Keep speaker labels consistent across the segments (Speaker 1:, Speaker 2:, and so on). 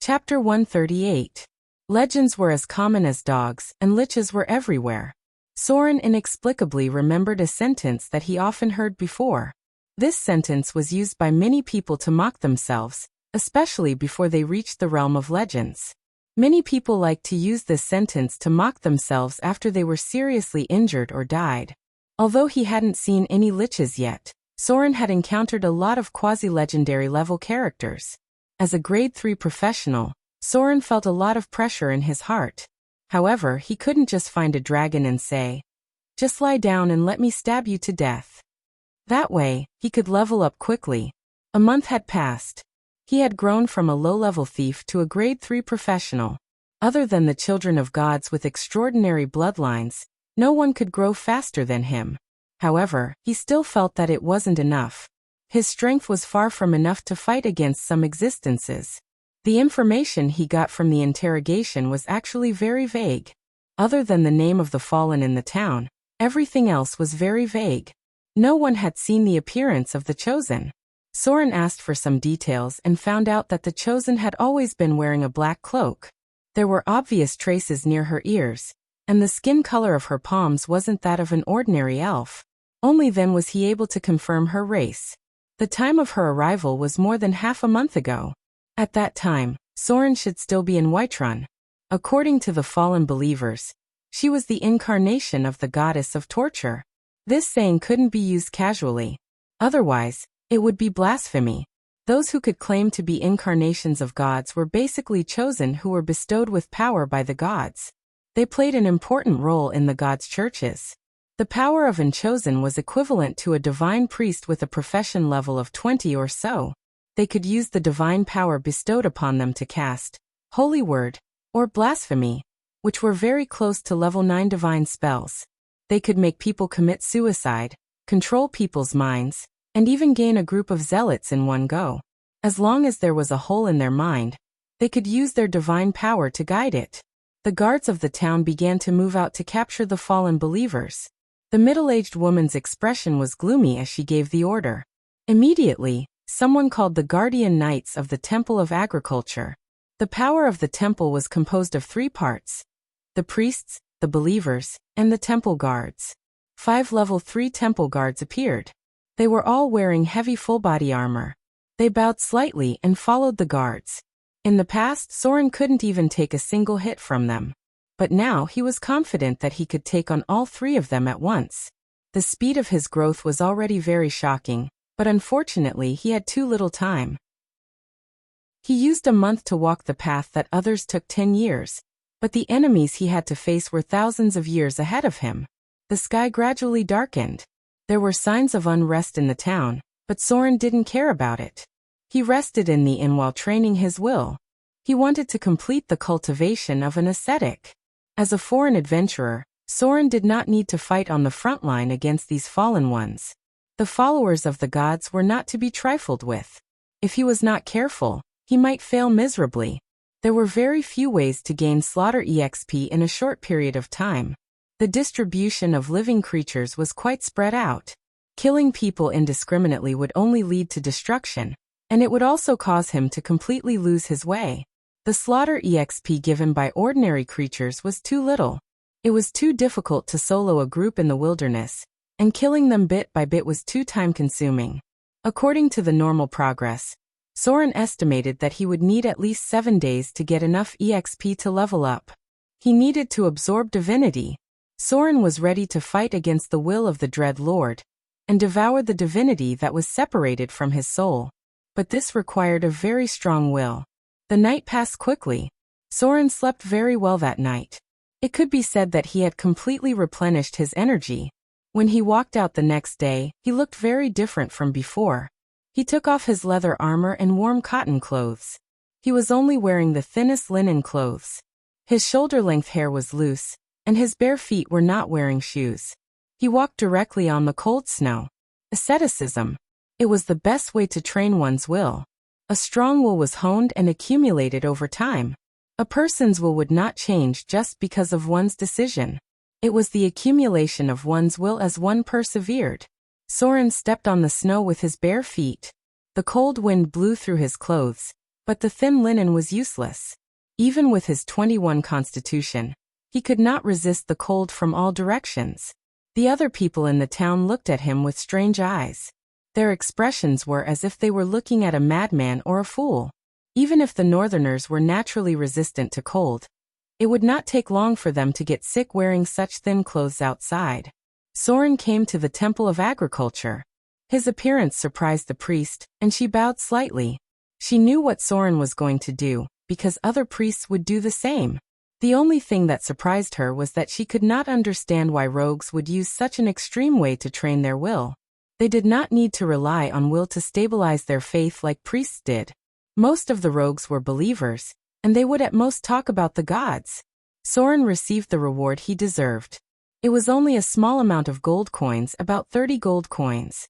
Speaker 1: Chapter 138. Legends were as common as dogs, and liches were everywhere. Soren inexplicably remembered a sentence that he often heard before. This sentence was used by many people to mock themselves, especially before they reached the realm of legends. Many people liked to use this sentence to mock themselves after they were seriously injured or died. Although he hadn't seen any liches yet, Soren had encountered a lot of quasi-legendary level characters. As a grade 3 professional, Soren felt a lot of pressure in his heart. However, he couldn't just find a dragon and say, "Just lie down and let me stab you to death." That way, he could level up quickly. A month had passed. He had grown from a low-level thief to a grade 3 professional. Other than the children of gods with extraordinary bloodlines, no one could grow faster than him. However, he still felt that it wasn't enough. His strength was far from enough to fight against some existences. The information he got from the interrogation was actually very vague. Other than the name of the fallen in the town, everything else was very vague. No one had seen the appearance of the Chosen. Soren asked for some details and found out that the Chosen had always been wearing a black cloak. There were obvious traces near her ears, and the skin color of her palms wasn't that of an ordinary elf. Only then was he able to confirm her race. The time of her arrival was more than half a month ago. At that time, Soren should still be in Whiterun. According to the fallen believers, she was the incarnation of the goddess of torture. This saying couldn't be used casually. Otherwise, it would be blasphemy. Those who could claim to be incarnations of gods were basically chosen who were bestowed with power by the gods. They played an important role in the gods' churches. The power of an chosen was equivalent to a divine priest with a profession level of 20 or so. They could use the divine power bestowed upon them to cast holy word or blasphemy, which were very close to level 9 divine spells. They could make people commit suicide, control people's minds, and even gain a group of zealots in one go. As long as there was a hole in their mind, they could use their divine power to guide it. The guards of the town began to move out to capture the fallen believers. The middle-aged woman's expression was gloomy as she gave the order. Immediately, someone called the Guardian Knights of the Temple of Agriculture. The power of the temple was composed of 3 parts: the priests, the believers, and the temple guards. 5 level 3 temple guards appeared. They were all wearing heavy full-body armor. They bowed slightly and followed the guards. In the past, Soren couldn't even take a single hit from them. But now he was confident that he could take on all 3 of them at once. The speed of his growth was already very shocking, but unfortunately he had too little time. He used a month to walk the path that others took 10 years, but the enemies he had to face were thousands of years ahead of him. The sky gradually darkened. There were signs of unrest in the town, but Soren didn't care about it. He rested in the inn while training his will. He wanted to complete the cultivation of an ascetic. As a foreign adventurer, Soren did not need to fight on the front line against these fallen ones. The followers of the gods were not to be trifled with. If he was not careful, he might fail miserably. There were very few ways to gain slaughter EXP in a short period of time. The distribution of living creatures was quite spread out. Killing people indiscriminately would only lead to destruction, and it would also cause him to completely lose his way. The slaughter EXP given by ordinary creatures was too little. It was too difficult to solo a group in the wilderness, and killing them bit by bit was too time-consuming. According to the normal progress, Soren estimated that he would need at least 7 days to get enough EXP to level up. He needed to absorb divinity. Soren was ready to fight against the will of the Dread Lord, and devour the divinity that was separated from his soul. But this required a very strong will. The night passed quickly. Soren slept very well that night. It could be said that he had completely replenished his energy. When he walked out the next day, he looked very different from before. He took off his leather armor and warm cotton clothes. He was only wearing the thinnest linen clothes. His shoulder-length hair was loose, and his bare feet were not wearing shoes. He walked directly on the cold snow. Asceticism. It was the best way to train one's will. A strong will was honed and accumulated over time. A person's will would not change just because of one's decision. It was the accumulation of one's will as one persevered. Soren stepped on the snow with his bare feet. The cold wind blew through his clothes, But the thin linen was useless. Even with his 21 constitution, he could not resist the cold from all directions. The other people in the town looked at him with strange eyes. Their expressions were as if they were looking at a madman or a fool. Even if the northerners were naturally resistant to cold, it would not take long for them to get sick wearing such thin clothes outside. Soren came to the Temple of Agriculture. His appearance surprised the priest, and she bowed slightly. She knew what Soren was going to do, because other priests would do the same. The only thing that surprised her was that she could not understand why rogues would use such an extreme way to train their will. They did not need to rely on will to stabilize their faith like priests did. Most of the rogues were believers, and they would at most talk about the gods. Soren received the reward he deserved. It was only a small amount of gold coins, about 30 gold coins.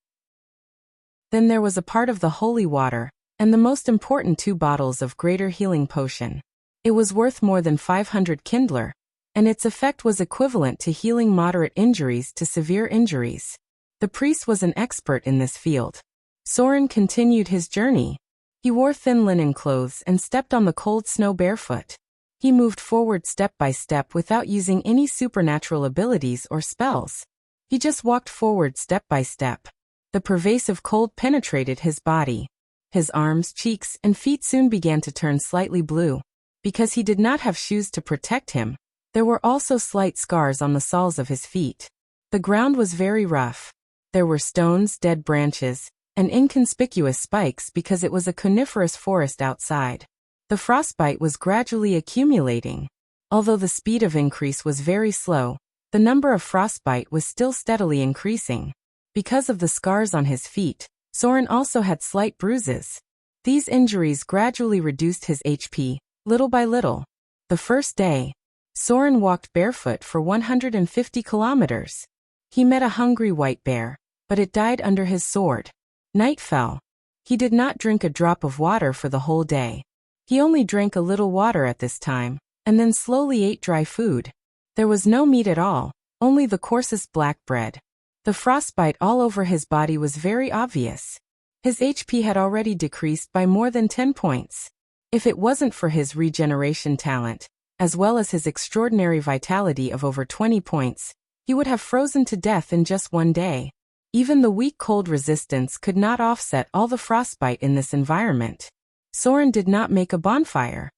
Speaker 1: Then there was a part of the holy water, and the most important 2 bottles of greater healing potion. It was worth more than 500 kindler, and its effect was equivalent to healing moderate injuries to severe injuries. The priest was an expert in this field. Soren continued his journey. He wore thin linen clothes and stepped on the cold snow barefoot. He moved forward step by step without using any supernatural abilities or spells. He just walked forward step by step. The pervasive cold penetrated his body. His arms, cheeks, and feet soon began to turn slightly blue. Because he did not have shoes to protect him, there were also slight scars on the soles of his feet. The ground was very rough. There were stones, dead branches, and inconspicuous spikes because it was a coniferous forest outside. The frostbite was gradually accumulating. Although the speed of increase was very slow, the number of frostbite was still steadily increasing. Because of the scars on his feet, Soren also had slight bruises. These injuries gradually reduced his HP, little by little. The first day, Soren walked barefoot for 150 kilometers. He met a hungry white bear, but it died under his sword. Night fell. He did not drink a drop of water for the whole day. He only drank a little water at this time, and then slowly ate dry food. There was no meat at all, only the coarsest black bread. The frostbite all over his body was very obvious. His HP had already decreased by more than 10 points. If it wasn't for his regeneration talent, as well as his extraordinary vitality of over 20 points, he would have frozen to death in just one day. Even the weak cold resistance could not offset all the frostbite in this environment. Soren did not make a bonfire.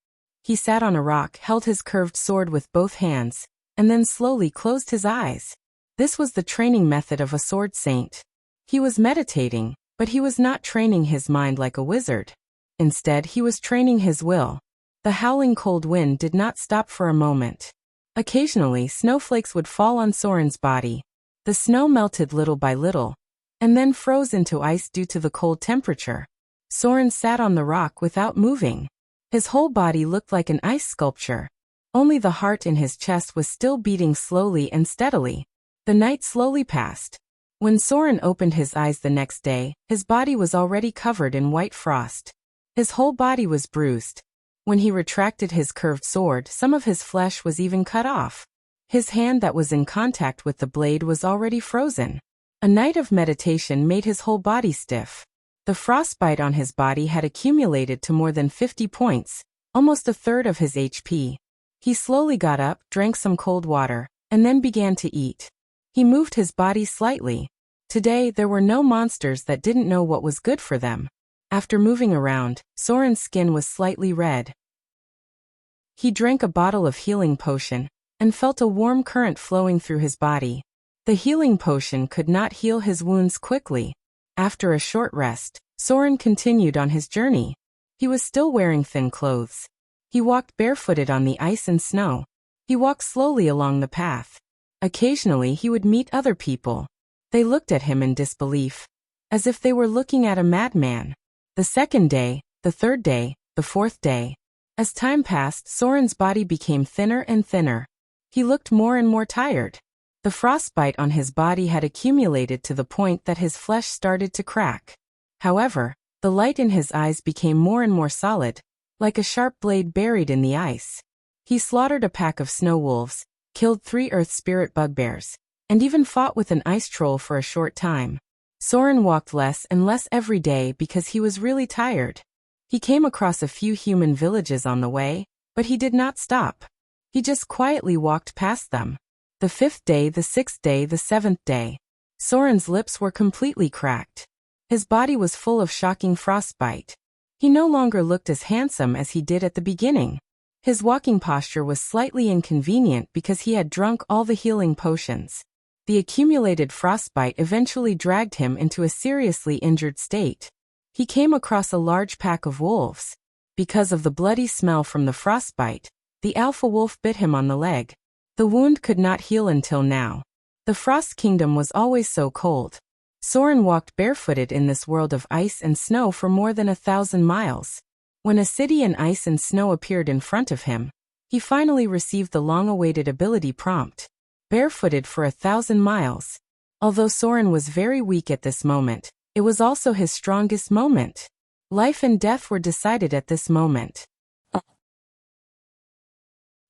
Speaker 1: He sat on a rock, held his curved sword with both hands, and then slowly closed his eyes. This was the training method of a sword saint. He was meditating, but he was not training his mind like a wizard. Instead, he was training his will. The howling cold wind did not stop for a moment. Occasionally, snowflakes would fall on Soren's body. The snow melted little by little, and then froze into ice due to the cold temperature. Soren sat on the rock without moving. His whole body looked like an ice sculpture. Only the heart in his chest was still beating slowly and steadily. The night slowly passed. When Soren opened his eyes the next day, his body was already covered in white frost. His whole body was bruised. When he retracted his curved sword, some of his flesh was even cut off. His hand that was in contact with the blade was already frozen. A night of meditation made his whole body stiff. The frostbite on his body had accumulated to more than 50 points, almost a third of his HP. He slowly got up, drank some cold water, and then began to eat. He moved his body slightly. Today there were no monsters that didn't know what was good for them. After moving around, Soren's skin was slightly red. He drank a bottle of healing potion, and felt a warm current flowing through his body. The healing potion could not heal his wounds quickly. After a short rest, Soren continued on his journey. He was still wearing thin clothes. He walked barefooted on the ice and snow. He walked slowly along the path. Occasionally he would meet other people. They looked at him in disbelief, as if they were looking at a madman. The second day, the third day, the fourth day. As time passed, Soren's body became thinner and thinner. He looked more and more tired. The frostbite on his body had accumulated to the point that his flesh started to crack. However, the light in his eyes became more and more solid, like a sharp blade buried in the ice. He slaughtered a pack of snow wolves, killed 3 earth spirit bugbears, and even fought with an ice troll for a short time. Soren walked less and less every day because he was really tired. He came across a few human villages on the way, but he did not stop. He just quietly walked past them. The 5th day, the 6th day, the 7th day. Soren's lips were completely cracked. His body was full of shocking frostbite. He no longer looked as handsome as he did at the beginning. His walking posture was slightly inconvenient because he had drunk all the healing potions. The accumulated frostbite eventually dragged him into a seriously injured state. He came across a large pack of wolves. Because of the bloody smell from the frostbite, the alpha wolf bit him on the leg. The wound could not heal until now. The Frost Kingdom was always so cold. Soren walked barefooted in this world of ice and snow for more than 1,000 miles. When a city in ice and snow appeared in front of him, he finally received the long-awaited ability prompt. Barefooted for 1,000 miles. Although Soren was very weak at this moment, it was also his strongest moment. Life and death were decided at this moment.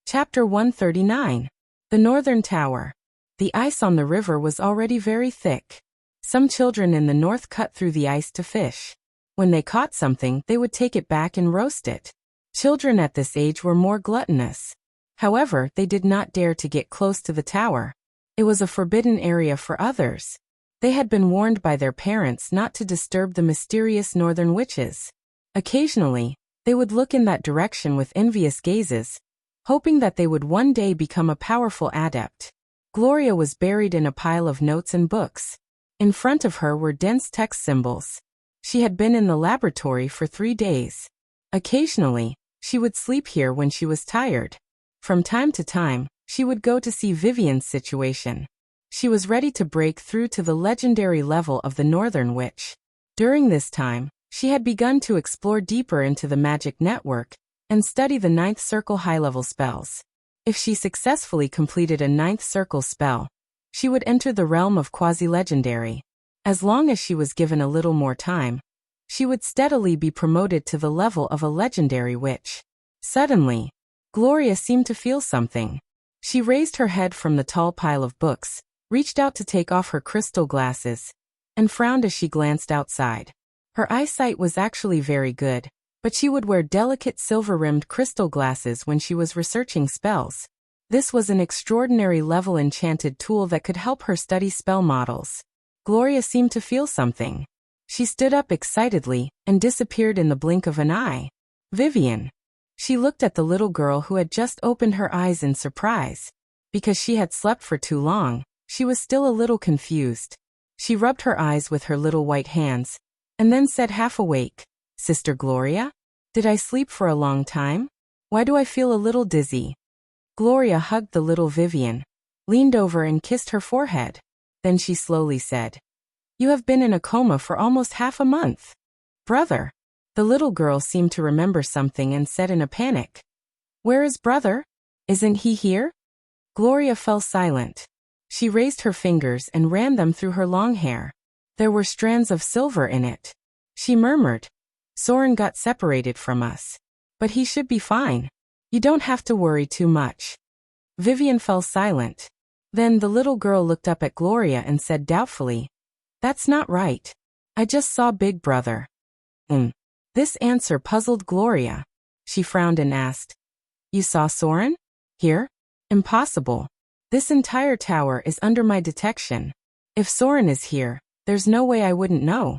Speaker 1: Chapter 139. The Northern Tower. The ice on the river was already very thick. Some children in the north cut through the ice to fish. When they caught something, they would take it back and roast it. Children at this age were more gluttonous. However, they did not dare to get close to the tower. It was a forbidden area for others. They had been warned by their parents not to disturb the mysterious northern witches. Occasionally, they would look in that direction with envious gazes, hoping that they would one day become a powerful adept. Gloria was buried in a pile of notes and books. In front of her were dense text symbols. She had been in the laboratory for 3 days. Occasionally, she would sleep here when she was tired. From time to time, she would go to see Vivian's situation. She was ready to break through to the legendary level of the Northern Witch. During this time, she had begun to explore deeper into the magic network and study the 9th circle high-level spells. If she successfully completed a 9th circle spell, she would enter the realm of quasi-legendary. As long as she was given a little more time, she would steadily be promoted to the level of a legendary witch. Suddenly, Gloria seemed to feel something. She raised her head from the tall pile of books, reached out to take off her crystal glasses, and frowned as she glanced outside. Her eyesight was actually very good, but she would wear delicate silver-rimmed crystal glasses when she was researching spells. This was an extraordinary level enchanted tool that could help her study spell models. Gloria seemed to feel something. She stood up excitedly and disappeared in the blink of an eye. Vivian. She looked at the little girl who had just opened her eyes in surprise. Because she had slept for too long, she was still a little confused. She rubbed her eyes with her little white hands, and then said half awake, "Sister Gloria? Did I sleep for a long time? Why do I feel a little dizzy?" Gloria hugged the little Vivian, leaned over and kissed her forehead. Then she slowly said, "You have been in a coma for almost half a month. Brother." The little girl seemed to remember something and said in a panic, "Where is brother? Isn't he here?" Gloria fell silent. She raised her fingers and ran them through her long hair. There were strands of silver in it. She murmured, "Soren got separated from us. But he should be fine. You don't have to worry too much." Vivian fell silent. Then the little girl looked up at Gloria and said doubtfully, "That's not right. I just saw Big Brother." This answer puzzled Gloria. She frowned and asked, "You saw Soren? Here? Impossible. This entire tower is under my detection. If Soren is here, there's no way I wouldn't know."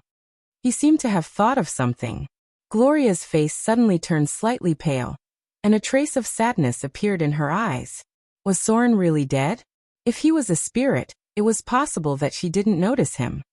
Speaker 1: He seemed to have thought of something. Gloria's face suddenly turned slightly pale, and a trace of sadness appeared in her eyes. Was Soren really dead? If he was a spirit, it was possible that she didn't notice him.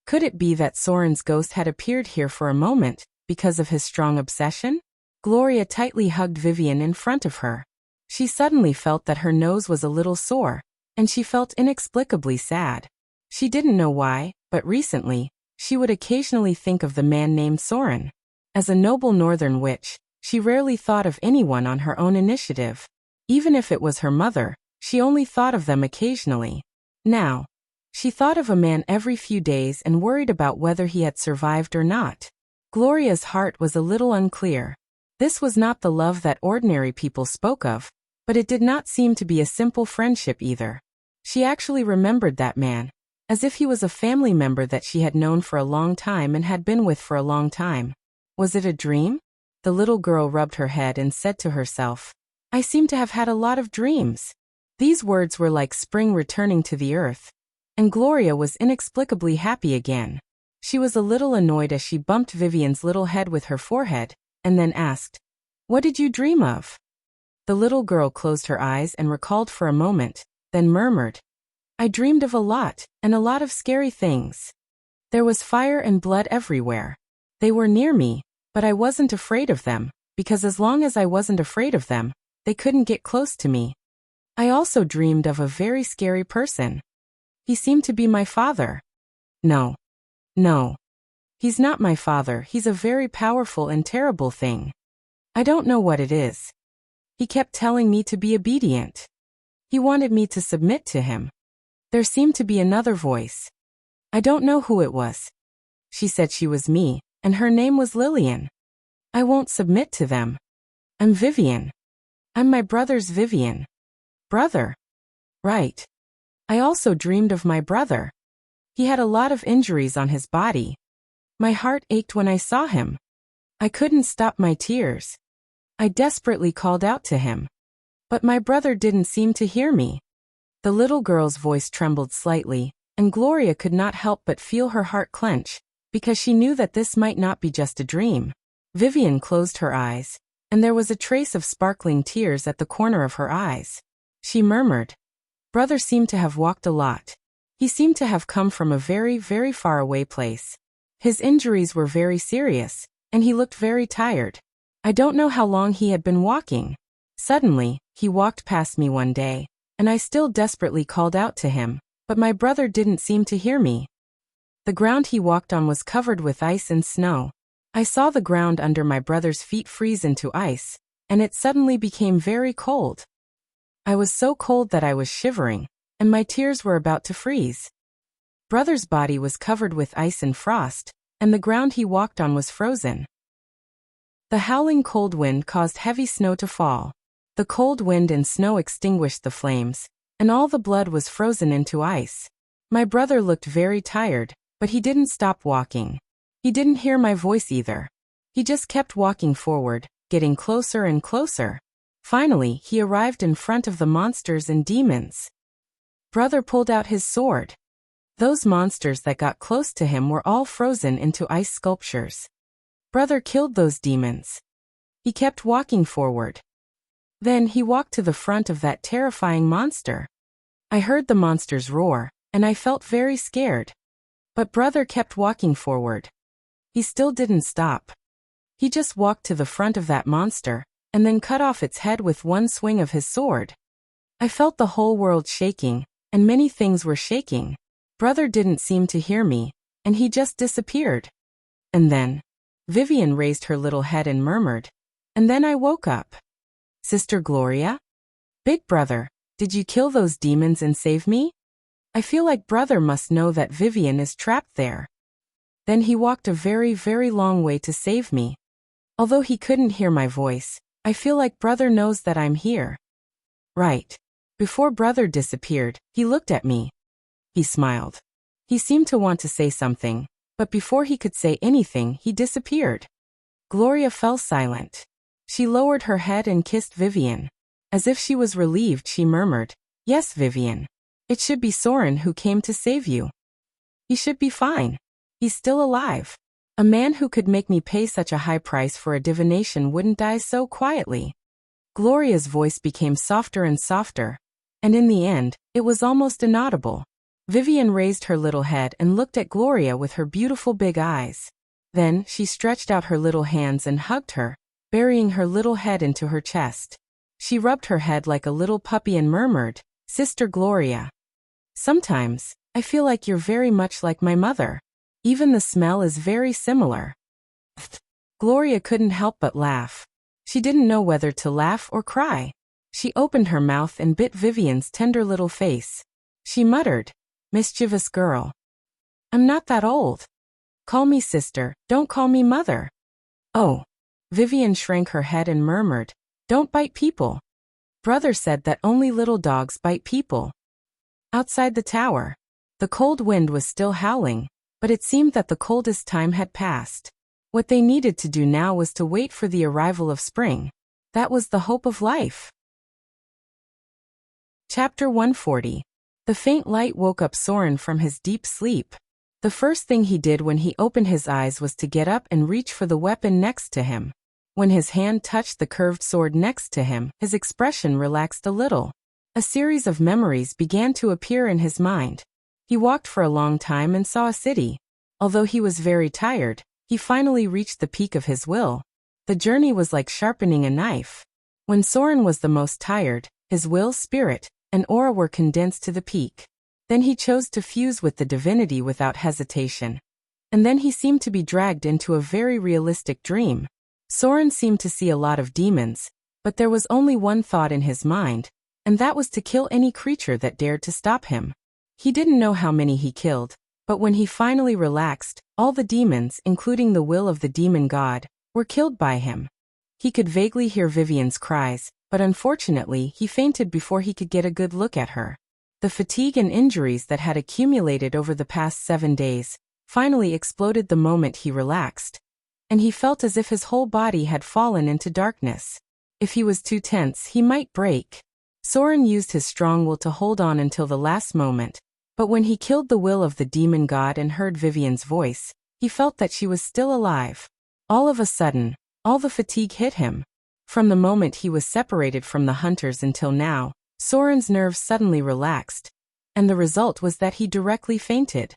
Speaker 1: Could it be that Soren's ghost had appeared here for a moment, because of his strong obsession? Gloria tightly hugged Vivian in front of her. She suddenly felt that her nose was a little sore, and she felt inexplicably sad. She didn't know why, but recently, she would occasionally think of the man named Soren. As a noble northern witch, she rarely thought of anyone on her own initiative. Even if it was her mother, she only thought of them occasionally. Now, she thought of a man every few days and worried about whether he had survived or not. Gloria's heart was a little unclear. This was not the love that ordinary people spoke of, but it did not seem to be a simple friendship either. She actually remembered that man, as if he was a family member that she had known for a long time and had been with for a long time. Was it a dream? The little girl rubbed her head and said to herself, I seem to have had a lot of dreams. These words were like spring returning to the earth, and Gloria was inexplicably happy again. She was a little annoyed as she bumped Vivian's little head with her forehead, and then asked, What did you dream of? The little girl closed her eyes and recalled for a moment, then murmured, I dreamed of a lot, and a lot of scary things. There was fire and blood everywhere. They were near me, but I wasn't afraid of them, because as long as I wasn't afraid of them, they couldn't get close to me. I also dreamed of a very scary person. He seemed to be my father. No. He's not my father. He's a very powerful and terrible thing. I don't know what it is. He kept telling me to be obedient. He wanted me to submit to him. There seemed to be another voice. I don't know who it was. She said she was me, and her name was Lillian. I won't submit to them. I'm Vivian. I'm my brother's Vivian. Brother. Right. I also dreamed of my brother. He had a lot of injuries on his body. My heart ached when I saw him. I couldn't stop my tears. I desperately called out to him. But my brother didn't seem to hear me. The little girl's voice trembled slightly, and Gloria could not help but feel her heart clench, because she knew that this might not be just a dream. Vivian closed her eyes, and there was a trace of sparkling tears at the corner of her eyes. She murmured, Brother seemed to have walked a lot. He seemed to have come from a very, very far away place. His injuries were very serious, and he looked very tired. I don't know how long he had been walking. Suddenly, he walked past me one day, and I still desperately called out to him, but my brother didn't seem to hear me. The ground he walked on was covered with ice and snow. I saw the ground under my brother's feet freeze into ice, and it suddenly became very cold. I was so cold that I was shivering, and my tears were about to freeze. Brother's body was covered with ice and frost, and the ground he walked on was frozen. The howling cold wind caused heavy snow to fall. The cold wind and snow extinguished the flames, and all the blood was frozen into ice. My brother looked very tired, but he didn't stop walking. He didn't hear my voice either. He just kept walking forward, getting closer and closer. Finally, he arrived in front of the monsters and demons. Brother pulled out his sword. Those monsters that got close to him were all frozen into ice sculptures. Brother killed those demons. He kept walking forward. Then he walked to the front of that terrifying monster. I heard the monsters roar, and I felt very scared. But Brother kept walking forward. He still didn't stop. He just walked to the front of that monster, and then cut off its head with one swing of his sword. I felt the whole world shaking, and many things were shaking. Brother didn't seem to hear me, and he just disappeared. And then, Vivian raised her little head and murmured, and then I woke up. Sister Gloria? Big brother, did you kill those demons and save me? I feel like brother must know that Vivian is trapped there. Then he walked a very, very long way to save me. Although he couldn't hear my voice, I feel like brother knows that I'm here. Right. Before brother disappeared, he looked at me. He smiled. He seemed to want to say something, but before he could say anything, he disappeared. Gloria fell silent. She lowered her head and kissed Vivian. As if she was relieved, she murmured, Yes, Vivian. It should be Soren who came to save you. He should be fine. He's still alive. A man who could make me pay such a high price for a divination wouldn't die so quietly. Gloria's voice became softer and softer, and in the end, it was almost inaudible. Vivian raised her little head and looked at Gloria with her beautiful big eyes. Then, she stretched out her little hands and hugged her, burying her little head into her chest. She rubbed her head like a little puppy and murmured, Sister Gloria. Sometimes, I feel like you're very much like my mother. Even the smell is very similar. Gloria couldn't help but laugh. She didn't know whether to laugh or cry. She opened her mouth and bit Vivian's tender little face. She muttered, Mischievous girl. I'm not that old. Call me sister, don't call me mother. Oh. Vivian shrank her head and murmured, Don't bite people. Brother said that only little dogs bite people. Outside the tower, the cold wind was still howling, but it seemed that the coldest time had passed. What they needed to do now was to wait for the arrival of spring. That was the hope of life. Chapter 140. The faint light woke up Soren from his deep sleep. The first thing he did when he opened his eyes was to get up and reach for the weapon next to him. When his hand touched the curved sword next to him, his expression relaxed a little. A series of memories began to appear in his mind. He walked for a long time and saw a city. Although he was very tired, he finally reached the peak of his will. The journey was like sharpening a knife. When Soren was the most tired, his will, spirit, and aura were condensed to the peak. Then he chose to fuse with the divinity without hesitation. And then he seemed to be dragged into a very realistic dream. Soren seemed to see a lot of demons, but there was only one thought in his mind, and that was to kill any creature that dared to stop him. He didn't know how many he killed, but when he finally relaxed, all the demons, including the will of the demon god, were killed by him. He could vaguely hear Vivian's cries, but unfortunately he fainted before he could get a good look at her. The fatigue and injuries that had accumulated over the past 7 days finally exploded the moment he relaxed, and he felt as if his whole body had fallen into darkness. If he was too tense, he might break. Soren used his strong will to hold on until the last moment, but when he killed the will of the demon god and heard Vivian's voice, he felt that she was still alive. All of a sudden, all the fatigue hit him. From the moment he was separated from the hunters until now, Soren's nerves suddenly relaxed, and the result was that he directly fainted.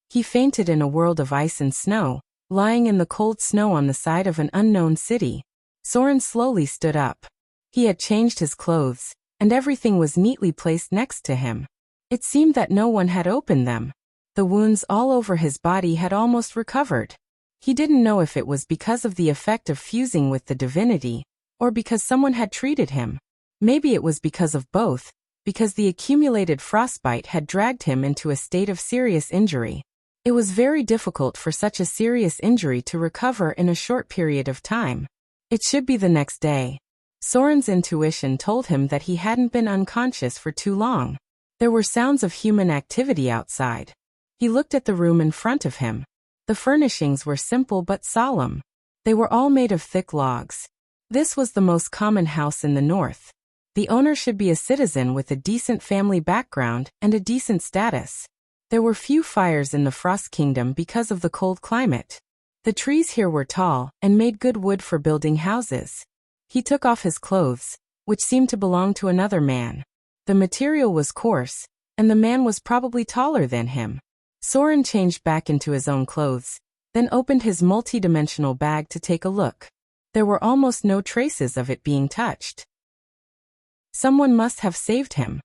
Speaker 1: He fainted in a world of ice and snow, lying in the cold snow on the side of an unknown city. Soren slowly stood up. He had changed his clothes, and everything was neatly placed next to him. It seemed that no one had opened them. The wounds all over his body had almost recovered. He didn't know if it was because of the effect of fusing with the divinity, or because someone had treated him. Maybe it was because of both, because the accumulated frostbite had dragged him into a state of serious injury. It was very difficult for such a serious injury to recover in a short period of time. It should be the next day. Soren's intuition told him that he hadn't been unconscious for too long. There were sounds of human activity outside. He looked at the room in front of him. The furnishings were simple but solemn. They were all made of thick logs. This was the most common house in the north. The owner should be a citizen with a decent family background and a decent status. There were few fires in the Frost Kingdom because of the cold climate. The trees here were tall and made good wood for building houses. He took off his clothes, which seemed to belong to another man. The material was coarse, and the man was probably taller than him. Soren changed back into his own clothes, then opened his multi-dimensional bag to take a look. There were almost no traces of it being touched. Someone must have saved him.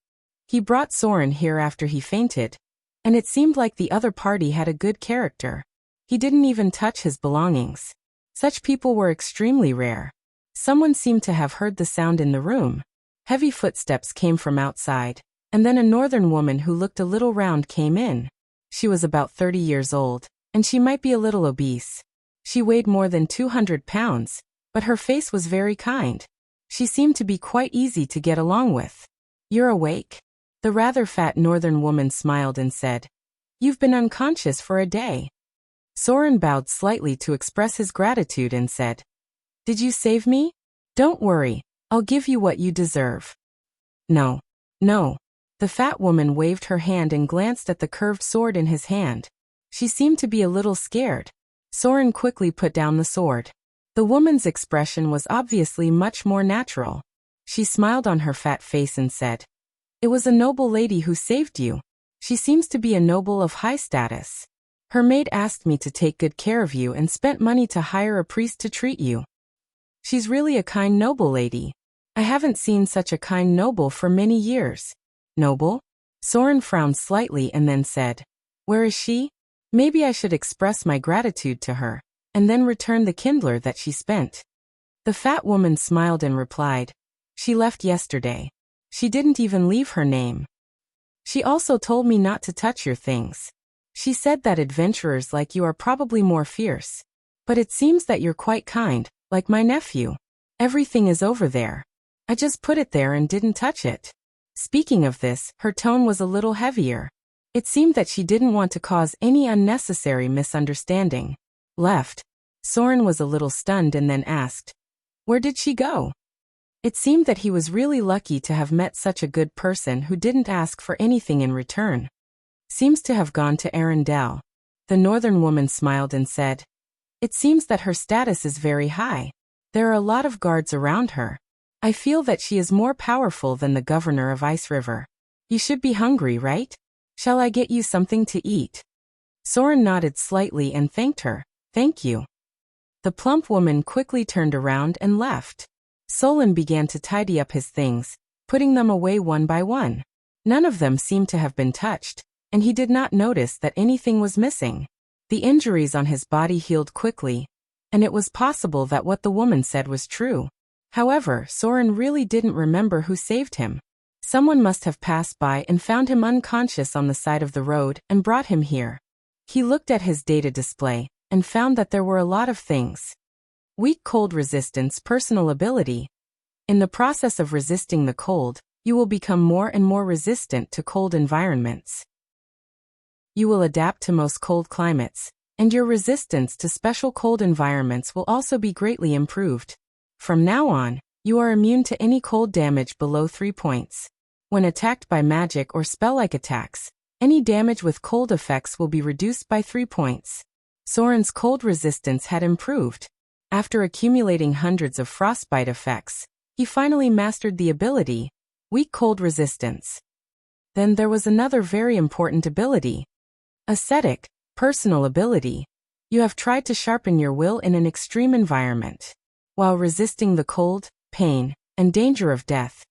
Speaker 1: He brought Soren here after he fainted, and it seemed like the other party had a good character. He didn't even touch his belongings. Such people were extremely rare. Someone seemed to have heard the sound in the room. Heavy footsteps came from outside, and then a northern woman who looked a little round came in. She was about 30 years old, and she might be a little obese. She weighed more than 200 pounds, but her face was very kind. She seemed to be quite easy to get along with. "You're awake?" The rather fat northern woman smiled and said, "You've been unconscious for a day." Soren bowed slightly to express his gratitude and said, "Did you save me? Don't worry, I'll give you what you deserve." No. The fat woman waved her hand and glanced at the curved sword in his hand. She seemed to be a little scared. Soren quickly put down the sword. The woman's expression was obviously much more natural. She smiled on her fat face and said, "It was a noble lady who saved you. She seems to be a noble of high status. Her maid asked me to take good care of you and spent money to hire a priest to treat you. She's really a kind noble lady. I haven't seen such a kind noble for many years." "Noble?" Soren frowned slightly and then said, "Where is she? Maybe I should express my gratitude to her, and then return the kindler that she spent." The fat woman smiled and replied, "She left yesterday. She didn't even leave her name. She also told me not to touch your things. She said that adventurers like you are probably more fierce. But it seems that you're quite kind, like my nephew. Everything is over there. I just put it there and didn't touch it." Speaking of this, her tone was a little heavier. It seemed that she didn't want to cause any unnecessary misunderstanding. "Left? Soren was a little stunned and then asked, "Where did she go?" It seemed that he was really lucky to have met such a good person who didn't ask for anything in return. "Seems to have gone to Arendelle." The northern woman smiled and said, "It seems that her status is very high. There are a lot of guards around her. I feel that she is more powerful than the governor of Ice River. You should be hungry, right? Shall I get you something to eat?" Soren nodded slightly and thanked her. "Thank you." The plump woman quickly turned around and left. Solon began to tidy up his things, putting them away one by one. None of them seemed to have been touched, and he did not notice that anything was missing. The injuries on his body healed quickly, and it was possible that what the woman said was true. However, Soren really didn't remember who saved him. Someone must have passed by and found him unconscious on the side of the road and brought him here. He looked at his data display and found that there were a lot of things. Weak cold resistance personal ability. In the process of resisting the cold, you will become more and more resistant to cold environments. You will adapt to most cold climates, and your resistance to special cold environments will also be greatly improved. From now on, you are immune to any cold damage below 3 points. When attacked by magic or spell-like attacks, any damage with cold effects will be reduced by 3 points. Soren's cold resistance had improved. After accumulating hundreds of frostbite effects, he finally mastered the ability, weak cold resistance. Then there was another very important ability. Ascetic, personal ability. You have tried to sharpen your will in an extreme environment. While resisting the cold, pain, and danger of death,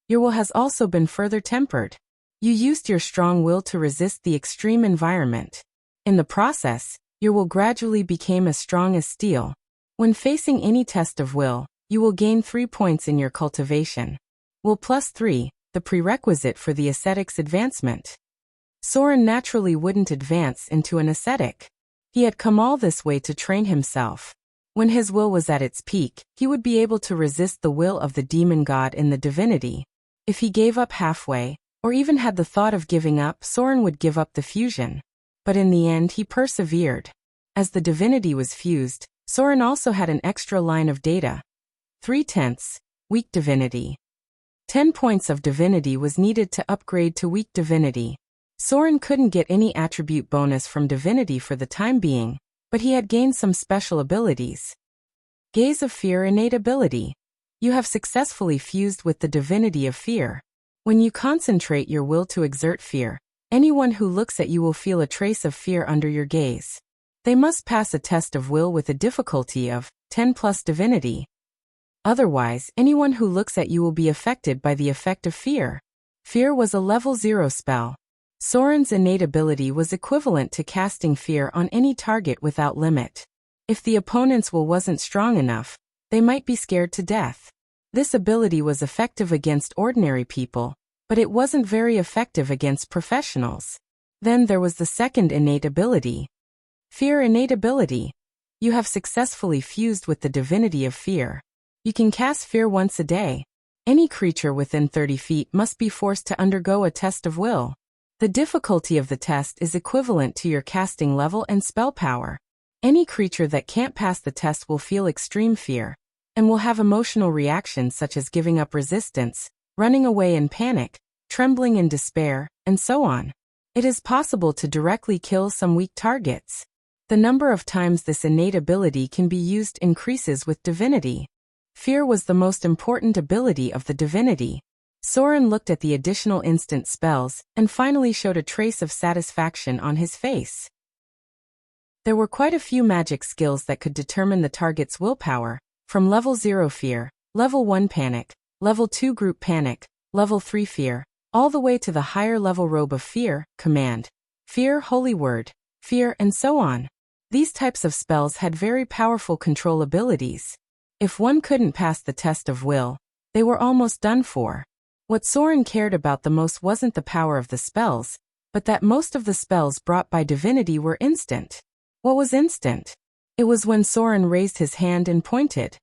Speaker 1: your will has also been further tempered. You used your strong will to resist the extreme environment. In the process, your will gradually became as strong as steel. When facing any test of will, you will gain 3 points in your cultivation. Will +3, the prerequisite for the ascetic's advancement. Soren naturally wouldn't advance into an ascetic. He had come all this way to train himself. When his will was at its peak, he would be able to resist the will of the demon god in the divinity. If he gave up halfway, or even had the thought of giving up, Soren would give up the fusion. But in the end he persevered. As the divinity was fused, Soren also had an extra line of data. 3/10, weak divinity. 10 points of divinity was needed to upgrade to weak divinity. Soren couldn't get any attribute bonus from divinity for the time being, but he had gained some special abilities. Gaze of Fear innate ability. You have successfully fused with the divinity of fear. When you concentrate your will to exert fear, anyone who looks at you will feel a trace of fear under your gaze. They must pass a test of will with a difficulty of 10 plus divinity. Otherwise, anyone who looks at you will be affected by the effect of fear. Fear was a level 0 spell. Soren's innate ability was equivalent to casting fear on any target without limit. If the opponent's will wasn't strong enough, they might be scared to death. This ability was effective against ordinary people, but it wasn't very effective against professionals. Then there was the second innate ability. Fear innate ability. You have successfully fused with the divinity of fear. You can cast fear once a day. Any creature within 30 feet must be forced to undergo a test of will. The difficulty of the test is equivalent to your casting level and spell power. Any creature that can't pass the test will feel extreme fear, and will have emotional reactions such as giving up resistance, running away in panic, trembling in despair, and so on. It is possible to directly kill some weak targets. The number of times this innate ability can be used increases with divinity. Fear was the most important ability of the divinity. Soren looked at the additional instant spells and finally showed a trace of satisfaction on his face. There were quite a few magic skills that could determine the target's willpower, from level 0 fear, level 1 panic, level 2 group panic, level 3 fear, all the way to the higher level robe of fear, command, fear, holy word, fear, and so on. These types of spells had very powerful control abilities. If one couldn't pass the test of will, they were almost done for. What Soren cared about the most wasn't the power of the spells, but that most of the spells brought by divinity were instant. What was instant? It was when Soren raised his hand and pointed.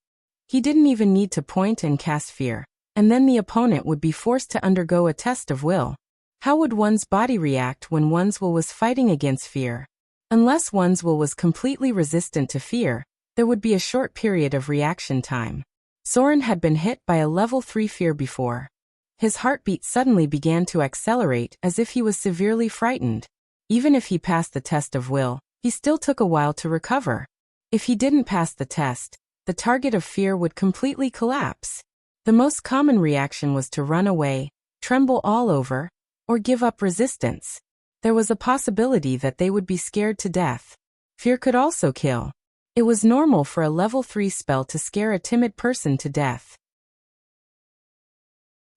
Speaker 1: He didn't even need to point and cast fear, and then the opponent would be forced to undergo a test of will. How would one's body react when one's will was fighting against fear? Unless one's will was completely resistant to fear, There would be a short period of reaction time. Soren had been hit by a level 3 fear before. His heartbeat suddenly began to accelerate as if he was severely frightened. Even if he passed the test of will, he still took a while to recover. If he didn't pass the test, the target of fear would completely collapse. The most common reaction was to run away, tremble all over, or give up resistance. There was a possibility that they would be scared to death. Fear could also kill. It was normal for a level 3 spell to scare a timid person to death.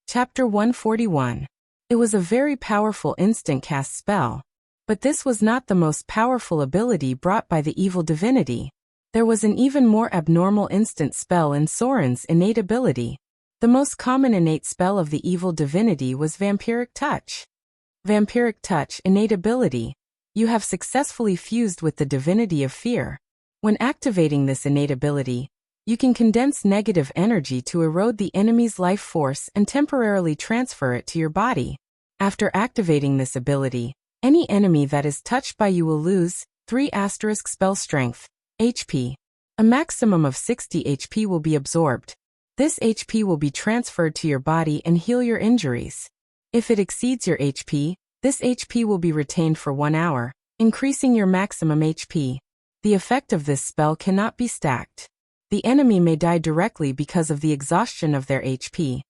Speaker 1: Chapter 141. It was a very powerful instant cast spell. But this was not the most powerful ability brought by the evil divinity. There was an even more abnormal instant spell in Soren's innate ability. The most common innate spell of the evil divinity was Vampiric Touch. Vampiric Touch innate ability. You have successfully fused with the divinity of fear. When activating this innate ability, you can condense negative energy to erode the enemy's life force and temporarily transfer it to your body. After activating this ability, any enemy that is touched by you will lose 3 * spell strength, HP. A maximum of 60 HP will be absorbed. This HP will be transferred to your body and heal your injuries. If it exceeds your HP, this HP will be retained for 1 hour, increasing your maximum HP. The effect of this spell cannot be stacked. The enemy may die directly because of the exhaustion of their HP.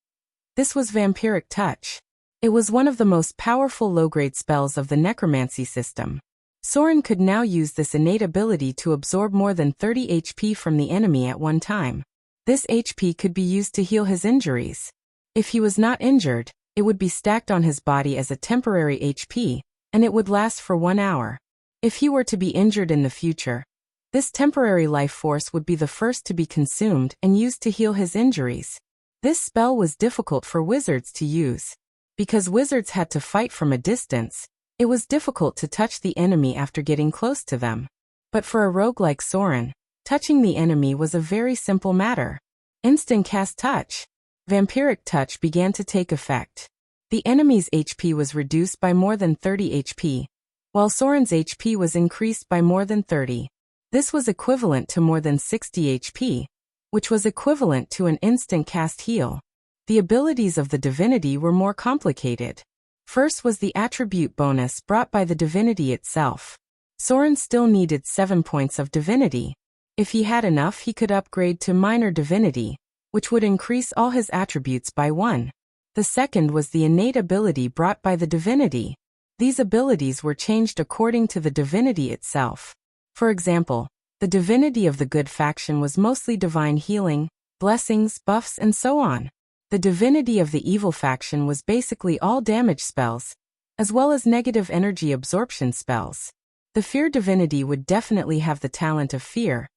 Speaker 1: This was Vampiric Touch. It was one of the most powerful low-grade spells of the necromancy system. Soren could now use this innate ability to absorb more than 30 HP from the enemy at one time. This HP could be used to heal his injuries. If he was not injured, it would be stacked on his body as a temporary HP, and it would last for 1 hour. If he were to be injured in the future, this temporary life force would be the first to be consumed and used to heal his injuries. This spell was difficult for wizards to use. Because wizards had to fight from a distance, it was difficult to touch the enemy after getting close to them. But for a rogue like Soren, touching the enemy was a very simple matter. Instant cast touch. Vampiric Touch began to take effect. The enemy's HP was reduced by more than 30 HP, while Soren's HP was increased by more than 30. This was equivalent to more than 60 HP, which was equivalent to an instant cast heal. The abilities of the divinity were more complicated. First was the attribute bonus brought by the divinity itself. Soren still needed 7 points of divinity. If he had enough, he could upgrade to minor divinity, which would increase all his attributes by 1. The second was the innate ability brought by the divinity. These abilities were changed according to the divinity itself. For example, the divinity of the good faction was mostly divine healing, blessings, buffs, and so on. The divinity of the evil faction was basically all damage spells, as well as negative energy absorption spells. The fear divinity would definitely have the talent of fear.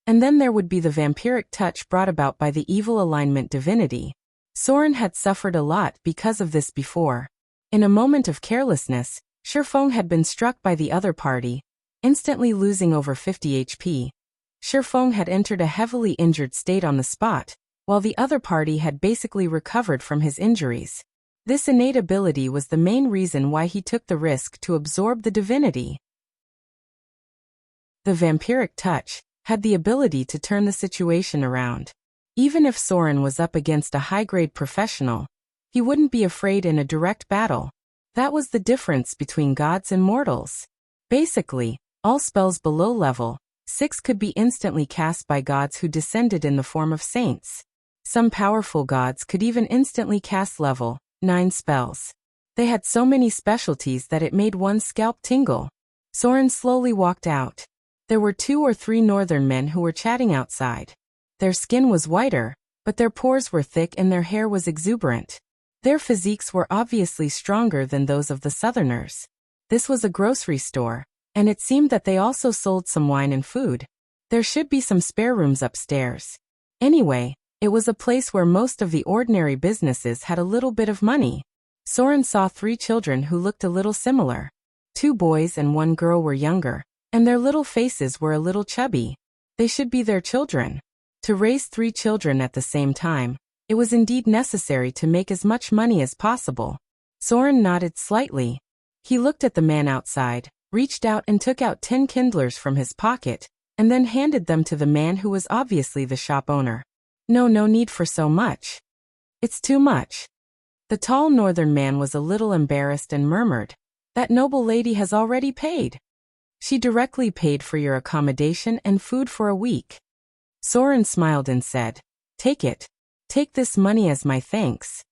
Speaker 1: And then there would be the vampiric touch brought about by the evil alignment divinity. Soren had suffered a lot because of this before. In a moment of carelessness, Shifeng had been struck by the other party, instantly losing over 50 HP. Shifeng had entered a heavily injured state on the spot, while the other party had basically recovered from his injuries. This innate ability was the main reason why he took the risk to absorb the divinity. The vampiric touch had the ability to turn the situation around. Even if Soren was up against a high-grade professional, he wouldn't be afraid in a direct battle. That was the difference between gods and mortals. Basically, all spells below level 6 could be instantly cast by gods who descended in the form of saints. Some powerful gods could even instantly cast level 9 spells. They had so many specialties that it made one's scalp tingle. Soren slowly walked out. There were 2 or 3 northern men who were chatting outside. Their skin was whiter, but their pores were thick and their hair was exuberant. Their physiques were obviously stronger than those of the southerners. This was a grocery store, and it seemed that they also sold some wine and food. There should be some spare rooms upstairs. Anyway, it was a place where most of the ordinary businesses had a little bit of money. Soren saw 3 children who looked a little similar. 2 boys and 1 girl were younger, and their little faces were a little chubby. They should be their children. To raise 3 children at the same time, it was indeed necessary to make as much money as possible. Soren nodded slightly. He looked at the man outside, reached out and took out 10 kindlers from his pocket, and then handed them to the man who was obviously the shop owner. No need for so much. It's too much. The tall northern man was a little embarrassed and murmured, "That noble lady has already paid. She directly paid for your accommodation and food for a week." Soren smiled and said, "Take it. Take this money as my thanks."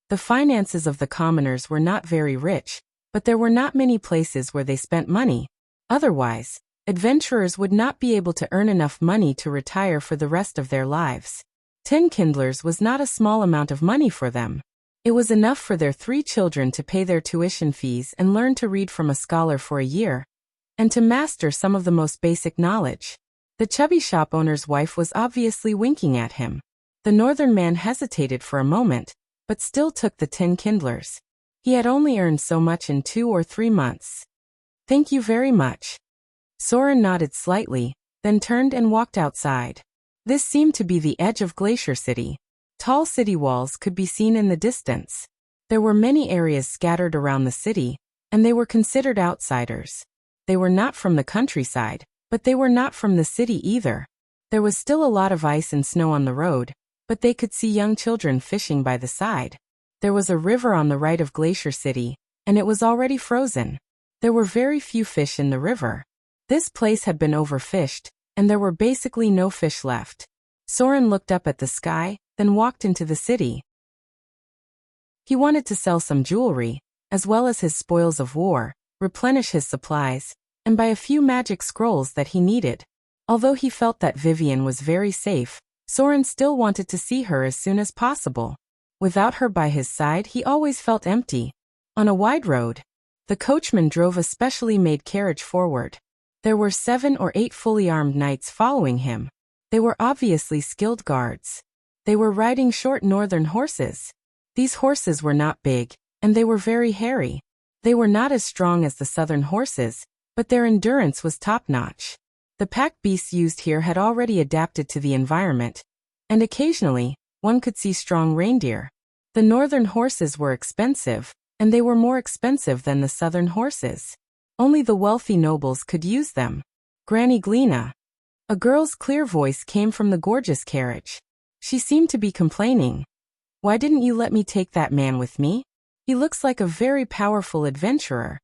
Speaker 1: The finances of the commoners were not very rich, but there were not many places where they spent money. Otherwise, adventurers would not be able to earn enough money to retire for the rest of their lives. 10 kindlers was not a small amount of money for them. It was enough for their 3 children to pay their tuition fees and learn to read from a scholar for a year, and to master some of the most basic knowledge. The chubby shop owner's wife was obviously winking at him. The northern man hesitated for a moment, but still took the 10 kindlers. He had only earned so much in 2 or 3 months. "Thank you very much." Soren nodded slightly, then turned and walked outside. This seemed to be the edge of Glacier City. Tall city walls could be seen in the distance. There were many areas scattered around the city, and they were considered outsiders. They were not from the countryside, but they were not from the city either. There was still a lot of ice and snow on the road, but they could see young children fishing by the side. There was a river on the right of Glacier City, and it was already frozen. There were very few fish in the river. This place had been overfished, and there were basically no fish left. Soren looked up at the sky, then walked into the city. He wanted to sell some jewelry, as well as his spoils of war, replenish his supplies, and buy a few magic scrolls that he needed. Although he felt that Vivian was very safe, Soren still wanted to see her as soon as possible. Without her by his side, he always felt empty. On a wide road, the coachman drove a specially made carriage forward. There were 7 or 8 fully armed knights following him. They were obviously skilled guards. They were riding short northern horses. These horses were not big, and they were very hairy. They were not as strong as the southern horses, but their endurance was top-notch. The pack beasts used here had already adapted to the environment, and occasionally, one could see strong reindeer. The northern horses were expensive, and they were more expensive than the southern horses. Only the wealthy nobles could use them. "Granny Glina." A girl's clear voice came from the gorgeous carriage. She seemed to be complaining. "Why didn't you let me take that man with me? He looks like a very powerful adventurer.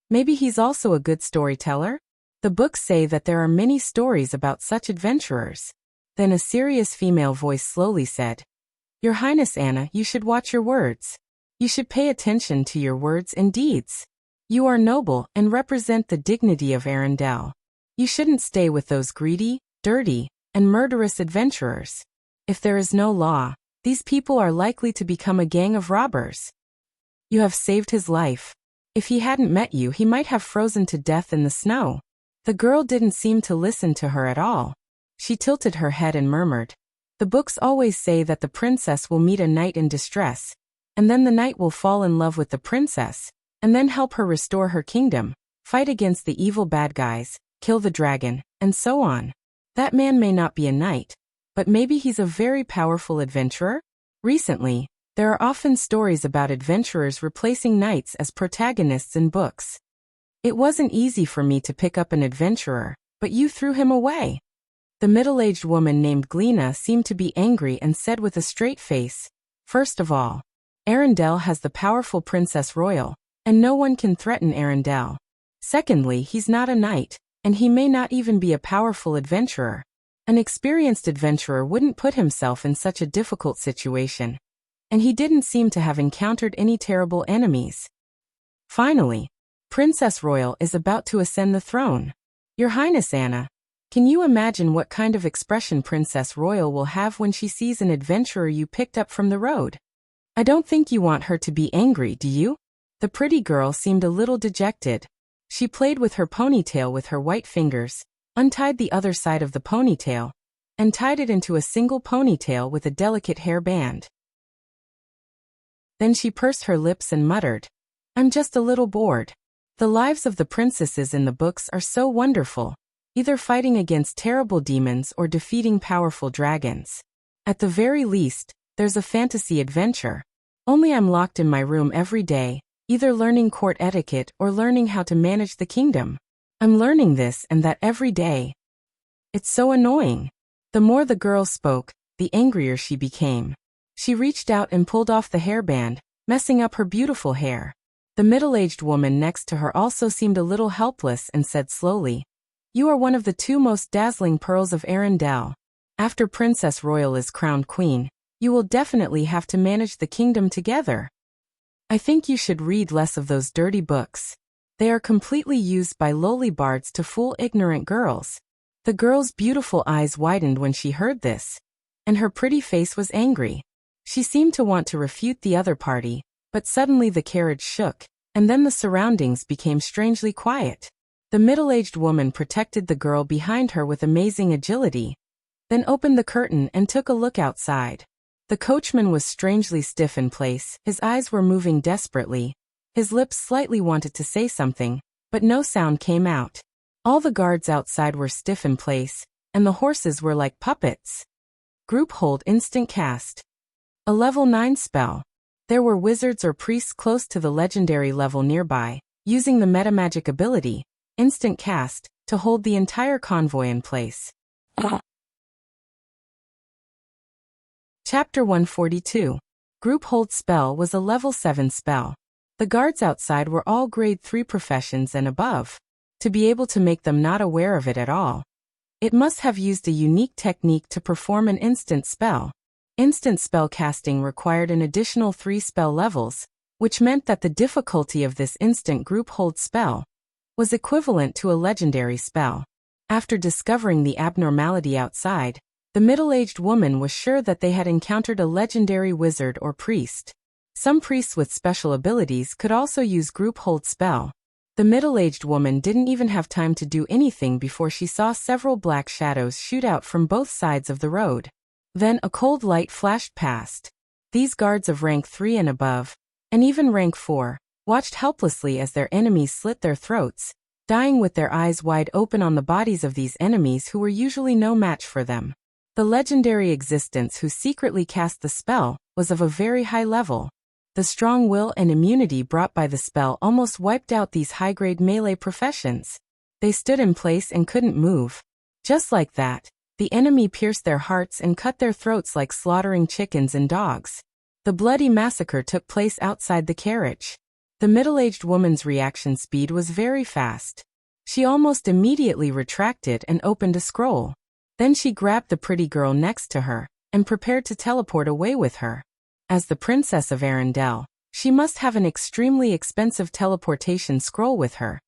Speaker 1: Maybe he's also a good storyteller?" The books say that there are many stories about such adventurers. Then a serious female voice slowly said, "Your Highness Anna, you should watch your words. You should pay attention to your words and deeds. You are noble and represent the dignity of Arendelle. You shouldn't stay with those greedy, dirty, and murderous adventurers. If there is no law, these people are likely to become a gang of robbers. You have saved his life. If he hadn't met you, he might have frozen to death in the snow." The girl didn't seem to listen to her at all. She tilted her head and murmured, "The books always say that the princess will meet a knight in distress, and then the knight will fall in love with the princess, and then help her restore her kingdom, fight against the evil bad guys, kill the dragon, and so on. That man may not be a knight, but maybe he's a very powerful adventurer?" Recently, there are often stories about adventurers replacing knights as protagonists in books. "It wasn't easy for me to pick up an adventurer, but you threw him away." The middle-aged woman named Glina seemed to be angry and said with a straight face, "First of all, Arendelle has the powerful Princess Royal, and no one can threaten Arendelle. Secondly, he's not a knight, and he may not even be a powerful adventurer. An experienced adventurer wouldn't put himself in such a difficult situation, and he didn't seem to have encountered any terrible enemies. Finally, Princess Royal is about to ascend the throne. Your Highness Anna, can you imagine what kind of expression Princess Royal will have when she sees an adventurer you picked up from the road? I don't think you want her to be angry, do you?" The pretty girl seemed a little dejected. She played with her ponytail with her white fingers, untied the other side of the ponytail, and tied it into a single ponytail with a delicate hair band. Then she pursed her lips and muttered, "I'm just a little bored. The lives of the princesses in the books are so wonderful, either fighting against terrible demons or defeating powerful dragons. At the very least, there's a fantasy adventure. Only I'm locked in my room every day, either learning court etiquette or learning how to manage the kingdom. I'm learning this and that every day. It's so annoying." The more the girl spoke, the angrier she became. She reached out and pulled off the hairband, messing up her beautiful hair. The middle-aged woman next to her also seemed a little helpless and said slowly, "You are one of the two most dazzling pearls of Arendelle. After Princess Royal is crowned queen, you will definitely have to manage the kingdom together. I think you should read less of those dirty books. They are completely used by lowly bards to fool ignorant girls." The girl's beautiful eyes widened when she heard this, and her pretty face was angry. She seemed to want to refute the other party, but suddenly the carriage shook, and then the surroundings became strangely quiet. The middle-aged woman protected the girl behind her with amazing agility, then opened the curtain and took a look outside. The coachman was strangely stiff in place, his eyes were moving desperately. His lips slightly wanted to say something, but no sound came out. All the guards outside were stiff in place, and the horses were like puppets. Group hold instant cast. A level 9 spell. There were wizards or priests close to the legendary level nearby, using the metamagic ability, instant cast, to hold the entire convoy in place. Chapter 142. Group hold spell was a level 7 spell. The guards outside were all grade 3 professions and above. To be able to make them not aware of it at all, it must have used a unique technique to perform an instant spell. Instant spell casting required an additional 3 spell levels, which meant that the difficulty of this instant group hold spell was equivalent to a legendary spell. After discovering the abnormality outside, the middle-aged woman was sure that they had encountered a legendary wizard or priest. Some priests with special abilities could also use group hold spell. The middle-aged woman didn't even have time to do anything before she saw several black shadows shoot out from both sides of the road. Then a cold light flashed past. These guards of rank 3 and above, and even rank 4, watched helplessly as their enemies slit their throats, dying with their eyes wide open on the bodies of these enemies who were usually no match for them. The legendary existence who secretly cast the spell was of a very high level. The strong will and immunity brought by the spell almost wiped out these high-grade melee professions. They stood in place and couldn't move. Just like that, the enemy pierced their hearts and cut their throats like slaughtering chickens and dogs. The bloody massacre took place outside the carriage. The middle-aged woman's reaction speed was very fast. She almost immediately retracted and opened a scroll. Then she grabbed the pretty girl next to her and prepared to teleport away with her. As the Princess of Arendelle, she must have an extremely expensive teleportation scroll with her,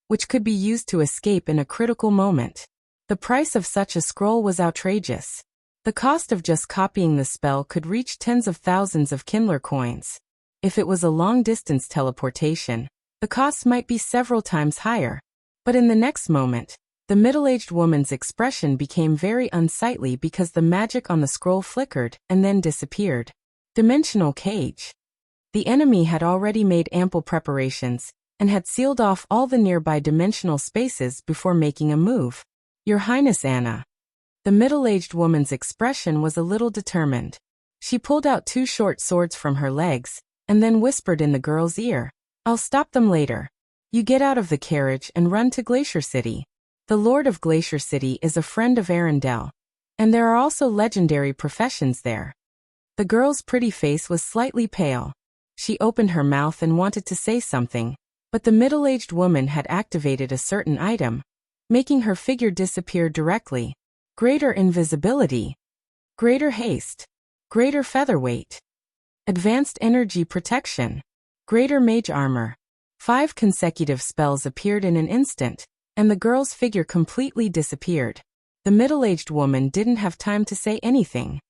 Speaker 1: which could be used to escape in a critical moment. The price of such a scroll was outrageous. The cost of just copying the spell could reach tens of thousands of Kindler coins. If it was a long-distance teleportation, the cost might be several times higher. But in the next moment, the middle-aged woman's expression became very unsightly because the magic on the scroll flickered and then disappeared. Dimensional cage. The enemy had already made ample preparations and had sealed off all the nearby dimensional spaces before making a move. "Your Highness Anna." The middle-aged woman's expression was a little determined. She pulled out 2 short swords from her legs and then whispered in the girl's ear, "I'll stop them later. You get out of the carriage and run to Glacier City. The Lord of Glacier City is a friend of Arendelle, and there are also legendary professions there." The girl's pretty face was slightly pale. She opened her mouth and wanted to say something, but the middle-aged woman had activated a certain item, making her figure disappear directly. Greater invisibility, greater haste, greater featherweight, advanced energy protection, greater mage armor. 5 consecutive spells appeared in an instant, and the girl's figure completely disappeared. The middle-aged woman didn't have time to say anything.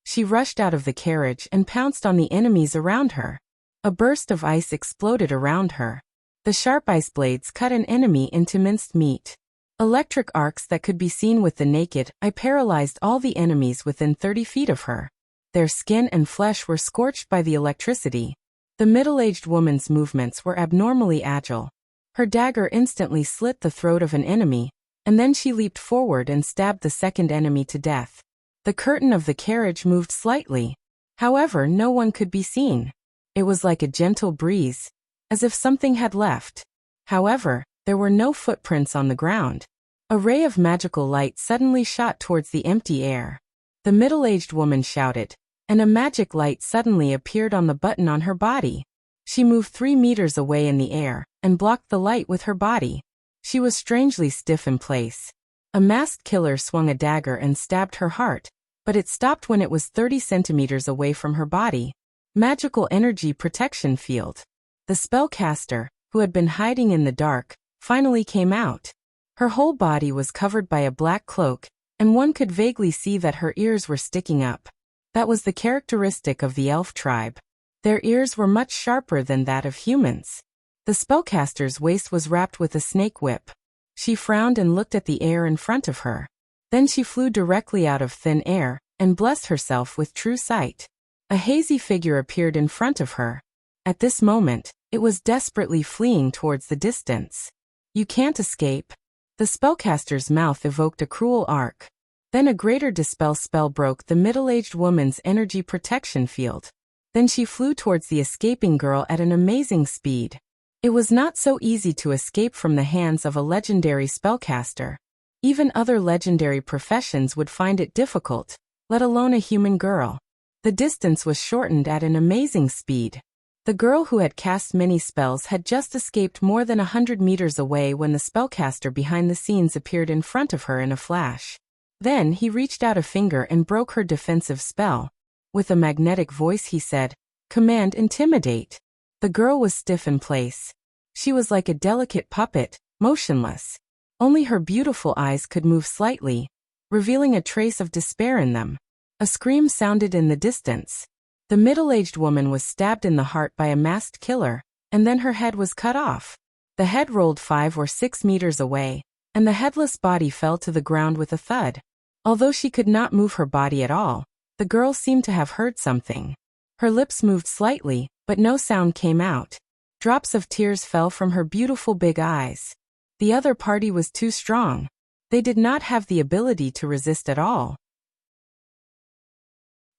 Speaker 1: She rushed out of the carriage and pounced on the enemies around her. A burst of ice exploded around her. The sharp ice blades cut an enemy into minced meat. Electric arcs that could be seen with the naked eye paralyzed all the enemies within 30 feet of her. Their skin and flesh were scorched by the electricity. The middle-aged woman's movements were abnormally agile. Her dagger instantly slit the throat of an enemy, and then she leaped forward and stabbed the second enemy to death. The curtain of the carriage moved slightly. However, no one could be seen. It was like a gentle breeze, as if something had left. However, there were no footprints on the ground. A ray of magical light suddenly shot towards the empty air. The middle-aged woman shouted, and a magic light suddenly appeared on the button on her body. She moved 3 meters away in the air, and blocked the light with her body. She was strangely stiff in place. A masked killer swung a dagger and stabbed her heart, but it stopped when it was 30 centimeters away from her body. Magical energy protection field. The spellcaster, who had been hiding in the dark, finally came out. Her whole body was covered by a black cloak, and one could vaguely see that her ears were sticking up. That was the characteristic of the elf tribe. Their ears were much sharper than that of humans. The spellcaster's waist was wrapped with a snake whip. She frowned and looked at the air in front of her. Then she flew directly out of thin air, and blessed herself with true sight. A hazy figure appeared in front of her. At this moment, it was desperately fleeing towards the distance. "You can't escape." The spellcaster's mouth evoked a cruel arc. Then a greater dispel spell broke the middle-aged woman's energy protection field. Then she flew towards the escaping girl at an amazing speed. It was not so easy to escape from the hands of a legendary spellcaster. Even other legendary professions would find it difficult, let alone a human girl. The distance was shortened at an amazing speed. The girl who had cast many spells had just escaped more than 100 meters away when the spellcaster behind the scenes appeared in front of her in a flash. Then he reached out a finger and broke her defensive spell. With a magnetic voice he said, "Command Intimidate." The girl was stiff in place. She was like a delicate puppet, motionless. Only her beautiful eyes could move slightly, revealing a trace of despair in them. A scream sounded in the distance. The middle-aged woman was stabbed in the heart by a masked killer, and then her head was cut off. The head rolled 5 or 6 meters away, and the headless body fell to the ground with a thud. Although she could not move her body at all, the girl seemed to have heard something. Her lips moved slightly, but no sound came out. Drops of tears fell from her beautiful big eyes. The other party was too strong. They did not have the ability to resist at all.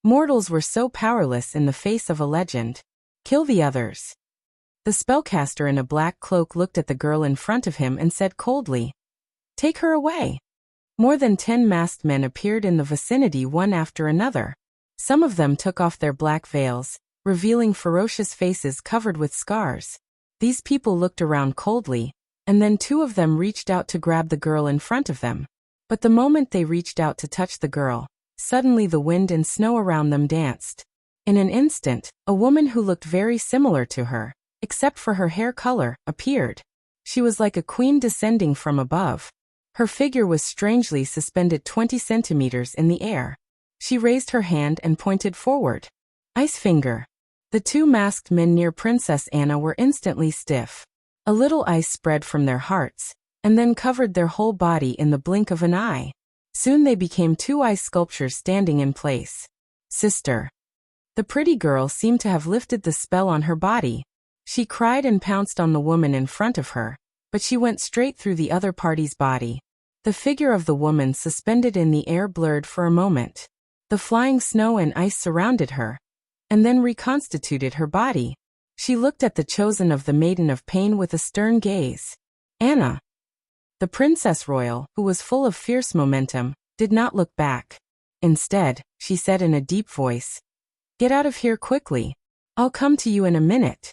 Speaker 1: Mortals were so powerless in the face of a legend. Kill the others. The spellcaster in a black cloak looked at the girl in front of him and said coldly, "Take her away." More than 10 masked men appeared in the vicinity one after another. Some of them took off their black veils, revealing ferocious faces covered with scars. These people looked around coldly, and then 2 of them reached out to grab the girl in front of them. But the moment they reached out to touch the girl, suddenly the wind and snow around them danced. In an instant, a woman who looked very similar to her, except for her hair color, appeared. She was like a queen descending from above. Her figure was strangely suspended 20 centimeters in the air. She raised her hand and pointed forward. Ice finger. The 2 masked men near Princess Anna were instantly stiff. A little ice spread from their hearts, and then covered their whole body in the blink of an eye. Soon they became 2 ice sculptures standing in place. Sister. The pretty girl seemed to have lifted the spell on her body. She cried and pounced on the woman in front of her, but she went straight through the other party's body. The figure of the woman suspended in the air blurred for a moment. The flying snow and ice surrounded her, and then reconstituted her body. She looked at the chosen of the Maiden of Pain with a stern gaze. Anna. The Princess Royal, who was full of fierce momentum, did not look back. Instead, she said in a deep voice, "Get out of here quickly. I'll come to you in a minute.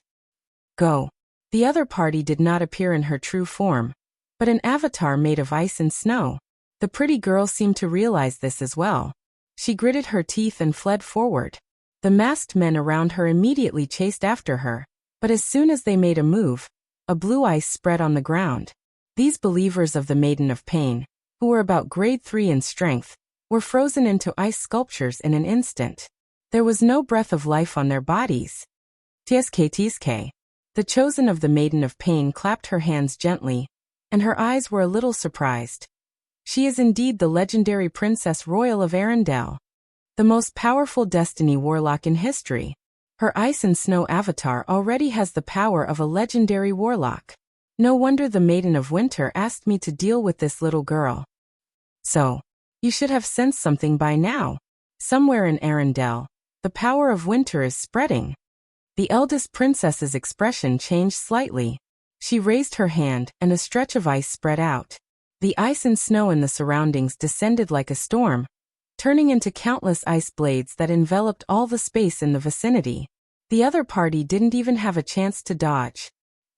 Speaker 1: Go." The other party did not appear in her true form, but an avatar made of ice and snow. The pretty girl seemed to realize this as well. She gritted her teeth and fled forward. The masked men around her immediately chased after her, but as soon as they made a move, a blue ice spread on the ground. These believers of the Maiden of Pain, who were about grade 3 in strength, were frozen into ice sculptures in an instant. There was no breath of life on their bodies. Tsk. The chosen of the Maiden of Pain clapped her hands gently, and her eyes were a little surprised. She is indeed the legendary Princess Royal of Arendelle, the most powerful destiny warlock in history. Her ice and snow avatar already has the power of a legendary warlock. No wonder the Maiden of Winter asked me to deal with this little girl. So, you should have sensed something by now. Somewhere in Arendelle, the power of winter is spreading. The eldest princess's expression changed slightly. She raised her hand, and a stretch of ice spread out. The ice and snow in the surroundings descended like a storm, turning into countless ice blades that enveloped all the space in the vicinity. The other party didn't even have a chance to dodge.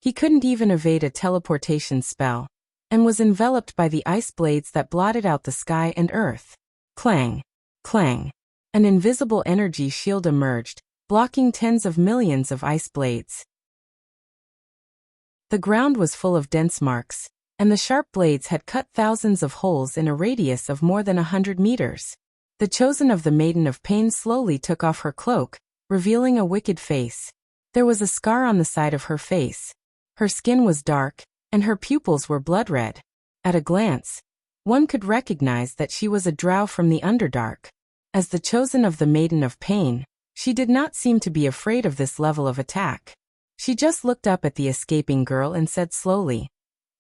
Speaker 1: He couldn't even evade a teleportation spell, and was enveloped by the ice blades that blotted out the sky and earth. Clang! Clang! An invisible energy shield emerged, blocking tens of millions of ice blades. The ground was full of dense marks, and the sharp blades had cut thousands of holes in a radius of more than 100 meters. The chosen of the Maiden of Pain slowly took off her cloak, revealing a wicked face. There was a scar on the side of her face. Her skin was dark, and her pupils were blood red. At a glance, one could recognize that she was a drow from the Underdark. As the chosen of the Maiden of Pain, she did not seem to be afraid of this level of attack. She just looked up at the escaping girl and said slowly,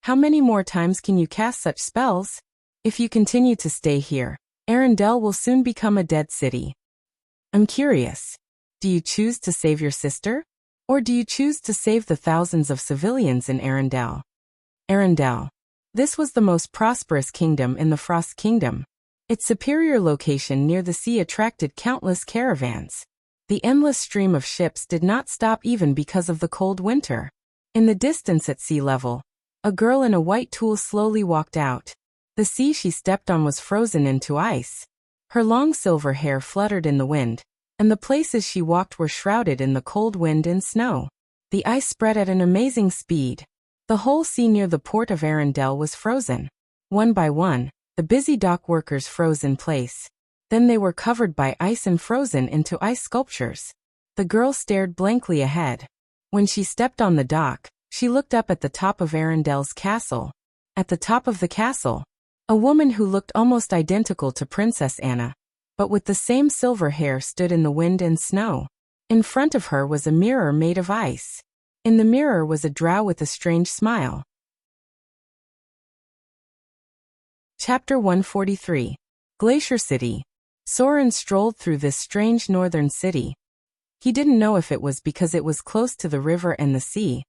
Speaker 1: "How many more times can you cast such spells? If you continue to stay here, Arendelle will soon become a dead city. I'm curious. Do you choose to save your sister? Or do you choose to save the thousands of civilians in Arendelle?" Arendelle. This was the most prosperous kingdom in the Frost Kingdom. Its superior location near the sea attracted countless caravans. The endless stream of ships did not stop even because of the cold winter. In the distance at sea level, a girl in a white tulle slowly walked out. The sea she stepped on was frozen into ice. Her long silver hair fluttered in the wind, and the places she walked were shrouded in the cold wind and snow. The ice spread at an amazing speed. The whole sea near the port of Arendelle was frozen. One by one, the busy dock workers froze in place. Then they were covered by ice and frozen into ice sculptures. The girl stared blankly ahead. When she stepped on the dock, she looked up at the top of Arendelle's castle. At the top of the castle, a woman who looked almost identical to Princess Anna, but with the same silver hair, stood in the wind and snow. In front of her was a mirror made of ice. In the mirror was a drow with a strange smile. Chapter 143. Glacier City. Soren strolled through this strange northern city. He didn't know if it was because it was close to the river and the sea,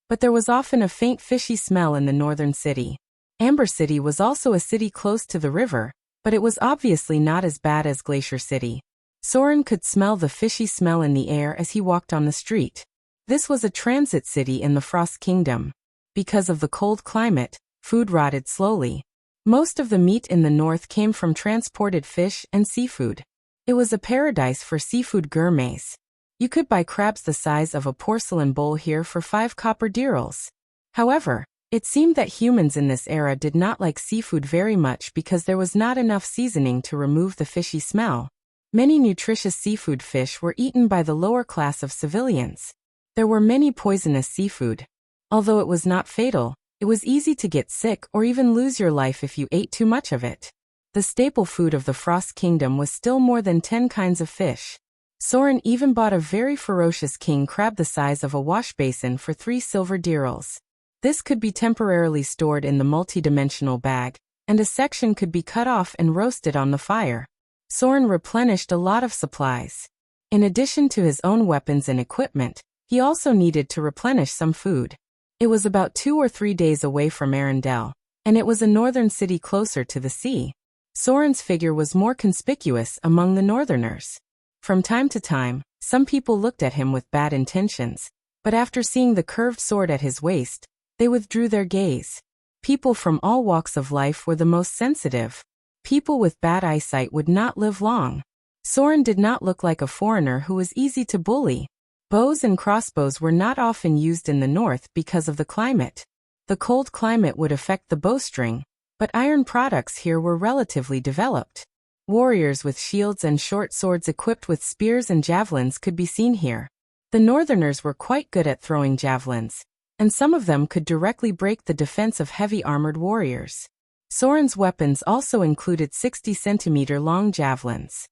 Speaker 1: but there was often a faint fishy smell in the northern city. Amber City was also a city close to the river, but it was obviously not as bad as Glacier City. Soren could smell the fishy smell in the air as he walked on the street. This was a transit city in the Frost Kingdom. Because of the cold climate, food rotted slowly. Most of the meat in the north came from transported fish and seafood. It was a paradise for seafood gourmets. You could buy crabs the size of a porcelain bowl here for 5 copper dirhams. However, it seemed that humans in this era did not like seafood very much because there was not enough seasoning to remove the fishy smell. Many nutritious seafood fish were eaten by the lower class of civilians. There were many poisonous seafood. Although it was not fatal, it was easy to get sick or even lose your life if you ate too much of it. The staple food of the Frost Kingdom was still more than 10 kinds of fish. Soren even bought a very ferocious king crab the size of a wash basin for 3 silver dirhams. This could be temporarily stored in the multi-dimensional bag, and a section could be cut off and roasted on the fire. Soren replenished a lot of supplies. In addition to his own weapons and equipment, he also needed to replenish some food. It was about 2 or 3 days away from Arendelle, and it was a northern city closer to the sea. Soren's figure was more conspicuous among the northerners. From time to time, some people looked at him with bad intentions, but after seeing the curved sword at his waist, they withdrew their gaze. People from all walks of life were the most sensitive. People with bad eyesight would not live long. Soren did not look like a foreigner who was easy to bully. Bows and crossbows were not often used in the north because of the climate. The cold climate would affect the bowstring, but iron products here were relatively developed. Warriors with shields and short swords equipped with spears and javelins could be seen here. The northerners were quite good at throwing javelins, and some of them could directly break the defense of heavy armored warriors. Soren's weapons also included 60-centimeter long javelins.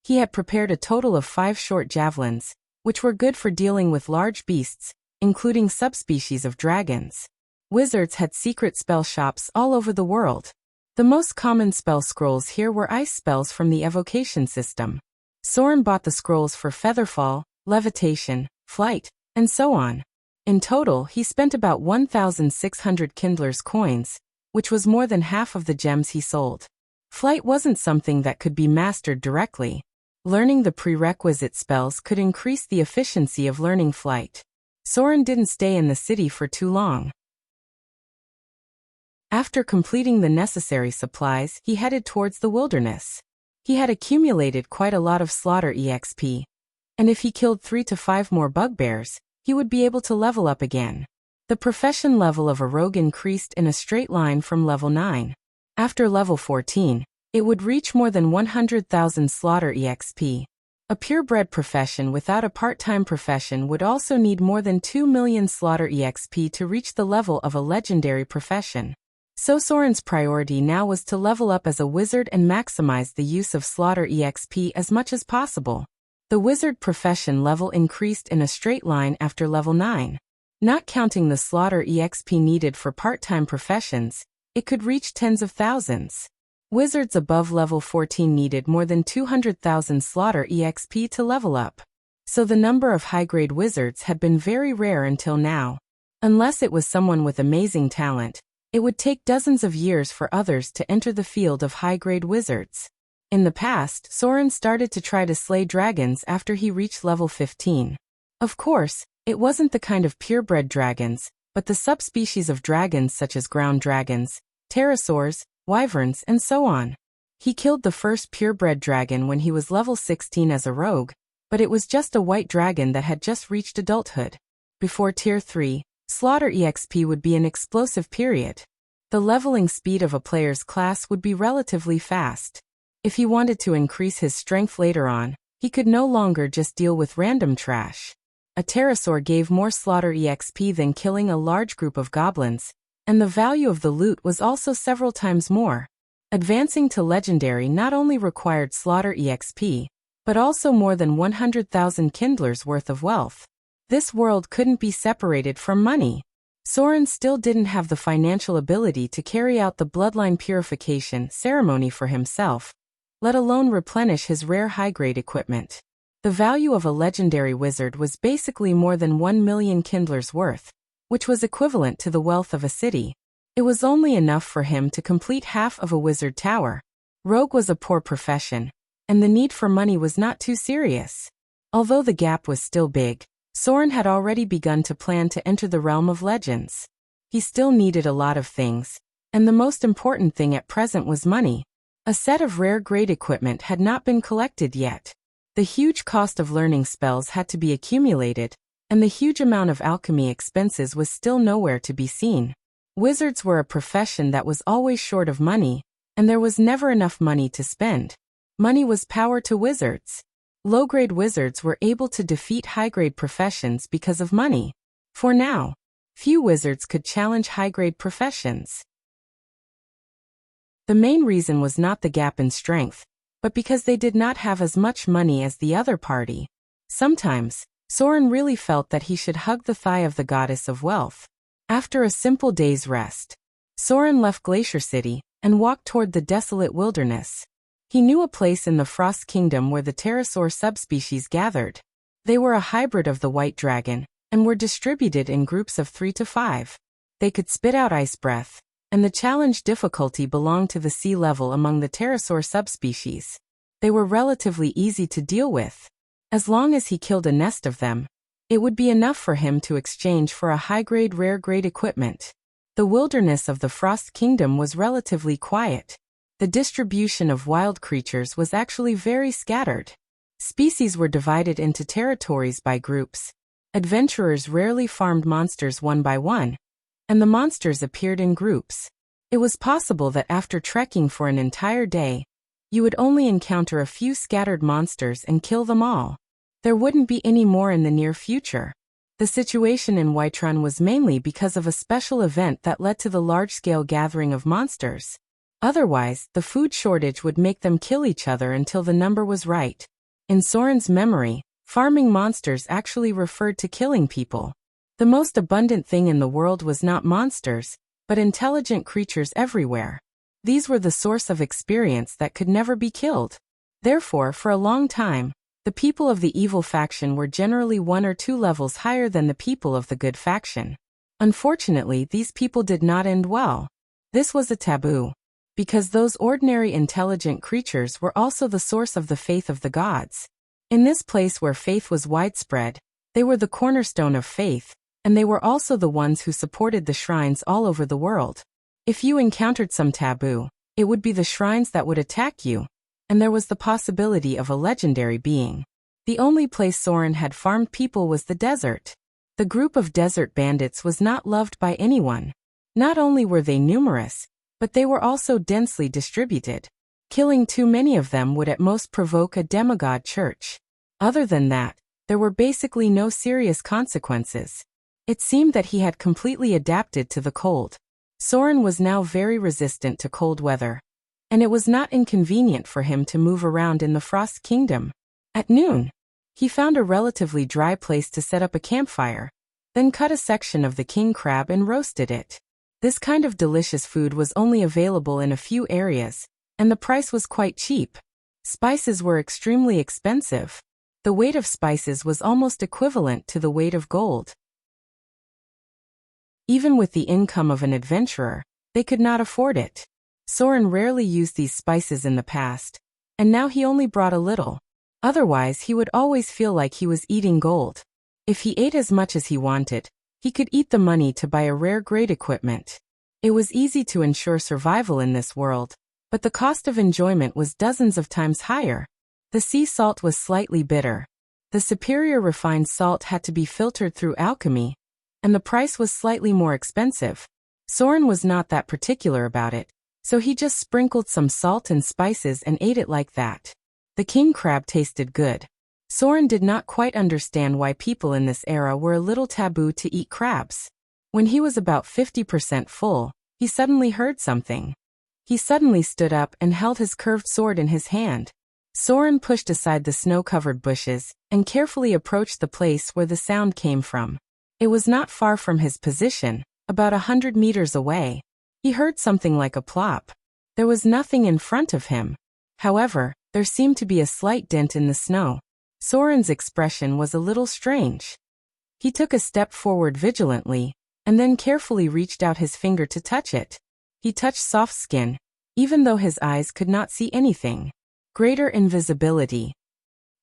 Speaker 1: He had prepared a total of 5 short javelins, which were good for dealing with large beasts, including subspecies of dragons. Wizards had secret spell shops all over the world. The most common spell scrolls here were ice spells from the evocation system. Soren bought the scrolls for featherfall, levitation, flight, and so on. In total, he spent about 1,600 Kindler's coins, which was more than half of the gems he sold. Flight wasn't something that could be mastered directly. Learning the prerequisite spells could increase the efficiency of learning flight. Soren didn't stay in the city for too long. After completing the necessary supplies, he headed towards the wilderness. He had accumulated quite a lot of slaughter EXP, and if he killed 3 to 5 more bugbears, he would be able to level up again. The profession level of a rogue increased in a straight line from level 9. After level 14, it would reach more than 100,000 slaughter EXP. A purebred profession without a part-time profession would also need more than 2 million slaughter EXP to reach the level of a legendary profession. So Soren's priority now was to level up as a wizard and maximize the use of slaughter EXP as much as possible. The wizard profession level increased in a straight line after level 9. Not counting the slaughter EXP needed for part-time professions, it could reach tens of thousands. Wizards above level 14 needed more than 200,000 slaughter EXP to level up. So the number of high-grade wizards had been very rare until now. Unless it was someone with amazing talent, it would take dozens of years for others to enter the field of high-grade wizards. In the past, Soren started to try to slay dragons after he reached level 15. Of course, it wasn't the kind of purebred dragons, but the subspecies of dragons such as ground dragons, pterosaurs, wyverns, and so on. He killed the first purebred dragon when he was level 16 as a rogue, but it was just a white dragon that had just reached adulthood. Before Tier 3, slaughter EXP would be an explosive period. The leveling speed of a player's class would be relatively fast. If he wanted to increase his strength later on, he could no longer just deal with random trash. A pterosaur gave more slaughter EXP than killing a large group of goblins, and the value of the loot was also several times more. Advancing to legendary not only required slaughter EXP, but also more than 100,000 kindlers worth of wealth. This world couldn't be separated from money. Soren still didn't have the financial ability to carry out the bloodline purification ceremony for himself, let alone replenish his rare high-grade equipment. The value of a legendary wizard was basically more than 1 million kindlers worth, which was equivalent to the wealth of a city. It was only enough for him to complete half of a wizard tower. Rogue was a poor profession, and the need for money was not too serious. Although the gap was still big, Soren had already begun to plan to enter the realm of legends. He still needed a lot of things, and the most important thing at present was money. A set of rare grade equipment had not been collected yet. The huge cost of learning spells had to be accumulated, and the huge amount of alchemy expenses was still nowhere to be seen. Wizards were a profession that was always short of money, and there was never enough money to spend. Money was power to wizards. Low-grade wizards were able to defeat high-grade professions because of money. For now, few wizards could challenge high-grade professions. The main reason was not the gap in strength, but because they did not have as much money as the other party. Sometimes, Soren really felt that he should hug the thigh of the goddess of wealth. After a simple day's rest, Soren left Glacier City and walked toward the desolate wilderness. He knew a place in the Frost Kingdom where the pterosaur subspecies gathered. They were a hybrid of the white dragon, and were distributed in groups of 3 to 5. They could spit out ice breath, and the challenge difficulty belonged to the sea level among the pterosaur subspecies. They were relatively easy to deal with. As long as he killed a nest of them, it would be enough for him to exchange for a high-grade rare-grade equipment. The wilderness of the Frost Kingdom was relatively quiet. The distribution of wild creatures was actually very scattered. Species were divided into territories by groups. Adventurers rarely farmed monsters one by one, and the monsters appeared in groups. It was possible that after trekking for an entire day, you would only encounter a few scattered monsters and kill them all. There wouldn't be any more in the near future. The situation in Whiterun was mainly because of a special event that led to the large-scale gathering of monsters. Otherwise, the food shortage would make them kill each other until the number was right. In Soren's memory, farming monsters actually referred to killing people. The most abundant thing in the world was not monsters, but intelligent creatures everywhere. These were the source of experience that could never be killed. Therefore, for a long time, the people of the evil faction were generally 1 or 2 levels higher than the people of the good faction. Unfortunately, these people did not end well. This was a taboo, because those ordinary intelligent creatures were also the source of the faith of the gods. In this place where faith was widespread, they were the cornerstone of faith, and they were also the ones who supported the shrines all over the world. If you encountered some taboo, it would be the shrines that would attack you, and there was the possibility of a legendary being. The only place Soren had farmed people was the desert. The group of desert bandits was not loved by anyone. Not only were they numerous, but they were also densely distributed. Killing too many of them would at most provoke a demigod church. Other than that, there were basically no serious consequences. It seemed that he had completely adapted to the cold. Soren was now very resistant to cold weather, and it was not inconvenient for him to move around in the Frost Kingdom. At noon, he found a relatively dry place to set up a campfire, then cut a section of the king crab and roasted it. This kind of delicious food was only available in a few areas, and the price was quite cheap. Spices were extremely expensive. The weight of spices was almost equivalent to the weight of gold. Even with the income of an adventurer, they could not afford it. Soren rarely used these spices in the past, and now he only brought a little. Otherwise, he would always feel like he was eating gold. If he ate as much as he wanted, he could eat the money to buy a rare grade equipment. It was easy to ensure survival in this world, but the cost of enjoyment was dozens of times higher. The sea salt was slightly bitter. The superior refined salt had to be filtered through alchemy, and the price was slightly more expensive. Soren was not that particular about it, so he just sprinkled some salt and spices and ate it like that. The king crab tasted good. Soren did not quite understand why people in this era were a little taboo to eat crabs. When he was about 50% full, he suddenly heard something. He suddenly stood up and held his curved sword in his hand. Soren pushed aside the snow-covered bushes and carefully approached the place where the sound came from. It was not far from his position, about 100 meters away. He heard something like a plop. There was nothing in front of him. However, there seemed to be a slight dent in the snow. Soren's expression was a little strange. He took a step forward vigilantly, and then carefully reached out his finger to touch it. He touched soft skin, even though his eyes could not see anything. Greater invisibility.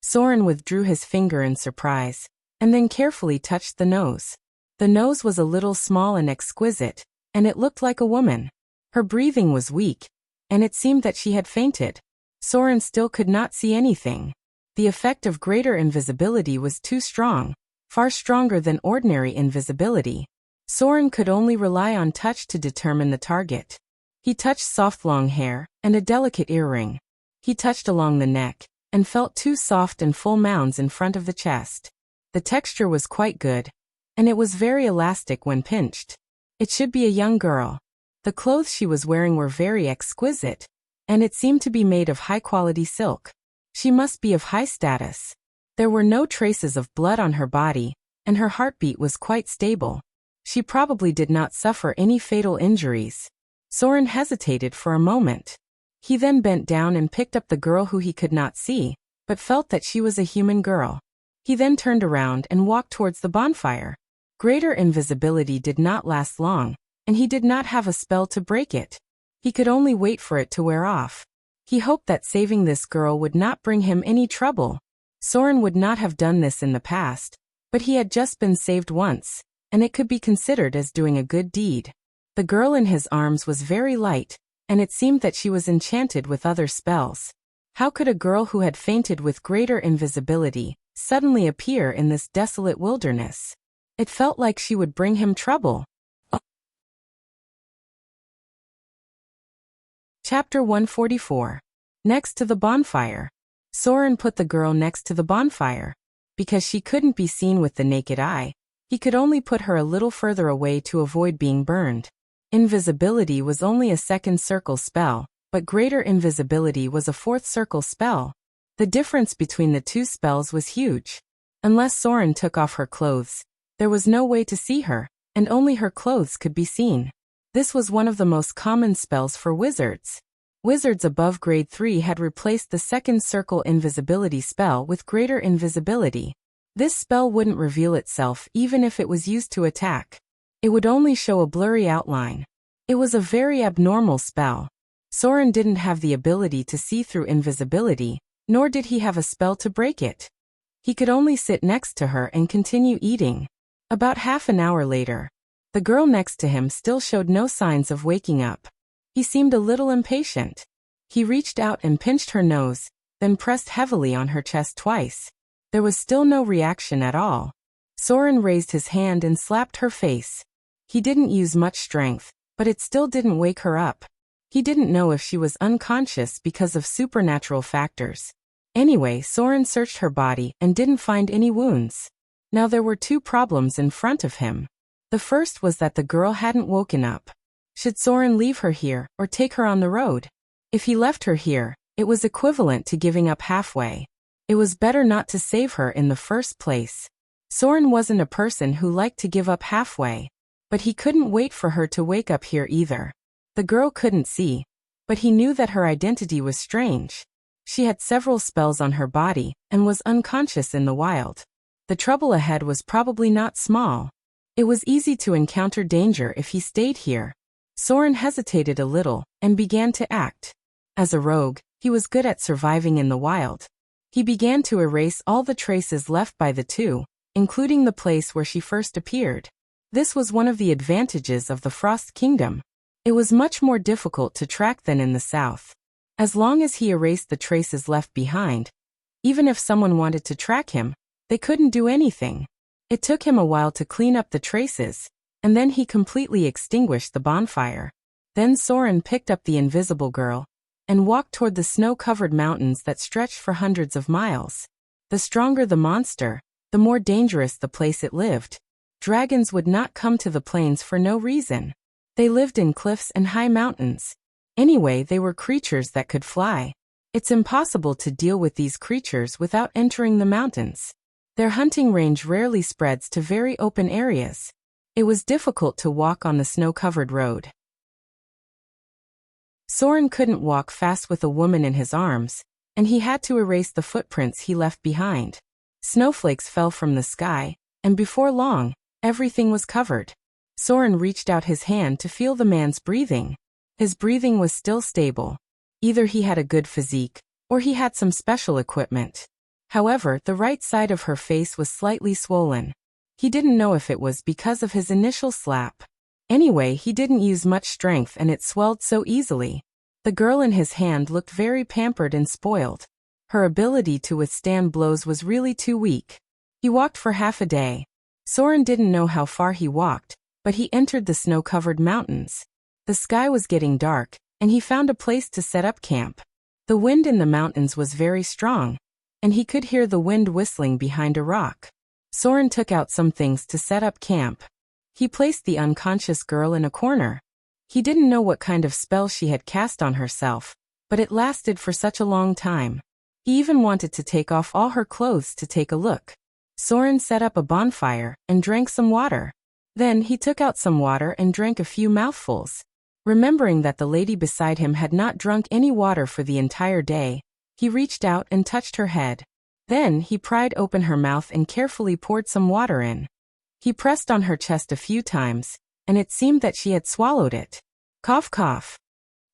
Speaker 1: Soren withdrew his finger in surprise, and then carefully touched the nose. The nose was a little small and exquisite, and it looked like a woman. Her breathing was weak, and it seemed that she had fainted. Soren still could not see anything. The effect of greater invisibility was too strong, far stronger than ordinary invisibility. Soren could only rely on touch to determine the target. He touched soft long hair and a delicate earring. He touched along the neck and felt two soft and full mounds in front of the chest. The texture was quite good, and it was very elastic when pinched. It should be a young girl. The clothes she was wearing were very exquisite, and it seemed to be made of high-quality silk. She must be of high status. There were no traces of blood on her body, and her heartbeat was quite stable. She probably did not suffer any fatal injuries. Soren hesitated for a moment. He then bent down and picked up the girl who he could not see, but felt that she was a human girl. He then turned around and walked towards the bonfire. Greater invisibility did not last long, and he did not have a spell to break it. He could only wait for it to wear off. He hoped that saving this girl would not bring him any trouble. Soren would not have done this in the past, but he had just been saved once, and it could be considered as doing a good deed. The girl in his arms was very light, and it seemed that she was enchanted with other spells. How could a girl who had fainted with greater invisibility suddenly appear in this desolate wilderness? It felt like she would bring him trouble. Chapter 144. Next to the bonfire. Soren put the girl next to the bonfire. Because she couldn't be seen with the naked eye, he could only put her a little further away to avoid being burned. Invisibility was only a second circle spell, but greater invisibility was a fourth circle spell. The difference between the two spells was huge. Unless Soren took off her clothes, there was no way to see her, and only her clothes could be seen. This was one of the most common spells for wizards. Wizards above grade 3 had replaced the second circle invisibility spell with greater invisibility. This spell wouldn't reveal itself even if it was used to attack. It would only show a blurry outline. It was a very abnormal spell. Soren didn't have the ability to see through invisibility, nor did he have a spell to break it. He could only sit next to her and continue eating. About half an hour later, the girl next to him still showed no signs of waking up. He seemed a little impatient. He reached out and pinched her nose, then pressed heavily on her chest twice. There was still no reaction at all. Soren raised his hand and slapped her face. He didn't use much strength, but it still didn't wake her up. He didn't know if she was unconscious because of supernatural factors. Anyway, Soren searched her body and didn't find any wounds. Now there were two problems in front of him. The first was that the girl hadn't woken up. Should Soren leave her here or take her on the road? If he left her here, it was equivalent to giving up halfway. It was better not to save her in the first place. Soren wasn't a person who liked to give up halfway. But he couldn't wait for her to wake up here either. The girl couldn't see, but he knew that her identity was strange. She had several spells on her body and was unconscious in the wild. The trouble ahead was probably not small. It was easy to encounter danger if he stayed here. Soren hesitated a little and began to act. As a rogue, he was good at surviving in the wild. He began to erase all the traces left by the two, including the place where she first appeared. This was one of the advantages of the Frost Kingdom. It was much more difficult to track than in the south. As long as he erased the traces left behind, even if someone wanted to track him, they couldn't do anything. It took him a while to clean up the traces, and then he completely extinguished the bonfire. Then Soren picked up the invisible girl and walked toward the snow-covered mountains that stretched for hundreds of miles. The stronger the monster, the more dangerous the place it lived. Dragons would not come to the plains for no reason. They lived in cliffs and high mountains. Anyway, they were creatures that could fly. It's impossible to deal with these creatures without entering the mountains. Their hunting range rarely spreads to very open areas. It was difficult to walk on the snow-covered road. Soren couldn't walk fast with a woman in his arms, and he had to erase the footprints he left behind. Snowflakes fell from the sky, and before long, everything was covered. Soren reached out his hand to feel the man's breathing. His breathing was still stable. Either he had a good physique, or he had some special equipment. However, the right side of her face was slightly swollen. He didn't know if it was because of his initial slap. Anyway, he didn't use much strength and it swelled so easily. The girl in his hand looked very pampered and spoiled. Her ability to withstand blows was really too weak. He walked for half a day. Soren didn't know how far he walked, but he entered the snow-covered mountains. The sky was getting dark, and he found a place to set up camp. The wind in the mountains was very strong, and he could hear the wind whistling behind a rock. Soren took out some things to set up camp. He placed the unconscious girl in a corner. He didn't know what kind of spell she had cast on herself, but it lasted for such a long time. He even wanted to take off all her clothes to take a look. Soren set up a bonfire and drank some water. Then he took out some water and drank a few mouthfuls. Remembering that the lady beside him had not drunk any water for the entire day, he reached out and touched her head. Then he pried open her mouth and carefully poured some water in. He pressed on her chest a few times, and it seemed that she had swallowed it. Cough, cough.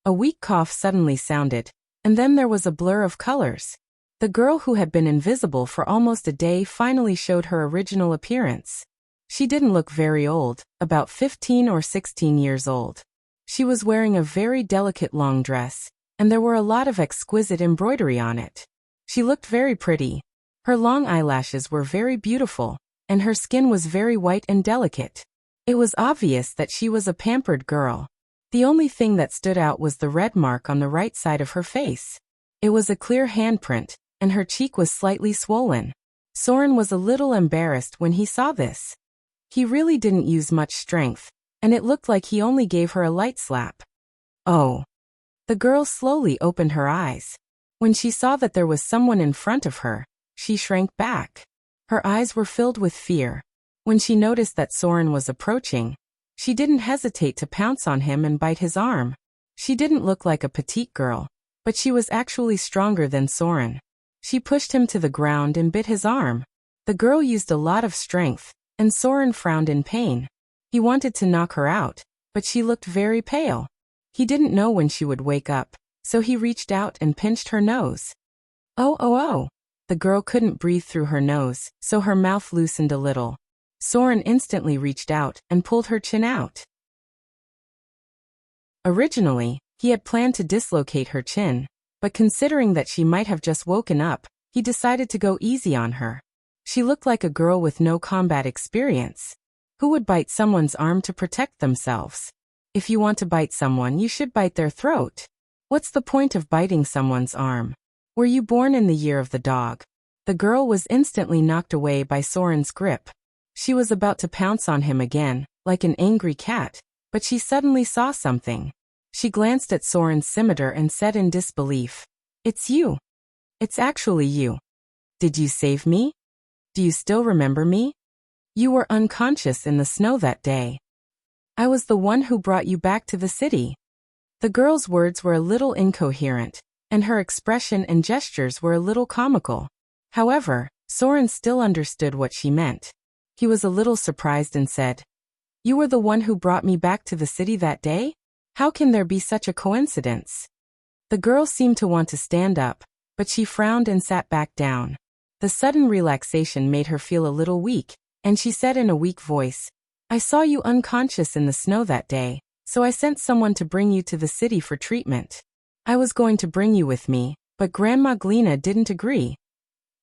Speaker 1: A weak cough suddenly sounded, and then there was a blur of colors. The girl who had been invisible for almost a day finally showed her original appearance. She didn't look very old, about 15 or 16 years old. She was wearing a very delicate long dress, and there were a lot of exquisite embroidery on it. She looked very pretty. Her long eyelashes were very beautiful, and her skin was very white and delicate. It was obvious that she was a pampered girl. The only thing that stood out was the red mark on the right side of her face. It was a clear handprint, and her cheek was slightly swollen. Soren was a little embarrassed when he saw this. He really didn't use much strength, and it looked like he only gave her a light slap. Oh. The girl slowly opened her eyes. When she saw that there was someone in front of her, she shrank back. Her eyes were filled with fear. When she noticed that Soren was approaching, she didn't hesitate to pounce on him and bite his arm. She didn't look like a petite girl, but she was actually stronger than Soren. She pushed him to the ground and bit his arm. The girl used a lot of strength, and Soren frowned in pain. He wanted to knock her out, but she looked very pale. He didn't know when she would wake up, so he reached out and pinched her nose. Oh, oh, oh! The girl couldn't breathe through her nose, so her mouth loosened a little. Soren instantly reached out and pulled her chin out. Originally, he had planned to dislocate her chin, but considering that she might have just woken up, he decided to go easy on her. She looked like a girl with no combat experience. Who would bite someone's arm to protect themselves? If you want to bite someone, you should bite their throat. What's the point of biting someone's arm? Were you born in the year of the dog? The girl was instantly knocked away by Soren's grip. She was about to pounce on him again, like an angry cat, but she suddenly saw something. She glanced at Soren's scimitar and said in disbelief, "It's you. It's actually you. Did you save me? Do you still remember me? You were unconscious in the snow that day. I was the one who brought you back to the city." The girl's words were a little incoherent, and her expression and gestures were a little comical. However, Soren still understood what she meant. He was a little surprised and said, "You were the one who brought me back to the city that day? How can there be such a coincidence?" The girl seemed to want to stand up, but she frowned and sat back down. The sudden relaxation made her feel a little weak, and she said in a weak voice, "I saw you unconscious in the snow that day, so I sent someone to bring you to the city for treatment. I was going to bring you with me, but Grandma Glina didn't agree."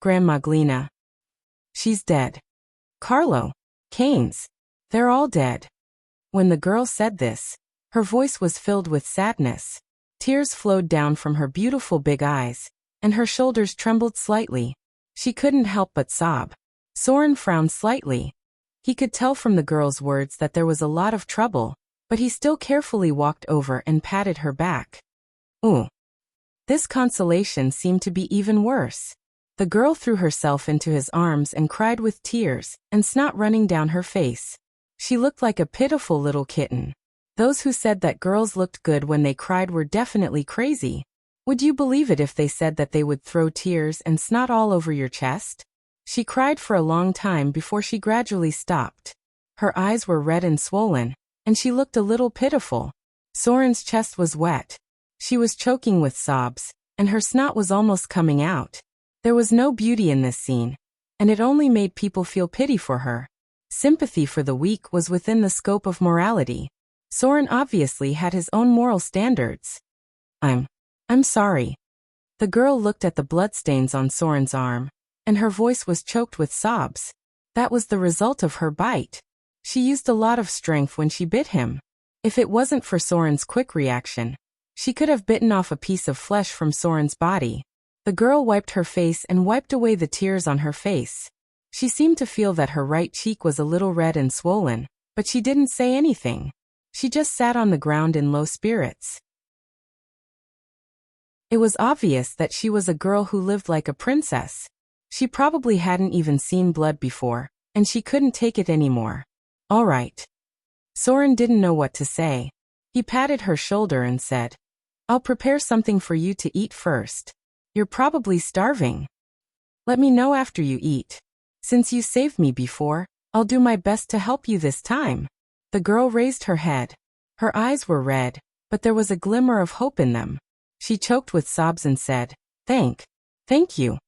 Speaker 1: Grandma Glina. She's dead. Carlo. Keynes. They're all dead. When the girl said this, her voice was filled with sadness. Tears flowed down from her beautiful big eyes, and her shoulders trembled slightly. She couldn't help but sob. Soren frowned slightly. He could tell from the girl's words that there was a lot of trouble, but he still carefully walked over and patted her back. Ooh. This consolation seemed to be even worse. The girl threw herself into his arms and cried with tears and snot running down her face. She looked like a pitiful little kitten. Those who said that girls looked good when they cried were definitely crazy. Would you believe it if they said that they would throw tears and snot all over your chest? She cried for a long time before she gradually stopped. Her eyes were red and swollen, and she looked a little pitiful. Soren's chest was wet. She was choking with sobs, and her snot was almost coming out. There was no beauty in this scene, and it only made people feel pity for her. Sympathy for the weak was within the scope of morality. Soren obviously had his own moral standards. I'm sorry." The girl looked at the bloodstains on Soren's arm, and her voice was choked with sobs. That was the result of her bite. She used a lot of strength when she bit him. If it wasn't for Soren's quick reaction, she could have bitten off a piece of flesh from Soren's body. The girl wiped her face and wiped away the tears on her face. She seemed to feel that her right cheek was a little red and swollen, but she didn't say anything. She just sat on the ground in low spirits. It was obvious that she was a girl who lived like a princess. She probably hadn't even seen blood before, and she couldn't take it anymore. All right. Soren didn't know what to say. He patted her shoulder and said, "I'll prepare something for you to eat first. You're probably starving. Let me know after you eat. Since you saved me before, I'll do my best to help you this time." The girl raised her head. Her eyes were red, but there was a glimmer of hope in them. She choked with sobs and said, Thank you."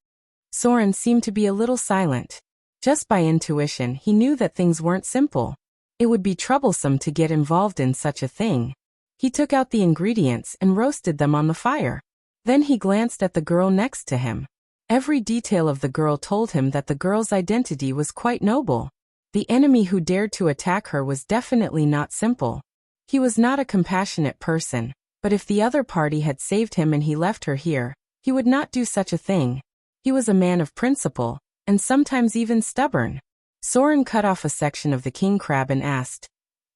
Speaker 1: Soren seemed to be a little silent. Just by intuition, he knew that things weren't simple. It would be troublesome to get involved in such a thing. He took out the ingredients and roasted them on the fire. Then he glanced at the girl next to him. Every detail of the girl told him that the girl's identity was quite noble. The enemy who dared to attack her was definitely not simple. He was not a compassionate person, but if the other party had saved him and he left her here, he would not do such a thing. He was a man of principle, and sometimes even stubborn. Soren cut off a section of the king crab and asked,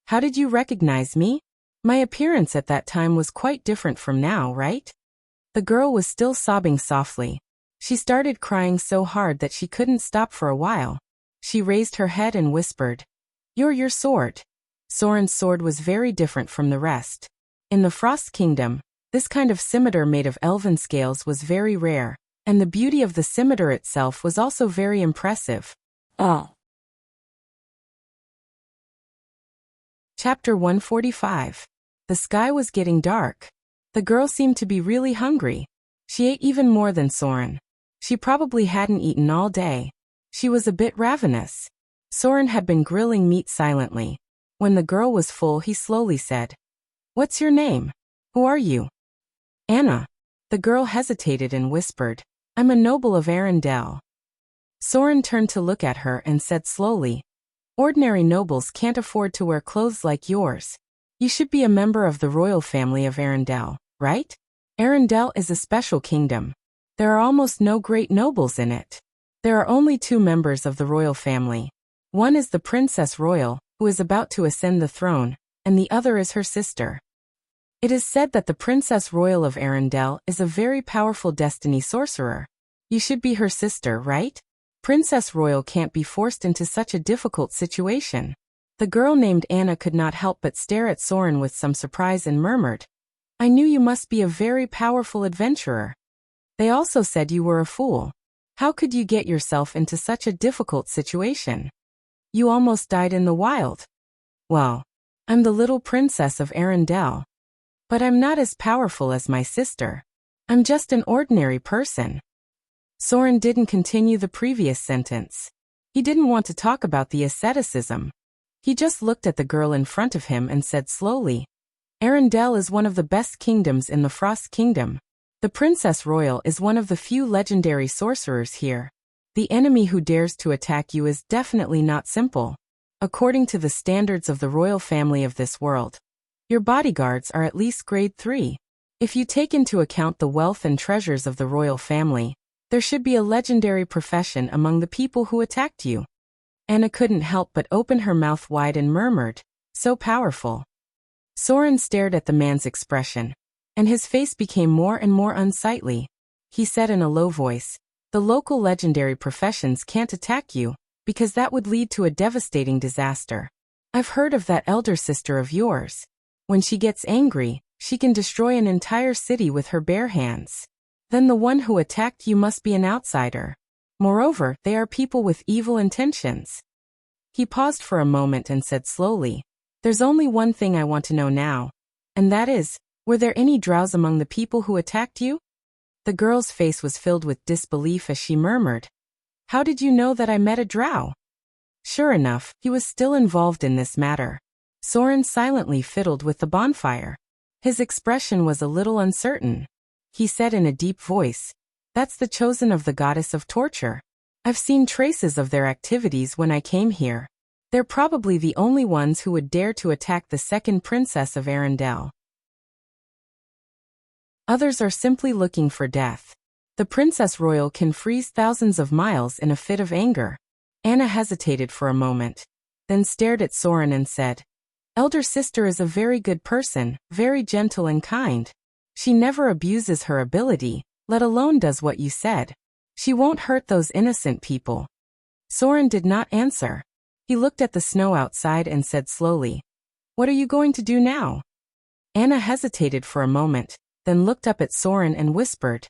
Speaker 1: "How did you recognize me? My appearance at that time was quite different from now, right?" The girl was still sobbing softly. She started crying so hard that she couldn't stop for a while. She raised her head and whispered, "You're your sword." Soren's sword was very different from the rest. In the Frost Kingdom, this kind of scimitar made of elven scales was very rare, and the beauty of the scimitar itself was also very impressive. Chapter 145. The sky was getting dark. The girl seemed to be really hungry. She ate even more than Soren. She probably hadn't eaten all day. She was a bit ravenous. Soren had been grilling meat silently. When the girl was full, he slowly said, "What's your name? Who are you?" "Anna." The girl hesitated and whispered, "I'm a noble of Arendelle." Soren turned to look at her and said slowly, "Ordinary nobles can't afford to wear clothes like yours. You should be a member of the royal family of Arendelle, right? Arendelle is a special kingdom. There are almost no great nobles in it. There are only 2 members of the royal family. One is the Princess Royal, who is about to ascend the throne, and the other is her sister. It is said that the Princess Royal of Arendelle is a very powerful destiny sorcerer. You should be her sister, right? Princess Royal can't be forced into such a difficult situation." The girl named Anna could not help but stare at Soren with some surprise and murmured, "I knew you must be a very powerful adventurer. They also said you were a fool. How could you get yourself into such a difficult situation? You almost died in the wild." "Well, I'm the little princess of Arendelle. But I'm not as powerful as my sister. I'm just an ordinary person." Soren didn't continue the previous sentence. He didn't want to talk about the asceticism. He just looked at the girl in front of him and said slowly, "Arendelle is one of the best kingdoms in the Frost Kingdom. The Princess Royal is one of the few legendary sorcerers here. The enemy who dares to attack you is definitely not simple. According to the standards of the royal family of this world, your bodyguards are at least grade 3. If you take into account the wealth and treasures of the royal family, there should be a legendary profession among the people who attacked you." Anna couldn't help but open her mouth wide and murmured, "So powerful." Soren stared at the man's expression, and his face became more and more unsightly. He said in a low voice, "The local legendary professions can't attack you, because that would lead to a devastating disaster. I've heard of that elder sister of yours. When she gets angry, she can destroy an entire city with her bare hands. Then the one who attacked you must be an outsider. Moreover, they are people with evil intentions." He paused for a moment and said slowly, "There's only one thing I want to know now, and that is, were there any drows among the people who attacked you?" The girl's face was filled with disbelief as she murmured, "How did you know that I met a drow?" Sure enough, he was still involved in this matter. Soren silently fiddled with the bonfire. His expression was a little uncertain. He said in a deep voice, "That's the chosen of the goddess of torture. I've seen traces of their activities when I came here. They're probably the only ones who would dare to attack the second princess of Arendelle. Others are simply looking for death. The Princess Royal can freeze thousands of miles in a fit of anger." Anna hesitated for a moment, then stared at Soren and said, "Elder sister is a very good person, very gentle and kind. She never abuses her ability, let alone does what you said. She won't hurt those innocent people." Soren did not answer. He looked at the snow outside and said slowly, "What are you going to do now?" Anna hesitated for a moment, then looked up at Soren and whispered,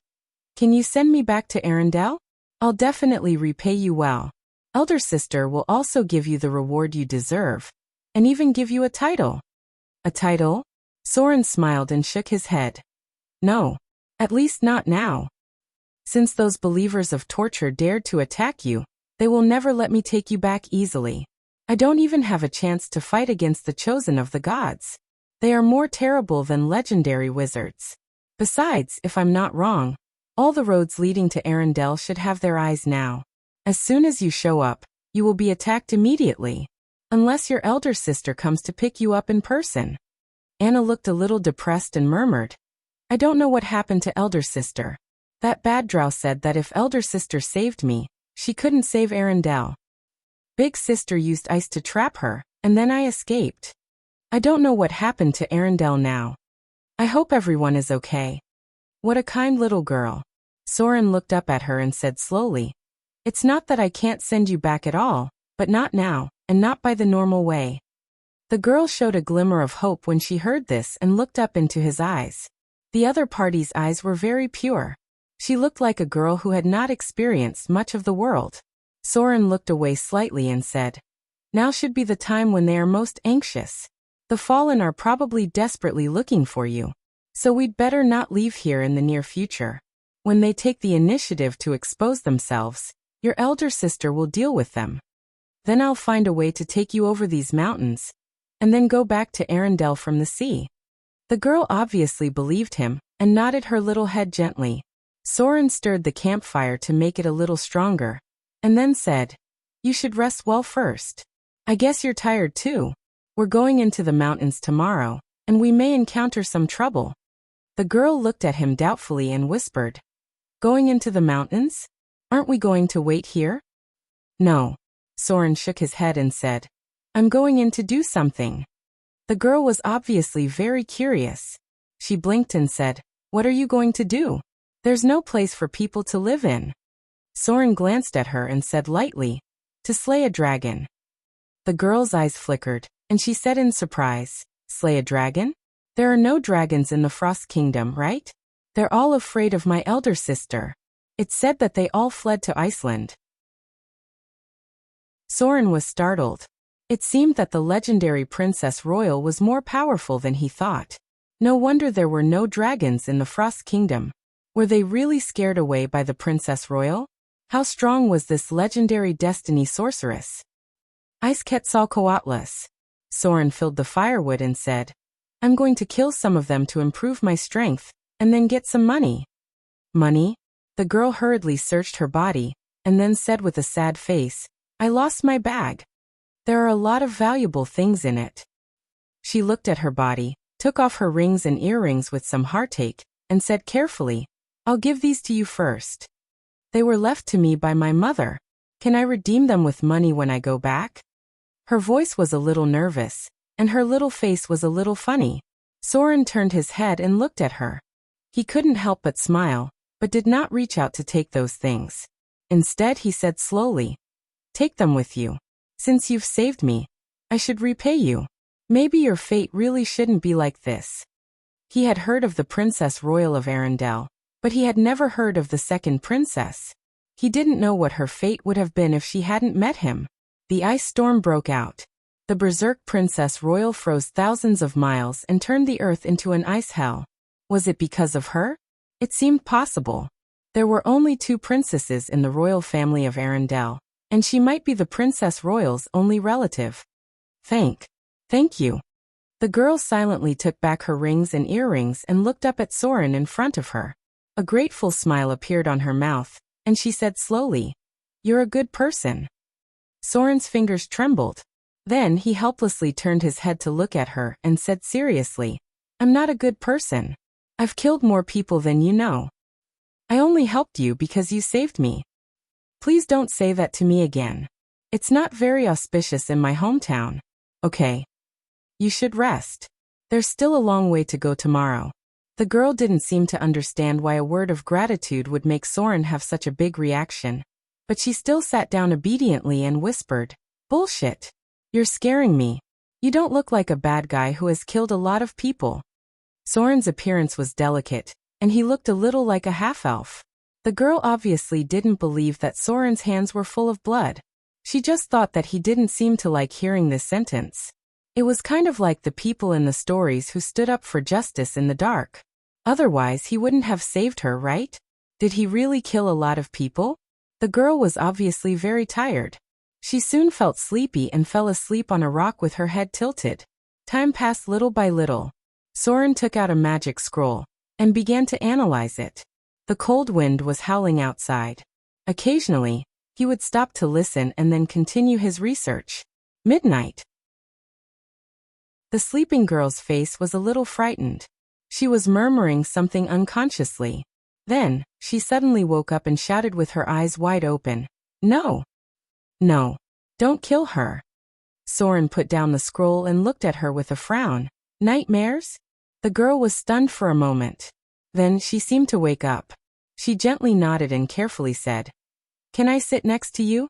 Speaker 1: "Can you send me back to Arendelle? I'll definitely repay you well. Elder sister will also give you the reward you deserve, and even give you a title." "A title?" Soren smiled and shook his head. "No, at least not now. Since those believers of torture dared to attack you, they will never let me take you back easily. I don't even have a chance to fight against the chosen of the gods. They are more terrible than legendary wizards. Besides, if I'm not wrong, all the roads leading to Arendelle should have their eyes now. As soon as you show up, you will be attacked immediately, unless your elder sister comes to pick you up in person." Anna looked a little depressed and murmured, "I don't know what happened to elder sister. That bad drow said that if elder sister saved me, she couldn't save Arendelle. Big sister used ice to trap her, and then I escaped. I don't know what happened to Arendelle now. I hope everyone is okay." "What a kind little girl." Soren looked up at her and said slowly, "It's not that I can't send you back at all, but not now, and not by the normal way." The girl showed a glimmer of hope when she heard this and looked up into his eyes. The other party's eyes were very pure. She looked like a girl who had not experienced much of the world. Soren looked away slightly and said, "Now should be the time when they are most anxious. The Fallen are probably desperately looking for you. So we'd better not leave here in the near future. When they take the initiative to expose themselves, your elder sister will deal with them. Then I'll find a way to take you over these mountains, and then go back to Arendelle from the sea." The girl obviously believed him, and nodded her little head gently. Soren stirred the campfire to make it a little stronger, and then said, "You should rest well first. I guess you're tired too. We're going into the mountains tomorrow, and we may encounter some trouble." The girl looked at him doubtfully and whispered, "Going into the mountains? Aren't we going to wait here?" "No." Soren shook his head and said, "I'm going in to do something." The girl was obviously very curious. She blinked and said, "What are you going to do? There's no place for people to live in." Soren glanced at her and said lightly, "To slay a dragon." The girl's eyes flickered, and she said in surprise, "Slay a dragon? There are no dragons in the Frost Kingdom, right? They're all afraid of my elder sister. It's said that they all fled to Iceland." Soren was startled. It seemed that the legendary Princess Royal was more powerful than he thought. No wonder there were no dragons in the Frost Kingdom. Were they really scared away by the Princess Royal? How strong was this legendary destiny sorceress? Ice-Quetzalcoatlus. Soren filled the firewood and said, "I'm going to kill some of them to improve my strength, and then get some money." "Money?" The girl hurriedly searched her body, and then said with a sad face, "I lost my bag. There are a lot of valuable things in it." She looked at her body, took off her rings and earrings with some heartache, and said carefully, "I'll give these to you first. They were left to me by my mother. Can I redeem them with money when I go back?" Her voice was a little nervous, and her little face was a little funny. Soren turned his head and looked at her. He couldn't help but smile, but did not reach out to take those things. Instead, he said slowly, "Take them with you. Since you've saved me, I should repay you. Maybe your fate really shouldn't be like this." He had heard of the Princess Royal of Arendelle, but he had never heard of the second princess. He didn't know what her fate would have been if she hadn't met him. The ice storm broke out. The berserk Princess Royal froze thousands of miles and turned the earth into an ice hell. Was it because of her? It seemed possible. There were only 2 princesses in the royal family of Arendelle, and she might be the Princess Royal's only relative. Thank you." The girl silently took back her rings and earrings and looked up at Soren in front of her. A grateful smile appeared on her mouth, and she said slowly, "You're a good person." Soren's fingers trembled. Then he helplessly turned his head to look at her and said seriously, "I'm not a good person. I've killed more people than you know. I only helped you because you saved me. Please don't say that to me again. It's not very auspicious in my hometown. Okay. You should rest. There's still a long way to go tomorrow." The girl didn't seem to understand why a word of gratitude would make Soren have such a big reaction, but she still sat down obediently and whispered, "Bullshit. You're scaring me. You don't look like a bad guy who has killed a lot of people." Soren's appearance was delicate, and he looked a little like a half-elf. The girl obviously didn't believe that Soren's hands were full of blood. She just thought that he didn't seem to like hearing this sentence. It was kind of like the people in the stories who stood up for justice in the dark. Otherwise, he wouldn't have saved her, right? Did he really kill a lot of people? The girl was obviously very tired. She soon felt sleepy and fell asleep on a rock with her head tilted. Time passed little by little. Soren took out a magic scroll and began to analyze it. The cold wind was howling outside. Occasionally, he would stop to listen and then continue his research. Midnight. The sleeping girl's face was a little frightened. She was murmuring something unconsciously. Then, she suddenly woke up and shouted with her eyes wide open, "No! No! Don't kill her!" Soren put down the scroll and looked at her with a frown. "Nightmares?" The girl was stunned for a moment. Then she seemed to wake up. She gently nodded and carefully said, "Can I sit next to you?"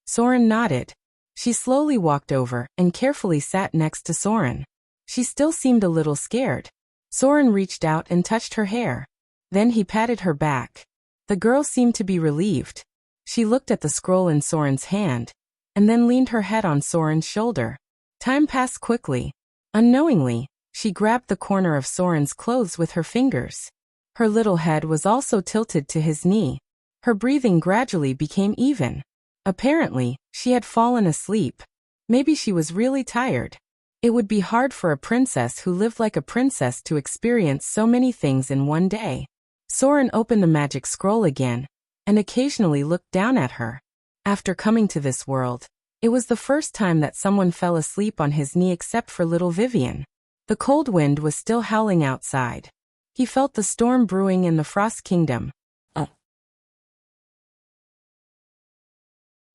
Speaker 1: Soren nodded. She slowly walked over and carefully sat next to Soren. She still seemed a little scared. Soren reached out and touched her hair. Then he patted her back. The girl seemed to be relieved. She looked at the scroll in Soren's hand, and then leaned her head on Soren's shoulder. Time passed quickly. Unknowingly, she grabbed the corner of Soren's clothes with her fingers. Her little head was also tilted to his knee. Her breathing gradually became even. Apparently, she had fallen asleep. Maybe she was really tired. It would be hard for a princess who lived like a princess to experience so many things in one day. Soren opened the magic scroll again, and occasionally looked down at her. After coming to this world, it was the first time that someone fell asleep on his knee except for little Vivian. The cold wind was still howling outside. He felt the storm brewing in the Frost Kingdom.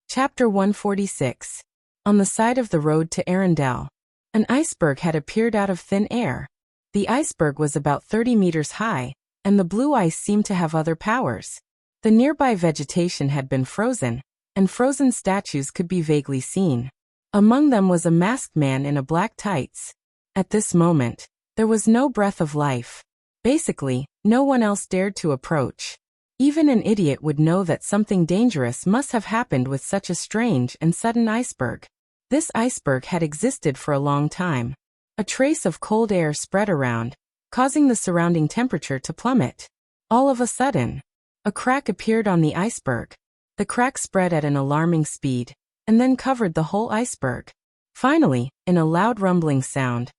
Speaker 1: Chapter 146. On the side of the road to Arendelle, an iceberg had appeared out of thin air. The iceberg was about 30 meters high, and the blue ice seemed to have other powers. The nearby vegetation had been frozen, and frozen statues could be vaguely seen. Among them was a masked man in a black tights. At this moment, there was no breath of life. Basically, no one else dared to approach. Even an idiot would know that something dangerous must have happened with such a strange and sudden iceberg. This iceberg had existed for a long time. A trace of cold air spread around, causing the surrounding temperature to plummet. All of a sudden, a crack appeared on the iceberg. The crack spread at an alarming speed, and then covered the whole iceberg. Finally, in a loud rumbling sound,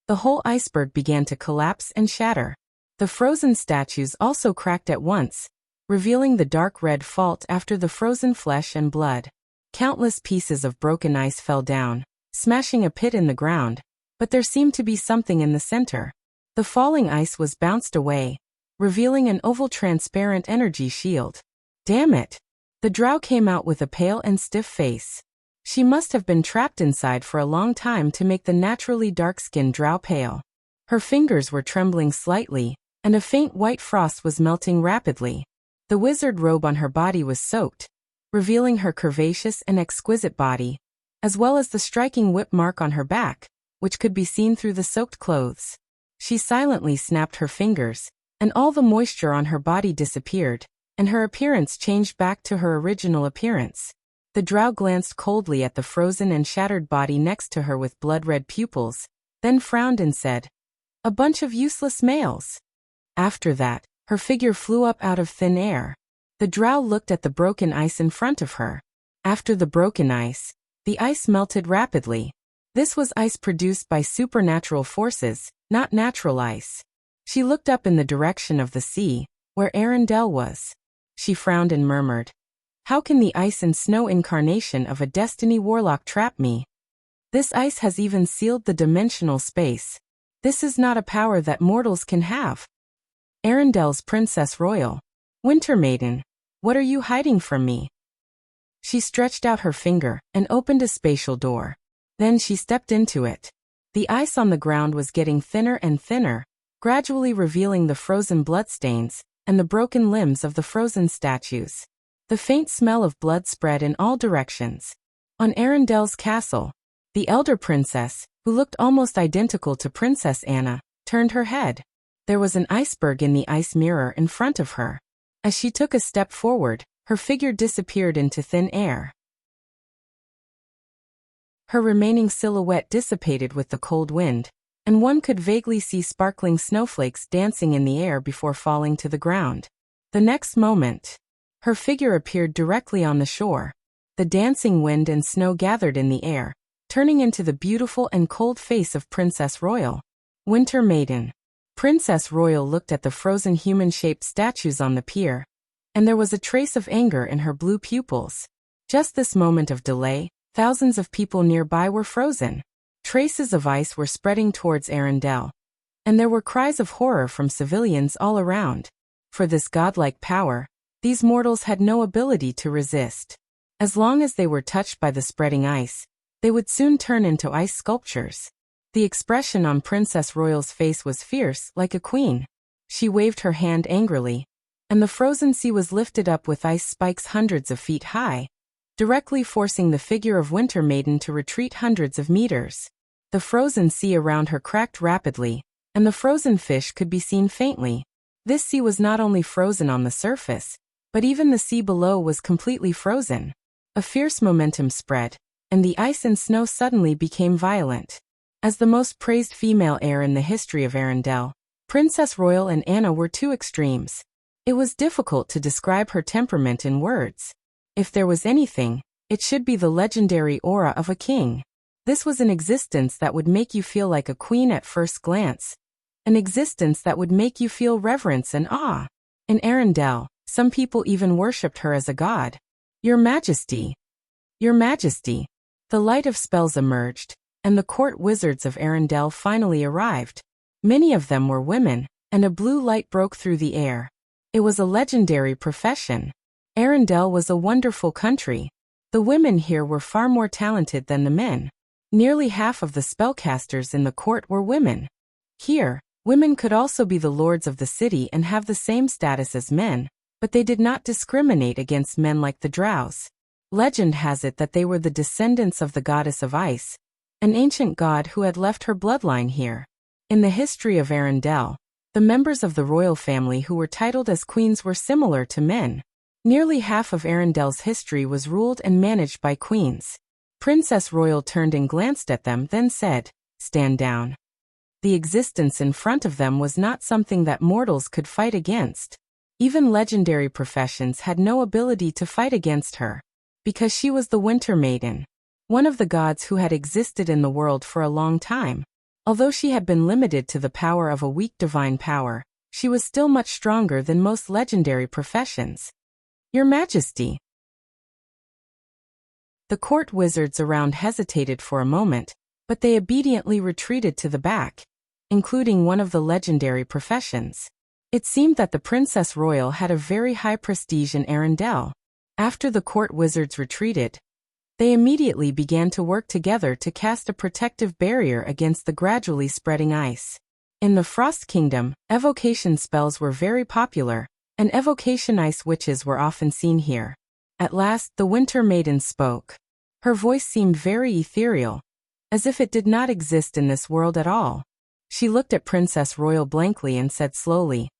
Speaker 1: the whole iceberg began to collapse and shatter. The frozen statues also cracked at once, revealing the dark red fault after the frozen flesh and blood. Countless pieces of broken ice fell down, smashing a pit in the ground, but there seemed to be something in the center. The falling ice was bounced away, revealing an oval transparent energy shield. Damn it! The drow came out with a pale and stiff face. She must have been trapped inside for a long time to make the naturally dark-skinned drow pale. Her fingers were trembling slightly, and a faint white frost was melting rapidly. The wizard robe on her body was soaked, revealing her curvaceous and exquisite body, as well as the striking whip mark on her back, which could be seen through the soaked clothes. She silently snapped her fingers, and all the moisture on her body disappeared, and her appearance changed back to her original appearance. The drow glanced coldly at the frozen and shattered body next to her with blood-red pupils, then frowned and said, "A bunch of useless males." After that, her figure flew up out of thin air. The drow looked at the broken ice in front of her. After the broken ice, the ice melted rapidly. This was ice produced by supernatural forces, not natural ice. She looked up in the direction of the sea, where Arendelle was. She frowned and murmured, "How can the ice and snow incarnation of a destiny warlock trap me? This ice has even sealed the dimensional space. This is not a power that mortals can have." Arendelle's Princess Royal. "Winter Maiden, what are you hiding from me?" She stretched out her finger and opened a spatial door. Then she stepped into it. The ice on the ground was getting thinner and thinner, gradually revealing the frozen bloodstains and the broken limbs of the frozen statues. The faint smell of blood spread in all directions. On Arendelle's castle, the elder princess, who looked almost identical to Princess Anna, turned her head. There was an iceberg in the ice mirror in front of her. As she took a step forward, her figure disappeared into thin air. Her remaining silhouette dissipated with the cold wind, and one could vaguely see sparkling snowflakes dancing in the air before falling to the ground. The next moment, her figure appeared directly on the shore. The dancing wind and snow gathered in the air, turning into the beautiful and cold face of Princess Royal. Winter Maiden. Princess Royal looked at the frozen human-shaped statues on the pier, and there was a trace of anger in her blue pupils. Just this moment of delay, thousands of people nearby were frozen. Traces of ice were spreading towards Arendelle, and there were cries of horror from civilians all around. For this godlike power, these mortals had no ability to resist. As long as they were touched by the spreading ice, they would soon turn into ice sculptures. The expression on Princess Royal's face was fierce, like a queen. She waved her hand angrily, and the frozen sea was lifted up with ice spikes hundreds of feet high, directly forcing the figure of Winter Maiden to retreat hundreds of meters. The frozen sea around her cracked rapidly, and the frozen fish could be seen faintly. This sea was not only frozen on the surface, but even the sea below was completely frozen. A fierce momentum spread, and the ice and snow suddenly became violent. As the most praised female heir in the history of Arendelle, Princess Royal and Anna were two extremes. It was difficult to describe her temperament in words. If there was anything, it should be the legendary aura of a king. This was an existence that would make you feel like a queen at first glance. An existence that would make you feel reverence and awe. In Arendelle, some people even worshipped her as a god. Your Majesty. Your Majesty. The light of spells emerged, and the court wizards of Arendelle finally arrived. Many of them were women, and a blue light broke through the air. It was a legendary profession. Arendelle was a wonderful country. The women here were far more talented than the men. Nearly half of the spellcasters in the court were women. Here, women could also be the lords of the city and have the same status as men, but they did not discriminate against men like the drows. Legend has it that they were the descendants of the goddess of ice, an ancient god who had left her bloodline here. In the history of Arendelle, the members of the royal family who were titled as queens were similar to men. Nearly half of Arendelle's history was ruled and managed by queens. Princess Royal turned and glanced at them, then said, "Stand down." The existence in front of them was not something that mortals could fight against. Even legendary professions had no ability to fight against her, because she was the Winter Maiden, one of the gods who had existed in the world for a long time. Although she had been limited to the power of a weak divine power, she was still much stronger than most legendary professions. Your Majesty. The court wizards around hesitated for a moment, but they obediently retreated to the back, including one of the legendary professions. It seemed that the Princess Royal had a very high prestige in Arendelle. After the court wizards retreated, they immediately began to work together to cast a protective barrier against the gradually spreading ice. In the Frost Kingdom, evocation spells were very popular, and evocation ice witches were often seen here. At last, the Winter Maiden spoke. Her voice seemed very ethereal, as if it did not exist in this world at all. She looked at Princess Royal blankly and said slowly,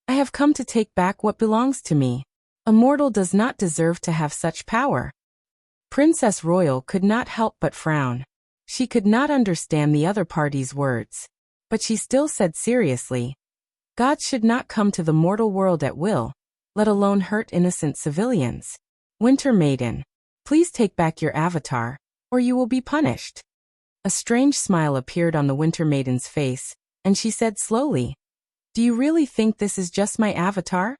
Speaker 1: "I have come to take back what belongs to me. A mortal does not deserve to have such power." Princess Royal could not help but frown. She could not understand the other party's words. But she still said seriously, "Gods should not come to the mortal world at will, let alone hurt innocent civilians. Winter Maiden, please take back your avatar, or you will be punished." A strange smile appeared on the Winter Maiden's face, and she said slowly, "Do you really think this is just my avatar?"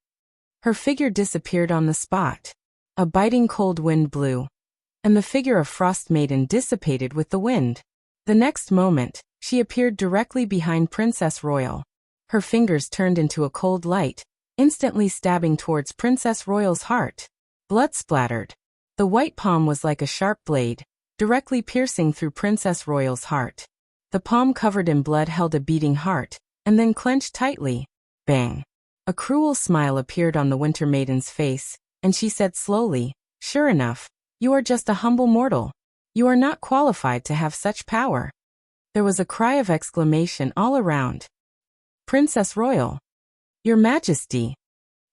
Speaker 1: Her figure disappeared on the spot. A biting cold wind blew, and the figure of Frost Maiden dissipated with the wind. The next moment, she appeared directly behind Princess Royal. Her fingers turned into a cold light, instantly stabbing towards Princess Royal's heart. Blood splattered. The white palm was like a sharp blade, directly piercing through Princess Royal's heart. The palm covered in blood held a beating heart, and then clenched tightly. Bang! A cruel smile appeared on the Winter Maiden's face, and she said slowly, "Sure enough, you are just a humble mortal. You are not qualified to have such power." There was a cry of exclamation all around. "Princess Royal! Your Majesty!"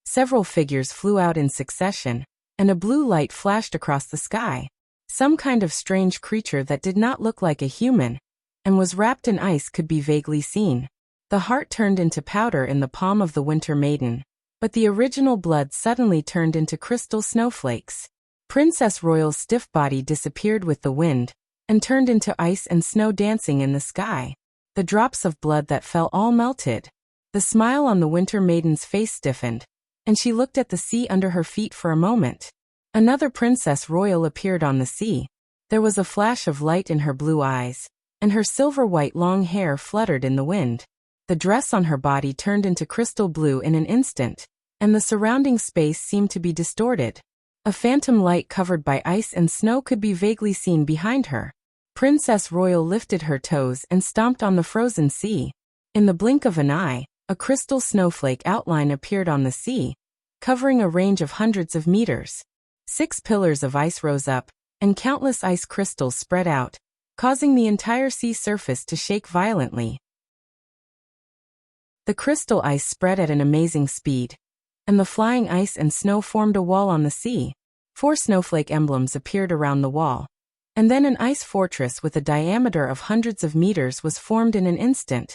Speaker 1: Several figures flew out in succession, and a blue light flashed across the sky. Some kind of strange creature that did not look like a human, and was wrapped in ice could be vaguely seen. The heart turned into powder in the palm of the Winter Maiden, but the original blood suddenly turned into crystal snowflakes. Princess Royal's stiff body disappeared with the wind, and turned into ice and snow dancing in the sky. The drops of blood that fell all melted. The smile on the Winter Maiden's face stiffened, and she looked at the sea under her feet for a moment. Another Princess Royal appeared on the sea. There was a flash of light in her blue eyes, and her silver-white long hair fluttered in the wind. The dress on her body turned into crystal blue in an instant, and the surrounding space seemed to be distorted. A phantom light covered by ice and snow could be vaguely seen behind her. Princess Royal lifted her toes and stomped on the frozen sea. In the blink of an eye, a crystal snowflake outline appeared on the sea, covering a range of hundreds of meters. 6 pillars of ice rose up, and countless ice crystals spread out, causing the entire sea surface to shake violently. The crystal ice spread at an amazing speed, and the flying ice and snow formed a wall on the sea. 4 snowflake emblems appeared around the wall, And then an ice fortress with a diameter of hundreds of meters was formed in an instant,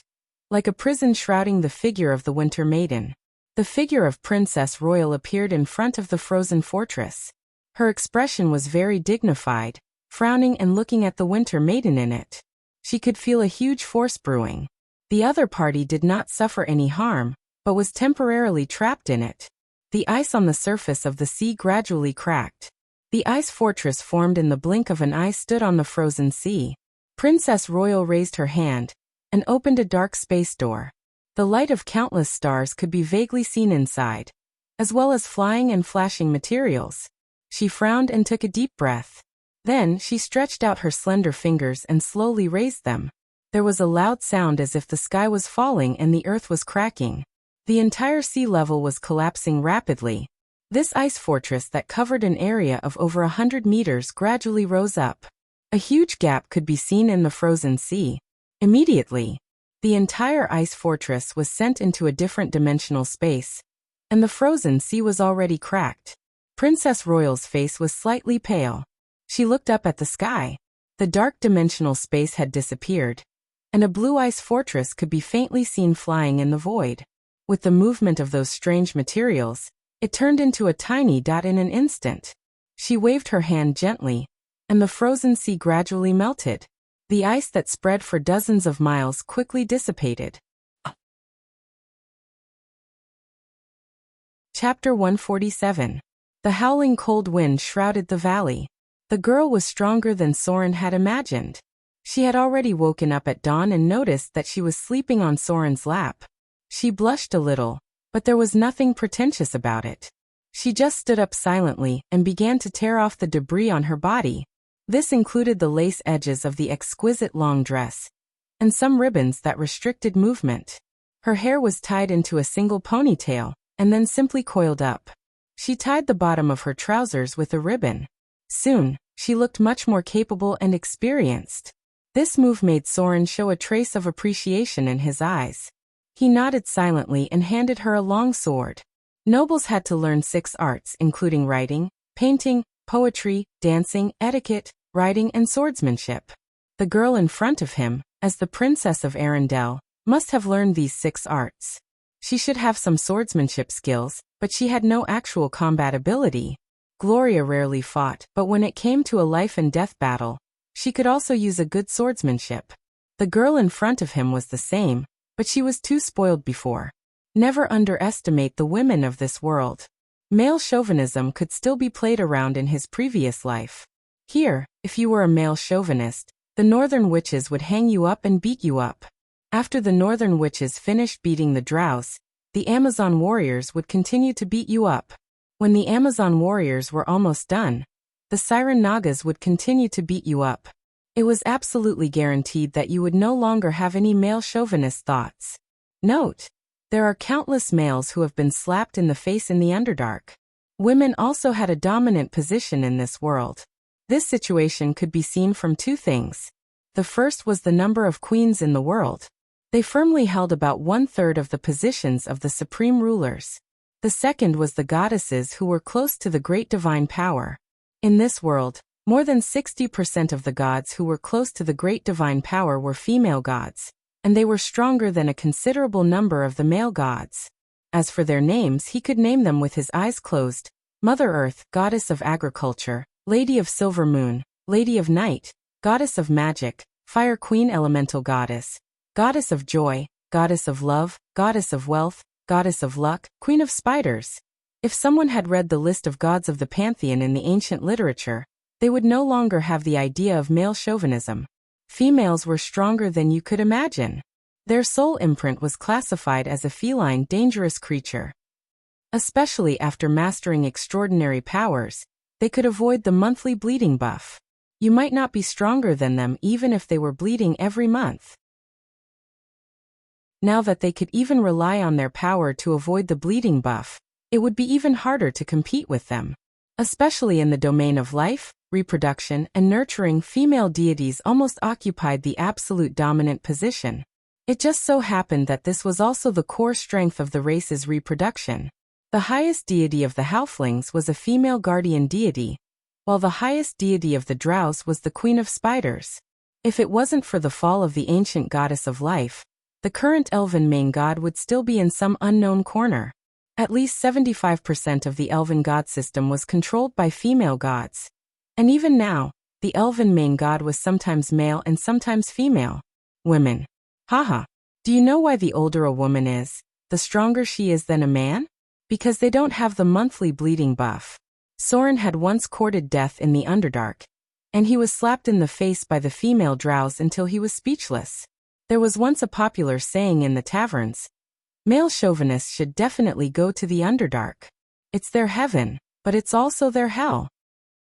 Speaker 1: like a prison shrouding the figure of the Winter Maiden. The figure of Princess Royal appeared in front of the frozen fortress. Her expression was very dignified, frowning and looking at the Winter Maiden in it. She could feel a huge force brewing. The other party did not suffer any harm, but was temporarily trapped in it. The ice on the surface of the sea gradually cracked. The ice fortress formed in the blink of an eye stood on the frozen sea. Princess Royal raised her hand and opened a dark space door. The light of countless stars could be vaguely seen inside, as well as flying and flashing materials. She frowned and took a deep breath. Then she stretched out her slender fingers and slowly raised them. There was a loud sound as if the sky was falling and the earth was cracking. The entire sea level was collapsing rapidly. This ice fortress that covered an area of over 100 meters gradually rose up. A huge gap could be seen in the frozen sea. Immediately, the entire ice fortress was sent into a different dimensional space, and the frozen sea was already cracked. Princess Royal's face was slightly pale. She looked up at the sky. The dark dimensional space had disappeared, and a blue ice fortress could be faintly seen flying in the void. With the movement of those strange materials, it turned into a tiny dot in an instant. She waved her hand gently, and the frozen sea gradually melted. The ice that spread for dozens of miles quickly dissipated. Chapter 147. The howling cold wind shrouded the valley. The girl was stronger than Soren had imagined. She had already woken up at dawn and noticed that she was sleeping on Soren's lap. She blushed a little, but there was nothing pretentious about it. She just stood up silently and began to tear off the debris on her body. This included the lace edges of the exquisite long dress, and some ribbons that restricted movement. Her hair was tied into a single ponytail, and then simply coiled up. She tied the bottom of her trousers with a ribbon. Soon, she looked much more capable and experienced. This move made Soren show a trace of appreciation in his eyes. He nodded silently and handed her a long sword. Nobles had to learn 6 arts including writing, painting, poetry, dancing, etiquette, riding and swordsmanship. The girl in front of him, as the Princess of Arendelle, must have learned these 6 arts. She should have some swordsmanship skills, but she had no actual combat ability. Gloria rarely fought, but when it came to a life-and-death battle, she could also use a good swordsmanship. The girl in front of him was the same, but she was too spoiled before. Never underestimate the women of this world. Male chauvinism could still be played around in his previous life. Here, if you were a male chauvinist, the northern witches would hang you up and beat you up. After the northern witches finished beating the drows, the Amazon warriors would continue to beat you up. When the Amazon warriors were almost done, the Siren Nagas would continue to beat you up. It was absolutely guaranteed that you would no longer have any male chauvinist thoughts. Note, there are countless males who have been slapped in the face in the Underdark. Women also had a dominant position in this world. This situation could be seen from 2 things. The first was the number of queens in the world. They firmly held about 1/3 of the positions of the supreme rulers. The second was the goddesses who were close to the great divine power. In this world, more than 60% of the gods who were close to the great divine power were female gods, and they were stronger than a considerable number of the male gods. As for their names, he could name them with his eyes closed: Mother Earth, Goddess of Agriculture, Lady of Silver Moon, Lady of Night, Goddess of Magic, Fire Queen Elemental Goddess, Goddess of Joy, Goddess of Love, Goddess of Wealth, Goddess of Luck, Queen of Spiders. If someone had read the list of gods of the pantheon in the ancient literature, they would no longer have the idea of male chauvinism. Females were stronger than you could imagine. Their soul imprint was classified as a feline dangerous creature. Especially after mastering extraordinary powers, they could avoid the monthly bleeding buff. You might not be stronger than them even if they were bleeding every month. Now that they could even rely on their power to avoid the bleeding buff, it would be even harder to compete with them. Especially in the domain of life, reproduction, and nurturing, female deities almost occupied the absolute dominant position. It just so happened that this was also the core strength of the race's reproduction. The highest deity of the Halflings was a female guardian deity, while the highest deity of the Drows was the Queen of Spiders. If it wasn't for the fall of the ancient goddess of life, the current elven main god would still be in some unknown corner. At least 75% of the elven god system was controlled by female gods. And even now, the elven main god was sometimes male and sometimes female. Women. Haha. Do you know why the older a woman is, the stronger she is than a man? Because they don't have the monthly bleeding buff. Soren had once courted death in the Underdark, and he was slapped in the face by the female drows until he was speechless. There was once a popular saying in the taverns, male chauvinists should definitely go to the Underdark. It's their heaven, but it's also their hell.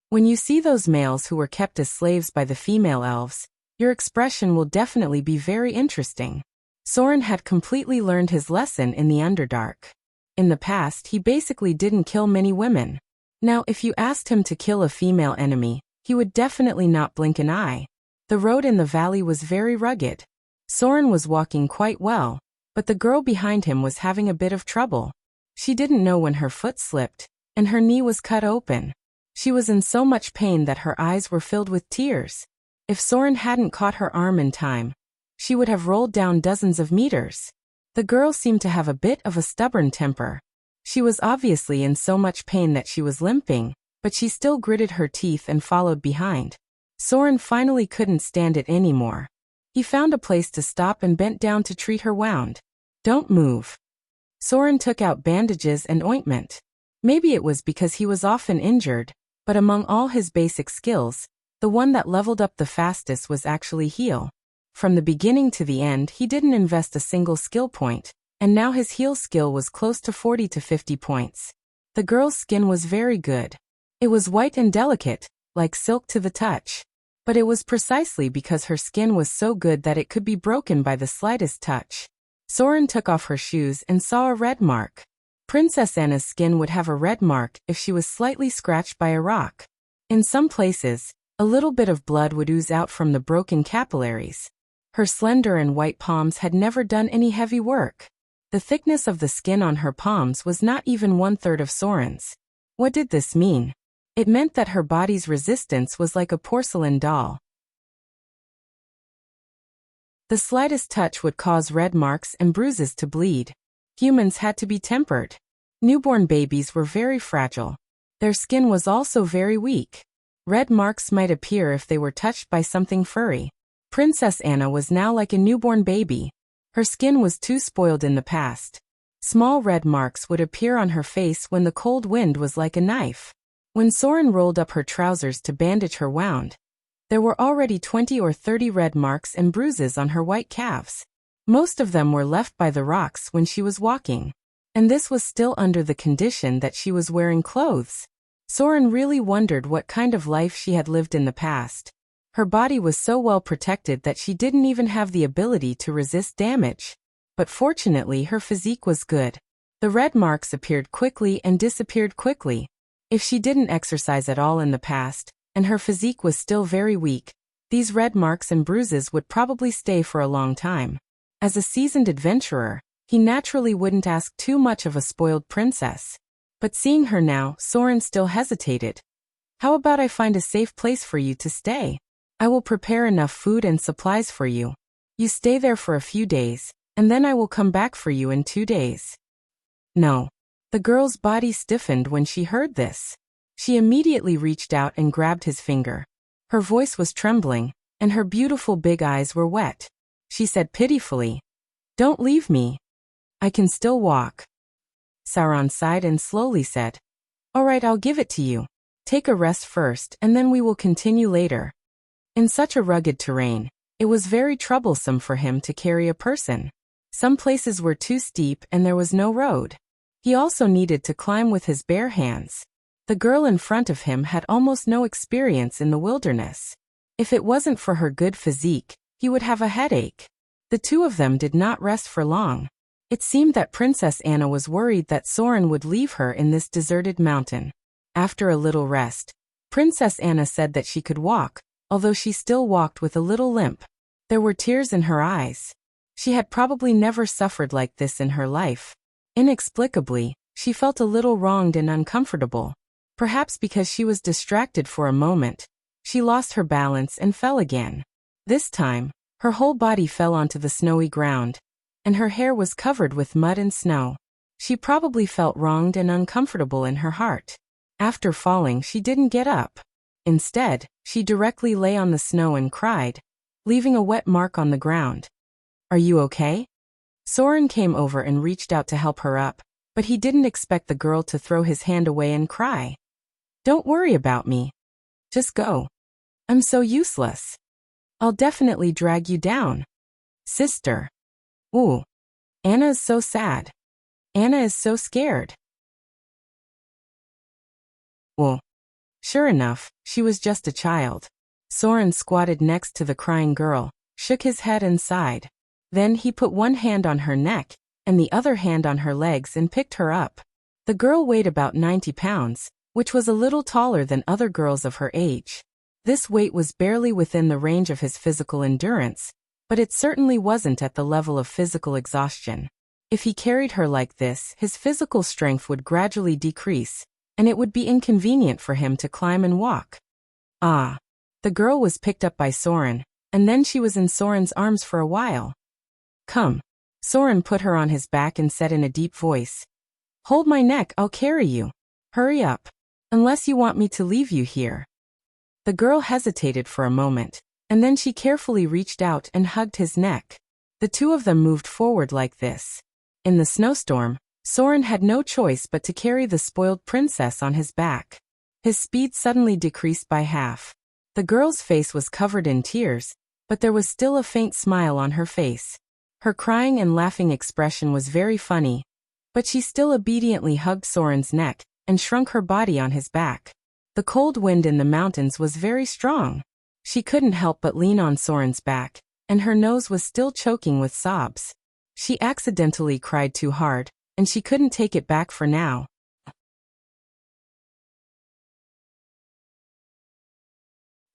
Speaker 1: When you see those males who were kept as slaves by the female elves, your expression will definitely be very interesting. Soren had completely learned his lesson in the Underdark. In the past, he basically didn't kill many women. Now, if you asked him to kill a female enemy, he would definitely not blink an eye. The road in the valley was very rugged. Soren was walking quite well, but the girl behind him was having a bit of trouble. She didn't know when her foot slipped, and her knee was cut open. She was in so much pain that her eyes were filled with tears. If Soren hadn't caught her arm in time, she would have rolled down dozens of meters. The girl seemed to have a bit of a stubborn temper. She was obviously in so much pain that she was limping, but she still gritted her teeth and followed behind. Soren finally couldn't stand it anymore. He found a place to stop and bent down to treat her wound. Don't move. Soren took out bandages and ointment. Maybe it was because he was often injured, but among all his basic skills, the one that leveled up the fastest was actually heal. From the beginning to the end, he didn't invest a single skill point, and now his heal skill was close to 40 to 50 points. The girl's skin was very good. It was white and delicate, like silk to the touch. But it was precisely because her skin was so good that it could be broken by the slightest touch. Soren took off her shoes and saw a red mark. Princess Anna's skin would have a red mark if she was slightly scratched by a rock. In some places, a little bit of blood would ooze out from the broken capillaries. Her slender and white palms had never done any heavy work. The thickness of the skin on her palms was not even 1/3 of Soren's. What did this mean? It meant that her body's resistance was like a porcelain doll. The slightest touch would cause red marks and bruises to bleed. Humans had to be tempered. Newborn babies were very fragile. Their skin was also very weak. Red marks might appear if they were touched by something furry. Princess Anna was now like a newborn baby. Her skin was too spoiled in the past. Small red marks would appear on her face when the cold wind was like a knife. When Soren rolled up her trousers to bandage her wound, there were already 20 or 30 red marks and bruises on her white calves. Most of them were left by the rocks when she was walking. And this was still under the condition that she was wearing clothes. Soren really wondered what kind of life she had lived in the past. Her body was so well protected that she didn't even have the ability to resist damage. But fortunately her physique was good. The red marks appeared quickly and disappeared quickly. If she didn't exercise at all in the past, and her physique was still very weak, these red marks and bruises would probably stay for a long time. As a seasoned adventurer, he naturally wouldn't ask too much of a spoiled princess. But seeing her now, Soren still hesitated. How about I find a safe place for you to stay? I will prepare enough food and supplies for you. You stay there for a few days, and then I will come back for you in 2 days. No. The girl's body stiffened when she heard this. She immediately reached out and grabbed his finger. Her voice was trembling, and her beautiful big eyes were wet. She said pitifully, "Don't leave me. I can still walk." Sauron sighed and slowly said, "All right, I'll give it to you. Take a rest first and then we will continue later." In such a rugged terrain, it was very troublesome for him to carry a person. Some places were too steep and there was no road. He also needed to climb with his bare hands. The girl in front of him had almost no experience in the wilderness. If it wasn't for her good physique, he would have a headache. The two of them did not rest for long. It seemed that Princess Anna was worried that Soren would leave her in this deserted mountain. After a little rest, Princess Anna said that she could walk, although she still walked with a little limp. There were tears in her eyes. She had probably never suffered like this in her life. Inexplicably, she felt a little wronged and uncomfortable. Perhaps because she was distracted for a moment, she lost her balance and fell again. This time, her whole body fell onto the snowy ground, and her hair was covered with mud and snow. She probably felt wronged and uncomfortable in her heart. After falling, she didn't get up. Instead, she directly lay on the snow and cried, leaving a wet mark on the ground. "Are you okay?" Soren came over and reached out to help her up, but he didn't expect the girl to throw his hand away and cry. "Don't worry about me. Just go. I'm so useless. I'll definitely drag you down." Sister. Ooh. Anna is so sad. Anna is so scared. Well, sure enough, she was just a child. Soren squatted next to the crying girl, shook his head and sighed. Then he put one hand on her neck and the other hand on her legs and picked her up. The girl weighed about 90 pounds, which was a little taller than other girls of her age. This weight was barely within the range of his physical endurance, but it certainly wasn't at the level of physical exhaustion. If he carried her like this, his physical strength would gradually decrease, and it would be inconvenient for him to climb and walk. The girl was picked up by Soren, and then she was in Soren's arms for a while. "Come." Soren put her on his back and said in a deep voice, "Hold my neck, I'll carry you. Hurry up. Unless you want me to leave you here." The girl hesitated for a moment, and then she carefully reached out and hugged his neck. The two of them moved forward like this. In the snowstorm, Soren had no choice but to carry the spoiled princess on his back. His speed suddenly decreased by half. The girl's face was covered in tears, but there was still a faint smile on her face. Her crying and laughing expression was very funny, but she still obediently hugged Soren's neck and shrunk her body on his back. The cold wind in the mountains was very strong. She couldn't help but lean on Soren's back, and her nose was still choking with sobs. She accidentally cried too hard, and she couldn't take it back for now.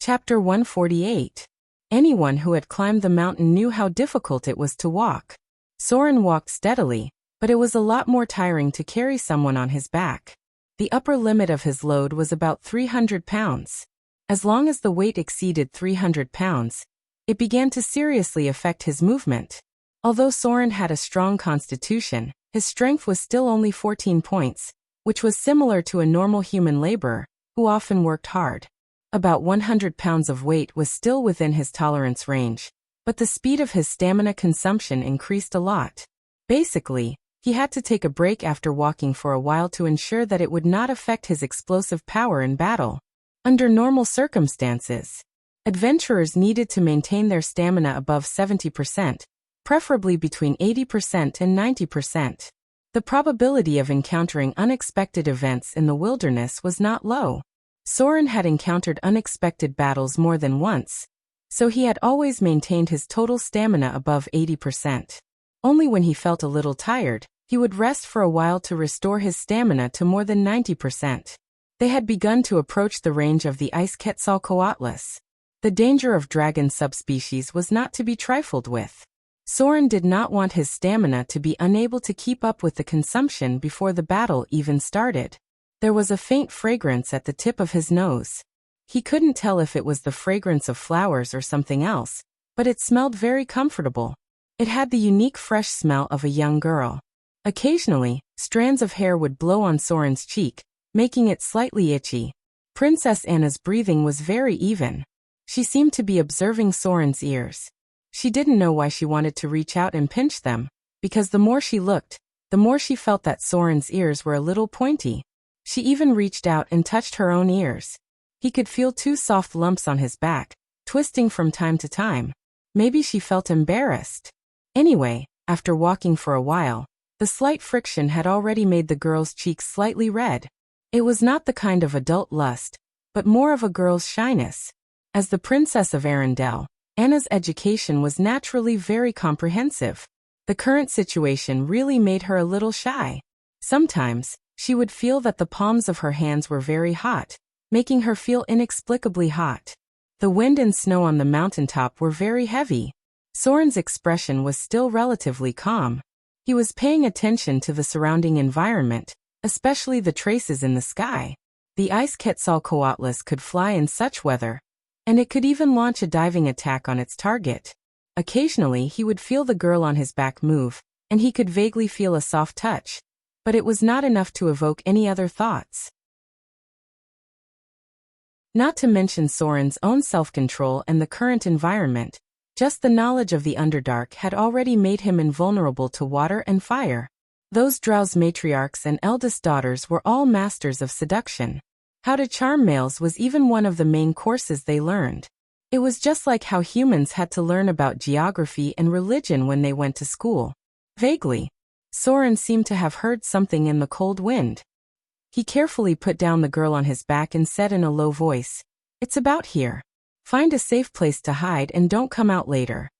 Speaker 1: Chapter 148. Anyone who had climbed the mountain knew how difficult it was to walk. Soren walked steadily, but it was a lot more tiring to carry someone on his back. The upper limit of his load was about 300 pounds. As long as the weight exceeded 300 pounds, it began to seriously affect his movement. Although Soren had a strong constitution, his strength was still only 14 points, which was similar to a normal human laborer, who often worked hard. About 100 pounds of weight was still within his tolerance range, but the speed of his stamina consumption increased a lot. Basically, he had to take a break after walking for a while to ensure that it would not affect his explosive power in battle. Under normal circumstances, adventurers needed to maintain their stamina above 70%, preferably between 80% and 90%. The probability of encountering unexpected events in the wilderness was not low. Soren had encountered unexpected battles more than once, so he had always maintained his total stamina above 80%. Only when he felt a little tired, he would rest for a while to restore his stamina to more than 90%. They had begun to approach the range of the ice Quetzalcoatlus. The danger of dragon subspecies was not to be trifled with. Soren did not want his stamina to be unable to keep up with the consumption before the battle even started. There was a faint fragrance at the tip of his nose. He couldn't tell if it was the fragrance of flowers or something else, but it smelled very comfortable. It had the unique fresh smell of a young girl. Occasionally, strands of hair would blow on Soren's cheek, making it slightly itchy. Princess Anna's breathing was very even. She seemed to be observing Soren's ears. She didn't know why she wanted to reach out and pinch them, because the more she looked, the more she felt that Soren's ears were a little pointy. She even reached out and touched her own ears. He could feel two soft lumps on his back, twisting from time to time. Maybe she felt embarrassed. Anyway, after walking for a while, the slight friction had already made the girl's cheeks slightly red. It was not the kind of adult lust, but more of a girl's shyness. As the Princess of Arendelle, Anna's education was naturally very comprehensive. The current situation really made her a little shy. Sometimes, she would feel that the palms of her hands were very hot, making her feel inexplicably hot. The wind and snow on the mountaintop were very heavy. Soren's expression was still relatively calm. He was paying attention to the surrounding environment, especially the traces in the sky. The ice Quetzalcoatlus could fly in such weather, and it could even launch a diving attack on its target. Occasionally he would feel the girl on his back move, and he could vaguely feel a soft touch, but it was not enough to evoke any other thoughts. Not to mention Soren's own self-control and the current environment, just the knowledge of the Underdark had already made him invulnerable to water and fire. Those Drow's matriarchs and eldest daughters were all masters of seduction. How to charm males was even one of the main courses they learned. It was just like how humans had to learn about geography and religion when they went to school. Vaguely, Soren seemed to have heard something in the cold wind. He carefully put down the girl on his back and said in a low voice, "It's about here. Find a safe place to hide and don't come out later."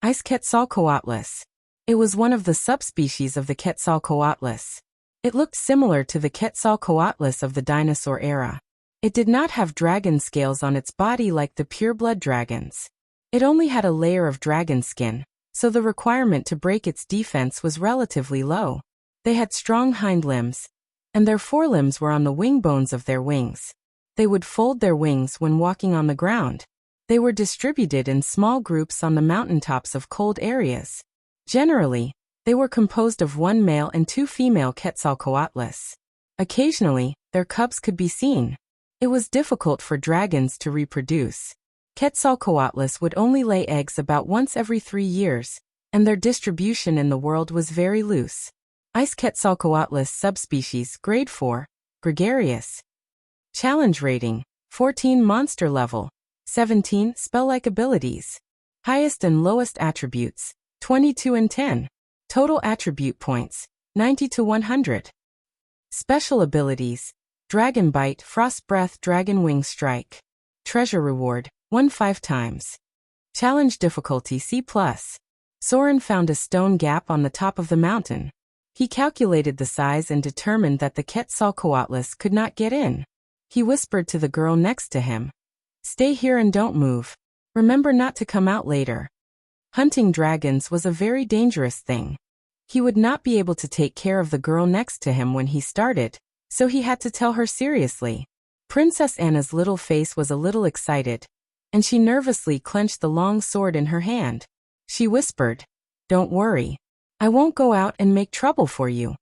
Speaker 1: Ice Quetzalcoatlus. It was one of the subspecies of the Quetzalcoatlus. It looked similar to the Quetzalcoatlus of the dinosaur era. It did not have dragon scales on its body like the pureblood dragons. It only had a layer of dragon skin, so the requirement to break its defense was relatively low. They had strong hind limbs, and their forelimbs were on the wing bones of their wings. They would fold their wings when walking on the ground. They were distributed in small groups on the mountaintops of cold areas. Generally, they were composed of one male and two female Quetzalcoatlus. Occasionally, their cubs could be seen. It was difficult for dragons to reproduce. Quetzalcoatlus would only lay eggs about once every 3 years, and their distribution in the world was very loose. Ice Quetzalcoatlus subspecies Grade 4, Gregarious. Challenge rating, 14 monster level, 17 spell-like abilities. Highest and lowest attributes, 22 and 10. Total attribute points, 90 to 100. Special abilities, Dragon Bite, Frost Breath, Dragon Wing Strike. Treasure reward, 1 5 times. Challenge difficulty C+. Soren found a stone gap on the top of the mountain. He calculated the size and determined that the Quetzalcoatlus could not get in. He whispered to the girl next to him, "Stay here and don't move. Remember not to come out later." Hunting dragons was a very dangerous thing. He would not be able to take care of the girl next to him when he started, so he had to tell her seriously. Princess Anna's little face was a little excited, and she nervously clenched the long sword in her hand. She whispered, "Don't worry. I won't go out and make trouble for you."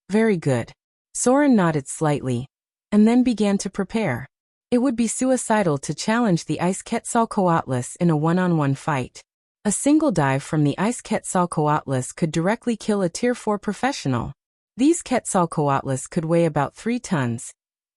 Speaker 1: "Very good." Soren nodded slightly, and then began to prepare. It would be suicidal to challenge the Ice Quetzalcoatlus in a one-on-one fight. A single dive from the Ice Quetzalcoatlus could directly kill a Tier 4 professional. These Quetzalcoatlus could weigh about 3 tons.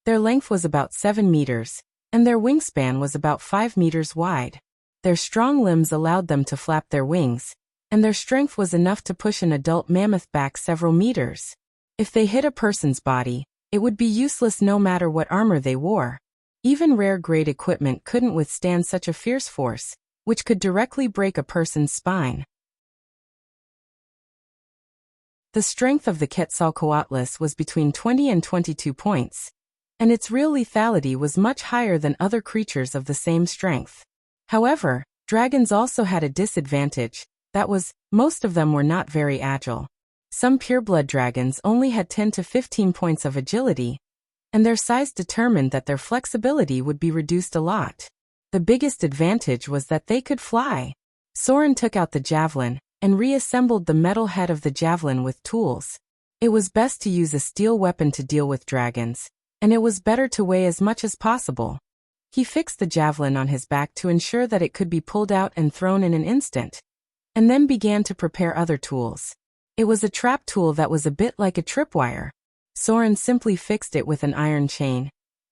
Speaker 1: Their length was about 7 meters, and their wingspan was about 5 meters wide. Their strong limbs allowed them to flap their wings, and their strength was enough to push an adult mammoth back several meters. If they hit a person's body, it would be useless no matter what armor they wore. Even rare-grade equipment couldn't withstand such a fierce force, which could directly break a person's spine. The strength of the Quetzalcoatlus was between 20 and 22 points, and its real lethality was much higher than other creatures of the same strength. However, dragons also had a disadvantage. That was, most of them were not very agile. Some pureblood dragons only had 10 to 15 points of agility, and their size determined that their flexibility would be reduced a lot. The biggest advantage was that they could fly. Soren took out the javelin and reassembled the metal head of the javelin with tools. It was best to use a steel weapon to deal with dragons, and it was better to weigh as much as possible. He fixed the javelin on his back to ensure that it could be pulled out and thrown in an instant, and then began to prepare other tools. It was a trap tool that was a bit like a tripwire. Soren simply fixed it with an iron chain,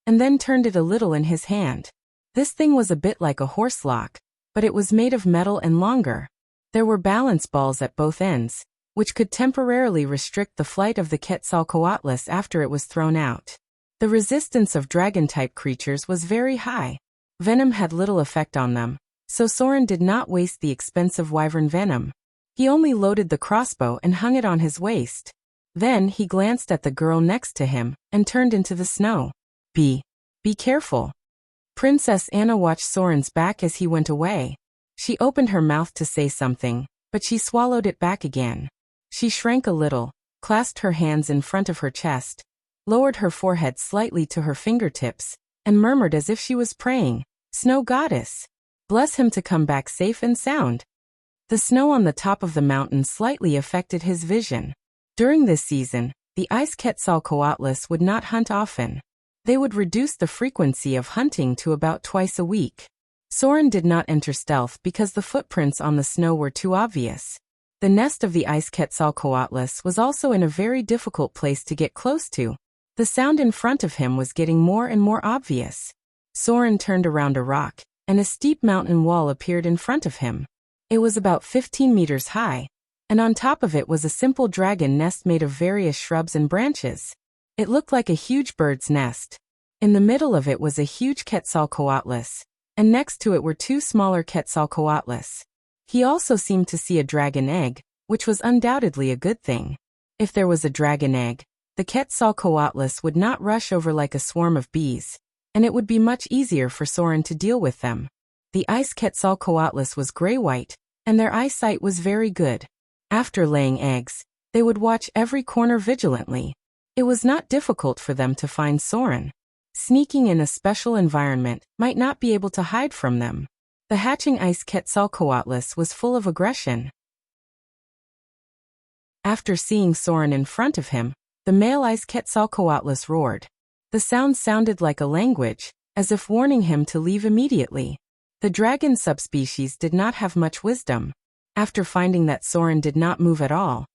Speaker 1: and then turned it a little in his hand. This thing was a bit like a horse lock, but it was made of metal and longer. There were balance balls at both ends, which could temporarily restrict the flight of the Quetzalcoatlus after it was thrown out. The resistance of dragon-type creatures was very high. Venom had little effect on them, so Soren did not waste the expensive wyvern venom. He only loaded the crossbow and hung it on his waist. Then he glanced at the girl next to him and turned into the snow. Be careful." Princess Anna watched Soren's back as he went away. She opened her mouth to say something, but she swallowed it back again. She shrank a little, clasped her hands in front of her chest, lowered her forehead slightly to her fingertips, and murmured as if she was praying, "Snow goddess, bless him to come back safe and sound." The snow on the top of the mountain slightly affected his vision. During this season, the ice Quetzalcoatlus would not hunt often. They would reduce the frequency of hunting to about twice a week. Soren did not enter stealth because the footprints on the snow were too obvious. The nest of the ice Quetzalcoatlus was also in a very difficult place to get close to. The sound in front of him was getting more and more obvious. Soren turned around a rock, and a steep mountain wall appeared in front of him. It was about 15 meters high, and on top of it was a simple dragon nest made of various shrubs and branches. It looked like a huge bird's nest. In the middle of it was a huge Quetzalcoatlus, and next to it were two smaller Quetzalcoatlus. He also seemed to see a dragon egg, which was undoubtedly a good thing. If there was a dragon egg, the Quetzalcoatlus would not rush over like a swarm of bees, and it would be much easier for Soren to deal with them. The ice Quetzalcoatlus was gray-white, and their eyesight was very good. After laying eggs, they would watch every corner vigilantly. It was not difficult for them to find Soren. Sneaking in a special environment might not be able to hide from them. The hatching ice Quetzalcoatlus was full of aggression. After seeing Soren in front of him, the male ice Quetzalcoatlus roared. The sound sounded like a language, as if warning him to leave immediately. The dragon subspecies did not have much wisdom. After finding that Soren did not move at all,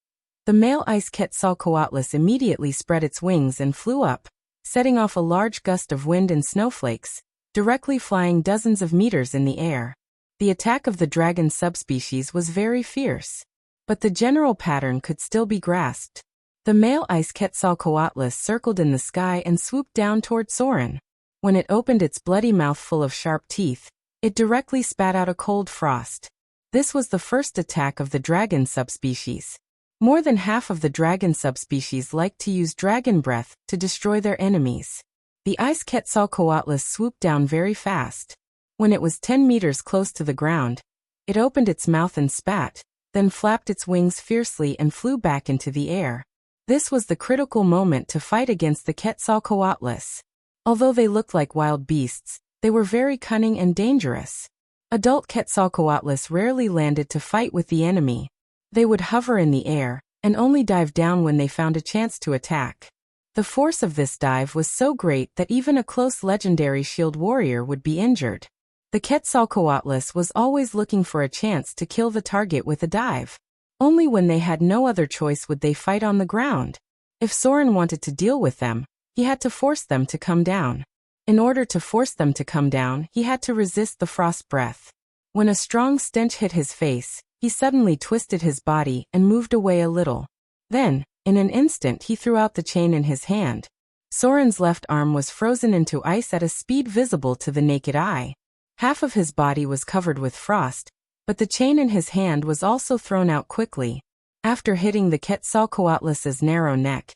Speaker 1: the male ice Quetzalcoatlus immediately spread its wings and flew up, setting off a large gust of wind and snowflakes, directly flying dozens of meters in the air. The attack of the dragon subspecies was very fierce, but the general pattern could still be grasped. The male ice Quetzalcoatlus circled in the sky and swooped down toward Soren. When it opened its bloody mouth full of sharp teeth, it directly spat out a cold frost. This was the first attack of the dragon subspecies. More than half of the dragon subspecies liked to use dragon breath to destroy their enemies. The ice Quetzalcoatlus swooped down very fast. When it was 10 meters close to the ground, it opened its mouth and spat, then flapped its wings fiercely and flew back into the air. This was the critical moment to fight against the Quetzalcoatlus. Although they looked like wild beasts, they were very cunning and dangerous. Adult Quetzalcoatlus rarely landed to fight with the enemy. They would hover in the air, and only dive down when they found a chance to attack. The force of this dive was so great that even a close legendary shield warrior would be injured. The Quetzalcoatlus was always looking for a chance to kill the target with a dive. Only when they had no other choice would they fight on the ground. If Soren wanted to deal with them, he had to force them to come down. In order to force them to come down, he had to resist the frost breath. When a strong stench hit his face, he suddenly twisted his body and moved away a little. Then, in an instant, he threw out the chain in his hand. Soren's left arm was frozen into ice at a speed visible to the naked eye. Half of his body was covered with frost, but the chain in his hand was also thrown out quickly. After hitting the Quetzalcoatlus's narrow neck,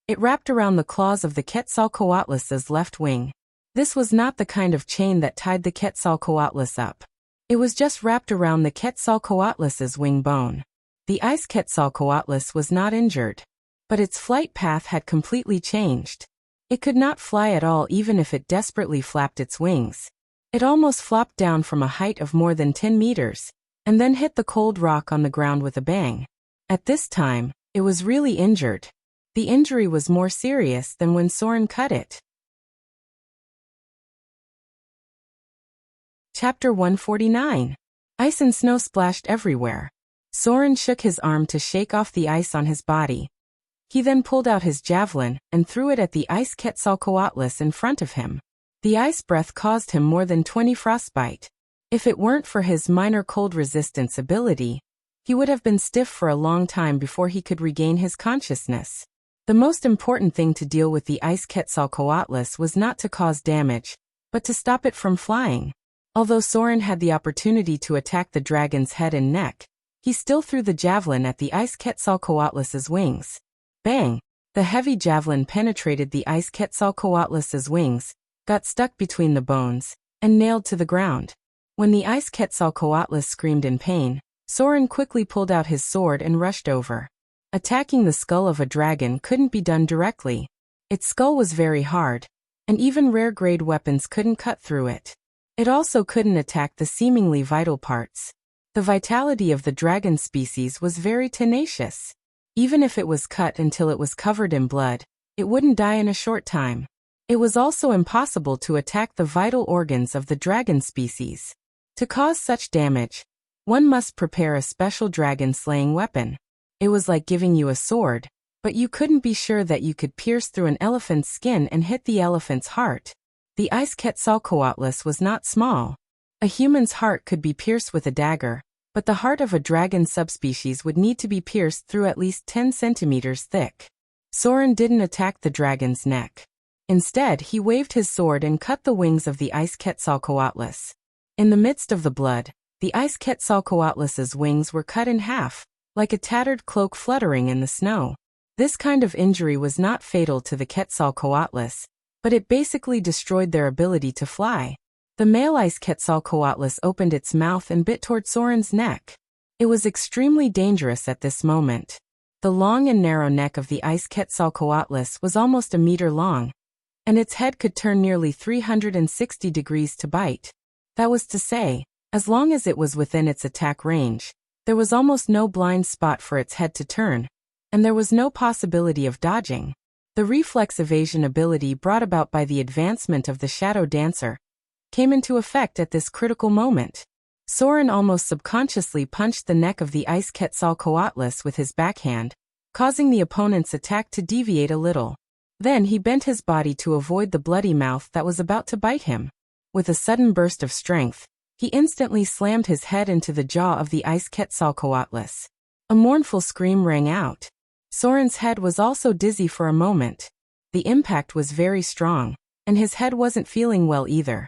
Speaker 1: it wrapped around the claws of the Quetzalcoatlus's left wing. This was not the kind of chain that tied the Quetzalcoatlus up. It was just wrapped around the Quetzalcoatlus's wing bone. The ice Quetzalcoatlus was not injured, but its flight path had completely changed. It could not fly at all even if it desperately flapped its wings. It almost flopped down from a height of more than 10 meters, and then hit the cold rock on the ground with a bang. At this time, it was really injured. The injury was more serious than when Soren cut it. Chapter 149. Ice and snow splashed everywhere. Soren shook his arm to shake off the ice on his body. He then pulled out his javelin and threw it at the ice Quetzalcoatlus in front of him. The ice breath caused him more than 20 frostbite. If it weren't for his minor cold resistance ability, he would have been stiff for a long time before he could regain his consciousness. The most important thing to deal with the ice Quetzalcoatlus was not to cause damage, but to stop it from flying. Although Soren had the opportunity to attack the dragon's head and neck, he still threw the javelin at the ice Quetzalcoatlus's wings. Bang! The heavy javelin penetrated the ice Quetzalcoatlus's wings, got stuck between the bones, and nailed to the ground. When the ice Quetzalcoatlus screamed in pain, Soren quickly pulled out his sword and rushed over. Attacking the skull of a dragon couldn't be done directly. Its skull was very hard, and even rare-grade weapons couldn't cut through it. It also couldn't attack the seemingly vital parts. The vitality of the dragon species was very tenacious. Even if it was cut until it was covered in blood, it wouldn't die in a short time. It was also impossible to attack the vital organs of the dragon species. To cause such damage, one must prepare a special dragon-slaying weapon. It was like giving you a sword, but you couldn't be sure that you could pierce through an elephant's skin and hit the elephant's heart. The ice Quetzalcoatlus was not small. A human's heart could be pierced with a dagger, but the heart of a dragon subspecies would need to be pierced through at least 10 centimeters thick. Soren didn't attack the dragon's neck. Instead, he waved his sword and cut the wings of the ice Quetzalcoatlus. In the midst of the blood, the ice Quetzalcoatlus's wings were cut in half, like a tattered cloak fluttering in the snow. This kind of injury was not fatal to the Quetzalcoatlus, but it basically destroyed their ability to fly. The male ice Quetzalcoatlus opened its mouth and bit toward Soren's neck. It was extremely dangerous at this moment. The long and narrow neck of the ice Quetzalcoatlus was almost a meter long, and its head could turn nearly 360 degrees to bite. That was to say, as long as it was within its attack range, there was almost no blind spot for its head to turn, and there was no possibility of dodging. The reflex evasion ability brought about by the advancement of the Shadow Dancer came into effect at this critical moment. Soren almost subconsciously punched the neck of the ice Quetzalcoatlus with his backhand, causing the opponent's attack to deviate a little. Then he bent his body to avoid the bloody mouth that was about to bite him. With a sudden burst of strength, he instantly slammed his head into the jaw of the ice Quetzalcoatlus. A mournful scream rang out. Soren's head was also dizzy for a moment. The impact was very strong, and his head wasn't feeling well either.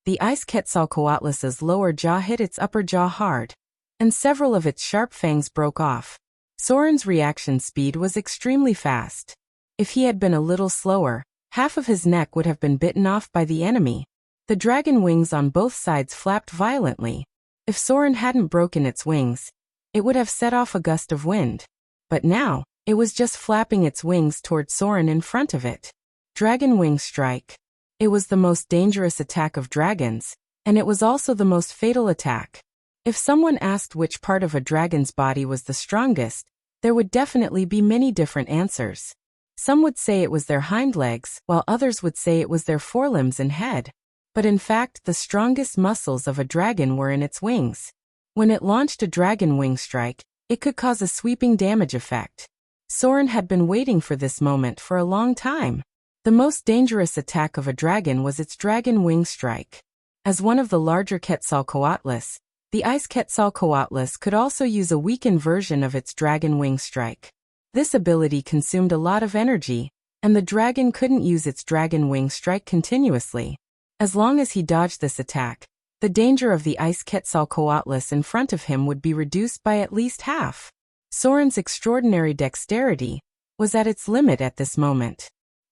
Speaker 1: The ice Quetzalcoatlus's lower jaw hit its upper jaw hard, and several of its sharp fangs broke off. Soren's reaction speed was extremely fast. If he had been a little slower, half of his neck would have been bitten off by the enemy. The dragon wings on both sides flapped violently. If Soren hadn't broken its wings, it would have set off a gust of wind. But now, it was just flapping its wings toward Soren in front of it. Dragon Wing Strike. It was the most dangerous attack of dragons, and it was also the most fatal attack. If someone asked which part of a dragon's body was the strongest, there would definitely be many different answers. Some would say it was their hind legs, while others would say it was their forelimbs and head. But in fact, the strongest muscles of a dragon were in its wings. When it launched a dragon wing strike, it could cause a sweeping damage effect. Soren had been waiting for this moment for a long time. The most dangerous attack of a dragon was its dragon wing strike. As one of the larger Quetzalcoatlus, the ice Quetzalcoatlus could also use a weakened version of its dragon wing strike. This ability consumed a lot of energy, and the dragon couldn't use its dragon wing strike continuously. As long as he dodged this attack, the danger of the ice Quetzalcoatlus in front of him would be reduced by at least half. Soren's extraordinary dexterity was at its limit at this moment.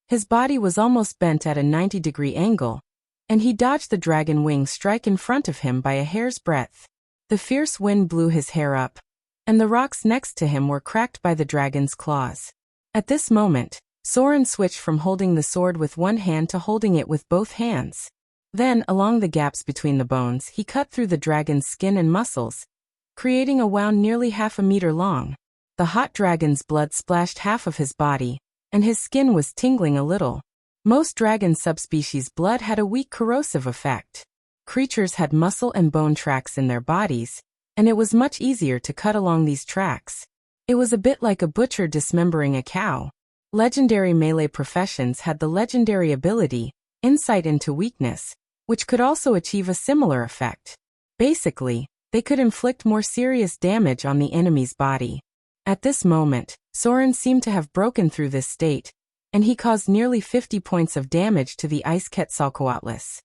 Speaker 1: His body was almost bent at a 90-degree angle, and he dodged the dragon wing strike in front of him by a hair's breadth. The fierce wind blew his hair up, and the rocks next to him were cracked by the dragon's claws. At this moment, Soren switched from holding the sword with one hand to holding it with both hands. Then, along the gaps between the bones, he cut through the dragon's skin and muscles, creating a wound nearly half a meter long. The hot dragon's blood splashed half of his body, and his skin was tingling a little. Most dragon subspecies' blood had a weak corrosive effect. Creatures had muscle and bone tracks in their bodies, and it was much easier to cut along these tracks. It was a bit like a butcher dismembering a cow. Legendary melee professions had the legendary ability, Insight into Weakness, which could also achieve a similar effect. Basically, they could inflict more serious damage on the enemy's body. At this moment, Soren seemed to have broken through this state, and he caused nearly 50 points of damage to the ice Quetzalcoatlus.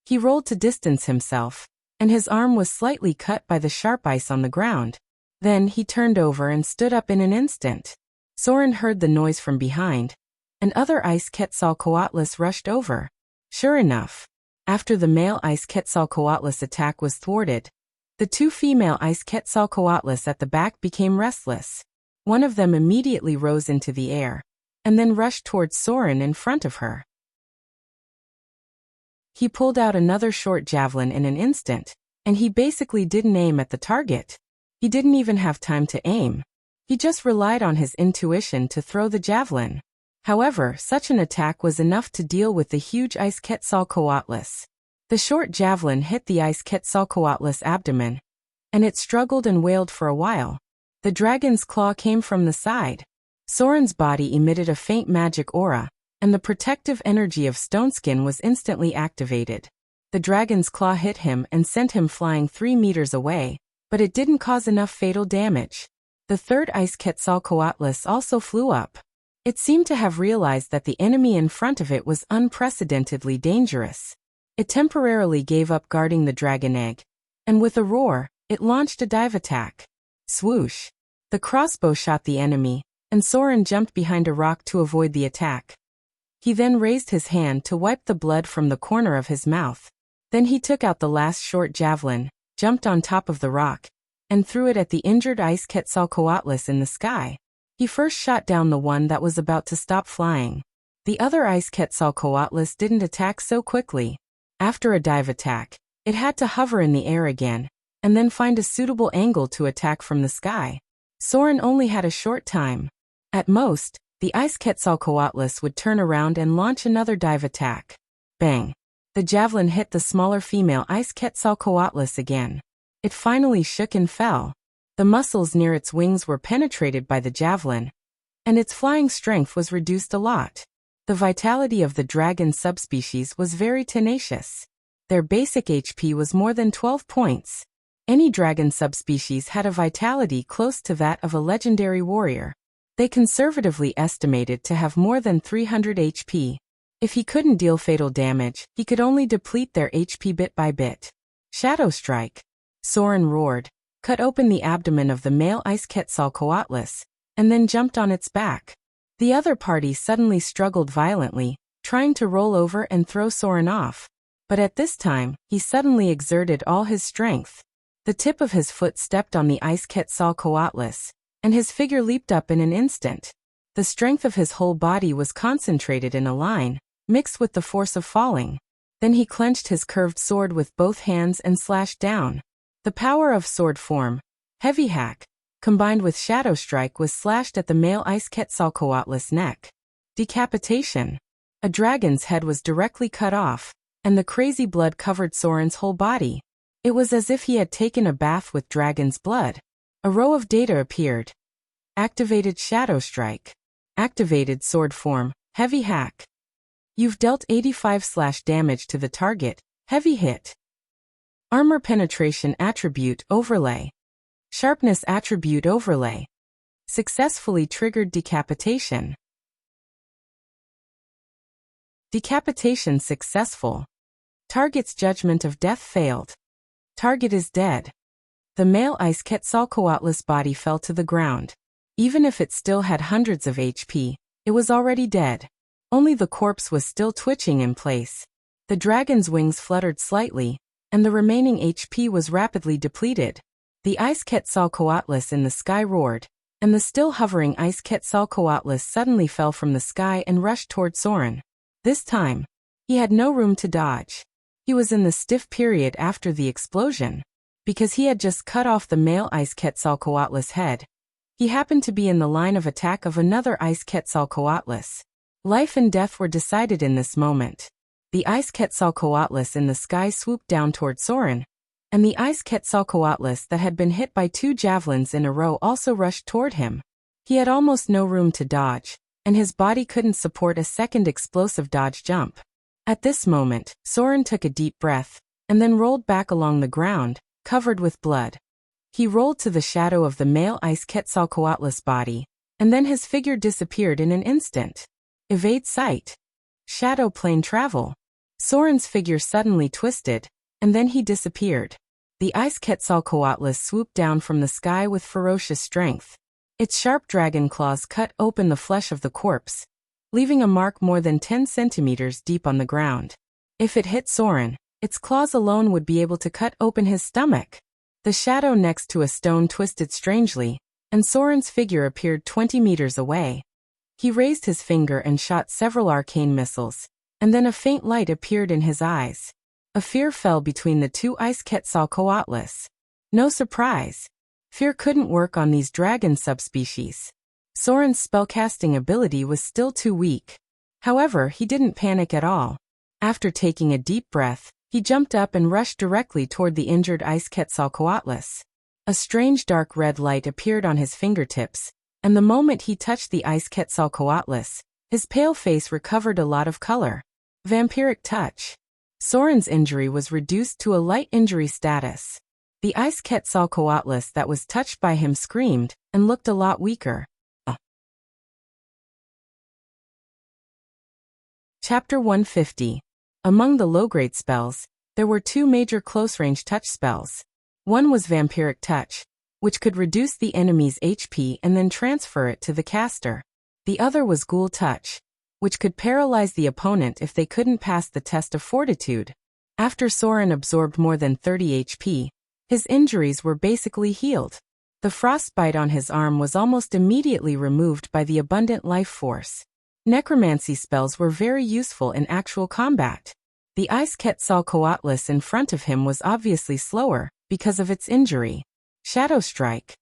Speaker 1: He rolled to distance himself, and his arm was slightly cut by the sharp ice on the ground. Then he turned over and stood up in an instant. Soren heard the noise from behind, and other ice Quetzalcoatlus rushed over. Sure enough, after the male ice Quetzalcoatlus attack was thwarted, the two female ice Quetzalcoatlus at the back became restless. One of them immediately rose into the air, and then rushed towards Soren in front of her. He pulled out another short javelin in an instant, and he basically didn't aim at the target. He didn't even have time to aim. He just relied on his intuition to throw the javelin. However, such an attack was enough to deal with the huge Ice Quetzalcoatlus. The short javelin hit the Ice Quetzalcoatlus' abdomen, and it struggled and wailed for a while. The dragon's claw came from the side. Soren's body emitted a faint magic aura, and the protective energy of Stoneskin was instantly activated. The dragon's claw hit him and sent him flying 3 meters away, but it didn't cause enough fatal damage. The third Ice Quetzalcoatlus also flew up. It seemed to have realized that the enemy in front of it was unprecedentedly dangerous. It temporarily gave up guarding the dragon egg, and with a roar, it launched a dive attack. Swoosh! The crossbow shot the enemy, and Soren jumped behind a rock to avoid the attack. He then raised his hand to wipe the blood from the corner of his mouth. Then he took out the last short javelin, jumped on top of the rock, and threw it at the injured Ice Quetzalcoatlus in the sky. He first shot down the one that was about to stop flying. The other Ice Quetzalcoatlus didn't attack so quickly. After a dive attack, it had to hover in the air again, and then find a suitable angle to attack from the sky. Soren only had a short time. At most, the Ice Quetzalcoatlus would turn around and launch another dive attack. Bang! The javelin hit the smaller female Ice Quetzalcoatlus again. It finally shook and fell. The muscles near its wings were penetrated by the javelin, and its flying strength was reduced a lot. The vitality of the dragon subspecies was very tenacious. Their basic HP was more than 12 points. Any dragon subspecies had a vitality close to that of a legendary warrior. They conservatively estimated to have more than 300 HP. If he couldn't deal fatal damage, he could only deplete their HP bit by bit. Shadow Strike! Soren roared, cut open the abdomen of the male Ice Quetzalcoatlus, and then jumped on its back. The other party suddenly struggled violently, trying to roll over and throw Soren off. But at this time, he suddenly exerted all his strength. The tip of his foot stepped on the Ice Quetzalcoatlus, and his figure leaped up in an instant. The strength of his whole body was concentrated in a line, mixed with the force of falling. Then he clenched his curved sword with both hands and slashed down. The power of sword form, Heavy Hack, combined with Shadow Strike was slashed at the male Ice Quetzalcoatlus' neck. Decapitation. A dragon's head was directly cut off, and the crazy blood covered Soren's whole body. It was as if he had taken a bath with dragon's blood. A row of data appeared. Activated Shadow Strike. Activated sword form, Heavy Hack. You've dealt 85 damage to the target, Heavy Hit. Armor Penetration Attribute Overlay. Sharpness Attribute Overlay. Successfully triggered decapitation. Decapitation successful. Target's judgment of death failed. Target is dead. The male Ice Quetzalcoatlus body fell to the ground. Even if it still had hundreds of HP, it was already dead. Only the corpse was still twitching in place. The dragon's wings fluttered slightly, and the remaining HP was rapidly depleted. The Ice Quetzalcoatlus in the sky roared, and the still hovering Ice Quetzalcoatlus suddenly fell from the sky and rushed toward Soren. This time, he had no room to dodge. He was in the stiff period after the explosion. Because he had just cut off the male Ice Quetzalcoatlus' head, he happened to be in the line of attack of another Ice Quetzalcoatlus. Life and death were decided in this moment. The Ice Quetzalcoatlus in the sky swooped down toward Soren, and the Ice Quetzalcoatlus that had been hit by 2 javelins in a row also rushed toward him. He had almost no room to dodge, and his body couldn't support a second explosive dodge jump. At this moment, Soren took a deep breath, and then rolled back along the ground, covered with blood. He rolled to the shadow of the male Ice Quetzalcoatlus body, and then his figure disappeared in an instant. Evade sight. Shadow plane travel. Soren's figure suddenly twisted, and then he disappeared. The Ice Quetzalcoatlus swooped down from the sky with ferocious strength. Its sharp dragon claws cut open the flesh of the corpse, leaving a mark more than 10 centimeters deep on the ground. If it hit Soren, its claws alone would be able to cut open his stomach. The shadow next to a stone twisted strangely, and Soren's figure appeared 20 meters away. He raised his finger and shot several arcane missiles, and then a faint light appeared in his eyes. A fear fell between the two ice Quetzalcoatlus. No surprise. Fear couldn't work on these dragon subspecies. Soren's spellcasting ability was still too weak. However, he didn't panic at all. After taking a deep breath, he jumped up and rushed directly toward the injured ice Quetzalcoatlus. A strange dark red light appeared on his fingertips, and the moment he touched the ice Quetzalcoatlus, his pale face recovered a lot of color. Vampiric touch. Soren's injury was reduced to a light injury status. The ice Quetzalcoatlus that was touched by him screamed and looked a lot weaker. Chapter 150. Among the low-grade spells, there were two major close-range touch spells. One was Vampiric Touch, which could reduce the enemy's HP and then transfer it to the caster. The other was Ghoul Touch, which could paralyze the opponent if they couldn't pass the test of fortitude. After Soren absorbed more than 30 HP, his injuries were basically healed. The frostbite on his arm was almost immediately removed by the abundant life force. Necromancy spells were very useful in actual combat. The ice Quetzalcoatlus in front of him was obviously slower because of its injury. Shadow Strike.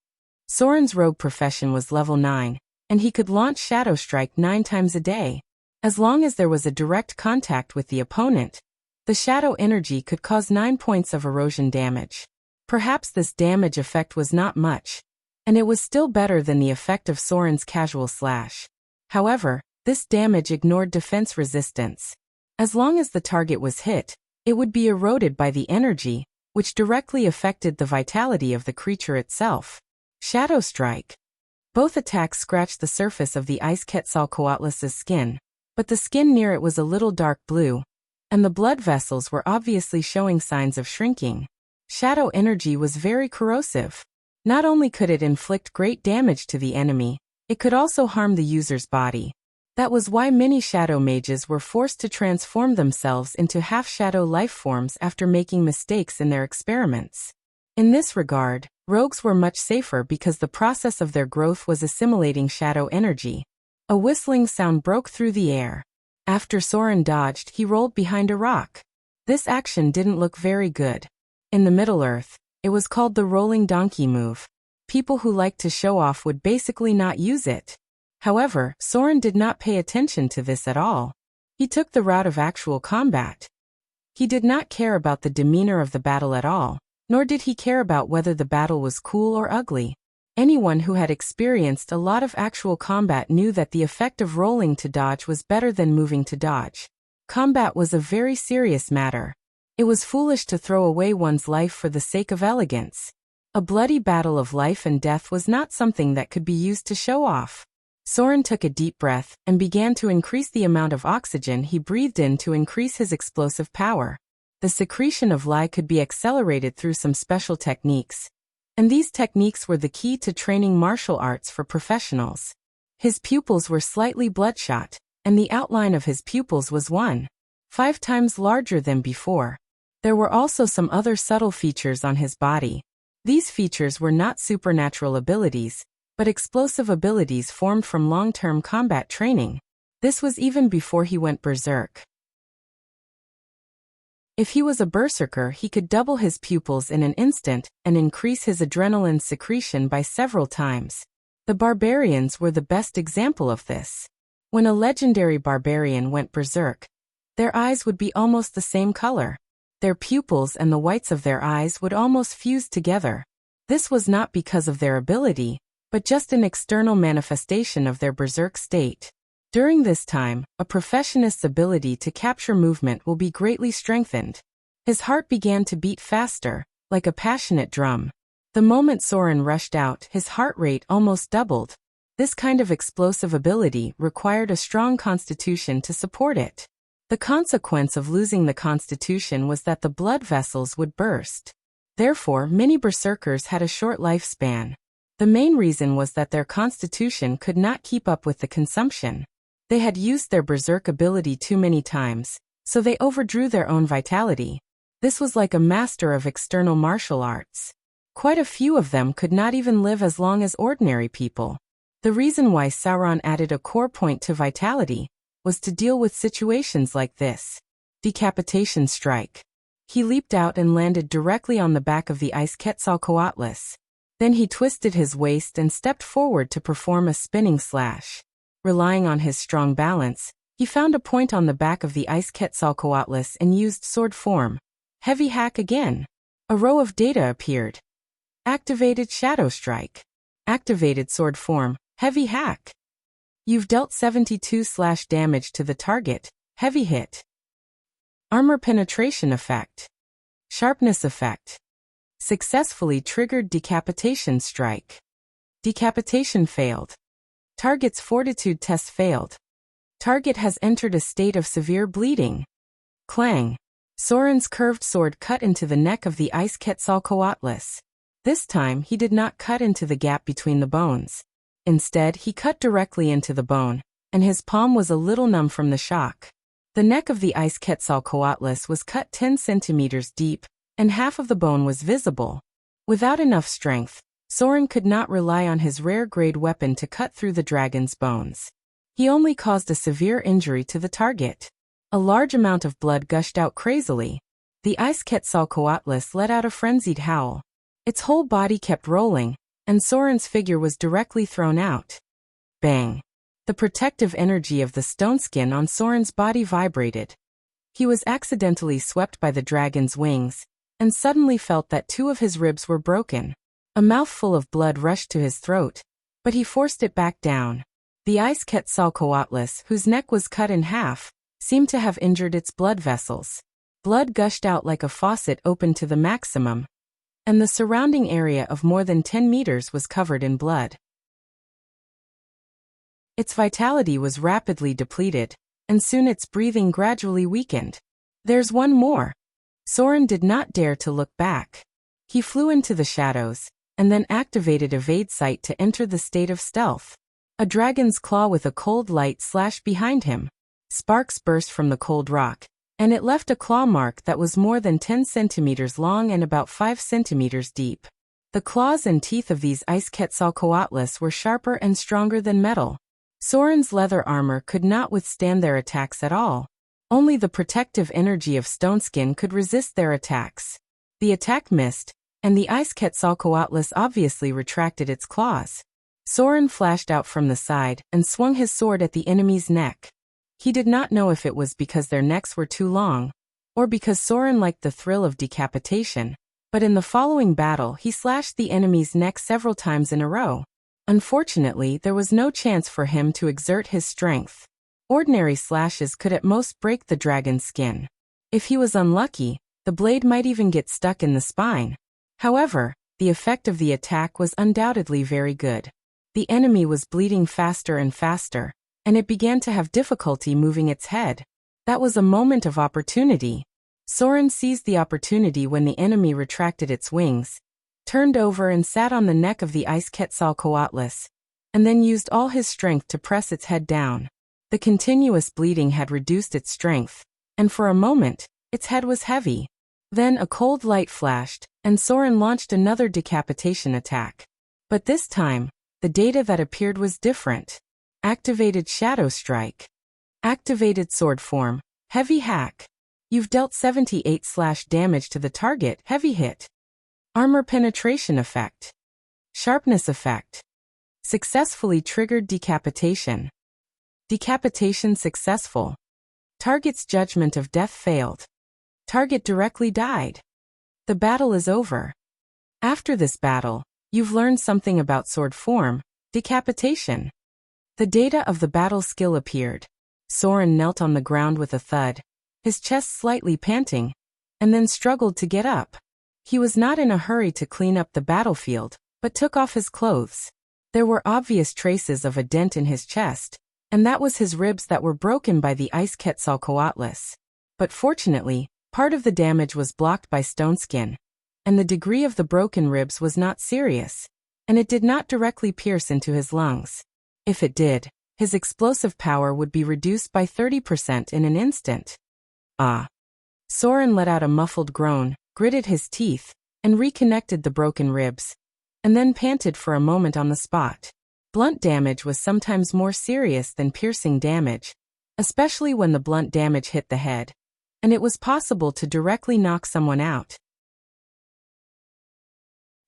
Speaker 1: Soren's rogue profession was level 9, and he could launch Shadow Strike 9 times a day. As long as there was a direct contact with the opponent, the shadow energy could cause 9 points of erosion damage. Perhaps this damage effect was not much, and it was still better than the effect of Soren's casual slash. However, this damage ignored defense resistance. As long as the target was hit, it would be eroded by the energy, which directly affected the vitality of the creature itself. Shadow Strike. Both attacks scratched the surface of the ice Quetzalcoatlus's skin, but the skin near it was a little dark blue, and the blood vessels were obviously showing signs of shrinking. Shadow energy was very corrosive. Not only could it inflict great damage to the enemy, it could also harm the user's body. That was why many shadow mages were forced to transform themselves into half-shadow life forms after making mistakes in their experiments. In this regard, rogues were much safer because the process of their growth was assimilating shadow energy. A whistling sound broke through the air. After Soren dodged, he rolled behind a rock. This action didn't look very good. In the Middle-earth, it was called the rolling donkey move. People who liked to show off would basically not use it. However, Soren did not pay attention to this at all. He took the route of actual combat. He did not care about the demeanor of the battle at all, nor did he care about whether the battle was cool or ugly. Anyone who had experienced a lot of actual combat knew that the effect of rolling to dodge was better than moving to dodge. Combat was a very serious matter. It was foolish to throw away one's life for the sake of elegance. A bloody battle of life and death was not something that could be used to show off. Soren took a deep breath and began to increase the amount of oxygen he breathed in to increase his explosive power. The secretion of Li could be accelerated through some special techniques, and these techniques were the key to training martial arts for professionals. His pupils were slightly bloodshot, and the outline of his pupils was 1.5 times larger than before. There were also some other subtle features on his body. These features were not supernatural abilities, but explosive abilities formed from long-term combat training. This was even before he went berserk. If he was a berserker, he could double his pupils in an instant and increase his adrenaline secretion by several times. The barbarians were the best example of this. When a legendary barbarian went berserk, their eyes would be almost the same color. Their pupils and the whites of their eyes would almost fuse together. This was not because of their ability, but just an external manifestation of their berserk state. During this time, a professionist's ability to capture movement will be greatly strengthened. His heart began to beat faster, like a passionate drum. The moment Soren rushed out, his heart rate almost doubled. This kind of explosive ability required a strong constitution to support it. The consequence of losing the constitution was that the blood vessels would burst. Therefore, many berserkers had a short lifespan. The main reason was that their constitution could not keep up with the consumption. They had used their berserk ability too many times, so they overdrew their own vitality. This was like a master of external martial arts. Quite a few of them could not even live as long as ordinary people. The reason why Sauron added a core point to vitality was to deal with situations like this. Decapitation strike. He leaped out and landed directly on the back of the ice Quetzalcoatlus. Then he twisted his waist and stepped forward to perform a spinning slash. Relying on his strong balance, he found a point on the back of the ice Quetzalcoatlus and used sword form. Heavy hack again. A row of data appeared. Activated shadow strike. Activated sword form. Heavy hack. You've dealt 72 slash damage to the target. Heavy hit. Armor penetration effect. Sharpness effect. Successfully triggered decapitation strike. Decapitation failed. Target's fortitude test failed. Target has entered a state of severe bleeding. Clang. Sauron's curved sword cut into the neck of the ice Quetzalcoatlus. This time he did not cut into the gap between the bones. Instead, he cut directly into the bone, and his palm was a little numb from the shock. The neck of the ice Quetzalcoatlus was cut 10 centimeters deep, and half of the bone was visible. Without enough strength, Sauron could not rely on his rare-grade weapon to cut through the dragon's bones. He only caused a severe injury to the target. A large amount of blood gushed out crazily. The ice Quetzalcoatlus let out a frenzied howl. Its whole body kept rolling, and Sauron's figure was directly thrown out. Bang! The protective energy of the stone skin on Sauron's body vibrated. He was accidentally swept by the dragon's wings, and suddenly felt that 2 of his ribs were broken. A mouthful of blood rushed to his throat, but he forced it back down. The ice Quetzalcoatlus, whose neck was cut in half, seemed to have injured its blood vessels. Blood gushed out like a faucet opened to the maximum, and the surrounding area of more than 10 meters was covered in blood. Its vitality was rapidly depleted, and soon its breathing gradually weakened. There's one more. Sauron did not dare to look back. He flew into the shadows, and then activated Evade Sight to enter the state of stealth. A dragon's claw with a cold light slashed behind him. Sparks burst from the cold rock, and it left a claw mark that was more than 10 centimeters long and about 5 centimeters deep. The claws and teeth of these ice Quetzalcoatlus were sharper and stronger than metal. Sauron's leather armor could not withstand their attacks at all. Only the protective energy of stone skin could resist their attacks. The attack missed, and the ice Quetzalcoatlus obviously retracted its claws. Sauron flashed out from the side and swung his sword at the enemy's neck. He did not know if it was because their necks were too long, or because Sauron liked the thrill of decapitation, but in the following battle he slashed the enemy's neck several times in a row. Unfortunately, there was no chance for him to exert his strength. Ordinary slashes could at most break the dragon's skin. If he was unlucky, the blade might even get stuck in the spine. However, the effect of the attack was undoubtedly very good. The enemy was bleeding faster and faster, and it began to have difficulty moving its head. That was a moment of opportunity. Sauron seized the opportunity when the enemy retracted its wings, turned over and sat on the neck of the ice Quetzalcoatlus, and then used all his strength to press its head down. The continuous bleeding had reduced its strength, and for a moment, its head was heavy. Then a cold light flashed, and Sauron launched another decapitation attack. But this time, the data that appeared was different. Activated shadow strike. Activated sword form. Heavy hack. You've dealt 78 slash damage to the target. Heavy hit. Armor penetration effect. Sharpness effect. Successfully triggered decapitation. Decapitation successful. Target's judgment of death failed. Target directly died. The battle is over. After this battle, you've learned something about sword form, decapitation. The data of the battle skill appeared. Sauron knelt on the ground with a thud, his chest slightly panting, and then struggled to get up. He was not in a hurry to clean up the battlefield, but took off his clothes. There were obvious traces of a dent in his chest, and that was his ribs that were broken by the ice Quetzalcoatlus. But fortunately, part of the damage was blocked by stone skin, and the degree of the broken ribs was not serious, and it did not directly pierce into his lungs. If it did, his explosive power would be reduced by 30% in an instant. Ah! Sauron let out a muffled groan, gritted his teeth, and reconnected the broken ribs, and then panted for a moment on the spot. Blunt damage was sometimes more serious than piercing damage, especially when the blunt damage hit the head, and it was possible to directly knock someone out.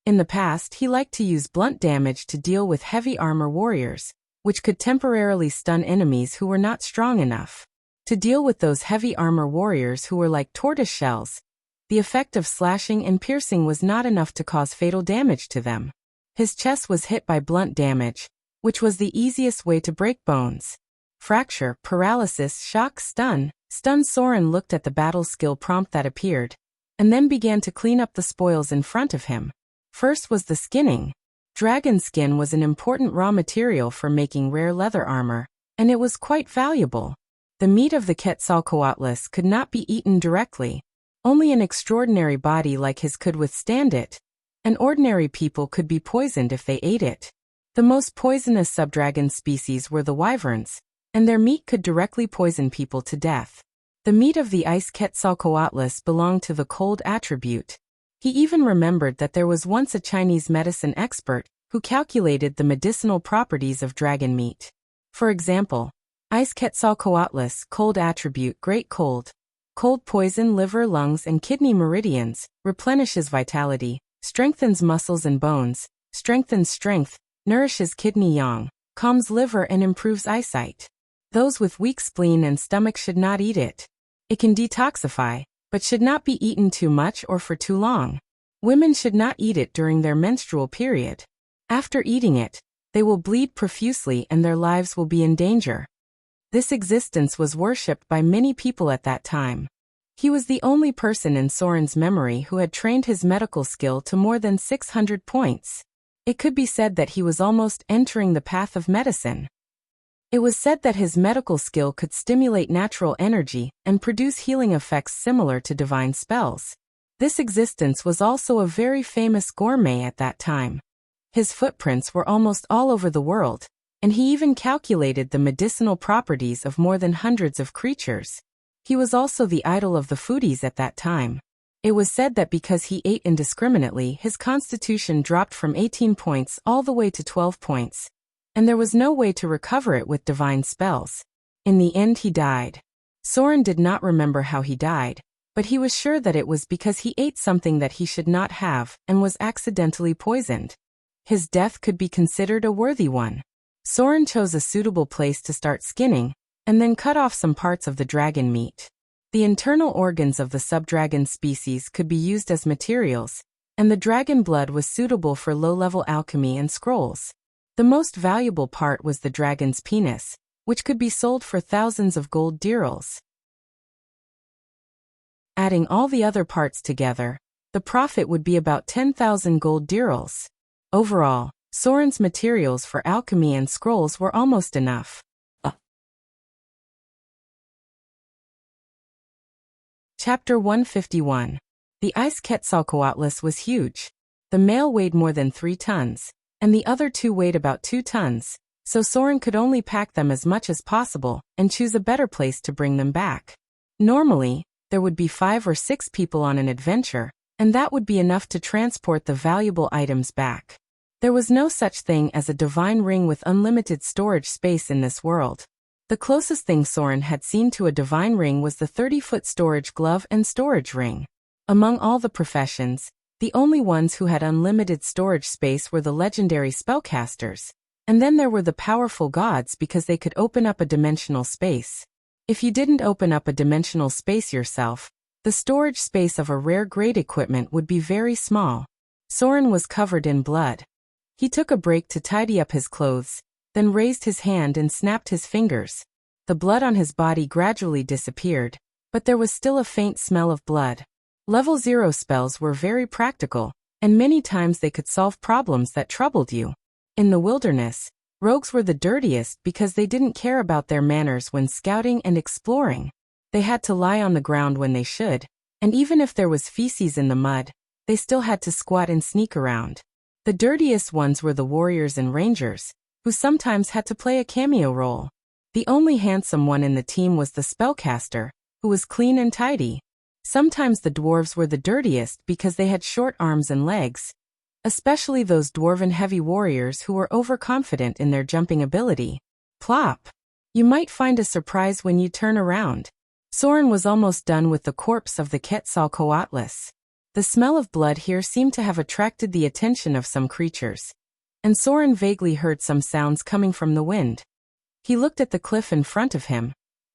Speaker 1: In the past, he liked to use blunt damage to deal with heavy armor warriors, which could temporarily stun enemies who were not strong enough. To deal with those heavy armor warriors who were like tortoise shells, the effect of slashing and piercing was not enough to cause fatal damage to them. His chest was hit by blunt damage, which was the easiest way to break bones. Fracture, paralysis, shock, stun. Stunned Soren looked at the battle skill prompt that appeared, and then began to clean up the spoils in front of him. First was the skinning. Dragon skin was an important raw material for making rare leather armor, and it was quite valuable. The meat of the Quetzalcoatlus could not be eaten directly. Only an extraordinary body like his could withstand it, and ordinary people could be poisoned if they ate it. The most poisonous subdragon species were the wyverns, and their meat could directly poison people to death. The meat of the ice Quetzalcoatlus belonged to the cold attribute. He even remembered that there was once a Chinese medicine expert who calculated the medicinal properties of dragon meat. For example, ice Quetzalcoatlus, cold attribute, great cold. Cold poison liver, lungs, and kidney meridians, replenishes vitality, strengthens muscles and bones, strengthens strength, nourishes kidney yang, calms liver and improves eyesight. Those with weak spleen and stomach should not eat it. It can detoxify, but should not be eaten too much or for too long. Women should not eat it during their menstrual period. After eating it, they will bleed profusely and their lives will be in danger. This existence was worshipped by many people at that time. He was the only person in Soren's memory who had trained his medical skill to more than 600 points. It could be said that he was almost entering the path of medicine. It was said that his medical skill could stimulate natural energy and produce healing effects similar to divine spells. This existence was also a very famous gourmet at that time. His footprints were almost all over the world, and he even calculated the medicinal properties of more than hundreds of creatures. He was also the idol of the foodies at that time. It was said that because he ate indiscriminately, his constitution dropped from 18 points all the way to 12 points, and there was no way to recover it with divine spells. In the end, he died. Soren did not remember how he died, but he was sure that it was because he ate something that he should not have and was accidentally poisoned. His death could be considered a worthy one. Soren chose a suitable place to start skinning, and then cut off some parts of the dragon meat. The internal organs of the subdragon species could be used as materials, and the dragon blood was suitable for low-level alchemy and scrolls. The most valuable part was the dragon's penis, which could be sold for thousands of gold dirhams. Adding all the other parts together, the profit would be about 10,000 gold dirhams. Overall, Soren's materials for alchemy and scrolls were almost enough. Chapter 151. The ice Quetzalcoatlus was huge. The male weighed more than 3 tons, and the other two weighed about 2 tons, so Soren could only pack them as much as possible and choose a better place to bring them back. Normally, there would be 5 or 6 people on an adventure, and that would be enough to transport the valuable items back. There was no such thing as a divine ring with unlimited storage space in this world. The closest thing Soren had seen to a divine ring was the 30-foot storage glove and storage ring. Among all the professions, the only ones who had unlimited storage space were the legendary spellcasters, and then there were the powerful gods because they could open up a dimensional space. If you didn't open up a dimensional space yourself, the storage space of a rare grade equipment would be very small. Soren was covered in blood. He took a break to tidy up his clothes, then raised his hand and snapped his fingers. The blood on his body gradually disappeared, but there was still a faint smell of blood. Level 0 spells were very practical, and many times they could solve problems that troubled you. In the wilderness, rogues were the dirtiest because they didn't care about their manners when scouting and exploring. They had to lie on the ground when they should, and even if there was feces in the mud, they still had to squat and sneak around. The dirtiest ones were the warriors and rangers, who sometimes had to play a cameo role. The only handsome one in the team was the spellcaster, who was clean and tidy. Sometimes the dwarves were the dirtiest because they had short arms and legs. especially those dwarven heavy warriors who were overconfident in their jumping ability. Plop! You might find a surprise when you turn around. Soren was almost done with the corpse of the Quetzalcoatlus. The smell of blood here seemed to have attracted the attention of some creatures, and Soren vaguely heard some sounds coming from the wind. He looked at the cliff in front of him,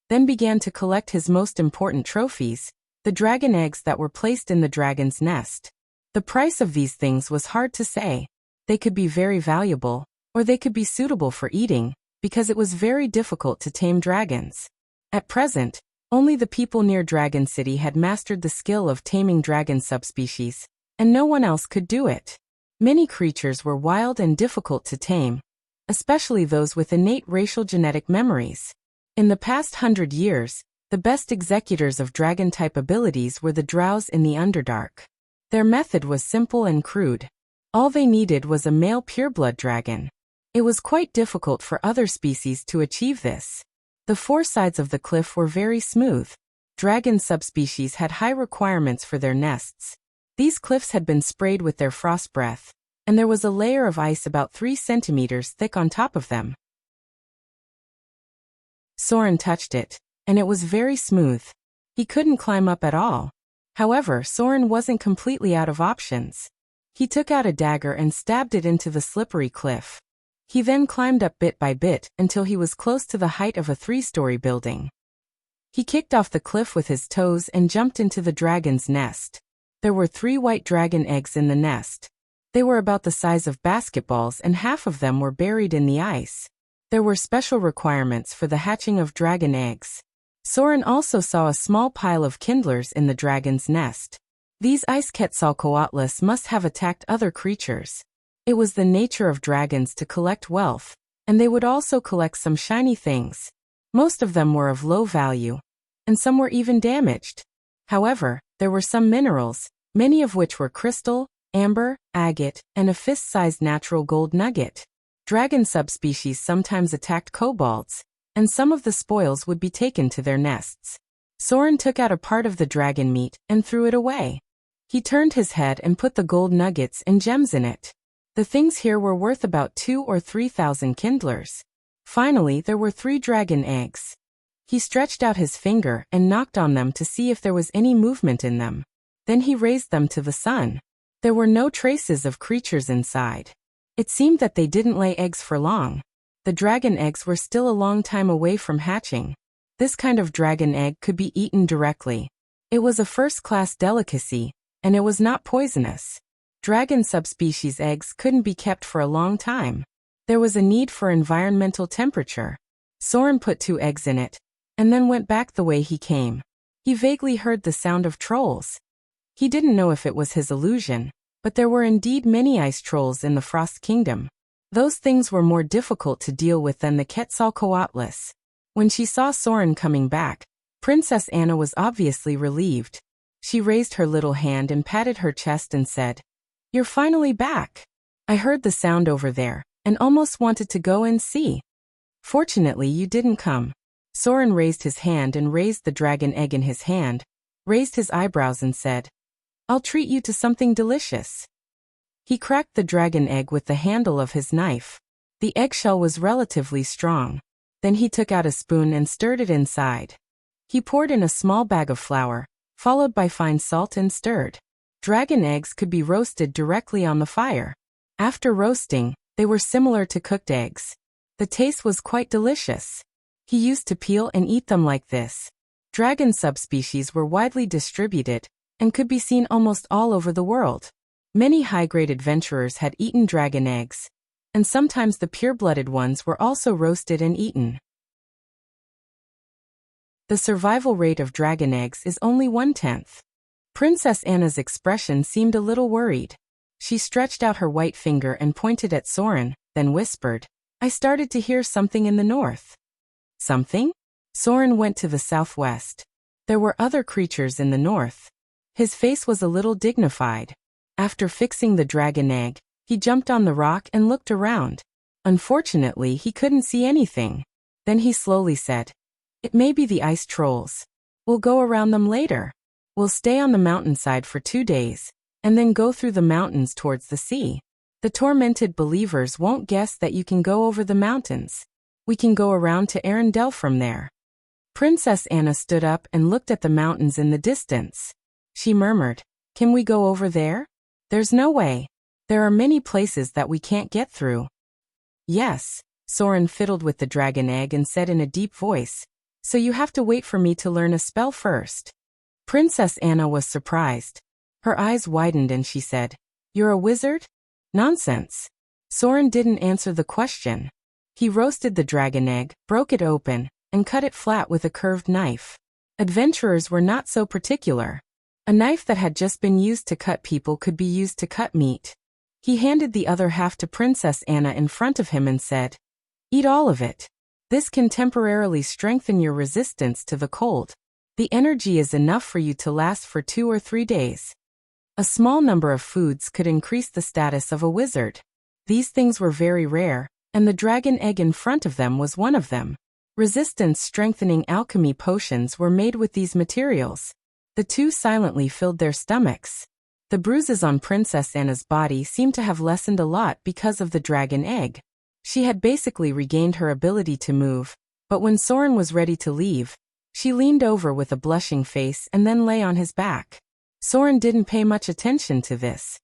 Speaker 1: then began to collect his most important trophies, the dragon eggs that were placed in the dragon's nest. The price of these things was hard to say. They could be very valuable, or they could be suitable for eating, because it was very difficult to tame dragons. At present, only the people near Dragon City had mastered the skill of taming dragon subspecies, and no one else could do it. Many creatures were wild and difficult to tame, especially those with innate racial genetic memories. In the past 100 years, the best executors of dragon-type abilities were the drows in the Underdark. Their method was simple and crude. All they needed was a male pureblood dragon. It was quite difficult for other species to achieve this. The four sides of the cliff were very smooth. Dragon subspecies had high requirements for their nests. These cliffs had been sprayed with their frost breath, and there was a layer of ice about 3 centimeters thick on top of them. Soren touched it, and it was very smooth. He couldn't climb up at all. However, Soren wasn't completely out of options. He took out a dagger and stabbed it into the slippery cliff. He then climbed up bit by bit until he was close to the height of a 3-story building. He kicked off the cliff with his toes and jumped into the dragon's nest. There were 3 white dragon eggs in the nest. They were about the size of basketballs and half of them were buried in the ice. There were special requirements for the hatching of dragon eggs. Soren also saw a small pile of kindlers in the dragon's nest. These ice Quetzalcoatlus must have attacked other creatures. It was the nature of dragons to collect wealth, and they would also collect some shiny things. Most of them were of low value, and some were even damaged. However, there were some minerals, many of which were crystal, amber, agate, and a fist-sized natural gold nugget. Dragon subspecies sometimes attacked kobolds, and some of the spoils would be taken to their nests. Soren took out a part of the dragon meat and threw it away. He turned his head and put the gold nuggets and gems in it. The things here were worth about 2,000 or 3,000 kindlers. Finally, there were 3 dragon eggs. He stretched out his finger and knocked on them to see if there was any movement in them. Then he raised them to the sun. There were no traces of creatures inside. It seemed that they didn't lay eggs for long. The dragon eggs were still a long time away from hatching. This kind of dragon egg could be eaten directly. It was a first-class delicacy, and it was not poisonous. Dragon subspecies eggs couldn't be kept for a long time. There was a need for environmental temperature. Soren put 2 eggs in it, and then went back the way he came. He vaguely heard the sound of trolls. He didn't know if it was his illusion, but there were indeed many ice trolls in the Frost Kingdom. Those things were more difficult to deal with than the Quetzalcoatlus. When she saw Soren coming back, Princess Anna was obviously relieved. She raised her little hand and patted her chest and said, "You're finally back. I heard the sound over there, and almost wanted to go and see. Fortunately, you didn't come." Soren raised his hand and raised the dragon egg in his hand, raised his eyebrows and said, "I'll treat you to something delicious." He cracked the dragon egg with the handle of his knife. The eggshell was relatively strong. Then he took out a spoon and stirred it inside. He poured in a small bag of flour, followed by fine salt and stirred. Dragon eggs could be roasted directly on the fire. After roasting, they were similar to cooked eggs. The taste was quite delicious. He used to peel and eat them like this. Dragon subspecies were widely distributed and could be seen almost all over the world. Many high-grade adventurers had eaten dragon eggs, and sometimes the pure-blooded ones were also roasted and eaten. The survival rate of dragon eggs is only 1/10. Princess Anna's expression seemed a little worried. She stretched out her white finger and pointed at Soren, then whispered, "I started to hear something in the north." Something? Soren went to the southwest. There were other creatures in the north. His face was a little dignified. After fixing the dragon egg, he jumped on the rock and looked around. Unfortunately, he couldn't see anything. Then he slowly said, "It may be the ice trolls. We'll go around them later. We'll stay on the mountainside for 2 days, and then go through the mountains towards the sea. The tormented believers won't guess that you can go over the mountains. We can go around to Arendelle from there." Princess Anna stood up and looked at the mountains in the distance. She murmured, "Can we go over there? There's no way. There are many places that we can't get through." "Yes." Soren fiddled with the dragon egg and said in a deep voice, "So you have to wait for me to learn a spell first." Princess Anna was surprised. Her eyes widened and she said, "You're a wizard?" "Nonsense." Soren didn't answer the question. He roasted the dragon egg, broke it open, and cut it flat with a curved knife. Adventurers were not so particular. A knife that had just been used to cut people could be used to cut meat. He handed the other half to Princess Anna in front of him and said, "Eat all of it. This can temporarily strengthen your resistance to the cold. The energy is enough for you to last for 2 or 3 days." A small number of foods could increase the status of a wizard. These things were very rare, and the dragon egg in front of them was one of them. Resistance-strengthening alchemy potions were made with these materials. The two silently filled their stomachs. The bruises on Princess Anna's body seemed to have lessened a lot because of the dragon egg. She had basically regained her ability to move, but when Soren was ready to leave, she leaned over with a blushing face and then lay on his back. Soren didn't pay much attention to this.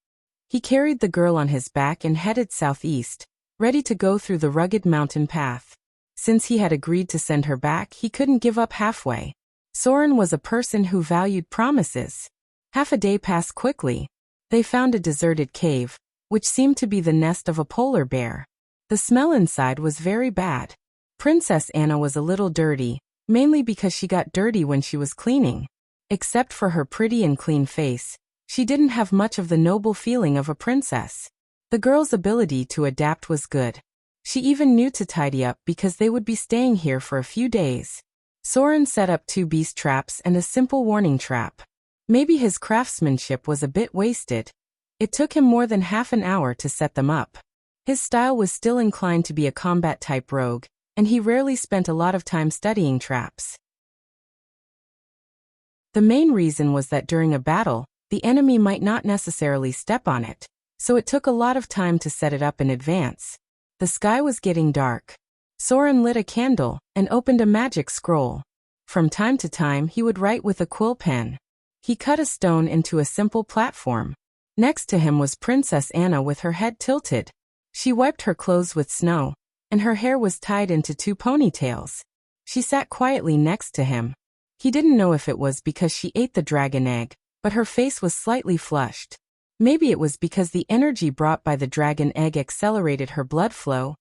Speaker 1: He carried the girl on his back and headed southeast, ready to go through the rugged mountain path. Since he had agreed to send her back, he couldn't give up halfway. Soren was a person who valued promises. Half a day passed quickly. They found a deserted cave, which seemed to be the nest of a polar bear. The smell inside was very bad. Princess Anna was a little dirty, mainly because she got dirty when she was cleaning. Except for her pretty and clean face, she didn't have much of the noble feeling of a princess. The girl's ability to adapt was good. She even knew to tidy up because they would be staying here for a few days. Soren set up 2 beast traps and a simple warning trap. Maybe his craftsmanship was a bit wasted. It took him more than half an hour to set them up. His style was still inclined to be a combat-type rogue, and he rarely spent a lot of time studying traps. The main reason was that during a battle, the enemy might not necessarily step on it, so it took a lot of time to set it up in advance. The sky was getting dark. Soren lit a candle and opened a magic scroll. From time to time he would write with a quill pen. He cut a stone into a simple platform. Next to him was Princess Anna with her head tilted. She wiped her clothes with snow, and her hair was tied into 2 ponytails. She sat quietly next to him. He didn't know if it was because she ate the dragon egg, but her face was slightly flushed. Maybe it was because the energy brought by the dragon egg accelerated her blood flow,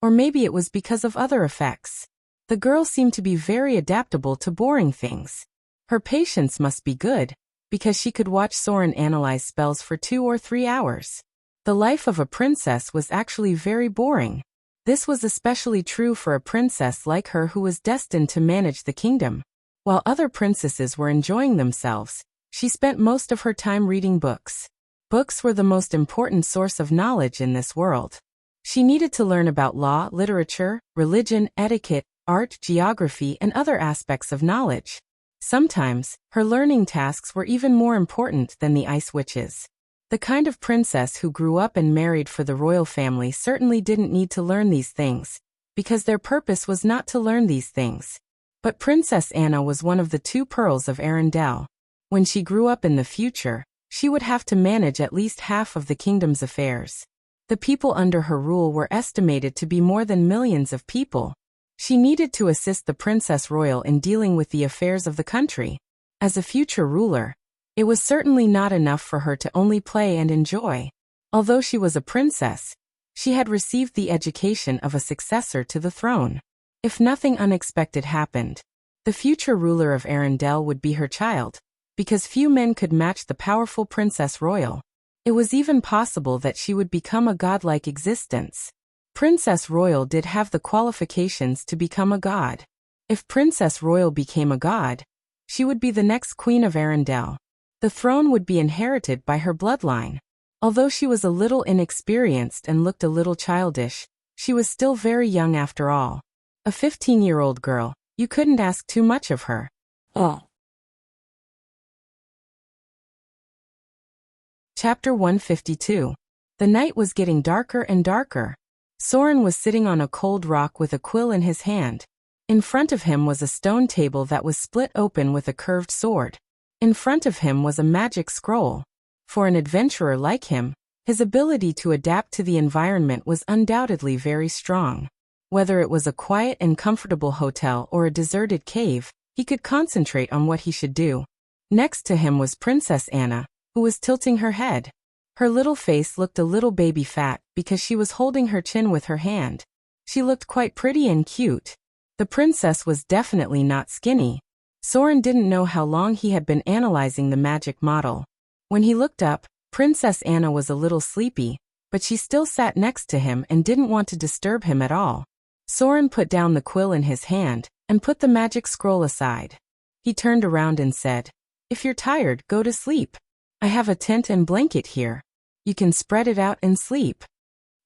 Speaker 1: or maybe it was because of other effects. The girl seemed to be very adaptable to boring things. Her patience must be good, because she could watch Soren analyze spells for 2 or 3 hours. The life of a princess was actually very boring. This was especially true for a princess like her who was destined to manage the kingdom. While other princesses were enjoying themselves, she spent most of her time reading books. Books were the most important source of knowledge in this world. She needed to learn about law, literature, religion, etiquette, art, geography, and other aspects of knowledge. Sometimes, her learning tasks were even more important than the ice witches. The kind of princess who grew up and married for the royal family certainly didn't need to learn these things, because their purpose was not to learn these things. But Princess Anna was one of the 2 pearls of Arendelle. When she grew up in the future, she would have to manage at least half of the kingdom's affairs. The people under her rule were estimated to be more than millions of people. She needed to assist the Princess Royal in dealing with the affairs of the country. As a future ruler, it was certainly not enough for her to only play and enjoy. Although she was a princess, she had received the education of a successor to the throne. If nothing unexpected happened, the future ruler of Arendelle would be her child, because few men could match the powerful Princess Royal. It was even possible that she would become a godlike existence. Princess Royal did have the qualifications to become a god. If Princess Royal became a god, she would be the next queen of Arendelle. The throne would be inherited by her bloodline. Although she was a little inexperienced and looked a little childish, she was still very young after all. A 15-year-old girl, you couldn't ask too much of her. Chapter 152. The night was getting darker and darker. Soren was sitting on a cold rock with a quill in his hand. In front of him was a stone table that was split open with a curved sword. In front of him was a magic scroll. For an adventurer like him, his ability to adapt to the environment was undoubtedly very strong. Whether it was a quiet and comfortable hotel or a deserted cave, he could concentrate on what he should do. Next to him was Princess Anna, who was tilting her head. Her little face looked a little baby fat because she was holding her chin with her hand. She looked quite pretty and cute. The princess was definitely not skinny. Soren didn't know how long he had been analyzing the magic model. When he looked up, Princess Anna was a little sleepy, but she still sat next to him and didn't want to disturb him at all. Soren put down the quill in his hand and put the magic scroll aside. He turned around and said, "If you're tired, go to sleep. I have a tent and blanket here. You can spread it out and sleep."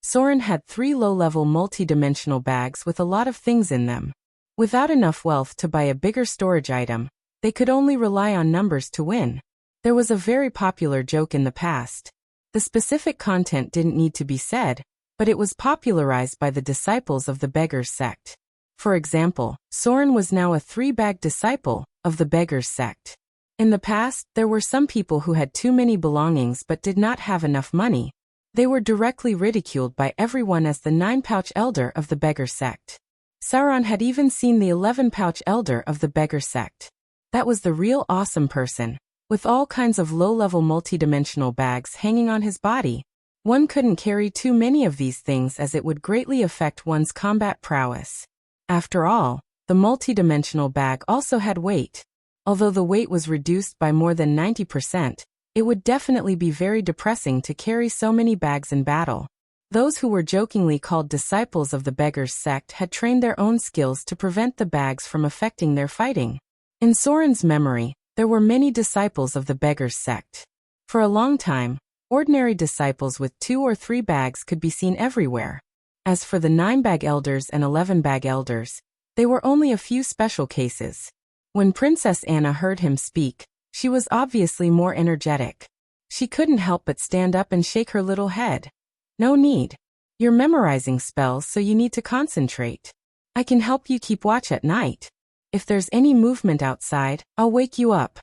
Speaker 1: Soren had 3 low-level multi-dimensional bags with a lot of things in them. Without enough wealth to buy a bigger storage item, they could only rely on numbers to win. There was a very popular joke in the past. The specific content didn't need to be said, but it was popularized by the disciples of the Beggars sect. For example, Soren was now a 3-bag disciple of the Beggars sect. In the past, there were some people who had too many belongings but did not have enough money. They were directly ridiculed by everyone as the 9-pouch elder of the Beggar sect. Sauron had even seen the 11-pouch elder of the Beggar sect. That was the real awesome person, with all kinds of low-level multidimensional bags hanging on his body. One couldn't carry too many of these things as it would greatly affect one's combat prowess. After all, the multidimensional bag also had weight. Although the weight was reduced by more than 90%, it would definitely be very depressing to carry so many bags in battle. Those who were jokingly called disciples of the Beggars sect had trained their own skills to prevent the bags from affecting their fighting. In Soren's memory, there were many disciples of the Beggars sect. For a long time, ordinary disciples with 2 or 3 bags could be seen everywhere. As for the 9-bag elders and 11-bag elders, they were only a few special cases. When Princess Anna heard him speak, she was obviously more energetic. She couldn't help but stand up and shake her little head. "No need. You're memorizing spells, so you need to concentrate. I can help you keep watch at night. If there's any movement outside, I'll wake you up."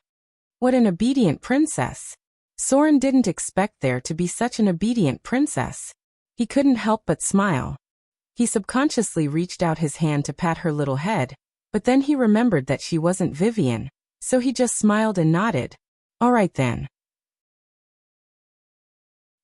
Speaker 1: What an obedient princess. Soren didn't expect there to be such an obedient princess. He couldn't help but smile. He subconsciously reached out his hand to pat her little head, but then he remembered that she wasn't Vivian, so he just smiled and nodded. "All right then.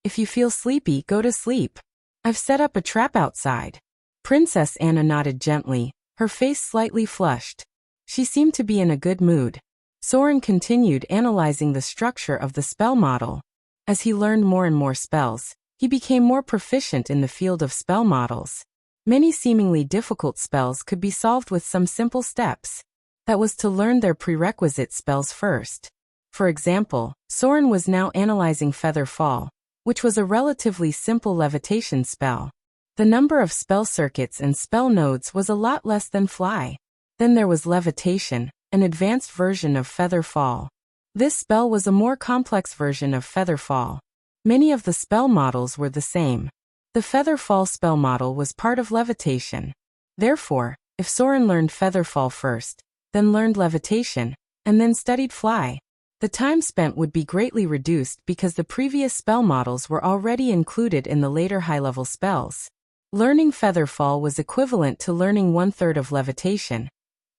Speaker 1: If you feel sleepy, go to sleep. I've set up a trap outside." Princess Anna nodded gently, her face slightly flushed. She seemed to be in a good mood. Soren continued analyzing the structure of the spell model. As he learned more and more spells, he became more proficient in the field of spell models. Many seemingly difficult spells could be solved with some simple steps. That was to learn their prerequisite spells first. For example, Soren was now analyzing Feather Fall, which was a relatively simple levitation spell. The number of spell circuits and spell nodes was a lot less than Fly. Then there was Levitation, an advanced version of Feather Fall. This spell was a more complex version of Feather Fall. Many of the spell models were the same. The Feather Fall spell model was part of Levitation. Therefore, if Soren learned Feather Fall first, then learned Levitation, and then studied Fly, the time spent would be greatly reduced because the previous spell models were already included in the later high-level spells. Learning Feather Fall was equivalent to learning 1/3 of Levitation,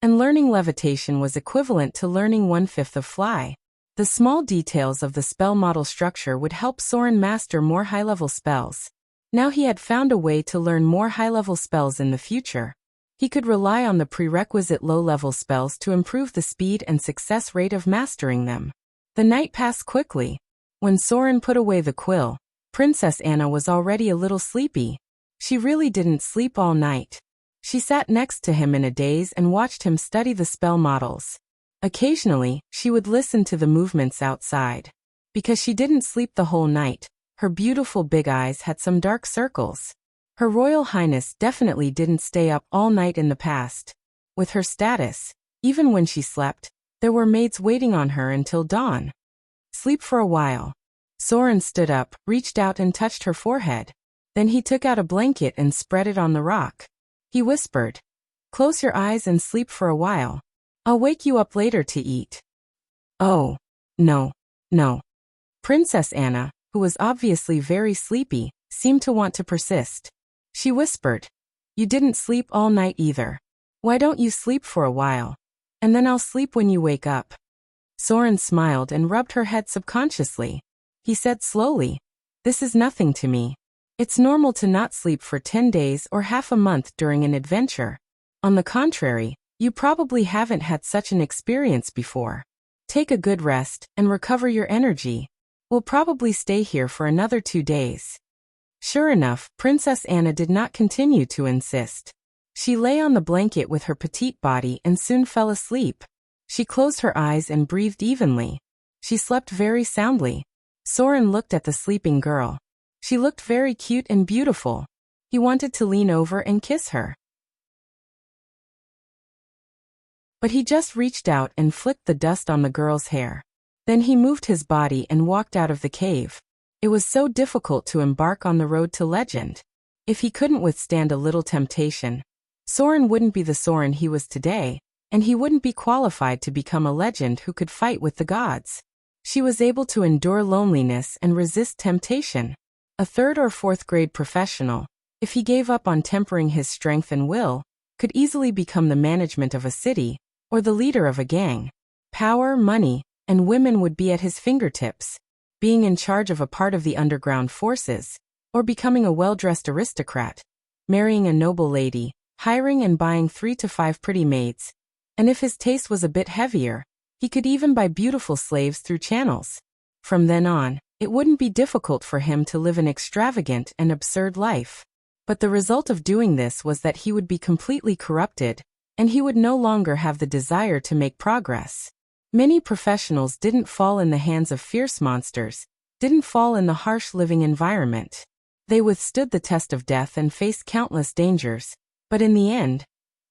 Speaker 1: and learning Levitation was equivalent to learning 1/5 of Fly. The small details of the spell model structure would help Soren master more high-level spells. Now he had found a way to learn more high-level spells in the future. He could rely on the prerequisite low-level spells to improve the speed and success rate of mastering them. The night passed quickly. When Soren put away the quill, Princess Anna was already a little sleepy. She really didn't sleep all night. She sat next to him in a daze and watched him study the spell models. Occasionally, she would listen to the movements outside. Because she didn't sleep the whole night, her beautiful big eyes had some dark circles. Her Royal Highness definitely didn't stay up all night in the past. With her status, even when she slept, there were maids waiting on her until dawn. "Sleep for a while. Soren stood up, reached out and touched her forehead. Then he took out a blanket and spread it on the rock. He whispered, "Close your eyes and sleep for a while. I'll wake you up later to eat." "Oh, no, no." Princess Anna, who was obviously very sleepy, seemed to want to persist. She whispered, "You didn't sleep all night either. Why don't you sleep for a while? And then I'll sleep when you wake up." Soren smiled and rubbed her head subconsciously. He said slowly, "This is nothing to me. It's normal to not sleep for 10 days or half a month during an adventure. On the contrary, you probably haven't had such an experience before. Take a good rest and recover your energy. We'll probably stay here for another 2 days." Sure enough, Princess Anna did not continue to insist. She lay on the blanket with her petite body and soon fell asleep. She closed her eyes and breathed evenly. She slept very soundly. Soren looked at the sleeping girl. She looked very cute and beautiful. He wanted to lean over and kiss her. But he just reached out and flicked the dust on the girl's hair. Then he moved his body and walked out of the cave. It was so difficult to embark on the road to legend. If he couldn't withstand a little temptation, Soren wouldn't be the Soren he was today, and he wouldn't be qualified to become a legend who could fight with the gods. She was able to endure loneliness and resist temptation. A 3rd or 4th grade professional, if he gave up on tempering his strength and will, could easily become the management of a city or the leader of a gang. Power, money, and women would be at his fingertips. Being in charge of a part of the underground forces, or becoming a well-dressed aristocrat, marrying a noble lady, hiring and buying 3 to 5 pretty maids, and if his taste was a bit heavier, he could even buy beautiful slaves through channels. From then on, it wouldn't be difficult for him to live an extravagant and absurd life. But the result of doing this was that he would be completely corrupted, and he would no longer have the desire to make progress. Many professionals didn't fall in the hands of fierce monsters, didn't fall in the harsh living environment. They withstood the test of death and faced countless dangers, but in the end,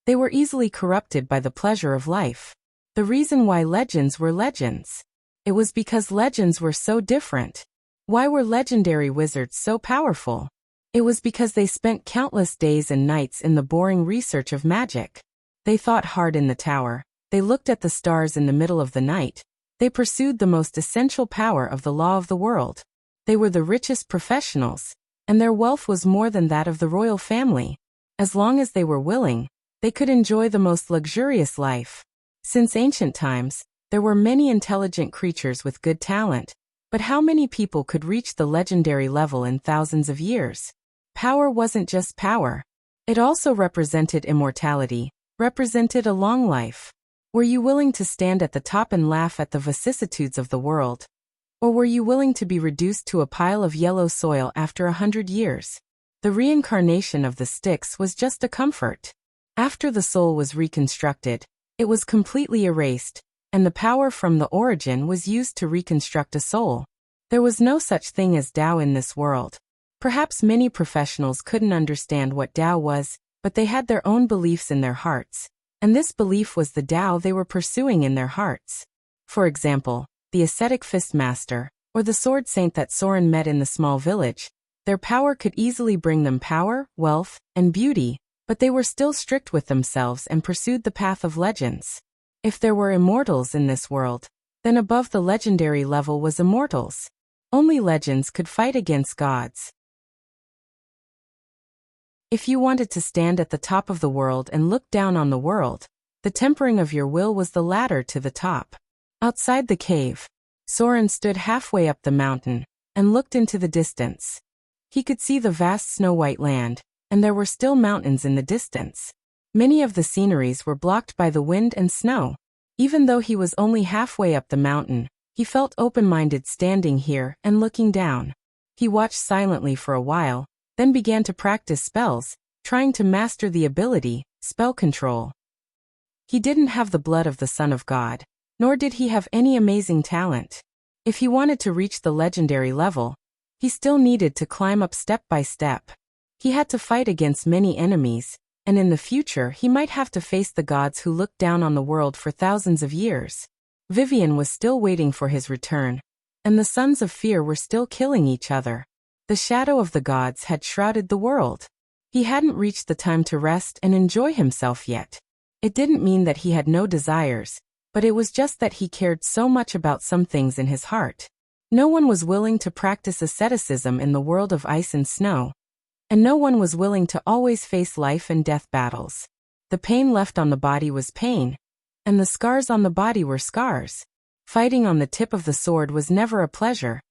Speaker 1: they were easily corrupted by the pleasure of life. The reason why legends were legends. It was because legends were so different. Why were legendary wizards so powerful? It was because they spent countless days and nights in the boring research of magic. They thought hard in the tower. They looked at the stars in the middle of the night. They pursued the most essential power of the law of the world. They were the richest professionals, and their wealth was more than that of the royal family. As long as they were willing, they could enjoy the most luxurious life. Since ancient times, there were many intelligent creatures with good talent, but how many people could reach the legendary level in thousands of years? Power wasn't just power. It also represented immortality, represented a long life. Were you willing to stand at the top and laugh at the vicissitudes of the world? Or were you willing to be reduced to a pile of yellow soil after 100 years? The reincarnation of the Styx was just a comfort. After the soul was reconstructed, it was completely erased, and the power from the origin was used to reconstruct a soul. There was no such thing as Tao in this world. Perhaps many professionals couldn't understand what Tao was, but they had their own beliefs in their hearts, and this belief was the Tao they were pursuing in their hearts. For example, the ascetic fist master, or the sword saint that Soren met in the small village, their power could easily bring them power, wealth, and beauty, but they were still strict with themselves and pursued the path of legends. If there were immortals in this world, then above the legendary level was immortals. Only legends could fight against gods. If you wanted to stand at the top of the world and look down on the world, the tempering of your will was the ladder to the top. Outside the cave, Soren stood halfway up the mountain and looked into the distance. He could see the vast snow-white land, and there were still mountains in the distance. Many of the sceneries were blocked by the wind and snow. Even though he was only halfway up the mountain, he felt open-minded standing here and looking down. He watched silently for a while, then began to practice spells, trying to master the ability, spell control. He didn't have the blood of the Son of God, nor did he have any amazing talent. If he wanted to reach the legendary level, he still needed to climb up step by step. He had to fight against many enemies, and in the future he might have to face the gods who looked down on the world for thousands of years. Vivian was still waiting for his return, and the sons of fear were still killing each other. The shadow of the gods had shrouded the world. He hadn't reached the time to rest and enjoy himself yet. It didn't mean that he had no desires, but it was just that he cared so much about some things in his heart. No one was willing to practice asceticism in the world of ice and snow, and no one was willing to always face life and death battles. The pain left on the body was pain, and the scars on the body were scars. Fighting on the tip of the sword was never a pleasure,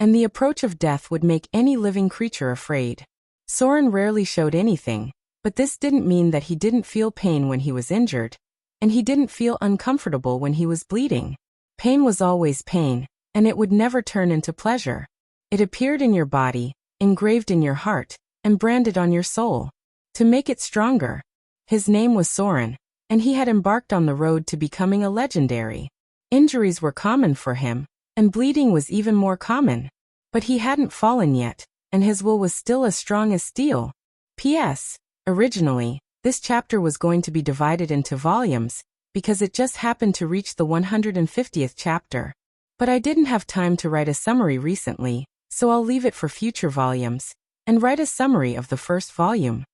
Speaker 1: and the approach of death would make any living creature afraid. Soren rarely showed anything, but this didn't mean that he didn't feel pain when he was injured, and he didn't feel uncomfortable when he was bleeding. Pain was always pain, and it would never turn into pleasure. It appeared in your body, engraved in your heart, and branded on your soul. To make it stronger, his name was Soren, and he had embarked on the road to becoming a legendary. Injuries were common for him, and bleeding was even more common. But he hadn't fallen yet, and his will was still as strong as steel. P.S. Originally, this chapter was going to be divided into volumes, because it just happened to reach the 150th chapter. But I didn't have time to write a summary recently, so I'll leave it for future volumes, and write a summary of the first volume.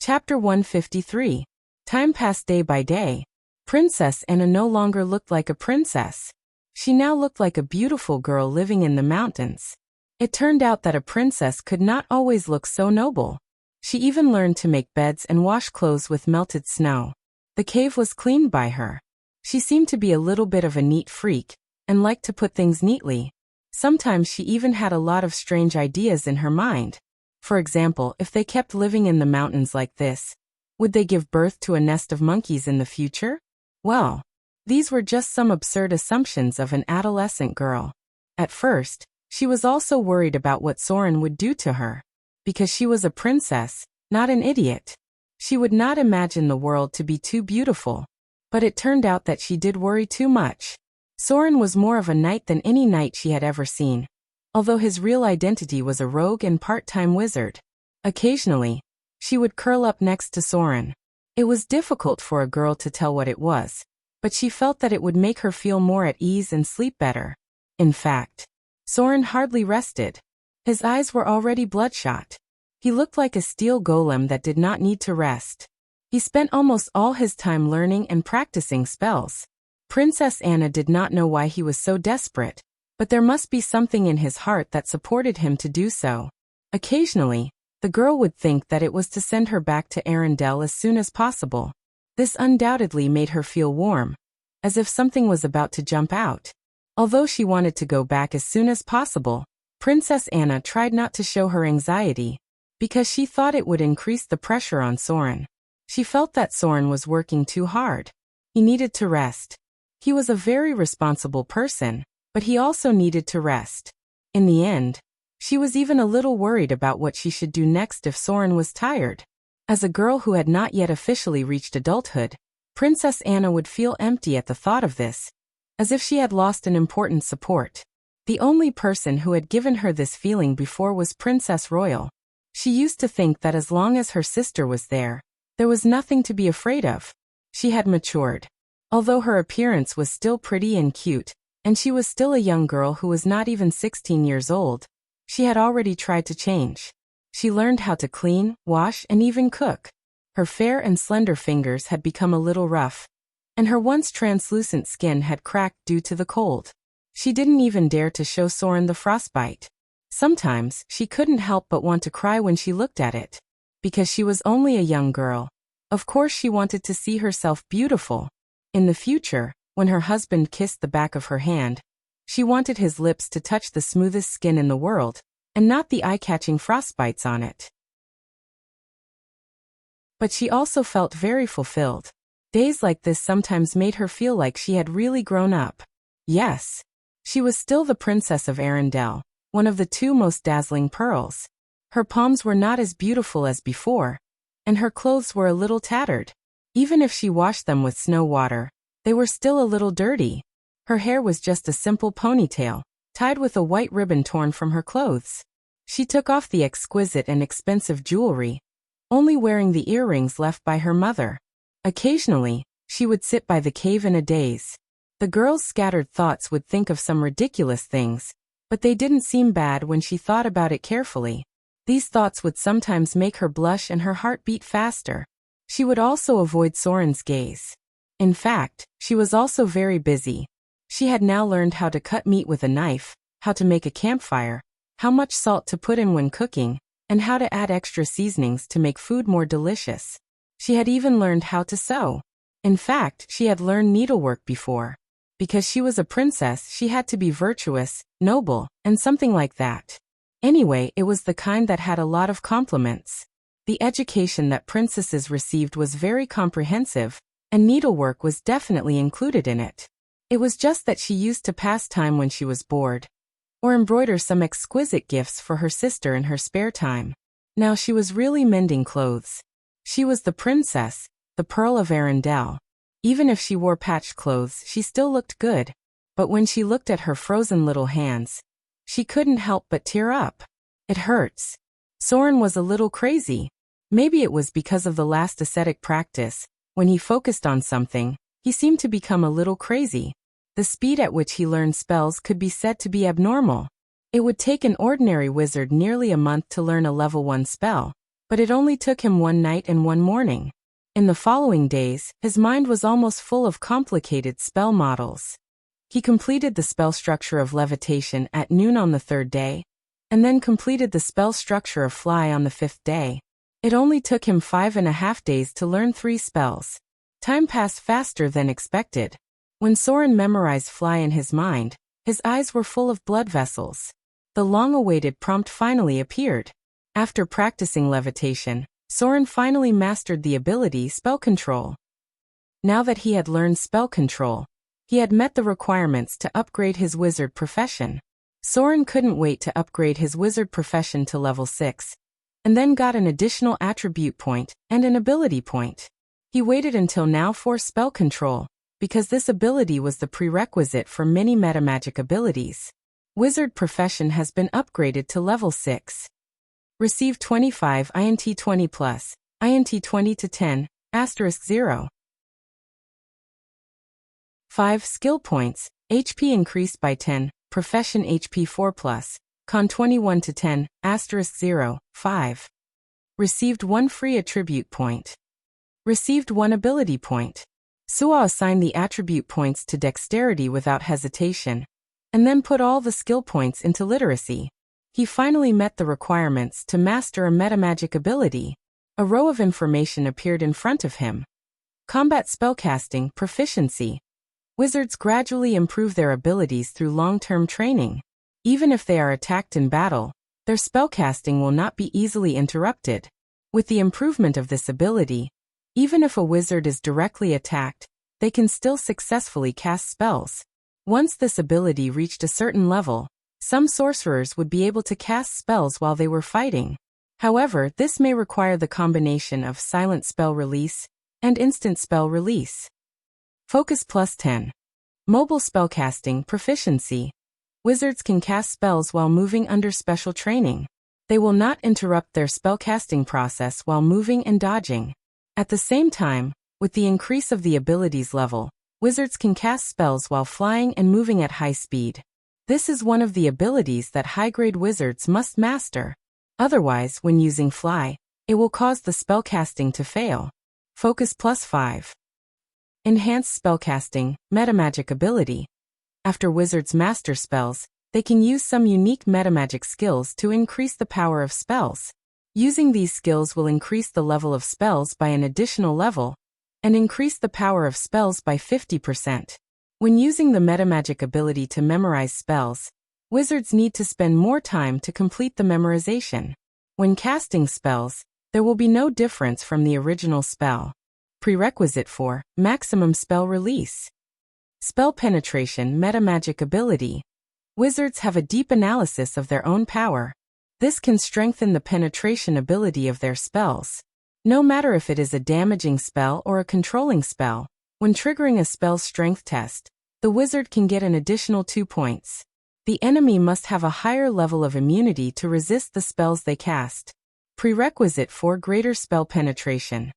Speaker 1: Chapter 153. Time passed day by day. Princess Anna no longer looked like a princess. She now looked like a beautiful girl living in the mountains. It turned out that a princess could not always look so noble. She even learned to make beds and wash clothes with melted snow. The cave was cleaned by her. She seemed to be a little bit of a neat freak, and liked to put things neatly. Sometimes she even had a lot of strange ideas in her mind. For example, if they kept living in the mountains like this, would they give birth to a nest of monkeys in the future? Well, these were just some absurd assumptions of an adolescent girl. At first, she was also worried about what Soren would do to her. Because she was a princess, not an idiot. She would not imagine the world to be too beautiful. But it turned out that she did worry too much. Soren was more of a knight than any knight she had ever seen, although his real identity was a rogue and part-time wizard. Occasionally, she would curl up next to Soren. It was difficult for a girl to tell what it was, but she felt that it would make her feel more at ease and sleep better. In fact, Soren hardly rested. His eyes were already bloodshot. He looked like a steel golem that did not need to rest. He spent almost all his time learning and practicing spells. Princess Anna did not know why he was so desperate, but there must be something in his heart that supported him to do so. Occasionally, the girl would think that it was to send her back to Arendelle as soon as possible. This undoubtedly made her feel warm, as if something was about to jump out. Although she wanted to go back as soon as possible, Princess Anna tried not to show her anxiety, because she thought it would increase the pressure on Soren. She felt that Soren was working too hard. He needed to rest. He was a very responsible person, but he also needed to rest. In the end, she was even a little worried about what she should do next if Soren was tired. As a girl who had not yet officially reached adulthood, Princess Anna would feel empty at the thought of this, as if she had lost an important support. The only person who had given her this feeling before was Princess Royal. She used to think that as long as her sister was there was nothing to be afraid of. She had matured. Although her appearance was still pretty and cute, and she was still a young girl who was not even 16 years old, she had already tried to change. She learned how to clean, wash, and even cook. Her fair and slender fingers had become a little rough, and her once translucent skin had cracked due to the cold. She didn't even dare to show Soren the frostbite. Sometimes, she couldn't help but want to cry when she looked at it. Because she was only a young girl. Of course she wanted to see herself beautiful. In the future, when her husband kissed the back of her hand, she wanted his lips to touch the smoothest skin in the world, and not the eye-catching frostbites on it. But she also felt very fulfilled. Days like this sometimes made her feel like she had really grown up. Yes, she was still the princess of Arendelle, one of the two most dazzling pearls. Her palms were not as beautiful as before, and her clothes were a little tattered. Even if she washed them with snow water, they were still a little dirty. Her hair was just a simple ponytail, tied with a white ribbon torn from her clothes. She took off the exquisite and expensive jewelry, only wearing the earrings left by her mother. Occasionally, She would sit by the cave in a daze. The girl's scattered thoughts would think of some ridiculous things, but they didn't seem bad when she thought about it carefully. These thoughts would sometimes make her blush and her heart beat faster. She would also avoid Soren's gaze. In fact, she was also very busy. She had now learned how to cut meat with a knife, how to make a campfire, how much salt to put in when cooking, and how to add extra seasonings to make food more delicious. She had even learned how to sew. In fact, she had learned needlework before. Because she was a princess, she had to be virtuous, noble, and something like that. Anyway, it was the kind that had a lot of compliments. The education that princesses received was very comprehensive, and needlework was definitely included in it. It was just that she used to pass time when she was bored, or embroider some exquisite gifts for her sister in her spare time. Now she was really mending clothes. She was the princess, the Pearl of Arendelle. Even if she wore patched clothes, she still looked good. But when she looked at her frozen little hands, she couldn't help but tear up. It hurts. Soren was a little crazy. Maybe it was because of the last ascetic practice. When he focused on something, he seemed to become a little crazy. The speed at which he learned spells could be said to be abnormal. It would take an ordinary wizard nearly a month to learn a level 1 spell, but it only took him one night and one morning. In the following days, his mind was almost full of complicated spell models. He completed the spell structure of levitation at noon on the 3rd day, and then completed the spell structure of fly on the 5th day. It only took him 5.5 days to learn 3 spells. Time passed faster than expected. When Soren memorized fly in his mind, his eyes were full of blood vessels. The long-awaited prompt finally appeared. After practicing levitation, Soren finally mastered the ability Spell Control. Now that he had learned Spell Control, he had met the requirements to upgrade his wizard profession. Soren couldn't wait to upgrade his wizard profession to level 6, and then got an additional attribute point and an ability point. He waited until now for Spell Control, because this ability was the prerequisite for many metamagic abilities. Wizard profession has been upgraded to level 6. Receive 25 INT 20 plus, INT 20 to 10, *0. 5 skill points, HP increased by 10, profession HP 4 plus, con 21 to 10, *0, 5. Received 1 free attribute point. Received 1 ability point. Suo assigned the attribute points to dexterity without hesitation, and then put all the skill points into literacy. He finally met the requirements to master a metamagic ability. A row of information appeared in front of him. Combat spellcasting proficiency. Wizards gradually improve their abilities through long-term training. Even if they are attacked in battle, their spellcasting will not be easily interrupted. With the improvement of this ability, even if a wizard is directly attacked, they can still successfully cast spells. Once this ability reached a certain level, some sorcerers would be able to cast spells while they were fighting. However, this may require the combination of silent spell release and instant spell release. Focus plus 10. Mobile spellcasting proficiency. Wizards can cast spells while moving under special training. They will not interrupt their spellcasting process while moving and dodging. At the same time, with the increase of the abilities level, wizards can cast spells while flying and moving at high speed. This is one of the abilities that high-grade wizards must master. Otherwise, when using fly, it will cause the spellcasting to fail. Focus plus 5. Enhanced spellcasting, metamagic ability. After wizards master spells, they can use some unique metamagic skills to increase the power of spells. Using these skills will increase the level of spells by an additional level, and increase the power of spells by 50%. When using the metamagic ability to memorize spells, wizards need to spend more time to complete the memorization. When casting spells, there will be no difference from the original spell. Prerequisite for maximum spell release. Spell penetration metamagic ability. Wizards have a deep analysis of their own power. This can strengthen the penetration ability of their spells. No matter if it is a damaging spell or a controlling spell, when triggering a spell's strength test, the wizard can get an additional 2 points. The enemy must have a higher level of immunity to resist the spells they cast. Prerequisite for greater spell penetration.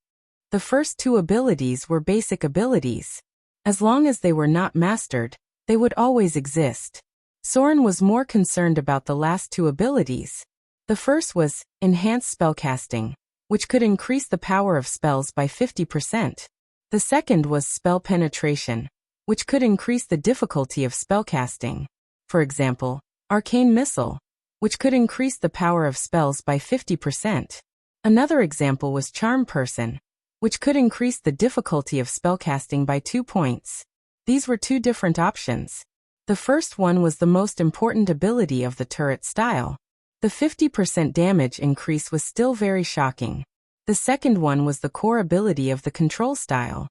Speaker 1: The first two abilities were basic abilities. As long as they were not mastered, they would always exist. Soren was more concerned about the last two abilities. The first was enhanced spellcasting, which could increase the power of spells by 50%. The second was spell penetration, which could increase the difficulty of spellcasting. For example, arcane missile, which could increase the power of spells by 50%. Another example was charm person, which could increase the difficulty of spellcasting by 2 points. These were two different options. The first one was the most important ability of the turret style. The 50% damage increase was still very shocking. The second one was the core ability of the control style.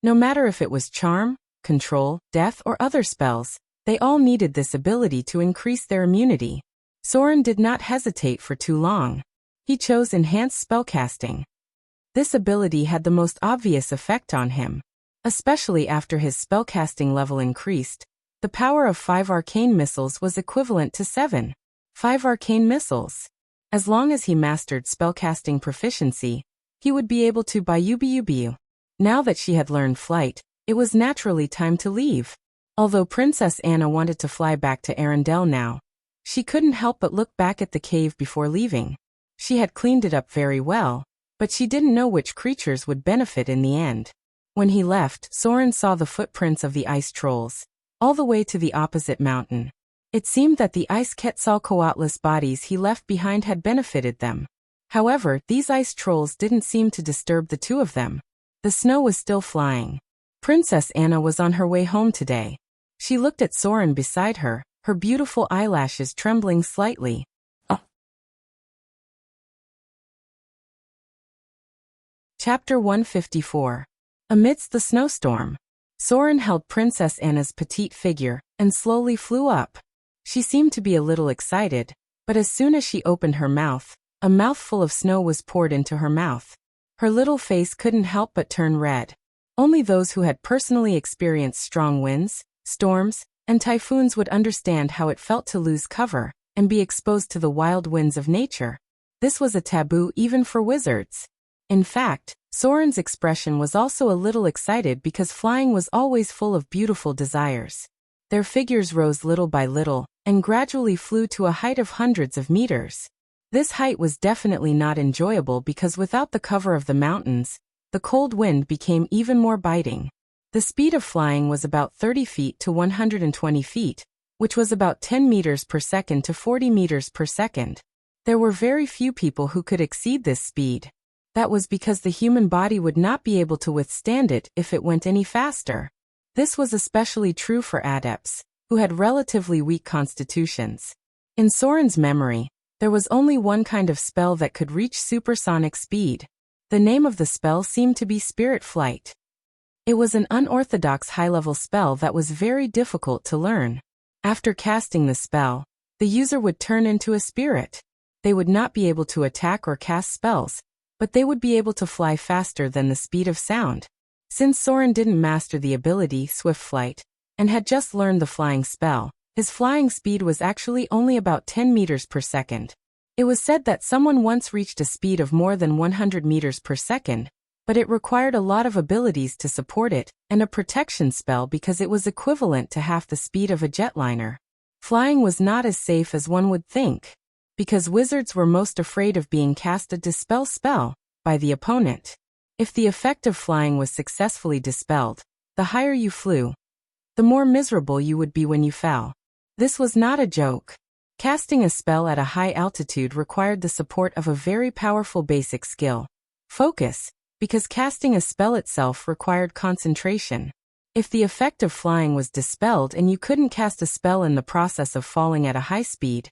Speaker 1: No matter if it was charm, control, death, or other spells, they all needed this ability to increase their immunity. Soren did not hesitate for too long. He chose enhanced spellcasting. This ability had the most obvious effect on him. Especially after his spellcasting level increased, the power of 5 arcane missiles was equivalent to 5 arcane missiles. As long as he mastered spellcasting proficiency, he would be able to buy. Now that she had learned flight, it was naturally time to leave. Although Princess Anna wanted to fly back to Arendelle now, she couldn't help but look back at the cave before leaving. She had cleaned it up very well, but she didn't know which creatures would benefit in the end. When he left, Soren saw the footprints of the ice trolls, all the way to the opposite mountain. It seemed that the ice Quetzalcoatlus bodies he left behind had benefited them. However, these ice trolls didn't seem to disturb the two of them. The snow was still flying. Princess Anna was on her way home today. She looked at Soren beside her, her beautiful eyelashes trembling slightly. Chapter 154. Amidst the snowstorm, Soren held Princess Anna's petite figure and slowly flew up. She seemed to be a little excited, but as soon as she opened her mouth, a mouthful of snow was poured into her mouth. Her little face couldn't help but turn red. Only those who had personally experienced strong winds, storms, and typhoons would understand how it felt to lose cover and be exposed to the wild winds of nature. This was a taboo even for wizards. In fact, Soren's expression was also a little excited because flying was always full of beautiful desires. Their figures rose little by little and gradually flew to a height of hundreds of meters. This height was definitely not enjoyable because without the cover of the mountains, the cold wind became even more biting. The speed of flying was about 30 feet to 120 feet, which was about 10 meters per second to 40 meters per second. There were very few people who could exceed this speed. That was because the human body would not be able to withstand it if it went any faster. This was especially true for adepts, who had relatively weak constitutions. In Soren's memory, there was only one kind of spell that could reach supersonic speed. The name of the spell seemed to be Spirit Flight. It was an unorthodox high-level spell that was very difficult to learn. After casting the spell, the user would turn into a spirit. They would not be able to attack or cast spells, but they would be able to fly faster than the speed of sound. Since Soren didn't master the ability Swift Flight, and had just learned the flying spell, his flying speed was actually only about 10 meters per second. It was said that someone once reached a speed of more than 100 meters per second, but it required a lot of abilities to support it, and a protection spell because it was equivalent to half the speed of a jetliner. Flying was not as safe as one would think, because wizards were most afraid of being cast a dispel spell by the opponent. If the effect of flying was successfully dispelled, the higher you flew, the more miserable you would be when you fell. This was not a joke. Casting a spell at a high altitude required the support of a very powerful basic skill, focus, because casting a spell itself required concentration. If the effect of flying was dispelled and you couldn't cast a spell in the process of falling at a high speed,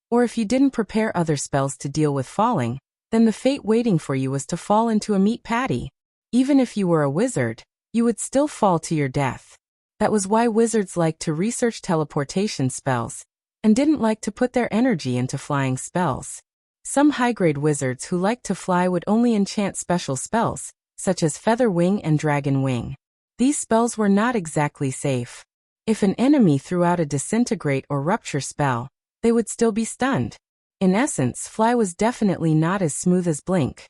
Speaker 1: or if you didn't prepare other spells to deal with falling, then the fate waiting for you was to fall into a meat patty. Even if you were a wizard, you would still fall to your death. That was why wizards liked to research teleportation spells, and didn't like to put their energy into flying spells. Some high-grade wizards who liked to fly would only enchant special spells, such as Feather Wing and Dragon Wing. These spells were not exactly safe. If an enemy threw out a disintegrate or rupture spell, they would still be stunned. In essence, fly was definitely not as smooth as blink.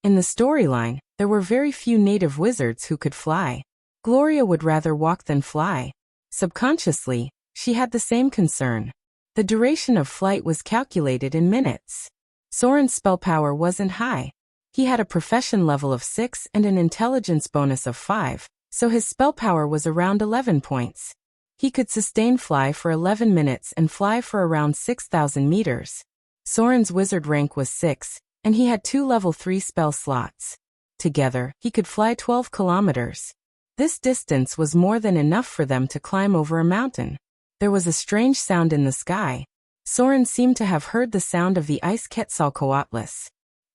Speaker 1: In the storyline, there were very few native wizards who could fly. Gloria would rather walk than fly. Subconsciously, she had the same concern. The duration of flight was calculated in minutes. Soren's spell power wasn't high. He had a profession level of 6 and an intelligence bonus of 5, so his spell power was around 11 points. He could sustain fly for 11 minutes and fly for around 6,000 meters. Soren's wizard rank was 6, and he had 2 level 3 spell slots. Together, he could fly 12 kilometers. This distance was more than enough for them to climb over a mountain. There was a strange sound in the sky. Soren seemed to have heard the sound of the ice Quetzalcoatlus.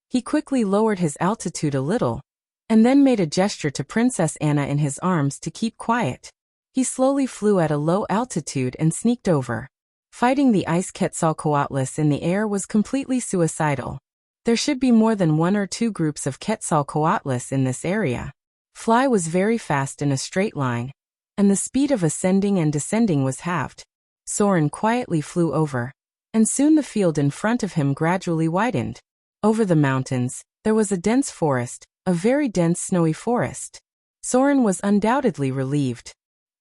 Speaker 1: He quickly lowered his altitude a little, and then made a gesture to Princess Anna in his arms to keep quiet. He slowly flew at a low altitude and sneaked over. Fighting the ice Quetzalcoatlus in the air was completely suicidal. There should be more than 1 or 2 groups of Quetzalcoatlus in this area. Fly was very fast in a straight line, and the speed of ascending and descending was halved. Soren quietly flew over, and soon the field in front of him gradually widened. Over the mountains, there was a dense forest, a very dense snowy forest. Soren was undoubtedly relieved.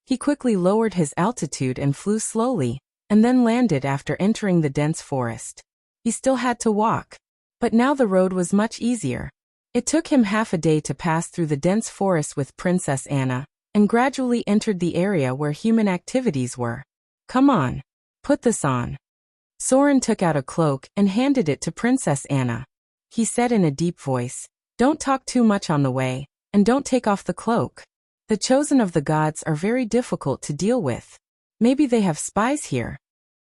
Speaker 1: He quickly lowered his altitude and flew slowly, and then landed after entering the dense forest. He still had to walk, but now the road was much easier. It took him half a day to pass through the dense forest with Princess Anna, and gradually entered the area where human activities were. "Come on. Put this on." Soren took out a cloak and handed it to Princess Anna. He said in a deep voice, "Don't talk too much on the way, and don't take off the cloak. The chosen of the gods are very difficult to deal with. Maybe they have spies here."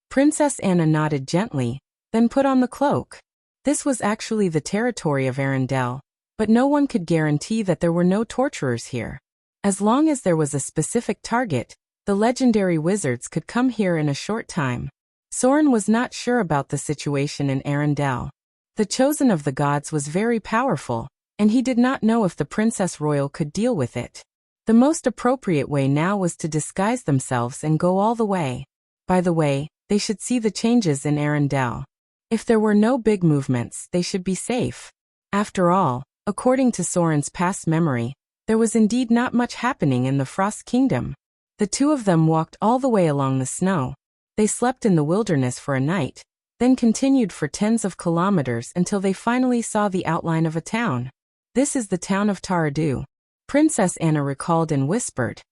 Speaker 1: Princess Anna nodded gently, then put on the cloak. This was actually the territory of Arendelle, but no one could guarantee that there were no torturers here. As long as there was a specific target, the legendary wizards could come here in a short time. Soren was not sure about the situation in Arendelle. The chosen of the gods was very powerful, and he did not know if the Princess Royal could deal with it. The most appropriate way now was to disguise themselves and go all the way. By the way, they should see the changes in Arendelle. If there were no big movements, they should be safe. After all, according to Soren's past memory, there was indeed not much happening in the Frost Kingdom. The two of them walked all the way along the snow. They slept in the wilderness for a night, then continued for tens of kilometers until they finally saw the outline of a town. "This is the town of Taradu," Princess Anna recalled and whispered.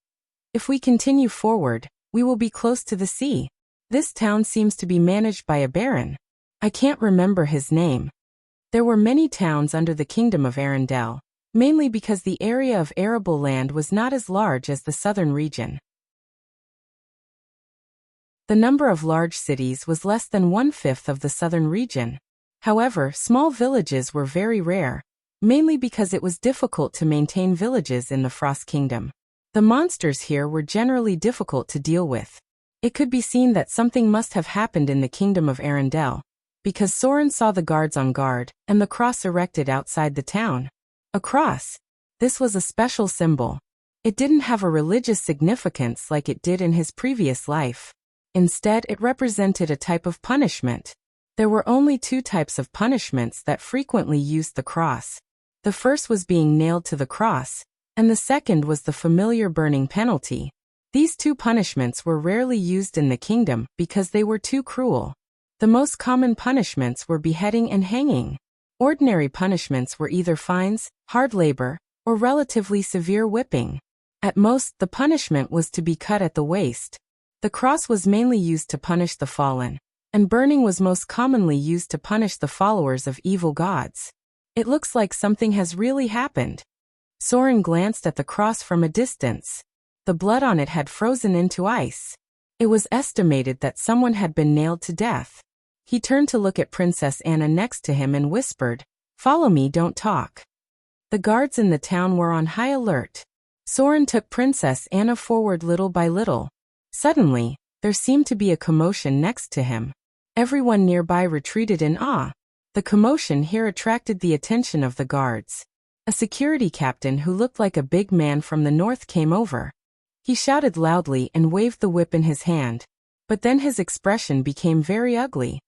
Speaker 1: "If we continue forward, we will be close to the sea. This town seems to be managed by a baron. I can't remember his name." There were many towns under the kingdom of Arendelle, mainly because the area of arable land was not as large as the southern region. The number of large cities was less than 1/5 of the southern region. However, small villages were very rare, mainly because it was difficult to maintain villages in the Frost Kingdom. The monsters here were generally difficult to deal with. It could be seen that something must have happened in the kingdom of Arendelle, because Soren saw the guards on guard and the cross erected outside the town. A cross. This was a special symbol. It didn't have a religious significance like it did in his previous life. Instead, it represented a type of punishment. There were only 2 types of punishments that frequently used the cross. The first was being nailed to the cross, and the second was the familiar burning penalty. These 2 punishments were rarely used in the kingdom because they were too cruel. The most common punishments were beheading and hanging. Ordinary punishments were either fines, hard labor, or relatively severe whipping. At most, the punishment was to be cut at the waist. The cross was mainly used to punish the fallen, and burning was most commonly used to punish the followers of evil gods. It looks like something has really happened. Soren glanced at the cross from a distance. The blood on it had frozen into ice. It was estimated that someone had been nailed to death. He turned to look at Princess Anna next to him and whispered, "Follow me, don't talk." The guards in the town were on high alert. Soren took Princess Anna forward little by little. Suddenly, there seemed to be a commotion next to him. Everyone nearby retreated in awe. The commotion here attracted the attention of the guards. A security captain who looked like a big man from the north came over. He shouted loudly and waved the whip in his hand, but then his expression became very ugly.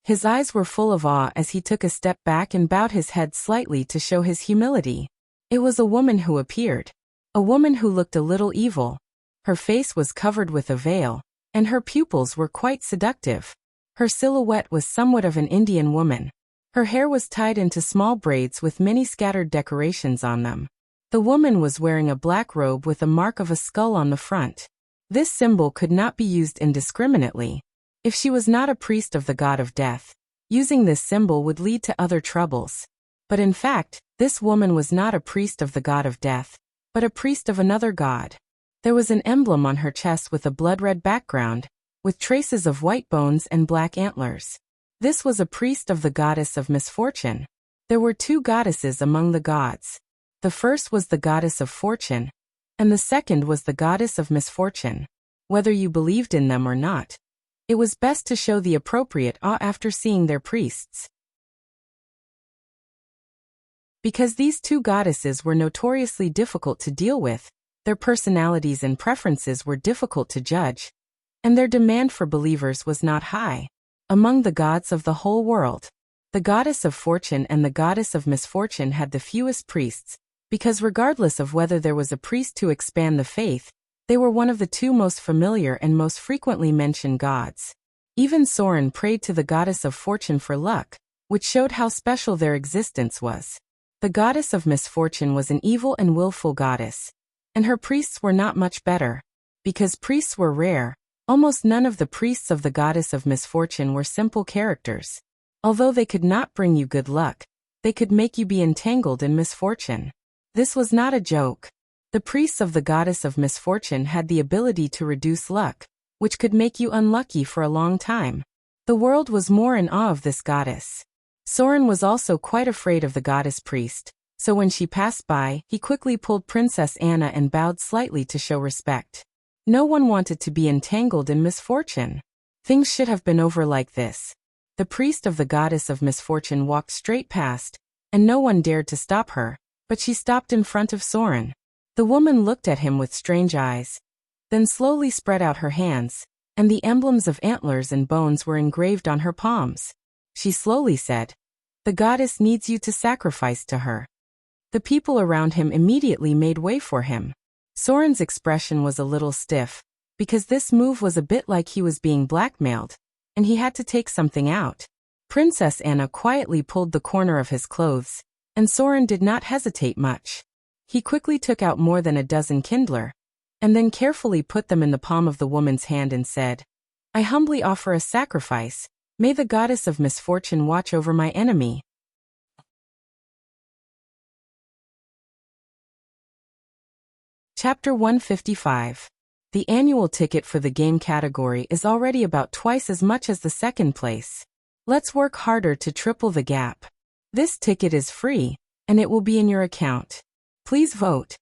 Speaker 1: His eyes were full of awe as he took a step back and bowed his head slightly to show his humility. It was a woman who appeared. A woman who looked a little evil. Her face was covered with a veil, and her pupils were quite seductive. Her silhouette was somewhat of an Indian woman. Her hair was tied into small braids with many scattered decorations on them. The woman was wearing a black robe with a mark of a skull on the front. This symbol could not be used indiscriminately. If she was not a priest of the god of death, using this symbol would lead to other troubles. But in fact, this woman was not a priest of the god of death, but a priest of another god. There was an emblem on her chest with a blood-red background, with traces of white bones and black antlers. This was a priest of the goddess of misfortune. There were two goddesses among the gods. The first was the goddess of fortune, and the second was the goddess of misfortune. Whether you believed in them or not, it was best to show the appropriate awe after seeing their priests. Because these two goddesses were notoriously difficult to deal with, their personalities and preferences were difficult to judge, and their demand for believers was not high. Among the gods of the whole world, the goddess of fortune and the goddess of misfortune had the fewest priests, because regardless of whether there was a priest to expand the faith, they were one of the two most familiar and most frequently mentioned gods. Even Soren prayed to the goddess of fortune for luck, which showed how special their existence was. The goddess of misfortune was an evil and willful goddess, and her priests were not much better. Because priests were rare, almost none of the priests of the goddess of misfortune were simple characters. Although they could not bring you good luck, they could make you be entangled in misfortune. This was not a joke. The priests of the goddess of misfortune had the ability to reduce luck, which could make you unlucky for a long time. The world was more in awe of this goddess. Soren was also quite afraid of the goddess priest, so when she passed by, he quickly pulled Princess Anna and bowed slightly to show respect. No one wanted to be entangled in misfortune. Things should have been over like this. The priest of the goddess of misfortune walked straight past, and no one dared to stop her, but she stopped in front of Soren. The woman looked at him with strange eyes, then slowly spread out her hands, and the emblems of antlers and bones were engraved on her palms. She slowly said, "The goddess needs you to sacrifice to her." The people around him immediately made way for him. Soren's expression was a little stiff, because this move was a bit like he was being blackmailed, and he had to take something out. Princess Anna quietly pulled the corner of his clothes, and Soren did not hesitate much. He quickly took out more than a dozen kindler, and then carefully put them in the palm of the woman's hand and said, "I humbly offer a sacrifice. May the goddess of misfortune watch over my enemy." Chapter 155. The annual ticket for the game category is already about twice as much as the second place. Let's work harder to triple the gap. This ticket is free, and it will be in your account. Please vote.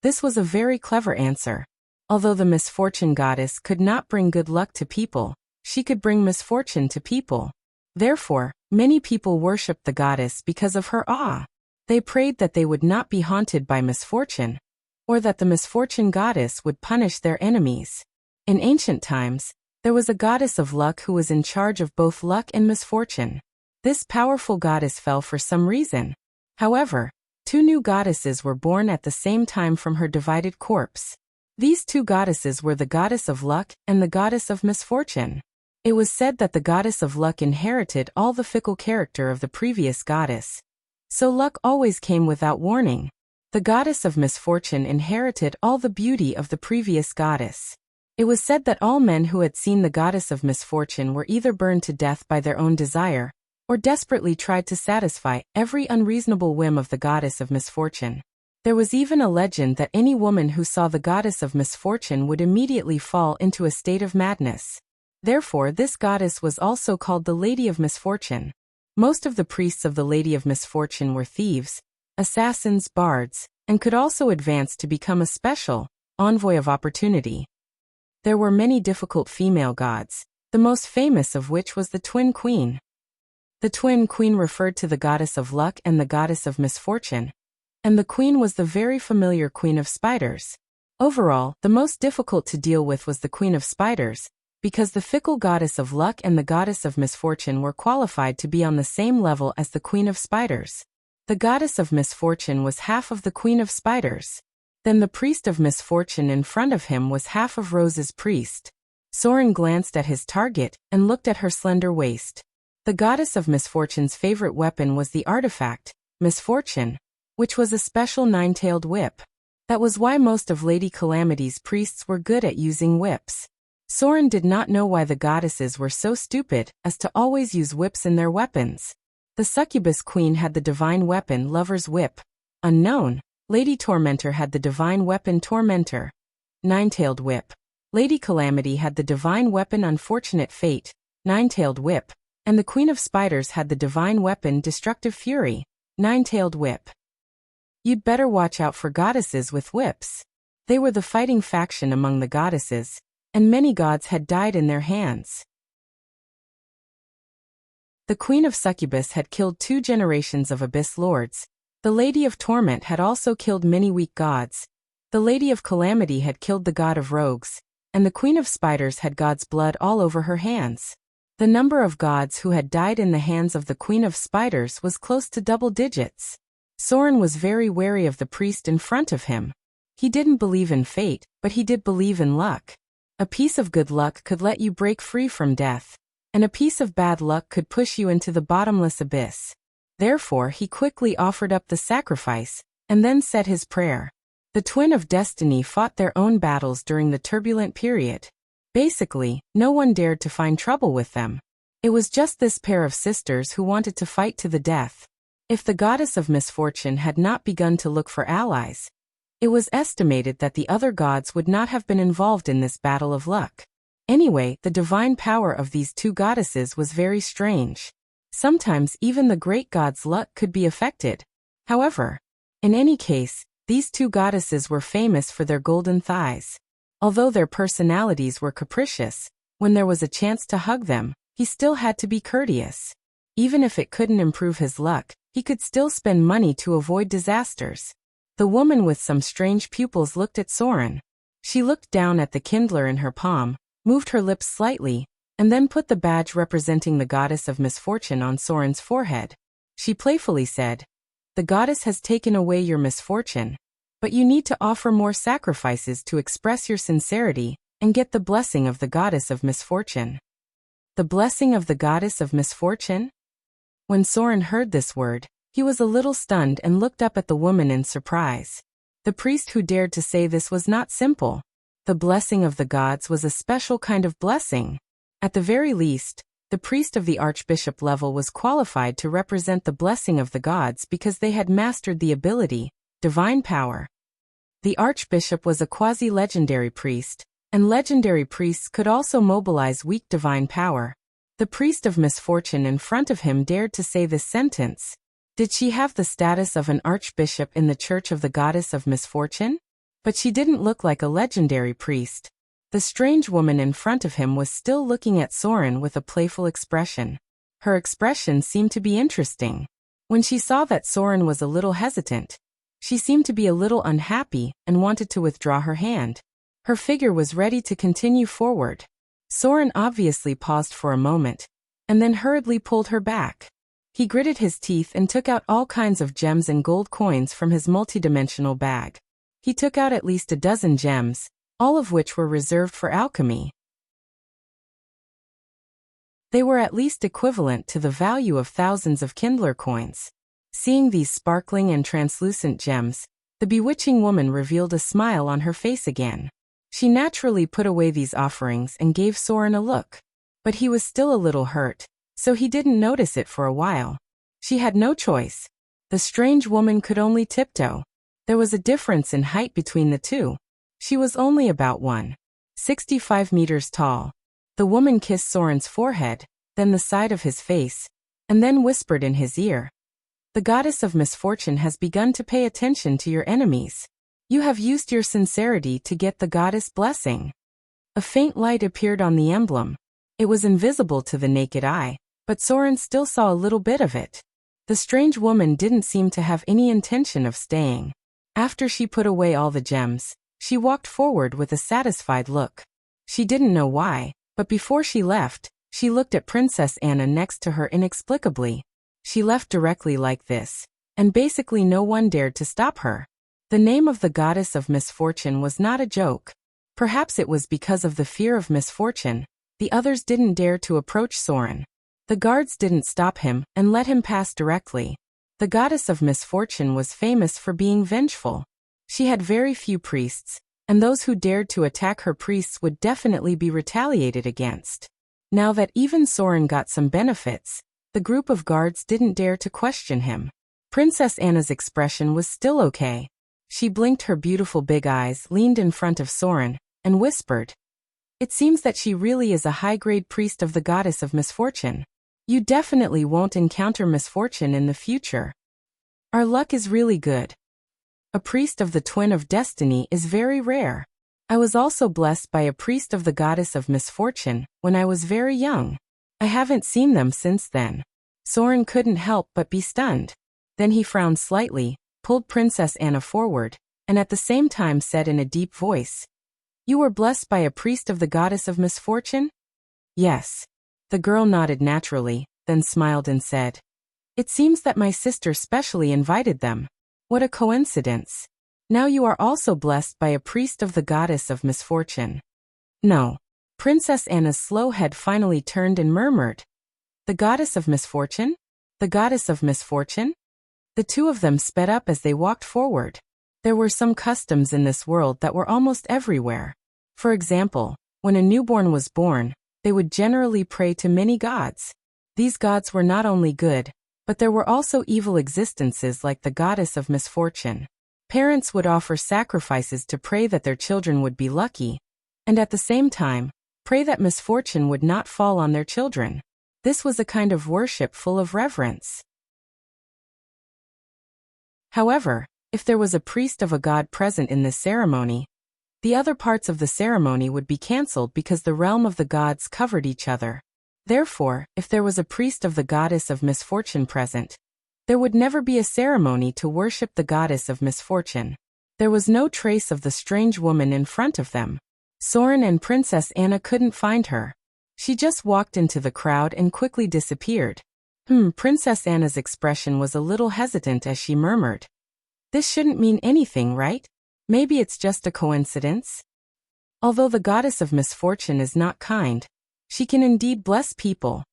Speaker 1: This was a very clever answer. Although the misfortune goddess could not bring good luck to people, she could bring misfortune to people. Therefore, many people worshipped the goddess because of her awe. They prayed that they would not be haunted by misfortune, or that the misfortune goddess would punish their enemies. In ancient times, there was a goddess of luck who was in charge of both luck and misfortune. This powerful goddess fell for some reason. However, two new goddesses were born at the same time from her divided corpse. These two goddesses were the goddess of luck and the goddess of misfortune. It was said that the goddess of luck inherited all the fickle character of the previous goddess, so luck always came without warning. The goddess of misfortune inherited all the beauty of the previous goddess. It was said that all men who had seen the goddess of misfortune were either burned to death by their own desire, or desperately tried to satisfy every unreasonable whim of the goddess of misfortune. There was even a legend that any woman who saw the goddess of misfortune would immediately fall into a state of madness. Therefore, this goddess was also called the Lady of Misfortune. Most of the priests of the Lady of Misfortune were thieves, assassins, bards, and could also advance to become a special envoy of opportunity. There were many difficult female gods, the most famous of which was the Twin Queen. The Twin Queen referred to the goddess of luck and the goddess of misfortune, and the queen was the very familiar Queen of Spiders. Overall, the most difficult to deal with was the Queen of Spiders, because the fickle goddess of luck and the goddess of misfortune were qualified to be on the same level as the queen of spiders. The goddess of misfortune was half of the queen of spiders. Then the priest of misfortune in front of him was half of Rose's priest. Soren glanced at his target and looked at her slender waist. The goddess of misfortune's favorite weapon was the artifact, misfortune, which was a special nine-tailed whip. That was why most of Lady Calamity's priests were good at using whips. Soren did not know why the goddesses were so stupid as to always use whips in their weapons. The succubus queen had the divine weapon Lover's Whip, unknown. Lady Tormentor had the divine weapon Tormentor, nine-tailed whip. Lady Calamity had the divine weapon Unfortunate Fate, nine-tailed whip, and the Queen of Spiders had the divine weapon Destructive Fury, nine-tailed whip. You'd better watch out for goddesses with whips. They were the fighting faction among the goddesses, and many gods had died in their hands. The Queen of Succubus had killed 2 generations of Abyss Lords. The Lady of Torment had also killed many weak gods. The Lady of Calamity had killed the God of Rogues, and the Queen of Spiders had God's blood all over her hands. The number of gods who had died in the hands of the Queen of Spiders was close to double digits. Soren was very wary of the priest in front of him. He didn't believe in fate, but he did believe in luck. A piece of good luck could let you break free from death, and a piece of bad luck could push you into the bottomless abyss. Therefore he quickly offered up the sacrifice, and then said his prayer. The twin of destiny fought their own battles during the turbulent period. Basically, no one dared to find trouble with them. It was just this pair of sisters who wanted to fight to the death. If the goddess of misfortune had not begun to look for allies, it was estimated that the other gods would not have been involved in this battle of luck. Anyway, the divine power of these 2 goddesses was very strange. Sometimes even the great god's luck could be affected. However, in any case, these 2 goddesses were famous for their golden thighs. Although their personalities were capricious, when there was a chance to hug them, he still had to be courteous. Even if it couldn't improve his luck, he could still spend money to avoid disasters. The woman with some strange pupils looked at Soren. She looked down at the kindler in her palm, moved her lips slightly, and then put the badge representing the goddess of misfortune on Soren's forehead. She playfully said, "The goddess has taken away your misfortune, but you need to offer more sacrifices to express your sincerity and get the blessing of the goddess of misfortune." The blessing of the goddess of misfortune? When Soren heard this word, he was a little stunned and looked up at the woman in surprise. The priest who dared to say this was not simple. The blessing of the gods was a special kind of blessing. At the very least, the priest of the archbishop level was qualified to represent the blessing of the gods because they had mastered the ability, divine power. The archbishop was a quasi-legendary priest, and legendary priests could also mobilize weak divine power. The priest of misfortune in front of him dared to say this sentence. Did she have the status of an archbishop in the church of the goddess of misfortune? But she didn't look like a legendary priest. The strange woman in front of him was still looking at Soren with a playful expression. Her expression seemed to be interesting. When she saw that Soren was a little hesitant, she seemed to be a little unhappy and wanted to withdraw her hand. Her figure was ready to continue forward. Soren obviously paused for a moment, and then hurriedly pulled her back. He gritted his teeth and took out all kinds of gems and gold coins from his multidimensional bag. He took out at least a dozen gems, all of which were reserved for alchemy. They were at least equivalent to the value of thousands of Kindler coins. Seeing these sparkling and translucent gems, the bewitching woman revealed a smile on her face again. She naturally put away these offerings and gave Soren a look. But he was still a little hurt, so he didn't notice it for a while. She had no choice. The strange woman could only tiptoe. There was a difference in height between the two. She was only about 1.65 meters tall. The woman kissed Soren's forehead, then the side of his face, and then whispered in his ear. The goddess of misfortune has begun to pay attention to your enemies. You have used your sincerity to get the goddess blessing. A faint light appeared on the emblem. It was invisible to the naked eye, but Soren still saw a little bit of it. The strange woman didn't seem to have any intention of staying. After she put away all the gems, she walked forward with a satisfied look. She didn't know why, But before she left, she looked at Princess Anna next to her inexplicably. She left directly like this, and basically no one dared to stop her. The name of the goddess of misfortune was not a joke. Perhaps it was because of the fear of misfortune. The others didn't dare to approach Soren. The guards didn't stop him and let him pass directly. The goddess of misfortune was famous for being vengeful. She had very few priests, and those who dared to attack her priests would definitely be retaliated against. Now that even Soren got some benefits, the group of guards didn't dare to question him. Princess Anna's expression was still okay. She blinked her beautiful big eyes, leaned in front of Soren, and whispered, "It seems that she really is a high-grade priest of the goddess of misfortune. You definitely won't encounter misfortune in the future. Our luck is really good. A priest of the twin of destiny is very rare. I was also blessed by a priest of the goddess of misfortune when I was very young. I haven't seen them since then." Soren couldn't help but be stunned. Then he frowned slightly, pulled Princess Anna forward, and at the same time said in a deep voice, "You were blessed by a priest of the goddess of misfortune?" "Yes." The girl nodded naturally, then smiled and said, "It seems that my sister specially invited them. What a coincidence. Now you are also blessed by a priest of the goddess of misfortune." "No." Princess Anna's slow head finally turned and murmured, "The goddess of misfortune? The goddess of misfortune?" The two of them sped up as they walked forward. There were some customs in this world that were almost everywhere. For example, when a newborn was born, they would generally pray to many gods. These gods were not only good, but there were also evil existences like the goddess of misfortune. Parents would offer sacrifices to pray that their children would be lucky, and at the same time, pray that misfortune would not fall on their children. This was a kind of worship full of reverence. However, if there was a priest of a god present in this ceremony, the other parts of the ceremony would be cancelled because the realm of the gods covered each other. Therefore, if there was a priest of the goddess of misfortune present, there would never be a ceremony to worship the goddess of misfortune. There was no trace of the strange woman in front of them. Soren and Princess Anna couldn't find her. She just walked into the crowd and quickly disappeared. Princess Anna's expression was a little hesitant as she murmured, "This shouldn't mean anything, right? Maybe it's just a coincidence?" Although the goddess of misfortune is not kind, she can indeed bless people.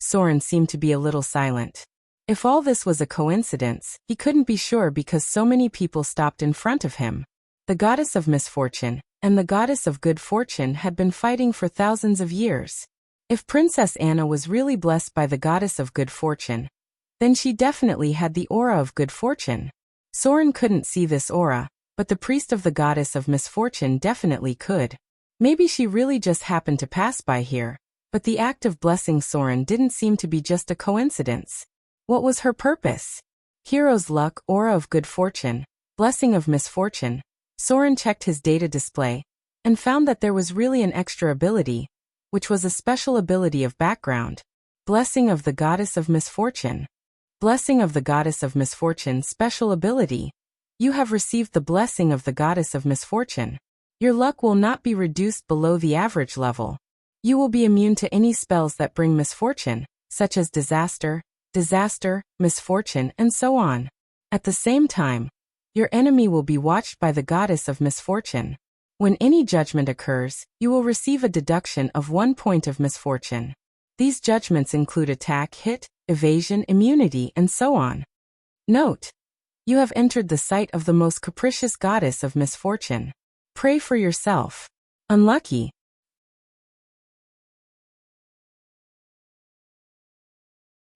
Speaker 1: Soren seemed to be a little silent. If all this was a coincidence, he couldn't be sure because so many people stopped in front of him. The goddess of misfortune and the goddess of good fortune had been fighting for thousands of years. If Princess Anna was really blessed by the goddess of good fortune, then she definitely had the aura of good fortune. Soren couldn't see this aura, but the priest of the goddess of misfortune definitely could. Maybe she really just happened to pass by here, but the act of blessing Soren didn't seem to be just a coincidence. What was her purpose? Hero's luck, aura of good fortune, blessing of misfortune. Soren checked his data display and found that there was really an extra ability, which was a special ability of background. Blessing of the goddess of misfortune. Blessing of the goddess of misfortune special ability. You have received the blessing of the goddess of misfortune. Your luck will not be reduced below the average level. You will be immune to any spells that bring misfortune, such as disaster, misfortune, and so on. At the same time, your enemy will be watched by the goddess of misfortune. When any judgment occurs, you will receive a deduction of 1 point of misfortune. These judgments include attack, hit, evasion, immunity, and so on. Note: you have entered the site of the most capricious goddess of misfortune. Pray for yourself. Unlucky.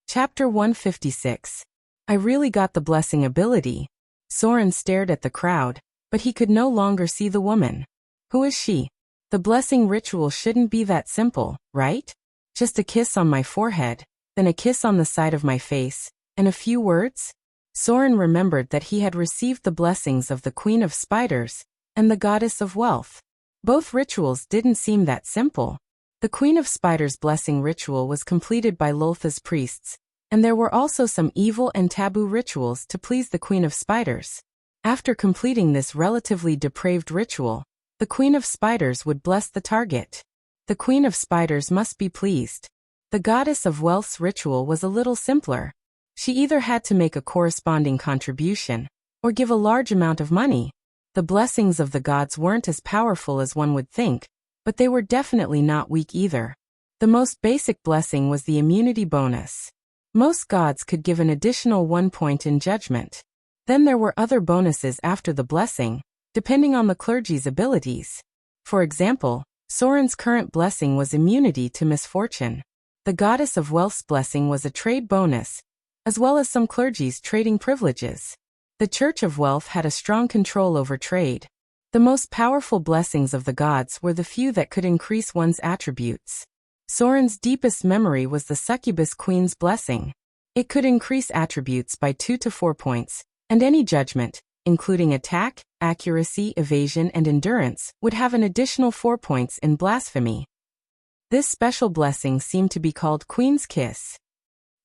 Speaker 1: Chapter 156. I really got the blessing ability. Soren stared at the crowd, but he could no longer see the woman. Who is she? The blessing ritual shouldn't be that simple, right? Just a kiss on my forehead, then a kiss on the side of my face, and a few words? Soren remembered that he had received the blessings of the Queen of Spiders and the Goddess of Wealth. Both rituals didn't seem that simple. The Queen of Spiders blessing ritual was completed by Loltha's priests, and there were also some evil and taboo rituals to please the Queen of Spiders. After completing this relatively depraved ritual, the Queen of Spiders would bless the target. The Queen of Spiders must be pleased. The Goddess of Wealth's ritual was a little simpler. She either had to make a corresponding contribution, or give a large amount of money. The blessings of the gods weren't as powerful as one would think, but they were definitely not weak either. The most basic blessing was the immunity bonus. Most gods could give an additional 1 point in judgment. Then there were other bonuses after the blessing, depending on the clergy's abilities. For example, Soren's current blessing was immunity to misfortune. The Goddess of Wealth's blessing was a trade bonus, as well as some clergy's trading privileges. The Church of Wealth had a strong control over trade. The most powerful blessings of the gods were the few that could increase one's attributes. Soren's deepest memory was the Succubus Queen's blessing. It could increase attributes by 2 to 4 points, and any judgment, including attack, accuracy, evasion, and endurance, would have an additional 4 points in blasphemy. This special blessing seemed to be called Queen's Kiss.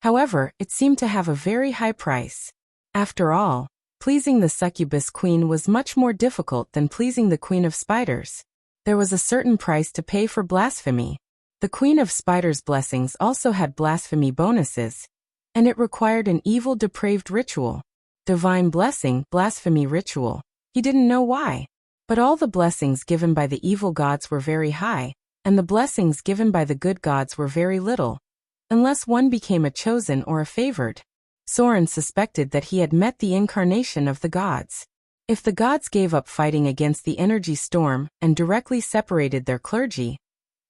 Speaker 1: However, it seemed to have a very high price. After all, pleasing the Succubus Queen was much more difficult than pleasing the Queen of Spiders. There was a certain price to pay for blasphemy. The Queen of Spiders' blessings also had blasphemy bonuses, and it required an evil depraved ritual. Divine blessing, blasphemy ritual. He didn't know why. But all the blessings given by the evil gods were very high, and the blessings given by the good gods were very little, unless one became a chosen or a favored. Soren suspected that he had met the incarnation of the gods. If the gods gave up fighting against the energy storm and directly separated their clergy,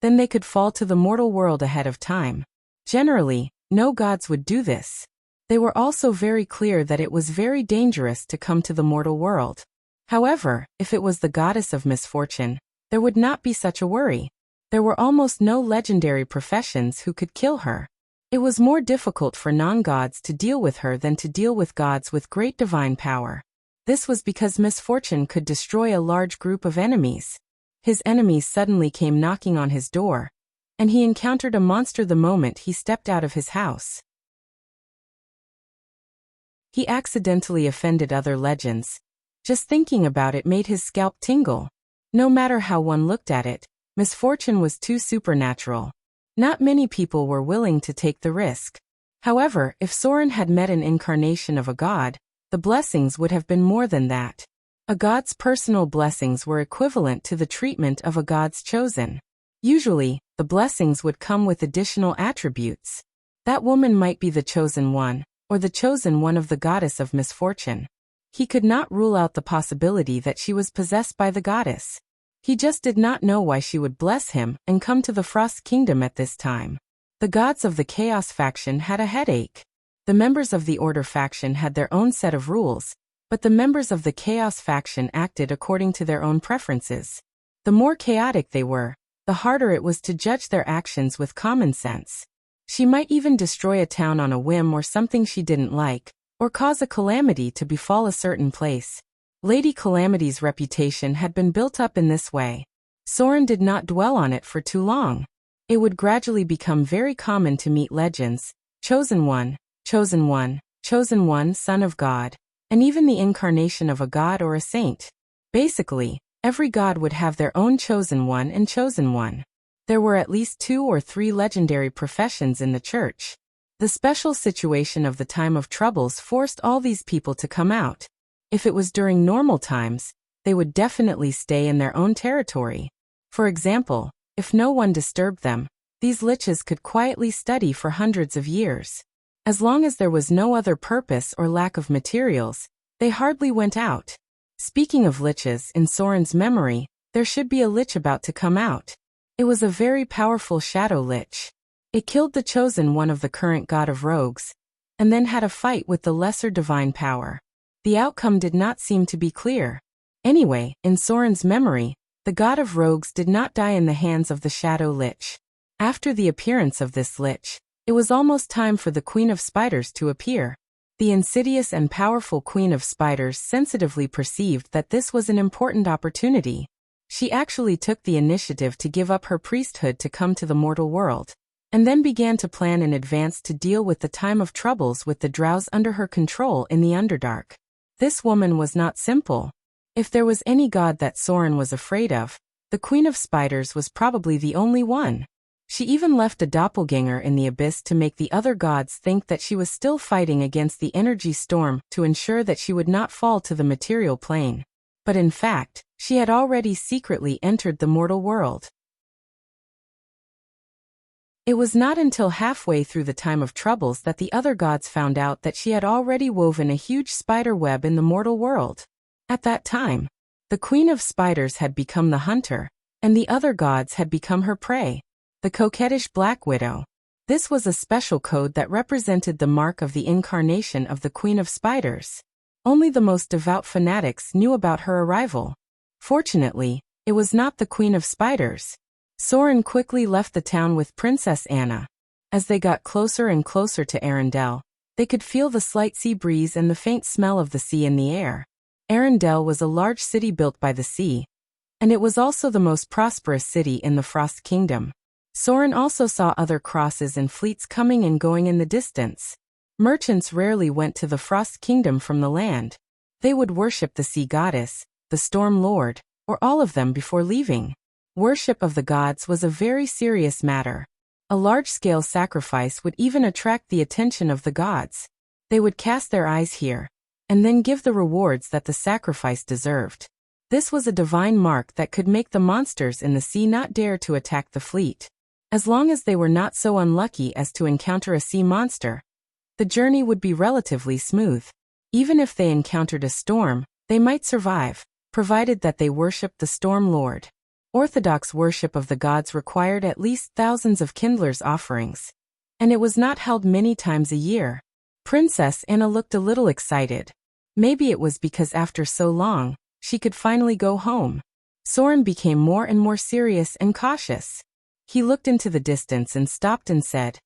Speaker 1: then they could fall to the mortal world ahead of time. Generally, no gods would do this. They were also very clear that it was very dangerous to come to the mortal world. However, if it was the goddess of misfortune, there would not be such a worry. There were almost no legendary professions who could kill her. It was more difficult for non-gods to deal with her than to deal with gods with great divine power. This was because misfortune could destroy a large group of enemies. His enemies suddenly came knocking on his door, and he encountered a monster the moment he stepped out of his house. He accidentally offended other legends. Just thinking about it made his scalp tingle. No matter how one looked at it, misfortune was too supernatural. Not many people were willing to take the risk. However, if Soren had met an incarnation of a god, the blessings would have been more than that. A god's personal blessings were equivalent to the treatment of a god's chosen. Usually, the blessings would come with additional attributes. That woman might be the chosen one, or the chosen one of the goddess of misfortune. He could not rule out the possibility that she was possessed by the goddess. He just did not know why she would bless him and come to the Frost Kingdom at this time. The gods of the Chaos faction had a headache. The members of the Order faction had their own set of rules, but the members of the Chaos faction acted according to their own preferences. The more chaotic they were, the harder it was to judge their actions with common sense. She might even destroy a town on a whim or something she didn't like, or cause a calamity to befall a certain place. Lady Calamity's reputation had been built up in this way. Soren did not dwell on it for too long. It would gradually become very common to meet legends, chosen one, chosen one, chosen one, son of God, and even the incarnation of a god or a saint. Basically, every god would have their own chosen one and chosen one. There were at least 2 or 3 legendary professions in the church. The special situation of the time of troubles forced all these people to come out. If it was during normal times, they would definitely stay in their own territory. For example, if no one disturbed them, these liches could quietly study for hundreds of years. As long as there was no other purpose or lack of materials, they hardly went out. Speaking of liches, in Soren's memory, there should be a lich about to come out. It was a very powerful shadow lich. It killed the chosen one of the current god of rogues, and then had a fight with the lesser divine power. The outcome did not seem to be clear. Anyway, in Soren's memory, the god of rogues did not die in the hands of the shadow lich. After the appearance of this lich, it was almost time for the Queen of Spiders to appear. The insidious and powerful Queen of Spiders sensitively perceived that this was an important opportunity. She actually took the initiative to give up her priesthood to come to the mortal world, and then began to plan in advance to deal with the time of troubles with the drows under her control in the Underdark. This woman was not simple. If there was any god that Soren was afraid of, The Queen of Spiders was probably the only one. She even left a doppelganger in the abyss to make the other gods think that she was still fighting against the energy storm to ensure that she would not fall to the material plane. But in fact, she had already secretly entered the mortal world. It was not until halfway through the time of troubles that the other gods found out that she had already woven a huge spider web in the mortal world. At that time, the Queen of Spiders had become the hunter, and the other gods had become her prey. The coquettish Black Widow. This was a special code that represented the mark of the incarnation of the Queen of Spiders. Only the most devout fanatics knew about her arrival. Fortunately, it was not the Queen of Spiders. Soren quickly left the town with Princess Anna. As they got closer and closer to Arendelle, they could feel the slight sea breeze and the faint smell of the sea in the air. Arendelle was a large city built by the sea, and it was also the most prosperous city in the Frost Kingdom. Soren also saw other crosses and fleets coming and going in the distance. Merchants rarely went to the Frost Kingdom from the land. They would worship the sea goddess, the storm lord, or all of them before leaving. Worship of the gods was a very serious matter. A large-scale sacrifice would even attract the attention of the gods. They would cast their eyes here, and then give the rewards that the sacrifice deserved. This was a divine mark that could make the monsters in the sea not dare to attack the fleet. As long as they were not so unlucky as to encounter a sea monster, the journey would be relatively smooth. Even if they encountered a storm, they might survive, provided that they worshipped the Storm Lord. Orthodox worship of the gods required at least thousands of kindlers' offerings, and it was not held many times a year. Princess Anna looked a little excited. Maybe it was because after so long, she could finally go home. Soren became more and more serious and cautious. He looked into the distance and stopped and said,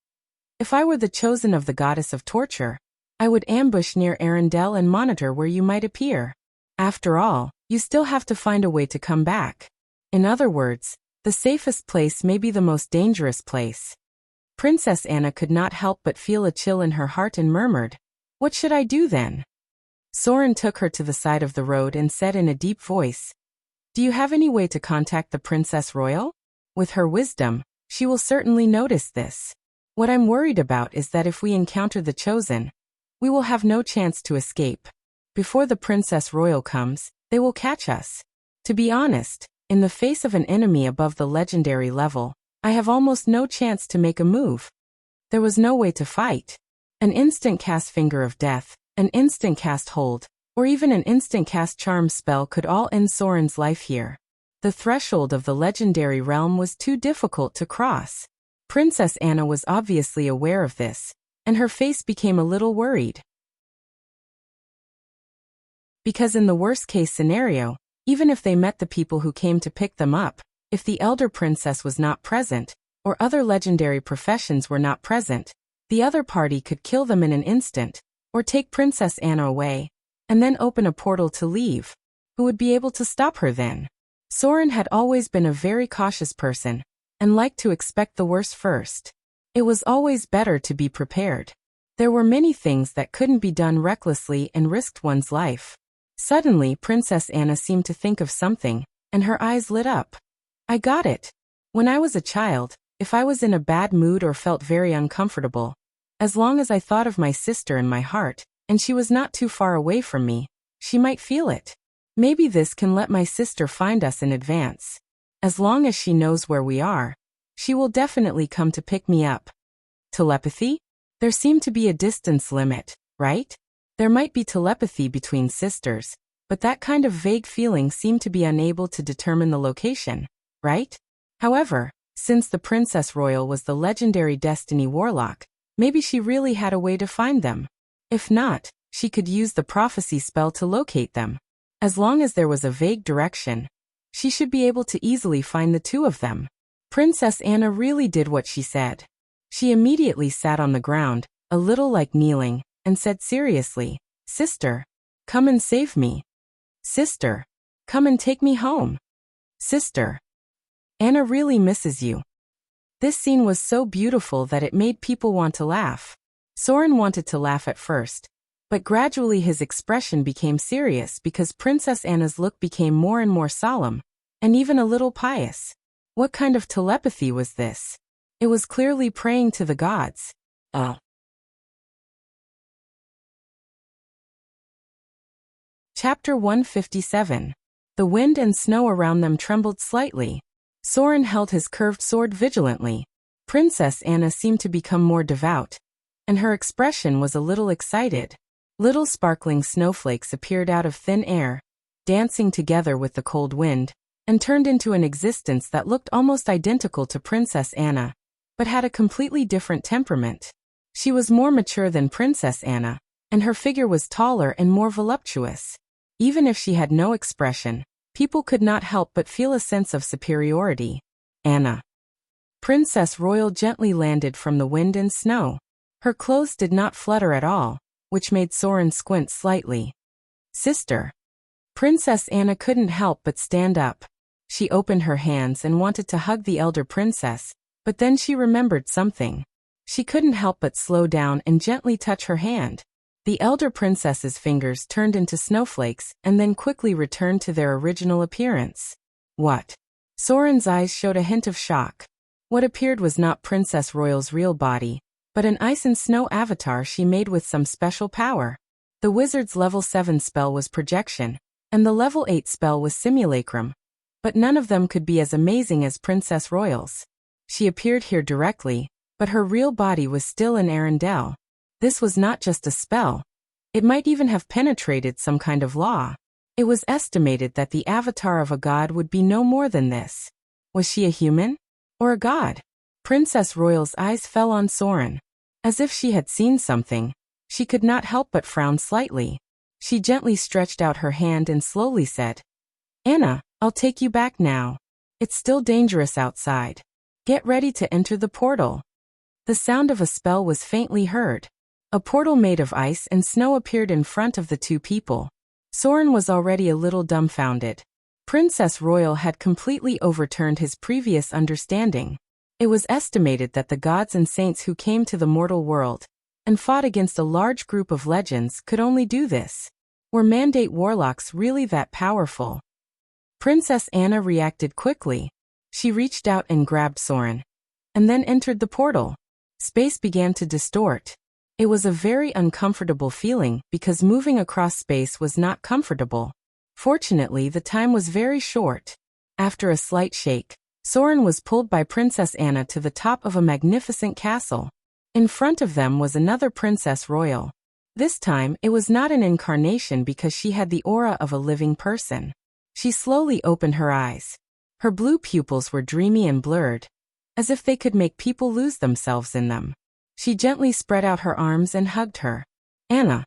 Speaker 1: "If I were the chosen of the goddess of torture, I would ambush near Arendelle and monitor where you might appear. After all, you still have to find a way to come back. In other words, the safest place may be the most dangerous place." Princess Anna could not help but feel a chill in her heart and murmured, "What should I do then?" Soren took her to the side of the road and said in a deep voice, "Do you have any way to contact the Princess Royal? With her wisdom, she will certainly notice this. What I'm worried about is that if we encounter the Chosen, we will have no chance to escape. Before the Princess Royal comes, they will catch us. To be honest, in the face of an enemy above the legendary level, I have almost no chance to make a move. There was no way to fight. An instant cast Finger of Death, an instant cast Hold, or even an instant cast Charm spell could all end Soren's life here. The threshold of the legendary realm was too difficult to cross. Princess Anna was obviously aware of this, and her face became a little worried. Because in the worst-case scenario, even if they met the people who came to pick them up, if the elder princess was not present, or other legendary professions were not present, the other party could kill them in an instant, or take Princess Anna away, and then open a portal to leave. Who would be able to stop her then? Soren had always been a very cautious person, and liked to expect the worst first. It was always better to be prepared. There were many things that couldn't be done recklessly and risked one's life. Suddenly, Princess Anna seemed to think of something, and her eyes lit up. "I got it. When I was a child, if I was in a bad mood or felt very uncomfortable, as long as I thought of my sister in my heart, and she was not too far away from me, she might feel it. Maybe this can let my sister find us in advance. As long as she knows where we are, she will definitely come to pick me up." Telepathy? There seemed to be a distance limit, right? There might be telepathy between sisters, but that kind of vague feeling seemed to be unable to determine the location, right? However, since the Princess Royal was the legendary Destiny Warlock, maybe she really had a way to find them. If not, she could use the prophecy spell to locate them. As long as there was a vague direction, she should be able to easily find the two of them. Princess Anna really did what she said. She immediately sat on the ground, a little like kneeling, and said seriously, "Sister, come and save me. Sister, come and take me home. Sister, Anna really misses you." This scene was so beautiful that it made people want to laugh. Soren wanted to laugh at first, but gradually his expression became serious because Princess Anna's look became more and more solemn, and even a little pious. What kind of telepathy was this? It was clearly praying to the gods. Chapter 157. The wind and snow around them trembled slightly. Soren held his curved sword vigilantly. Princess Anna seemed to become more devout, and her expression was a little excited. Little sparkling snowflakes appeared out of thin air, dancing together with the cold wind, and turned into an existence that looked almost identical to Princess Anna, but had a completely different temperament. She was more mature than Princess Anna, and her figure was taller and more voluptuous. Even if she had no expression, people could not help but feel a sense of superiority. Anna. Princess Royal gently landed from the wind and snow. Her clothes did not flutter at all, which made Soren squint slightly. Sister. Princess Anna couldn't help but stand up. She opened her hands and wanted to hug the elder princess, but then she remembered something. She couldn't help but slow down and gently touch her hand. The elder princess's fingers turned into snowflakes and then quickly returned to their original appearance. What? Soren's eyes showed a hint of shock. What appeared was not Princess Royal's real body, but an ice and snow avatar she made with some special power. The wizard's level 7 spell was projection, and the level 8 spell was simulacrum, but none of them could be as amazing as Princess Royal's. She appeared here directly, but her real body was still in Arendelle. This was not just a spell. It might even have penetrated some kind of law. It was estimated that the avatar of a god would be no more than this. Was she a human? Or a god? Princess Royal's eyes fell on Soren. As if she had seen something, she could not help but frown slightly. She gently stretched out her hand and slowly said, Anna, I'll take you back now. It's still dangerous outside. Get ready to enter the portal. The sound of a spell was faintly heard. A portal made of ice and snow appeared in front of the two people. Soren was already a little dumbfounded. Princess Royal had completely overturned his previous understanding. It was estimated that the gods and saints who came to the mortal world and fought against a large group of legends could only do this. Were mandate warlocks really that powerful? Princess Anna reacted quickly. She reached out and grabbed Soren, and then entered the portal. Space began to distort. It was a very uncomfortable feeling because moving across space was not comfortable. Fortunately, the time was very short. After a slight shake, Soren was pulled by Princess Anna to the top of a magnificent castle. In front of them was another Princess Royal. This time, it was not an incarnation because she had the aura of a living person. She slowly opened her eyes. Her blue pupils were dreamy and blurred, as if they could make people lose themselves in them. She gently spread out her arms and hugged her. Anna.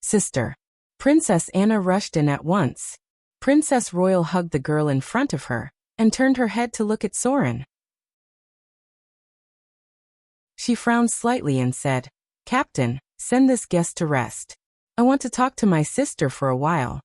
Speaker 1: Sister. Princess Anna rushed in at once. Princess Royal hugged the girl in front of her and turned her head to look at Soren. She frowned slightly and said, Captain, send this guest to rest. I want to talk to my sister for a while.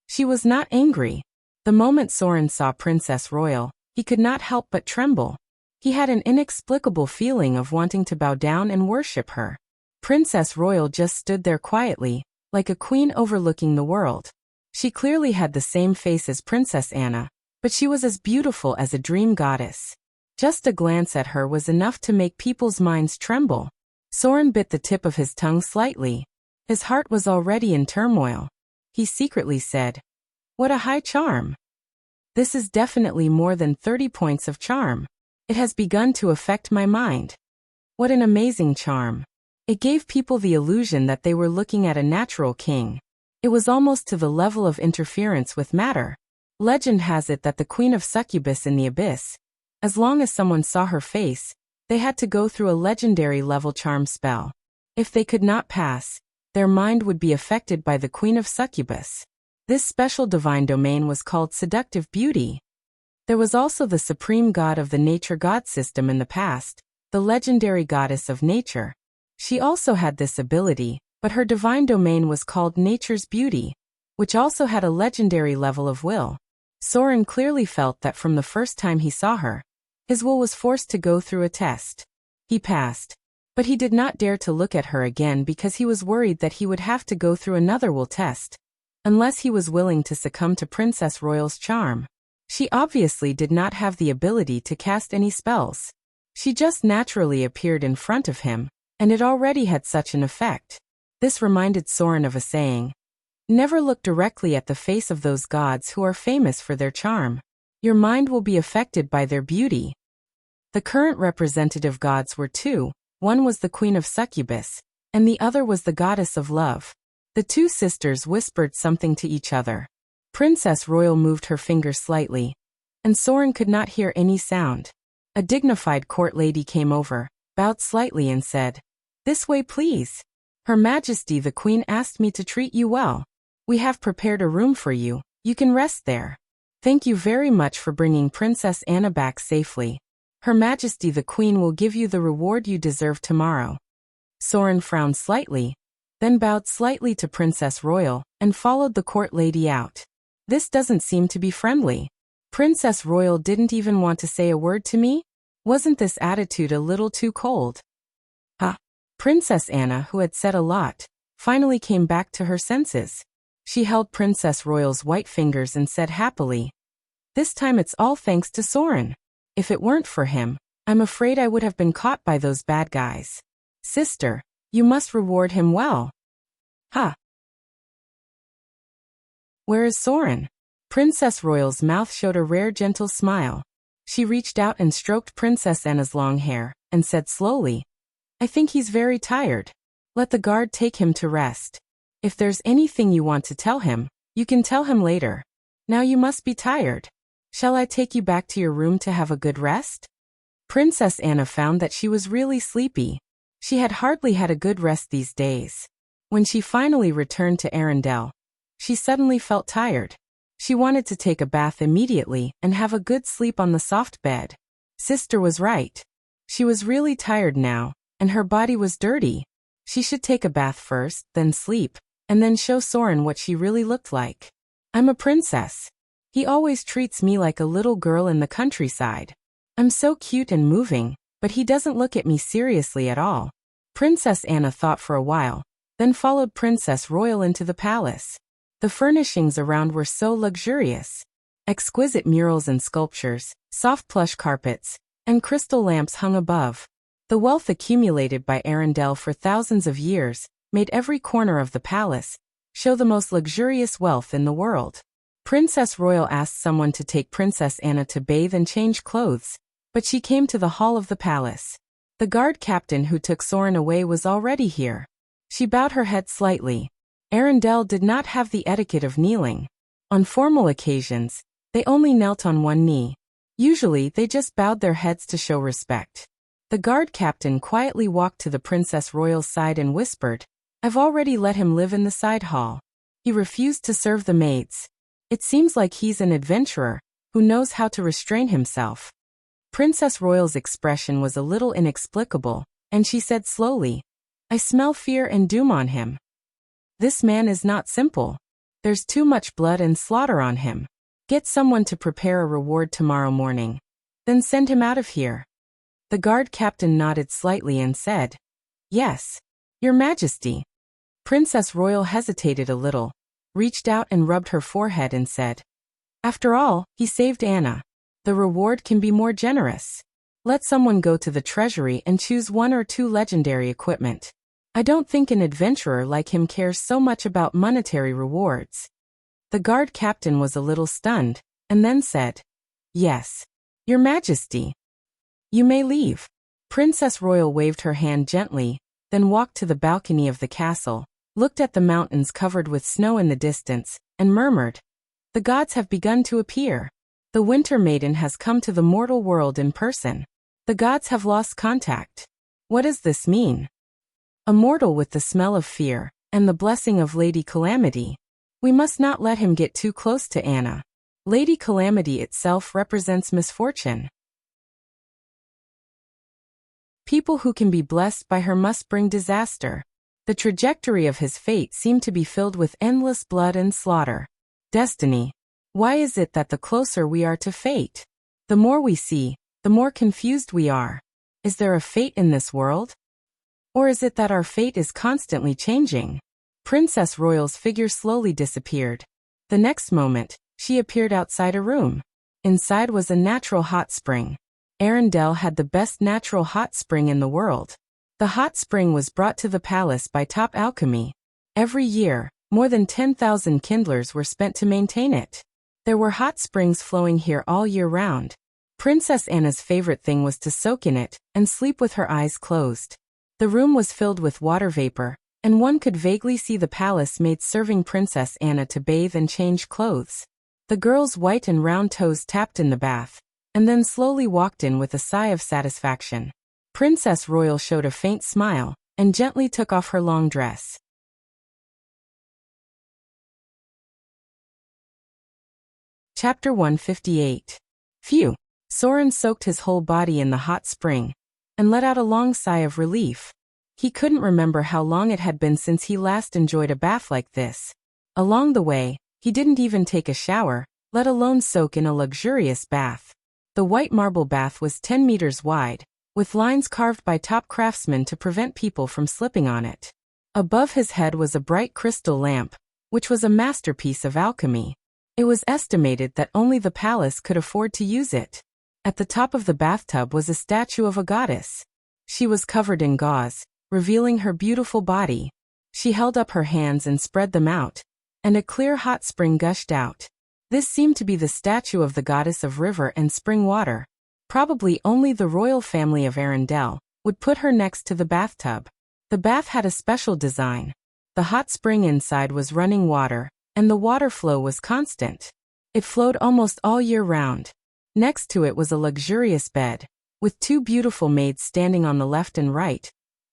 Speaker 1: She was not angry. The moment Soren saw Princess Royal, he could not help but tremble. He had an inexplicable feeling of wanting to bow down and worship her. Princess Royal just stood there quietly, like a queen overlooking the world. She clearly had the same face as Princess Anna, but she was as beautiful as a dream goddess. Just a glance at her was enough to make people's minds tremble. Soren bit the tip of his tongue slightly. His heart was already in turmoil. He secretly said, What a high charm. This is definitely more than 30 points of charm. It has begun to affect my mind. What an amazing charm. It gave people the illusion that they were looking at a natural king. It was almost to the level of interference with matter. Legend has it that the Queen of Succubus in the Abyss, as long as someone saw her face, they had to go through a legendary level charm spell. If they could not pass, their mind would be affected by the Queen of Succubus. This special divine domain was called seductive beauty. There was also the supreme god of the nature god system in the past, the legendary goddess of nature. She also had this ability, but her divine domain was called nature's beauty, which also had a legendary level of will. Soren clearly felt that from the first time he saw her, his will was forced to go through a test. He passed, but he did not dare to look at her again because he was worried that he would have to go through another will test, unless he was willing to succumb to Princess Royal's charm. She obviously did not have the ability to cast any spells. She just naturally appeared in front of him, and it already had such an effect. This reminded Soren of a saying. Never look directly at the face of those gods who are famous for their charm. Your mind will be affected by their beauty. The current representative gods were two. One was the queen of succubus, and the other was the goddess of love. The two sisters whispered something to each other. Princess Royal moved her finger slightly, and Soren could not hear any sound. A dignified court lady came over, bowed slightly and said, "This way please. Her Majesty the Queen asked me to treat you well. We have prepared a room for you. You can rest there. Thank you very much for bringing Princess Anna back safely. Her Majesty the Queen will give you the reward you deserve tomorrow." Soren frowned slightly, then bowed slightly to Princess Royal, and followed the court lady out. This doesn't seem to be friendly. Princess Royal didn't even want to say a word to me? Wasn't this attitude a little too cold? Princess Anna, who had said a lot, finally came back to her senses. She held Princess Royal's white fingers and said happily, "This time it's all thanks to Soren. If it weren't for him, I'm afraid I would have been caught by those bad guys. Sister, you must reward him well." Where is Soren? Princess Royal's mouth showed a rare gentle smile. She reached out and stroked Princess Anna's long hair, and said slowly, "I think he's very tired. Let the guard take him to rest. If there's anything you want to tell him, you can tell him later. Now you must be tired. Shall I take you back to your room to have a good rest?" Princess Anna found that she was really sleepy. She had hardly had a good rest these days. When she finally returned to Arendelle, she suddenly felt tired. She wanted to take a bath immediately and have a good sleep on the soft bed. Sister was right. She was really tired now, and her body was dirty. She should take a bath first, then sleep, and then show Soren what she really looked like. I'm a princess. He always treats me like a little girl in the countryside. I'm so cute and moving, but he doesn't look at me seriously at all. Princess Anna thought for a while, then followed Princess Royal into the palace. The furnishings around were so luxurious. Exquisite murals and sculptures, soft plush carpets, and crystal lamps hung above. The wealth accumulated by Arendelle for thousands of years made every corner of the palace show the most luxurious wealth in the world. Princess Royal asked someone to take Princess Anna to bathe and change clothes, but she came to the hall of the palace. The guard captain who took Soren away was already here. She bowed her head slightly. Arendelle did not have the etiquette of kneeling. On formal occasions, they only knelt on one knee. Usually they just bowed their heads to show respect. The guard captain quietly walked to the Princess Royal's side and whispered, "I've already let him live in the side hall. He refused to serve the maids. It seems like he's an adventurer who knows how to restrain himself." Princess Royal's expression was a little inexplicable, and she said slowly, "I smell fear and doom on him. This man is not simple. There's too much blood and slaughter on him. Get someone to prepare a reward tomorrow morning. Then send him out of here." The guard captain nodded slightly and said, "Yes, Your Majesty." Princess Royal hesitated a little, reached out and rubbed her forehead and said, "After all, he saved Anna. The reward can be more generous. Let someone go to the treasury and choose 1 or 2 legendary equipment. I don't think an adventurer like him cares so much about monetary rewards." The guard captain was a little stunned, and then said, "Yes, Your Majesty. You may leave." Princess Royal waved her hand gently, then walked to the balcony of the castle, looked at the mountains covered with snow in the distance, and murmured, "The gods have begun to appear. The Winter Maiden has come to the mortal world in person. The gods have lost contact. What does this mean? A mortal with the smell of fear, and the blessing of Lady Calamity. We must not let him get too close to Anna. Lady Calamity itself represents misfortune. People who can be blessed by her must bring disaster. The trajectory of his fate seemed to be filled with endless blood and slaughter. Destiny. Why is it that the closer we are to fate, the more we see, the more confused we are? Is there a fate in this world? Or is it that our fate is constantly changing?" Princess Royal's figure slowly disappeared. The next moment, she appeared outside a room. Inside was a natural hot spring. Arendelle had the best natural hot spring in the world. The hot spring was brought to the palace by top alchemy. Every year, more than 10,000 kindlers were spent to maintain it. There were hot springs flowing here all year round. Princess Anna's favorite thing was to soak in it and sleep with her eyes closed. The room was filled with water vapor, and one could vaguely see the palace maids serving Princess Anna to bathe and change clothes. The girl's white and round toes tapped in the bath, and then slowly walked in with a sigh of satisfaction. Princess Royal showed a faint smile, and gently took off her long dress. Chapter 158. Phew! Soren soaked his whole body in the hot spring, and let out a long sigh of relief. He couldn't remember how long it had been since he last enjoyed a bath like this. Along the way, he didn't even take a shower, let alone soak in a luxurious bath. The white marble bath was 10 meters wide, with lines carved by top craftsmen to prevent people from slipping on it. Above his head was a bright crystal lamp, which was a masterpiece of alchemy. It was estimated that only the palace could afford to use it. At the top of the bathtub was a statue of a goddess. She was covered in gauze, revealing her beautiful body. She held up her hands and spread them out, and a clear hot spring gushed out. This seemed to be the statue of the goddess of river and spring water. Probably only the royal family of Arendelle would put her next to the bathtub. The bath had a special design. The hot spring inside was running water, and the water flow was constant. It flowed almost all year round. Next to it was a luxurious bed, with two beautiful maids standing on the left and right,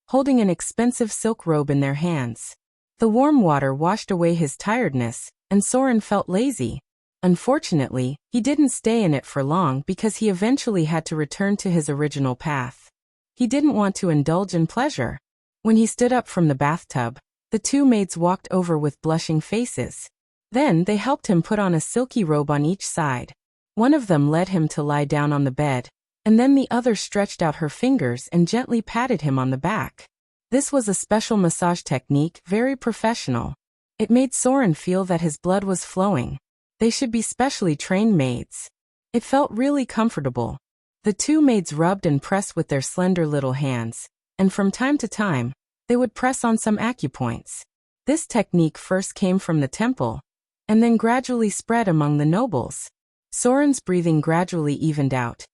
Speaker 1: holding an expensive silk robe in their hands. The warm water washed away his tiredness, and Soren felt lazy. Unfortunately, he didn't stay in it for long because he eventually had to return to his original path. He didn't want to indulge in pleasure. When he stood up from the bathtub, the two maids walked over with blushing faces. Then they helped him put on a silky robe on each side. One of them led him to lie down on the bed, and then the other stretched out her fingers and gently patted him on the back. This was a special massage technique, very professional. It made Soren feel that his blood was flowing. They should be specially trained maids. It felt really comfortable. The two maids rubbed and pressed with their slender little hands, and from time to time, they would press on some acupoints. This technique first came from the temple, and then gradually spread among the nobles. Soren's breathing gradually evened out,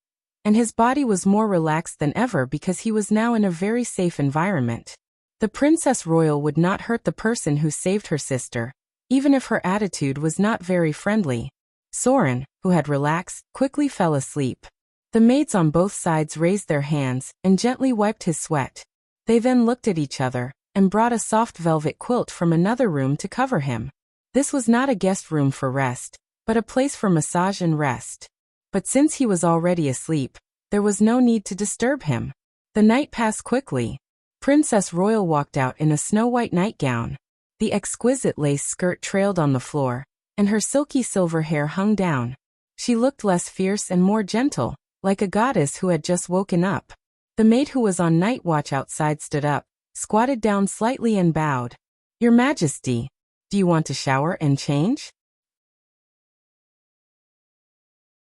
Speaker 1: and his body was more relaxed than ever because he was now in a very safe environment. The Princess Royal would not hurt the person who saved her sister, even if her attitude was not very friendly. Soren, who had relaxed, quickly fell asleep. The maids on both sides raised their hands and gently wiped his sweat. They then looked at each other and brought a soft velvet quilt from another room to cover him. This was not a guest room for rest, but a place for massage and rest. But since he was already asleep, there was no need to disturb him. The night passed quickly. Princess Royal walked out in a snow-white nightgown. The exquisite lace skirt trailed on the floor, and her silky silver hair hung down. She looked less fierce and more gentle, like a goddess who had just woken up. The maid who was on night watch outside stood up, squatted down slightly and bowed. "Your Majesty, do you want to shower and change?"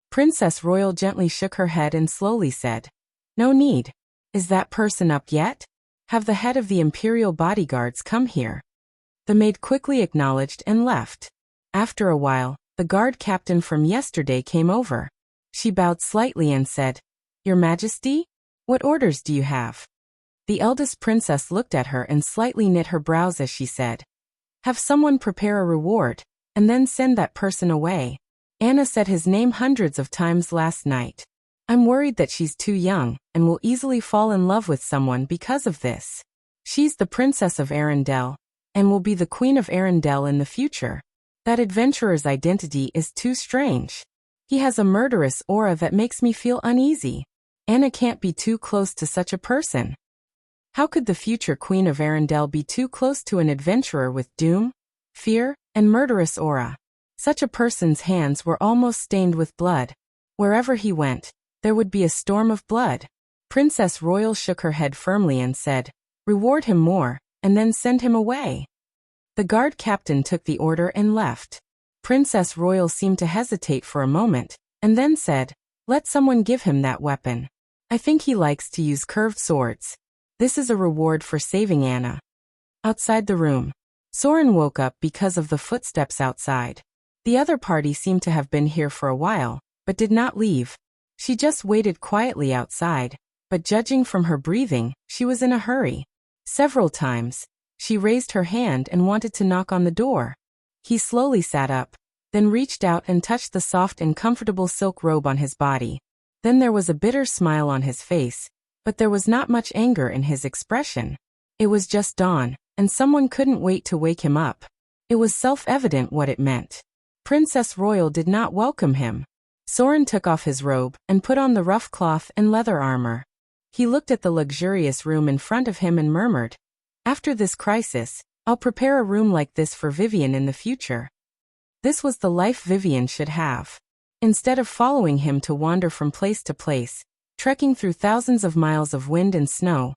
Speaker 1: Princess Royal gently shook her head and slowly said, "No need. Is that person up yet? Have the head of the imperial bodyguards come here." The maid quickly acknowledged and left. After a while, the guard captain from yesterday came over. She bowed slightly and said, "Your Majesty, what orders do you have?" The eldest princess looked at her and slightly knit her brows as she said, "Have someone prepare a reward, and then send that person away. Anna said his name hundreds of times last night. I'm worried that she's too young and will easily fall in love with someone because of this. She's the princess of Arendelle, and will be the queen of Arendelle in the future. That adventurer's identity is too strange. He has a murderous aura that makes me feel uneasy. Anna can't be too close to such a person. How could the future queen of Arendelle be too close to an adventurer with doom, fear, and murderous aura? Such a person's hands were almost stained with blood. Wherever he went, there would be a storm of blood." Princess Royal shook her head firmly and said, "Reward him more, and then send him away." The guard captain took the order and left. Princess Royal seemed to hesitate for a moment, and then said, "Let someone give him that weapon. I think he likes to use curved swords. This is a reward for saving Anna." Outside the room, Soren woke up because of the footsteps outside. The other party seemed to have been here for a while, but did not leave. She just waited quietly outside, but judging from her breathing, she was in a hurry. Several times, she raised her hand and wanted to knock on the door. He slowly sat up, then reached out and touched the soft and comfortable silk robe on his body. Then there was a bitter smile on his face, but there was not much anger in his expression. It was just dawn, and someone couldn't wait to wake him up. It was self-evident what it meant. Princess Royal did not welcome him. Soren took off his robe and put on the rough cloth and leather armor. He looked at the luxurious room in front of him and murmured, "After this crisis, I'll prepare a room like this for Vivian in the future." This was the life Vivian should have. Instead of following him to wander from place to place, trekking through thousands of miles of wind and snow,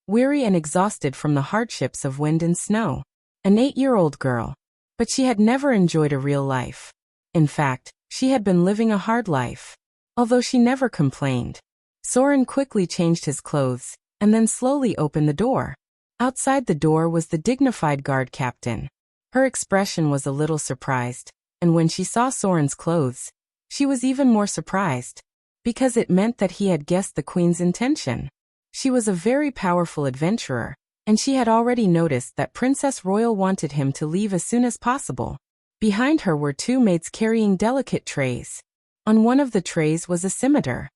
Speaker 1: weary and exhausted from the hardships of wind and snow. An 8-year-old girl. But she had never enjoyed a real life. In fact, she had been living a hard life. Although she never complained. Soren quickly changed his clothes, and then slowly opened the door. Outside the door was the dignified guard captain. Her expression was a little surprised, and when she saw Soren's clothes, she was even more surprised, because it meant that he had guessed the queen's intention. She was a very powerful adventurer, and she had already noticed that Princess Royal wanted him to leave as soon as possible. Behind her were 2 maids carrying delicate trays. On one of the trays was a scimitar.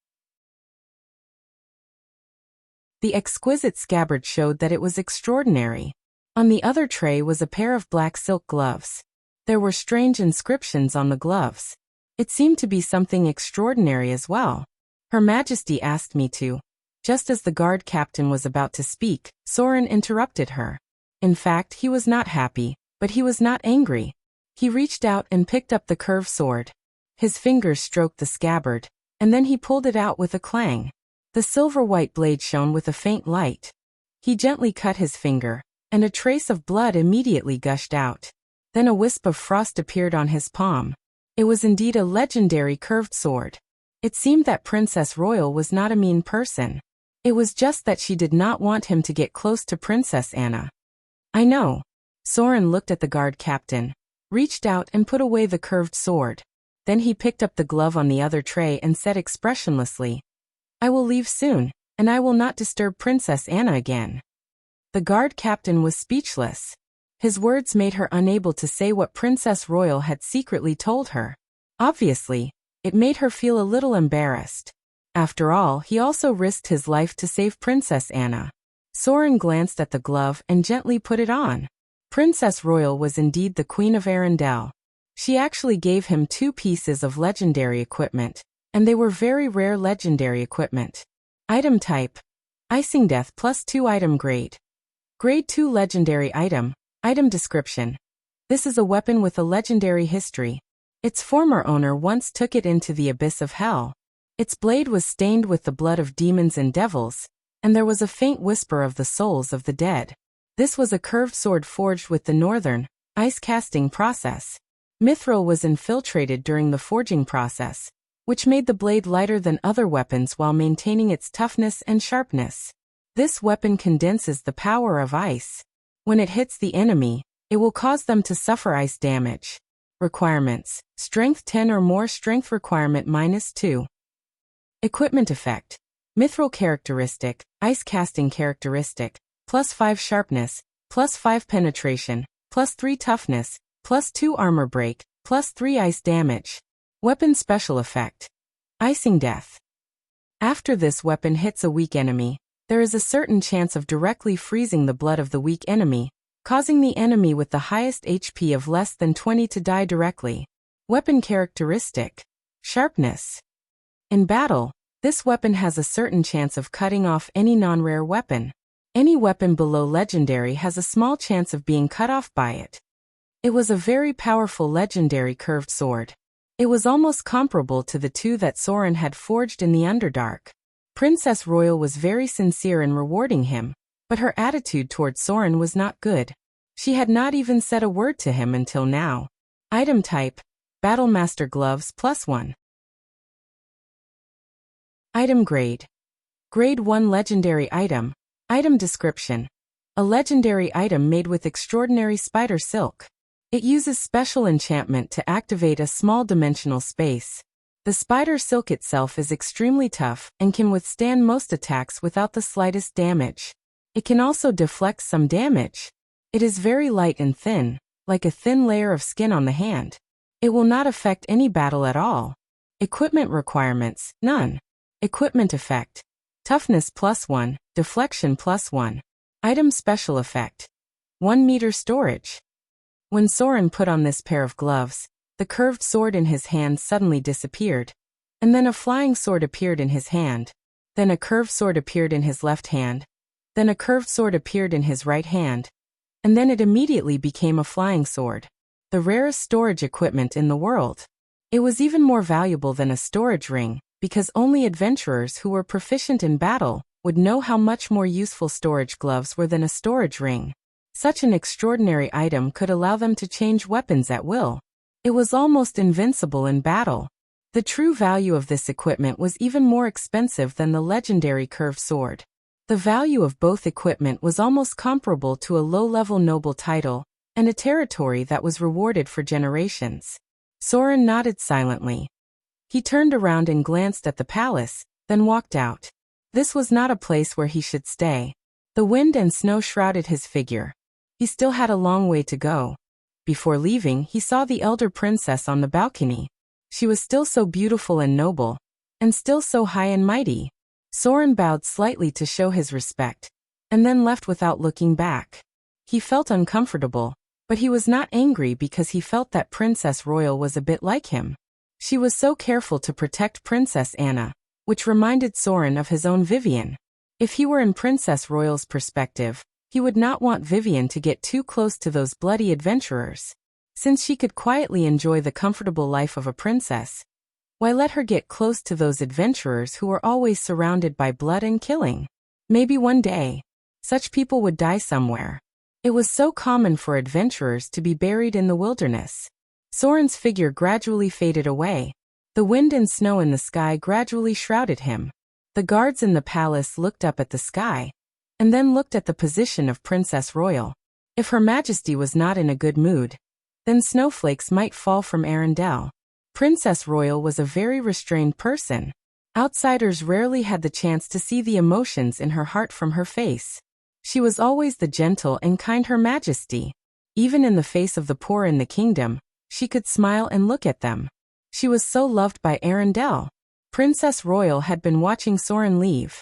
Speaker 1: The exquisite scabbard showed that it was extraordinary. On the other tray was a pair of black silk gloves. There were strange inscriptions on the gloves. It seemed to be something extraordinary as well. Her Majesty asked me to. Just as the guard captain was about to speak, Soren interrupted her. In fact, he was not happy, but he was not angry. He reached out and picked up the curved sword. His fingers stroked the scabbard, and then he pulled it out with a clang. The silver-white blade shone with a faint light. He gently cut his finger, and a trace of blood immediately gushed out. Then a wisp of frost appeared on his palm. It was indeed a legendary curved sword. It seemed that Princess Royal was not a mean person. It was just that she did not want him to get close to Princess Anna. "I know." Soren looked at the guard captain, reached out and put away the curved sword. Then he picked up the glove on the other tray and said expressionlessly, "I will leave soon, and I will not disturb Princess Anna again." The guard captain was speechless. His words made her unable to say what Princess Royal had secretly told her. Obviously, it made her feel a little embarrassed. After all, he also risked his life to save Princess Anna. Soren glanced at the glove and gently put it on. Princess Royal was indeed the Queen of Arendelle. She actually gave him 2 pieces of legendary equipment, and they were very rare legendary equipment. Item type: Icing Death +2 item grade. Grade 2 legendary item. Item description: this is a weapon with a legendary history. Its former owner once took it into the abyss of hell. Its blade was stained with the blood of demons and devils, and there was a faint whisper of the souls of the dead. This was a curved sword forged with the northern, ice casting process. Mithril was infiltrated during the forging process, which made the blade lighter than other weapons while maintaining its toughness and sharpness. This weapon condenses the power of ice. When it hits the enemy, it will cause them to suffer ice damage. Requirements: Strength 10 or more. Strength requirement -2. Equipment effect: Mithril characteristic, ice casting characteristic, +5 sharpness, +5 penetration, +3 toughness, +2 armor break, +3 ice damage. Weapon special effect: Icing Death. After this weapon hits a weak enemy, there is a certain chance of directly freezing the blood of the weak enemy, causing the enemy with the highest HP of less than 20 to die directly. Weapon characteristic: Sharpness. In battle, this weapon has a certain chance of cutting off any non-rare weapon. Any weapon below legendary has a small chance of being cut off by it. It was a very powerful legendary curved sword. It was almost comparable to the 2 that Soren had forged in the Underdark. Princess Royal was very sincere in rewarding him, but her attitude toward Soren was not good. She had not even said a word to him until now. Item type: Battlemaster Gloves +1. Item grade. Grade 1 legendary item. Item description. A legendary item made with extraordinary spider silk. It uses special enchantment to activate a small dimensional space. The spider silk itself is extremely tough and can withstand most attacks without the slightest damage. It can also deflect some damage. It is very light and thin, like a thin layer of skin on the hand. It will not affect any battle at all. Equipment requirements, none. Equipment effect. Toughness +1, deflection +1. Item special effect. 1 meter storage. When Soren put on this pair of gloves, the curved sword in his hand suddenly disappeared. And then a flying sword appeared in his hand. Then a curved sword appeared in his left hand. Then a curved sword appeared in his right hand. And then it immediately became a flying sword. The rarest storage equipment in the world. It was even more valuable than a storage ring, because only adventurers who were proficient in battle would know how much more useful storage gloves were than a storage ring. Such an extraordinary item could allow them to change weapons at will. It was almost invincible in battle. The true value of this equipment was even more expensive than the legendary curved sword. The value of both equipment was almost comparable to a low-level noble title and a territory that was rewarded for generations. Soren nodded silently. He turned around and glanced at the palace, then walked out. This was not a place where he should stay. The wind and snow shrouded his figure. He still had a long way to go. Before leaving, he saw the elder princess on the balcony. She was still so beautiful and noble, and still so high and mighty. Soren bowed slightly to show his respect, and then left without looking back. He felt uncomfortable, but he was not angry because he felt that Princess Royal was a bit like him. She was so careful to protect Princess Anna, which reminded Soren of his own Vivian. If he were in Princess Royal's perspective, he would not want Vivian to get too close to those bloody adventurers. Since she could quietly enjoy the comfortable life of a princess, why let her get close to those adventurers who were always surrounded by blood and killing? Maybe one day, such people would die somewhere. It was so common for adventurers to be buried in the wilderness. Soren's figure gradually faded away. The wind and snow in the sky gradually shrouded him. The guards in the palace looked up at the sky, and then looked at the position of Princess Royal. If Her Majesty was not in a good mood, then snowflakes might fall from Arendelle. Princess Royal was a very restrained person. Outsiders rarely had the chance to see the emotions in her heart from her face. She was always the gentle and kind Her Majesty. Even in the face of the poor in the kingdom, she could smile and look at them. She was so loved by Arendelle. Princess Royal had been watching Soren leave.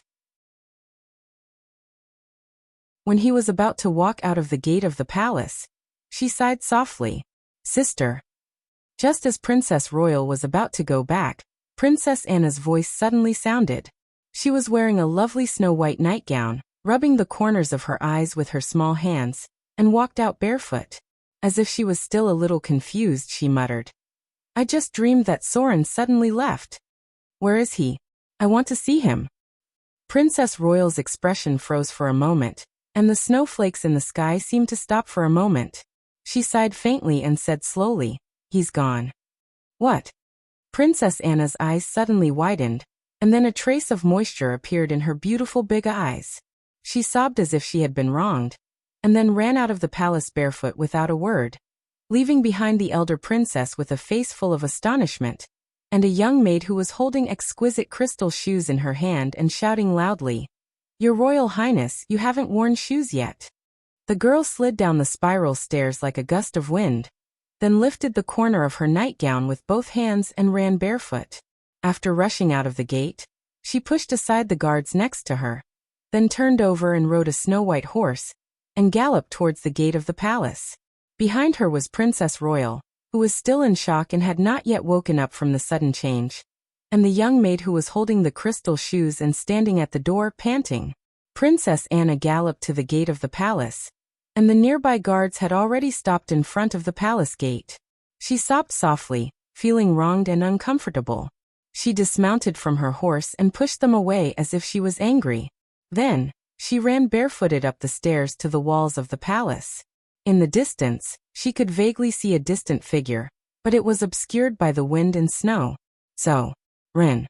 Speaker 1: When he was about to walk out of the gate of the palace, she sighed softly. "Sister." Just as Princess Royal was about to go back, Princess Anna's voice suddenly sounded. She was wearing a lovely snow-white nightgown, rubbing the corners of her eyes with her small hands, and walked out barefoot. As if she was still a little confused, she muttered, "I just dreamed that Soren suddenly left. Where is he? I want to see him." Princess Royal's expression froze for a moment, and the snowflakes in the sky seemed to stop for a moment. She sighed faintly and said slowly, "He's gone." "What?" Princess Anna's eyes suddenly widened, and then a trace of moisture appeared in her beautiful big eyes. She sobbed as if she had been wronged, and then ran out of the palace barefoot without a word, leaving behind the elder princess with a face full of astonishment, and a young maid who was holding exquisite crystal shoes in her hand and shouting loudly, "Your Royal Highness, you haven't worn shoes yet." The girl slid down the spiral stairs like a gust of wind, then lifted the corner of her nightgown with both hands and ran barefoot. After rushing out of the gate, she pushed aside the guards next to her, then turned over and rode a snow-white horse, and galloped towards the gate of the palace. Behind her was Princess Royal, who was still in shock and had not yet woken up from the sudden change, and the young maid who was holding the crystal shoes and standing at the door, panting. Princess Anna galloped to the gate of the palace, and the nearby guards had already stopped in front of the palace gate. She sobbed softly, feeling wronged and uncomfortable. She dismounted from her horse and pushed them away as if she was angry. Then, she ran barefooted up the stairs to the walls of the palace. In the distance, she could vaguely see a distant figure, but it was obscured by the wind and snow. "So, Rin,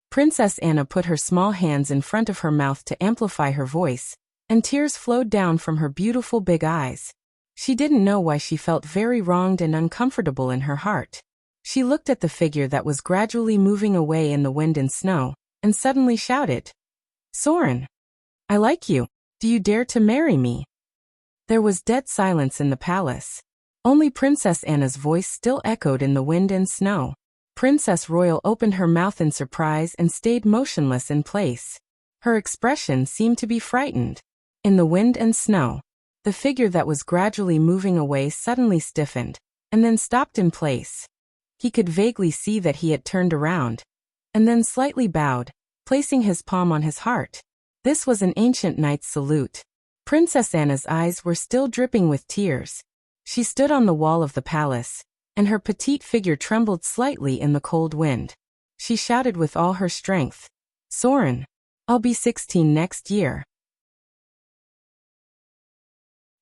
Speaker 1: Princess Anna put her small hands in front of her mouth to amplify her voice, and tears flowed down from her beautiful big eyes. She didn't know why she felt very wronged and uncomfortable in her heart. She looked at the figure that was gradually moving away in the wind and snow, and suddenly shouted, "Soren! I like you. Do you dare to marry me?" There was dead silence in the palace. Only Princess Anna's voice still echoed in the wind and snow. Princess Royal opened her mouth in surprise and stayed motionless in place. Her expression seemed to be frightened. In the wind and snow, the figure that was gradually moving away suddenly stiffened, and then stopped in place. He could vaguely see that he had turned around, and then slightly bowed, placing his palm on his heart. This was an ancient knight's salute. Princess Anna's eyes were still dripping with tears. She stood on the wall of the palace, and her petite figure trembled slightly in the cold wind. She shouted with all her strength, "Soren, I'll be 16 next year.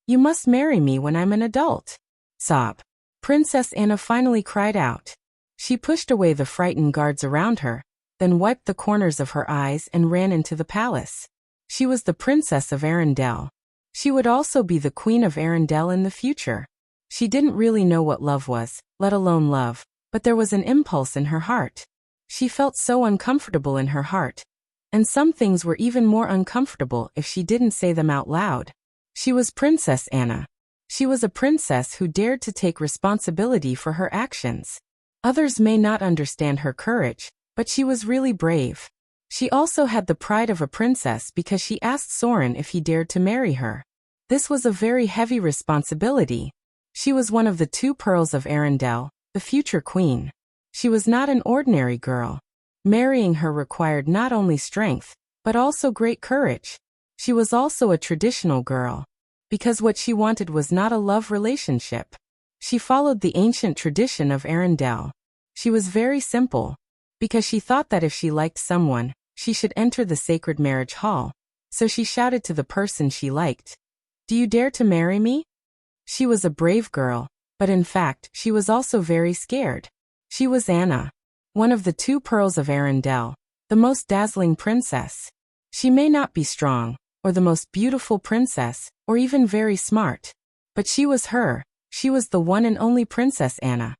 Speaker 1: You must marry me when I'm an adult." Sob. Princess Anna finally cried out. She pushed away the frightened guards around her, then wiped the corners of her eyes and ran into the palace. She was the Princess of Arendelle. She would also be the Queen of Arendelle in the future. She didn't really know what love was, let alone love, but there was an impulse in her heart. She felt so uncomfortable in her heart, and some things were even more uncomfortable if she didn't say them out loud. She was Princess Anna. She was a princess who dared to take responsibility for her actions. Others may not understand her courage, but she was really brave. She also had the pride of a princess because she asked Soren if he dared to marry her. This was a very heavy responsibility. She was one of the 2 pearls of Arendelle, the future queen. She was not an ordinary girl. Marrying her required not only strength, but also great courage. She was also a traditional girl, because what she wanted was not a love relationship. She followed the ancient tradition of Arendelle. She was very simple, because she thought that if she liked someone, she should enter the sacred marriage hall. So she shouted to the person she liked, "Do you dare to marry me?" She was a brave girl, but in fact, she was also very scared. She was Anna, one of the 2 pearls of Arendelle, the most dazzling princess. She may not be strong, or the most beautiful princess, or even very smart, but she was her. She was the one and only Princess Anna.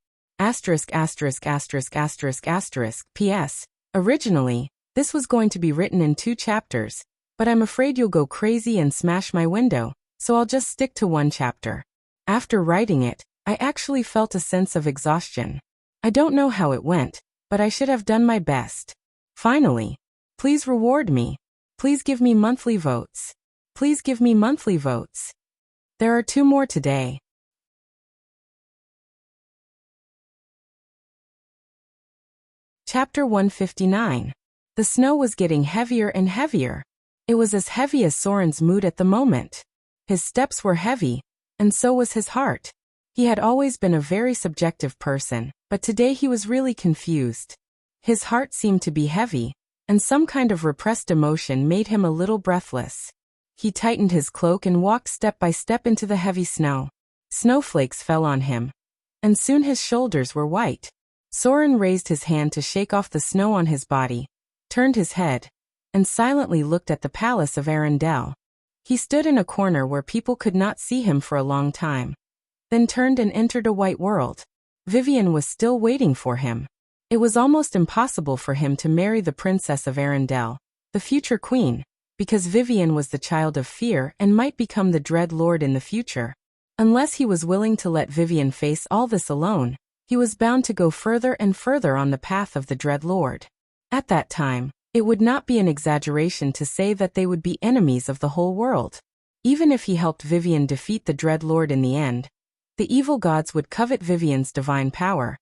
Speaker 1: P.S. Originally, this was going to be written in 2 chapters, but I'm afraid you'll go crazy and smash my window, so I'll just stick to 1 chapter. After writing it, I actually felt a sense of exhaustion. I don't know how it went, but I should have done my best. Finally, please reward me. Please give me monthly votes. Please give me monthly votes. There are 2 more today. Chapter 159. The snow was getting heavier and heavier. It was as heavy as Soren's mood at the moment. His steps were heavy, and so was his heart. He had always been a very subjective person, but today he was really confused. His heart seemed to be heavy, and some kind of repressed emotion made him a little breathless. He tightened his cloak and walked step by step into the heavy snow. Snowflakes fell on him, and soon his shoulders were white. Soren raised his hand to shake off the snow on his body, turned his head, and silently looked at the palace of Arendelle. He stood in a corner where people could not see him for a long time, then turned and entered a white world. Vivian was still waiting for him. It was almost impossible for him to marry the Princess of Arendelle, the future queen, because Vivian was the child of fear and might become the Dread Lord in the future. Unless he was willing to let Vivian face all this alone, he was bound to go further and further on the path of the Dread Lord. At that time, it would not be an exaggeration to say that they would be enemies of the whole world. Even if he helped Vivian defeat the Dread Lord in the end, the evil gods would covet Vivian's divine power,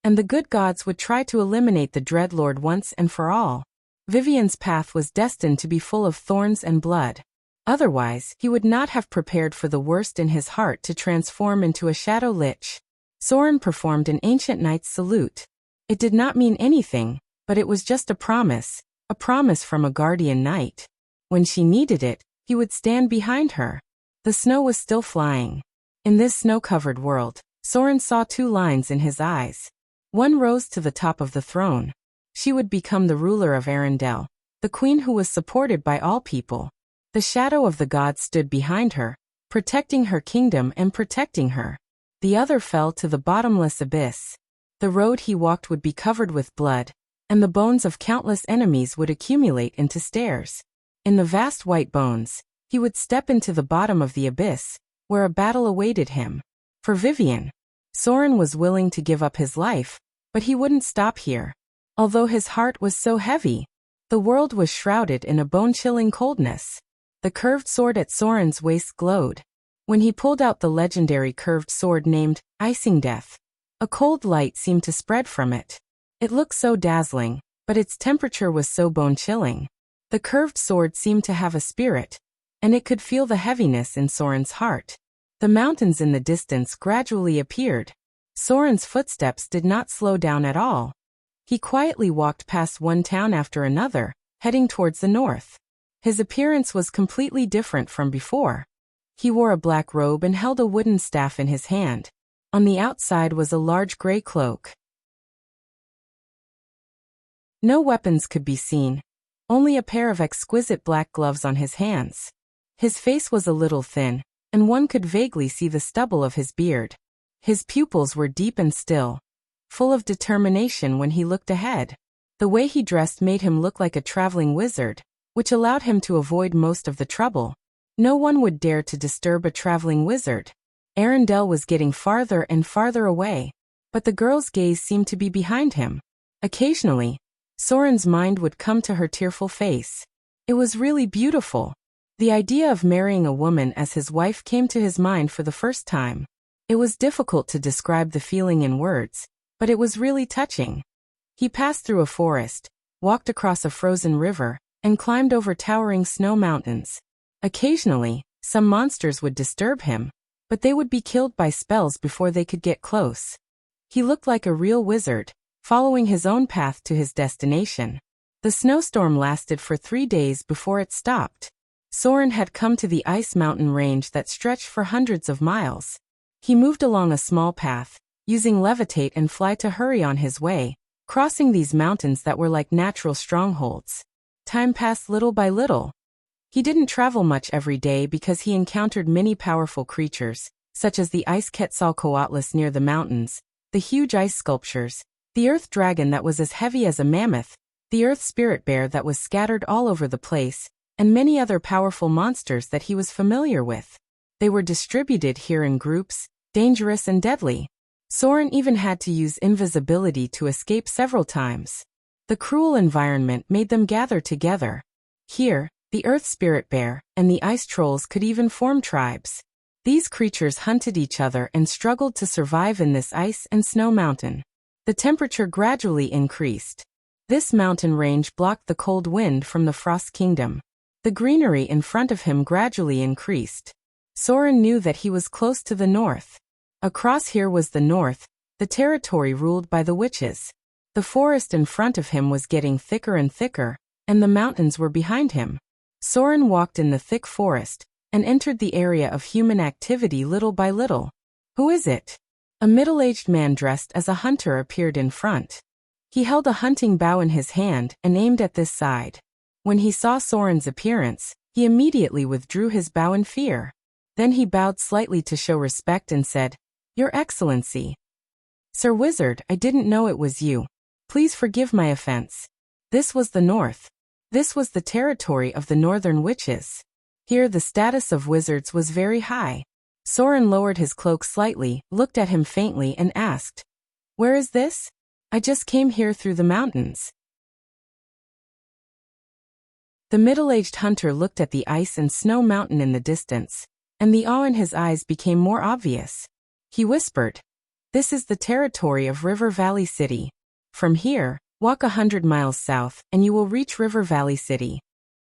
Speaker 1: and the good gods would try to eliminate the Dread Lord once and for all. Vivian's path was destined to be full of thorns and blood. Otherwise, he would not have prepared for the worst in his heart to transform into a shadow lich. Soren performed an ancient knight's salute. It did not mean anything, but it was just a promise from a guardian knight. When she needed it, he would stand behind her. The snow was still flying. In this snow-covered world, Soren saw 2 lines in his eyes. One rose to the top of the throne. She would become the ruler of Arendelle, the queen who was supported by all people. The shadow of the gods stood behind her, protecting her kingdom and protecting her. The other fell to the bottomless abyss. The road he walked would be covered with blood, and the bones of countless enemies would accumulate into stairs. In the vast white bones, he would step into the bottom of the abyss, where a battle awaited him. For Vivian, Soren was willing to give up his life, but he wouldn't stop here. Although his heart was so heavy, the world was shrouded in a bone-chilling coldness. The curved sword at Soren's waist glowed. When he pulled out the legendary curved sword named Icing Death, a cold light seemed to spread from it. It looked so dazzling, but its temperature was so bone-chilling. The curved sword seemed to have a spirit, and it could feel the heaviness in Soren's heart. The mountains in the distance gradually appeared. Soren's footsteps did not slow down at all. He quietly walked past one town after another, heading towards the north. His appearance was completely different from before. He wore a black robe and held a wooden staff in his hand. On the outside was a large gray cloak. No weapons could be seen, only a pair of exquisite black gloves on his hands. His face was a little thin, and one could vaguely see the stubble of his beard. His pupils were deep and still, full of determination when he looked ahead. The way he dressed made him look like a traveling wizard, which allowed him to avoid most of the trouble. No one would dare to disturb a traveling wizard. Arendelle was getting farther and farther away, but the girl's gaze seemed to be behind him. Occasionally, Soren's mind would come to her tearful face. It was really beautiful. The idea of marrying a woman as his wife came to his mind for the first time. It was difficult to describe the feeling in words, but it was really touching. He passed through a forest, walked across a frozen river, and climbed over towering snow mountains. Occasionally, some monsters would disturb him, but they would be killed by spells before they could get close. He looked like a real wizard, following his own path to his destination. The snowstorm lasted for 3 days before it stopped. Soren had come to the ice mountain range that stretched for hundreds of miles. He moved along a small path, using levitate and fly to hurry on his way, crossing these mountains that were like natural strongholds. Time passed little by little. He didn't travel much every day because he encountered many powerful creatures, such as the ice Quetzalcoatlus near the mountains, the huge ice sculptures, the earth dragon that was as heavy as a mammoth, the earth spirit bear that was scattered all over the place, and many other powerful monsters that he was familiar with. They were distributed here in groups, dangerous and deadly. Soren even had to use invisibility to escape several times. The cruel environment made them gather together. Here, the earth spirit bear and the ice trolls could even form tribes. These creatures hunted each other and struggled to survive in this ice and snow mountain. The temperature gradually increased. This mountain range blocked the cold wind from the Frost Kingdom. The greenery in front of him gradually increased. Soren knew that he was close to the north. Across here was the north, the territory ruled by the witches. The forest in front of him was getting thicker and thicker, and the mountains were behind him. Soren walked in the thick forest, and entered the area of human activity little by little. Who is it? A middle-aged man dressed as a hunter appeared in front. He held a hunting bow in his hand and aimed at this side. When he saw Soren's appearance, he immediately withdrew his bow in fear. Then he bowed slightly to show respect and said, "Your Excellency." "Sir Wizard, I didn't know it was you. Please forgive my offense." This was the north. This was the territory of the northern witches. Here the status of wizards was very high. Soren lowered his cloak slightly, looked at him faintly and asked, "Where is this?" "I just came here through the mountains." The middle-aged hunter looked at the ice and snow mountain in the distance, and the awe in his eyes became more obvious. He whispered, "This is the territory of River Valley City. From here, walk 100 miles south, and you will reach River Valley City."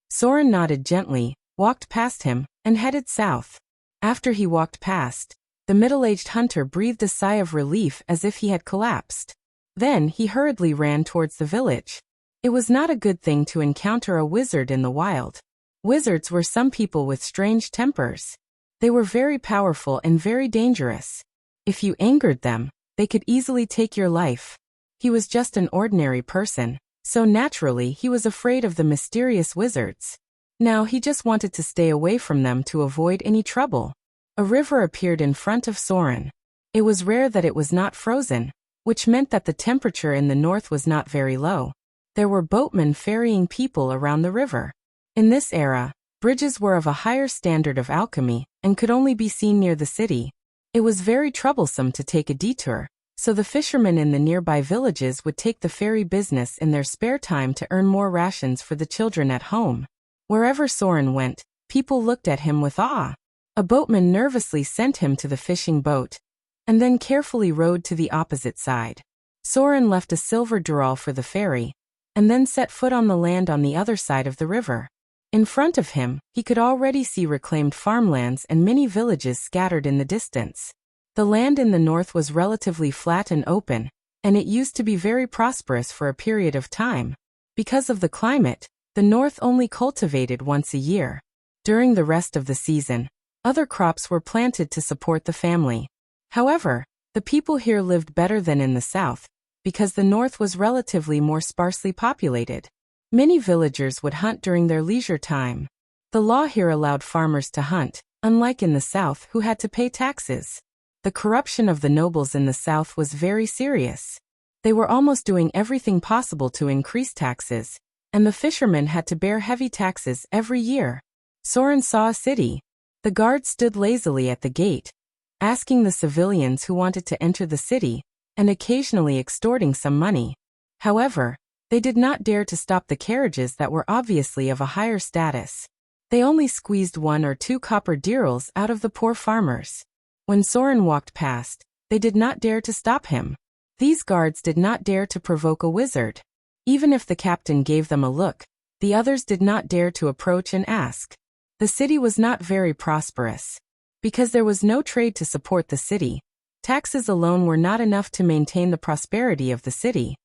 Speaker 1: Soren nodded gently, walked past him, and headed south. After he walked past, the middle-aged hunter breathed a sigh of relief as if he had collapsed. Then he hurriedly ran towards the village. It was not a good thing to encounter a wizard in the wild. Wizards were some people with strange tempers. They were very powerful and very dangerous. If you angered them, they could easily take your life. He was just an ordinary person, So naturally he was afraid of the mysterious wizards. Now he just wanted to stay away from them to avoid any trouble. A river appeared in front of Soren. It was rare that it was not frozen, which meant that the temperature in the north was not very low. There were boatmen ferrying people around the river. In this era, bridges were of a higher standard of alchemy and could only be seen near the city. It was very troublesome to take a detour, so the fishermen in the nearby villages would take the ferry business in their spare time to earn more rations for the children at home. Wherever Soren went, people looked at him with awe. A boatman nervously sent him to the fishing boat, and then carefully rowed to the opposite side. Soren left a silver dural for the ferry, and then set foot on the land on the other side of the river. In front of him, he could already see reclaimed farmlands and many villages scattered in the distance. The land in the north was relatively flat and open, and it used to be very prosperous for a period of time. Because of the climate, the north only cultivated once a year. During the rest of the season, other crops were planted to support the family. However, the people here lived better than in the south, because the north was relatively more sparsely populated. Many villagers would hunt during their leisure time. The law here allowed farmers to hunt, unlike in the south who had to pay taxes. The corruption of the nobles in the south was very serious. They were almost doing everything possible to increase taxes, and the fishermen had to bear heavy taxes every year. Soren saw a city. The guards stood lazily at the gate, asking the civilians who wanted to enter the city, and occasionally extorting some money. However, they did not dare to stop the carriages that were obviously of a higher status. They only squeezed 1 or 2 copper dirhams out of the poor farmers. When Soren walked past, they did not dare to stop him. These guards did not dare to provoke a wizard. Even if the captain gave them a look, the others did not dare to approach and ask. The city was not very prosperous. Because there was no trade to support the city, taxes alone were not enough to maintain the prosperity of the city.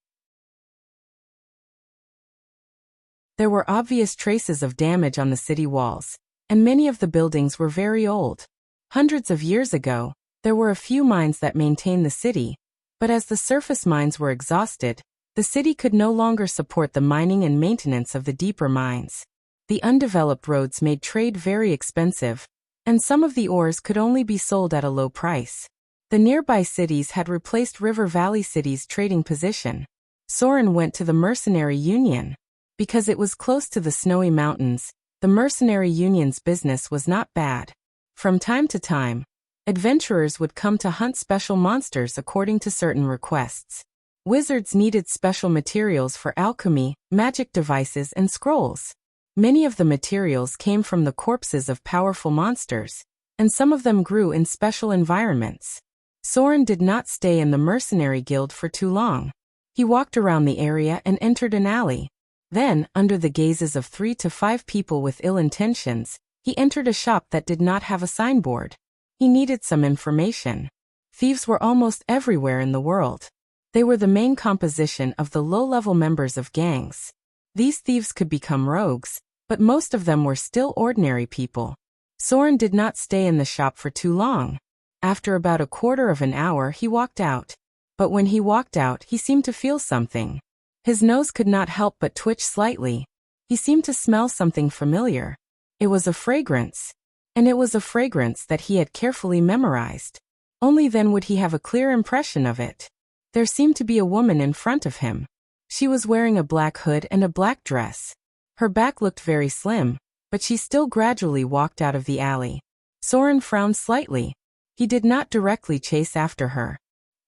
Speaker 1: There were obvious traces of damage on the city walls, and many of the buildings were very old. Hundreds of years ago, there were a few mines that maintained the city, but as the surface mines were exhausted, the city could no longer support the mining and maintenance of the deeper mines. The undeveloped roads made trade very expensive, and some of the ores could only be sold at a low price. The nearby cities had replaced River Valley City's trading position. Soren went to the Mercenary Union. Because it was close to the snowy mountains, the Mercenary Union's business was not bad. From time to time, adventurers would come to hunt special monsters according to certain requests. Wizards needed special materials for alchemy, magic devices, and scrolls. Many of the materials came from the corpses of powerful monsters, and some of them grew in special environments. Soren did not stay in the Mercenary Guild for too long. He walked around the area and entered an alley. Then, under the gazes of 3 to 5 people with ill intentions, he entered a shop that did not have a signboard. He needed some information. Thieves were almost everywhere in the world. They were the main composition of the low-level members of gangs. These thieves could become rogues, but most of them were still ordinary people. Soren did not stay in the shop for too long. After about a quarter of an hour he walked out. But when he walked out he seemed to feel something. His nose could not help but twitch slightly. He seemed to smell something familiar. It was a fragrance. And it was a fragrance that he had carefully memorized. Only then would he have a clear impression of it. There seemed to be a woman in front of him. She was wearing a black hood and a black dress. Her back looked very slim, but she still gradually walked out of the alley. Soren frowned slightly. He did not directly chase after her.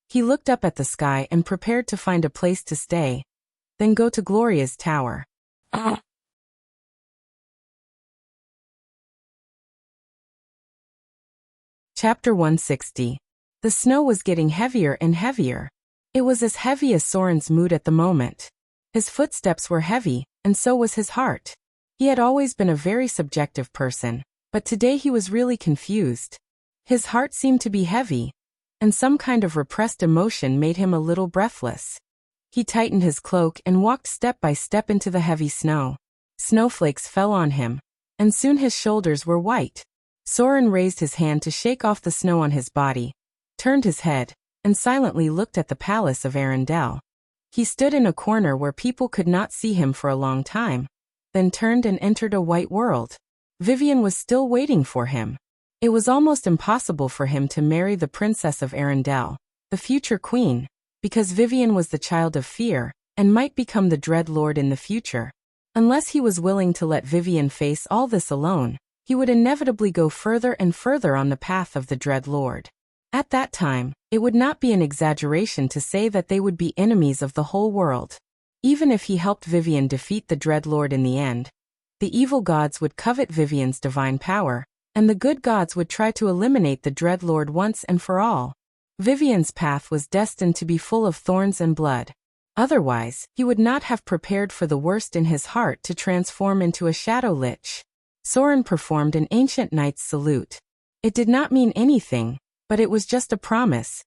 Speaker 1: He looked up at the sky and prepared to find a place to stay, then go to Gloria's tower. Chapter 160. The snow was getting heavier and heavier. It was as heavy as Soren's mood at the moment. His footsteps were heavy, and so was his heart. He had always been a very subjective person, but today he was really confused. His heart seemed to be heavy, and some kind of repressed emotion made him a little breathless. He tightened his cloak and walked step by step into the heavy snow. Snowflakes fell on him, and soon his shoulders were white. Soren raised his hand to shake off the snow on his body, turned his head, and silently looked at the palace of Arendelle. He stood in a corner where people could not see him for a long time, then turned and entered a white world. Vivian was still waiting for him. It was almost impossible for him to marry the princess of Arendelle, the future queen, because Vivian was the child of fear and might become the Dread Lord in the future. Unless he was willing to let Vivian face all this alone, he would inevitably go further and further on the path of the Dread Lord. At that time, it would not be an exaggeration to say that they would be enemies of the whole world. Even if he helped Vivian defeat the Dread Lord in the end, the evil gods would covet Vivian's divine power, and the good gods would try to eliminate the Dread Lord once and for all. Vivian's path was destined to be full of thorns and blood. Otherwise, he would not have prepared for the worst in his heart to transform into a shadow lich. Soren performed an ancient knight's salute. It did not mean anything, but it was just a promise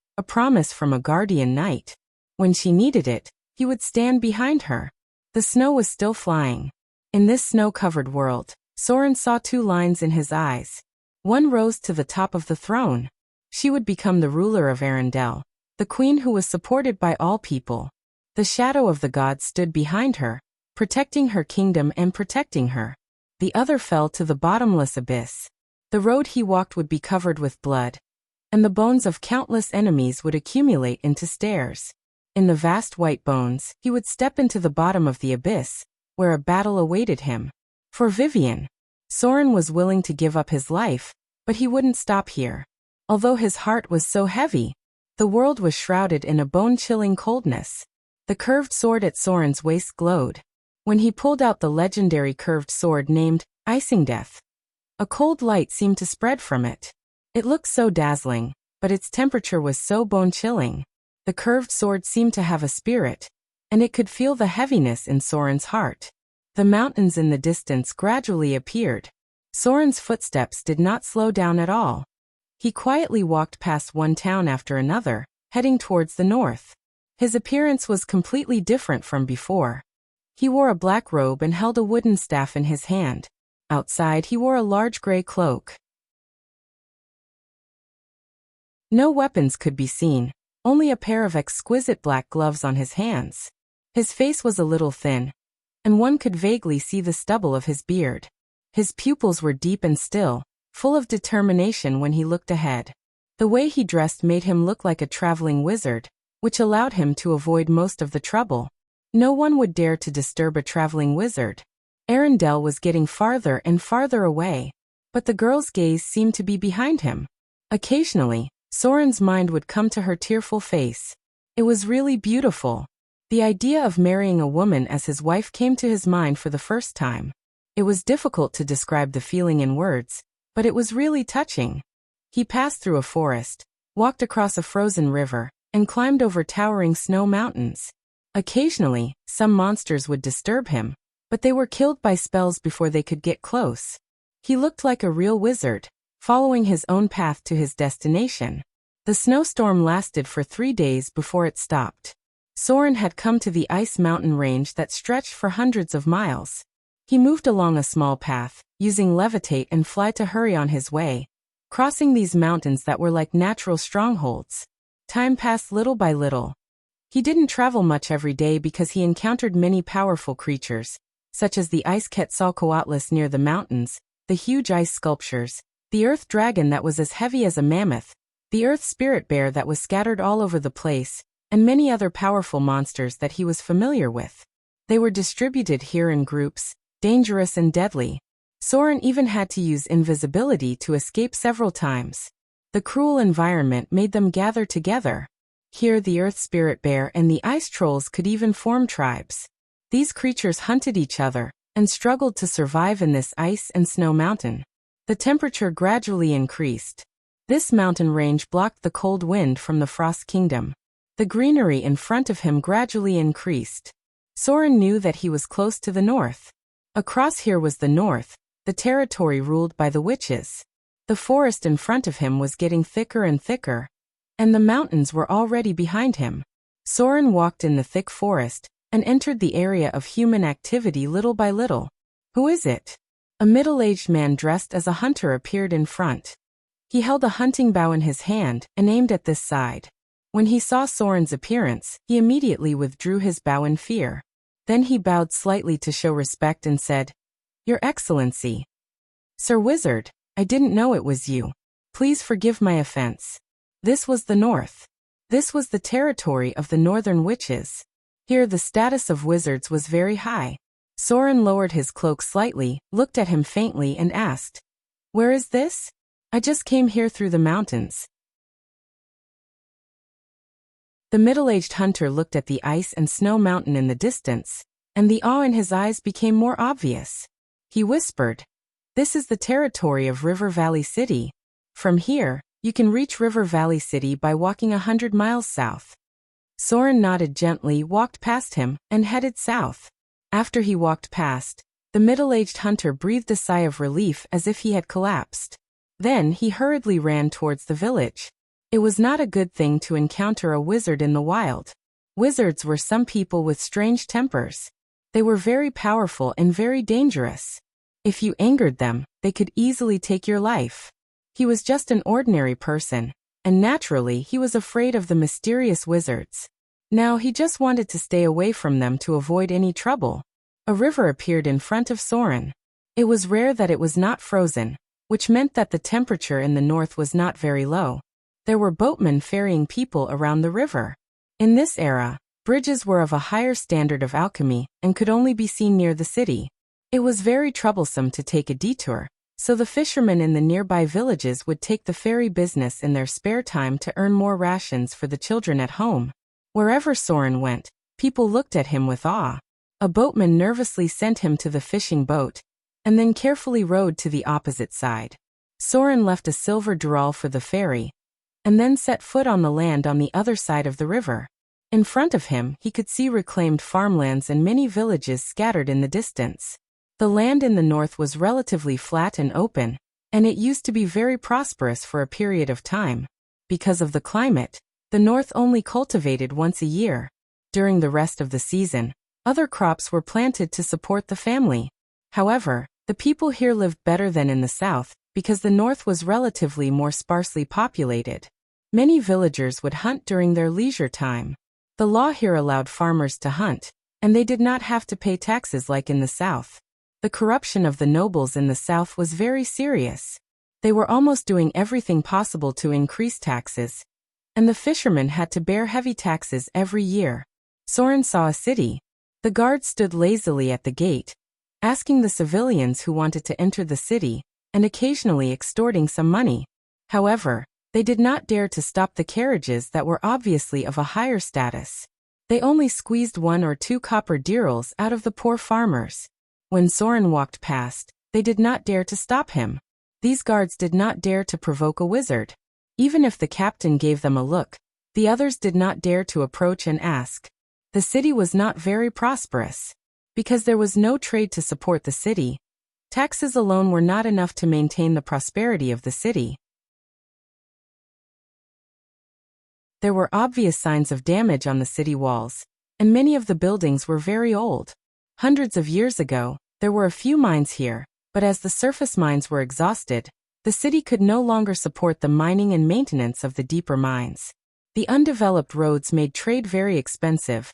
Speaker 1: from a guardian knight. When she needed it, he would stand behind her. The snow was still flying. In this snow-covered world, Soren saw two lines in his eyes. One rose to the top of the throne. She would become the ruler of Arendelle, the queen who was supported by all people. The shadow of the gods stood behind her, protecting her kingdom and protecting her. The other fell to the bottomless abyss. The road he walked would be covered with blood, and the bones of countless enemies would accumulate into stairs. In the vast white bones, he would step into the bottom of the abyss, where a battle awaited him. For Vivian, Soren was willing to give up his life, but he wouldn't stop here. Although his heart was so heavy, the world was shrouded in a bone-chilling coldness. The curved sword at Soren's waist glowed. When he pulled out the legendary curved sword named Icing Death, a cold light seemed to spread from it. It looked so dazzling, but its temperature was so bone-chilling. The curved sword seemed to have a spirit, and it could feel the heaviness in Soren's heart. The mountains in the distance gradually appeared. Soren's footsteps did not slow down at all. He quietly walked past one town after another, heading towards the north. His appearance was completely different from before. He wore a black robe and held a wooden staff in his hand. Outside he wore a large gray cloak. No weapons could be seen, only a pair of exquisite black gloves on his hands. His face was a little thin, and one could vaguely see the stubble of his beard. His pupils were deep and still, full of determination when he looked ahead. The way he dressed made him look like a traveling wizard, which allowed him to avoid most of the trouble. No one would dare to disturb a traveling wizard. Arendelle was getting farther and farther away, but the girl's gaze seemed to be behind him. Occasionally, Soren's mind would come to her tearful face. It was really beautiful. The idea of marrying a woman as his wife came to his mind for the first time. It was difficult to describe the feeling in words, but it was really touching. He passed through a forest, walked across a frozen river, and climbed over towering snow mountains. Occasionally, some monsters would disturb him, but they were killed by spells before they could get close. He looked like a real wizard, following his own path to his destination. The snowstorm lasted for 3 days before it stopped. Soren had come to the ice mountain range that stretched for hundreds of miles. He moved along a small path, using levitate and fly to hurry on his way, crossing these mountains that were like natural strongholds. Time passed little by little. He didn't travel much every day because he encountered many powerful creatures, such as the ice Quetzalcoatlus near the mountains, the huge ice sculptures, the earth dragon that was as heavy as a mammoth, the earth spirit bear that was scattered all over the place, and many other powerful monsters that he was familiar with. They were distributed here in groups, dangerous and deadly. Soren even had to use invisibility to escape several times. The cruel environment made them gather together. Here the earth spirit bear and the ice trolls could even form tribes. These creatures hunted each other and struggled to survive in this ice and snow mountain. The temperature gradually increased. This mountain range blocked the cold wind from the Frost Kingdom. The greenery in front of him gradually increased. Soren knew that he was close to the north. Across here was the north, the territory ruled by the witches. The forest in front of him was getting thicker and thicker, and the mountains were already behind him. Soren walked in the thick forest and entered the area of human activity little by little. Who is it? A middle-aged man dressed as a hunter appeared in front. He held a hunting bow in his hand and aimed at this side. When he saw Soren's appearance, he immediately withdrew his bow in fear. Then he bowed slightly to show respect and said, "Your Excellency." "Sir Wizard, I didn't know it was you. Please forgive my offense." This was the north. This was the territory of the northern witches. Here the status of wizards was very high. Soren lowered his cloak slightly, looked at him faintly and asked, "Where is this?" "I just came here through the mountains." The middle-aged hunter looked at the ice and snow mountain in the distance, and the awe in his eyes became more obvious. He whispered, "This is the territory of River Valley City. From here, you can reach River Valley City by walking 100 miles south." Soren nodded gently, walked past him, and headed south. After he walked past, the middle-aged hunter breathed a sigh of relief as if he had collapsed. Then he hurriedly ran towards the village. It was not a good thing to encounter a wizard in the wild. Wizards were some people with strange tempers. They were very powerful and very dangerous. If you angered them, they could easily take your life. He was just an ordinary person, and naturally he was afraid of the mysterious wizards. Now he just wanted to stay away from them to avoid any trouble. A river appeared in front of Soren. It was rare that it was not frozen, which meant that the temperature in the north was not very low. There were boatmen ferrying people around the river. In this era, bridges were of a higher standard of alchemy and could only be seen near the city. It was very troublesome to take a detour, so the fishermen in the nearby villages would take the ferry business in their spare time to earn more rations for the children at home. Wherever Soren went, people looked at him with awe. A boatman nervously sent him to the fishing boat, and then carefully rowed to the opposite side. Soren left a silver dural for the ferry, and then set foot on the land on the other side of the river. In front of him, he could see reclaimed farmlands and many villages scattered in the distance. The land in the north was relatively flat and open, and it used to be very prosperous for a period of time. Because of the climate, the north only cultivated once a year. During the rest of the season, other crops were planted to support the family. However, the people here lived better than in the south, because the north was relatively more sparsely populated. Many villagers would hunt during their leisure time. The law here allowed farmers to hunt, and they did not have to pay taxes like in the south. The corruption of the nobles in the south was very serious. They were almost doing everything possible to increase taxes, and the fishermen had to bear heavy taxes every year. Soren saw a city. The guards stood lazily at the gate, asking the civilians who wanted to enter the city, and occasionally extorting some money. However, they did not dare to stop the carriages that were obviously of a higher status. They only squeezed 1 or 2 copper dirhams out of the poor farmers. When Soren walked past, they did not dare to stop him. These guards did not dare to provoke a wizard. Even if the captain gave them a look, the others did not dare to approach and ask. The city was not very prosperous. Because there was no trade to support the city, taxes alone were not enough to maintain the prosperity of the city. There were obvious signs of damage on the city walls, and many of the buildings were very old. Hundreds of years ago, there were a few mines here, but as the surface mines were exhausted, the city could no longer support the mining and maintenance of the deeper mines. The undeveloped roads made trade very expensive,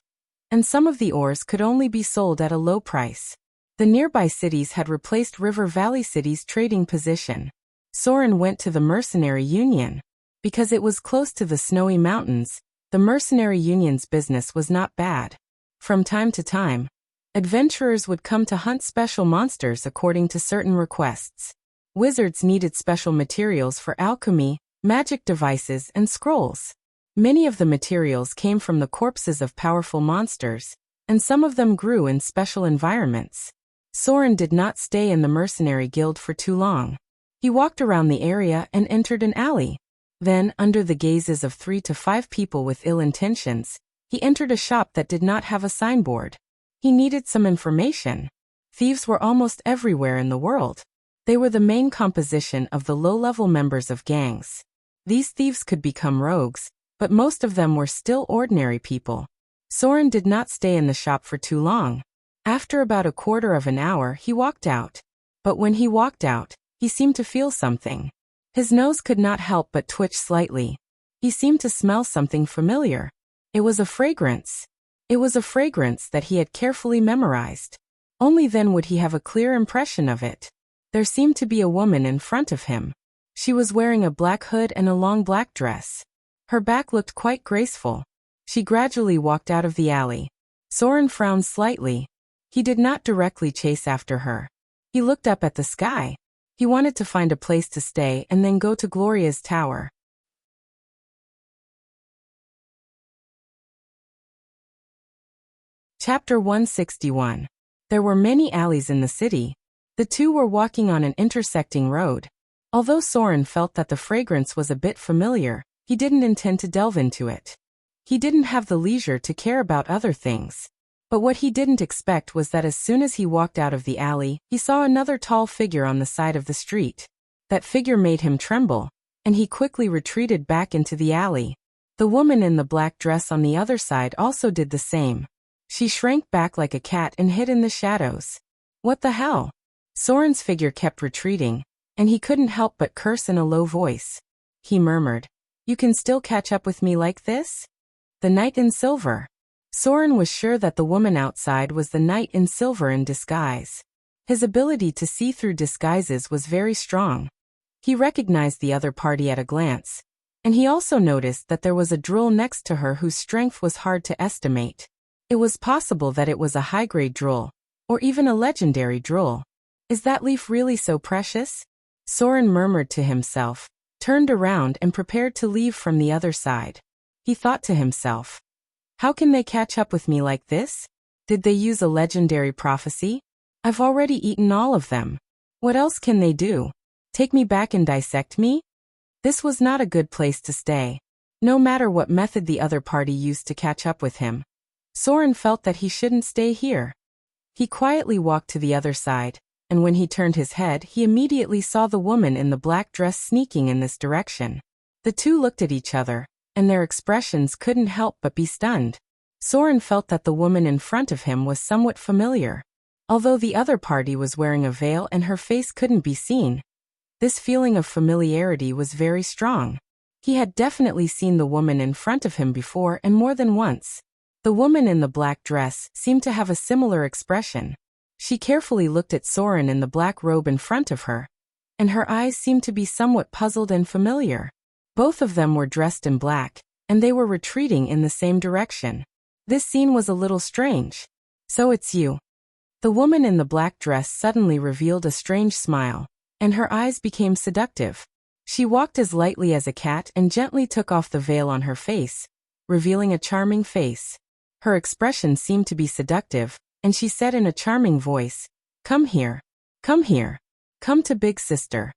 Speaker 1: and some of the ores could only be sold at a low price. The nearby cities had replaced River Valley City's trading position. Soren went to the Mercenary Union. Because it was close to the snowy mountains, the Mercenary Union's business was not bad. From time to time, adventurers would come to hunt special monsters according to certain requests. Wizards needed special materials for alchemy, magic devices, and scrolls. Many of the materials came from the corpses of powerful monsters, and some of them grew in special environments. Soren did not stay in the Mercenary Guild for too long. He walked around the area and entered an alley. Then, under the gazes of 3 to 5 people with ill intentions, he entered a shop that did not have a signboard. He needed some information. Thieves were almost everywhere in the world. They were the main composition of the low-level members of gangs. These thieves could become rogues, but most of them were still ordinary people. Soren did not stay in the shop for too long. After about a quarter of an hour, he walked out. But when he walked out, he seemed to feel something. His nose could not help but twitch slightly. He seemed to smell something familiar. It was a fragrance. It was a fragrance that he had carefully memorized. Only then would he have a clear impression of it. There seemed to be a woman in front of him. She was wearing a black hood and a long black dress. Her back looked quite graceful. She gradually walked out of the alley. Soren frowned slightly. He did not directly chase after her. He looked up at the sky. He wanted to find a place to stay and then go to Gloria's tower. Chapter 161. There were many alleys in the city. The two were walking on an intersecting road. Although Soren felt that the fragrance was a bit familiar, he didn't intend to delve into it. He didn't have the leisure to care about other things. But what he didn't expect was that as soon as he walked out of the alley, he saw another tall figure on the side of the street. That figure made him tremble, and he quickly retreated back into the alley. The woman in the black dress on the other side also did the same. She shrank back like a cat and hid in the shadows. What the hell? Soren's figure kept retreating, and he couldn't help but curse in a low voice. He murmured, "You can still catch up with me like this?" The knight in silver. Soren was sure that the woman outside was the knight in silver in disguise. His ability to see through disguises was very strong. He recognized the other party at a glance, and he also noticed that there was a drool next to her whose strength was hard to estimate. It was possible that it was a high-grade drool, or even a legendary drool. Is that leaf really so precious? Soren murmured to himself, turned around and prepared to leave from the other side. He thought to himself, how can they catch up with me like this? Did they use a legendary prophecy? I've already eaten all of them. What else can they do? Take me back and dissect me? This was not a good place to stay. No matter what method the other party used to catch up with him, Soren felt that he shouldn't stay here. He quietly walked to the other side, and when he turned his head, he immediately saw the woman in the black dress sneaking in this direction. The two looked at each other, and their expressions couldn't help but be stunned. Soren felt that the woman in front of him was somewhat familiar. Although the other party was wearing a veil and her face couldn't be seen, this feeling of familiarity was very strong. He had definitely seen the woman in front of him before and more than once. The woman in the black dress seemed to have a similar expression. She carefully looked at Soren in the black robe in front of her, and her eyes seemed to be somewhat puzzled and familiar. Both of them were dressed in black, and they were retreating in the same direction. This scene was a little strange. So it's you. The woman in the black dress suddenly revealed a strange smile, and her eyes became seductive. She walked as lightly as a cat and gently took off the veil on her face, revealing a charming face. Her expression seemed to be seductive, and she said in a charming voice, "Come here. Come here. Come to Big Sister."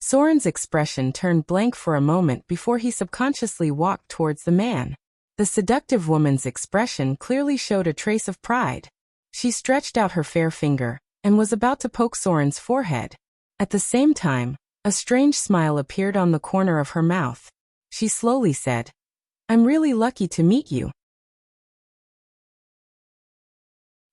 Speaker 1: Soren's expression turned blank for a moment before he subconsciously walked towards the man. The seductive woman's expression clearly showed a trace of pride. She stretched out her fair finger, and was about to poke Soren's forehead. At the same time, a strange smile appeared on the corner of her mouth. She slowly said, "I'm really lucky to meet you.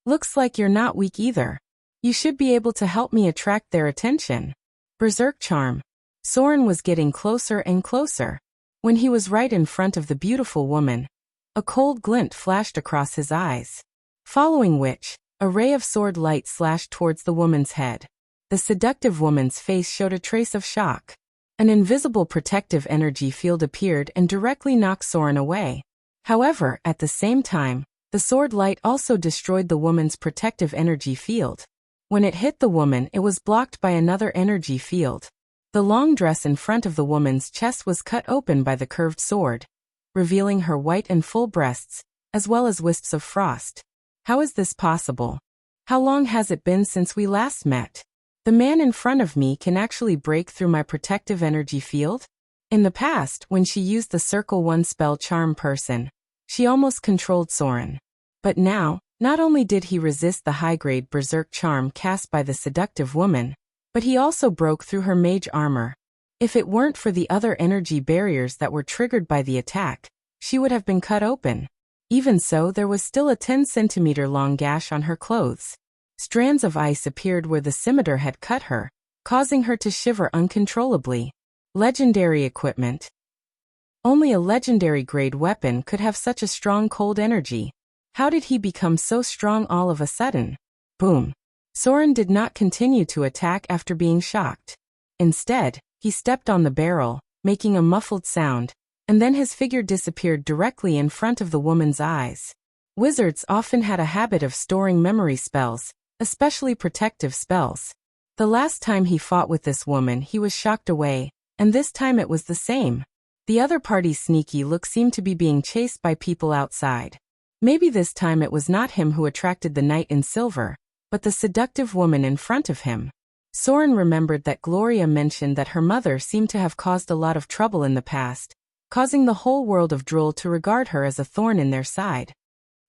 Speaker 1: Looks like you're not weak either. You should be able to help me attract their attention." Berserk charm. Soren was getting closer and closer. When he was right in front of the beautiful woman, a cold glint flashed across his eyes, following which, a ray of sword light slashed towards the woman's head. The seductive woman's face showed a trace of shock. An invisible protective energy field appeared and directly knocked Soren away. However, at the same time, the sword light also destroyed the woman's protective energy field. When it hit the woman, it was blocked by another energy field. The long dress in front of the woman's chest was cut open by the curved sword, revealing her white and full breasts, as well as wisps of frost. How is this possible? How long has it been since we last met? The man in front of me can actually break through my protective energy field? In the past, when she used the Circle 1 spell charm person, she almost controlled Soren. But now, not only did he resist the high-grade berserk charm cast by the seductive woman, but he also broke through her mage armor. If it weren't for the other energy barriers that were triggered by the attack, she would have been cut open. Even so, there was still a 10-centimeter long gash on her clothes. Strands of ice appeared where the scimitar had cut her, causing her to shiver uncontrollably. Legendary equipment. Only a legendary-grade weapon could have such a strong cold energy. How did he become so strong all of a sudden? Boom. Soren did not continue to attack after being shocked. Instead, he stepped on the barrel, making a muffled sound, and then his figure disappeared directly in front of the woman's eyes. Wizards often had a habit of storing memory spells, especially protective spells. The last time he fought with this woman he was shocked away, and this time it was the same. The other party's sneaky look seemed to be being chased by people outside. Maybe this time it was not him who attracted the knight in silver, but the seductive woman in front of him. Soren remembered that Gloria mentioned that her mother seemed to have caused a lot of trouble in the past, causing the whole world of Droll to regard her as a thorn in their side.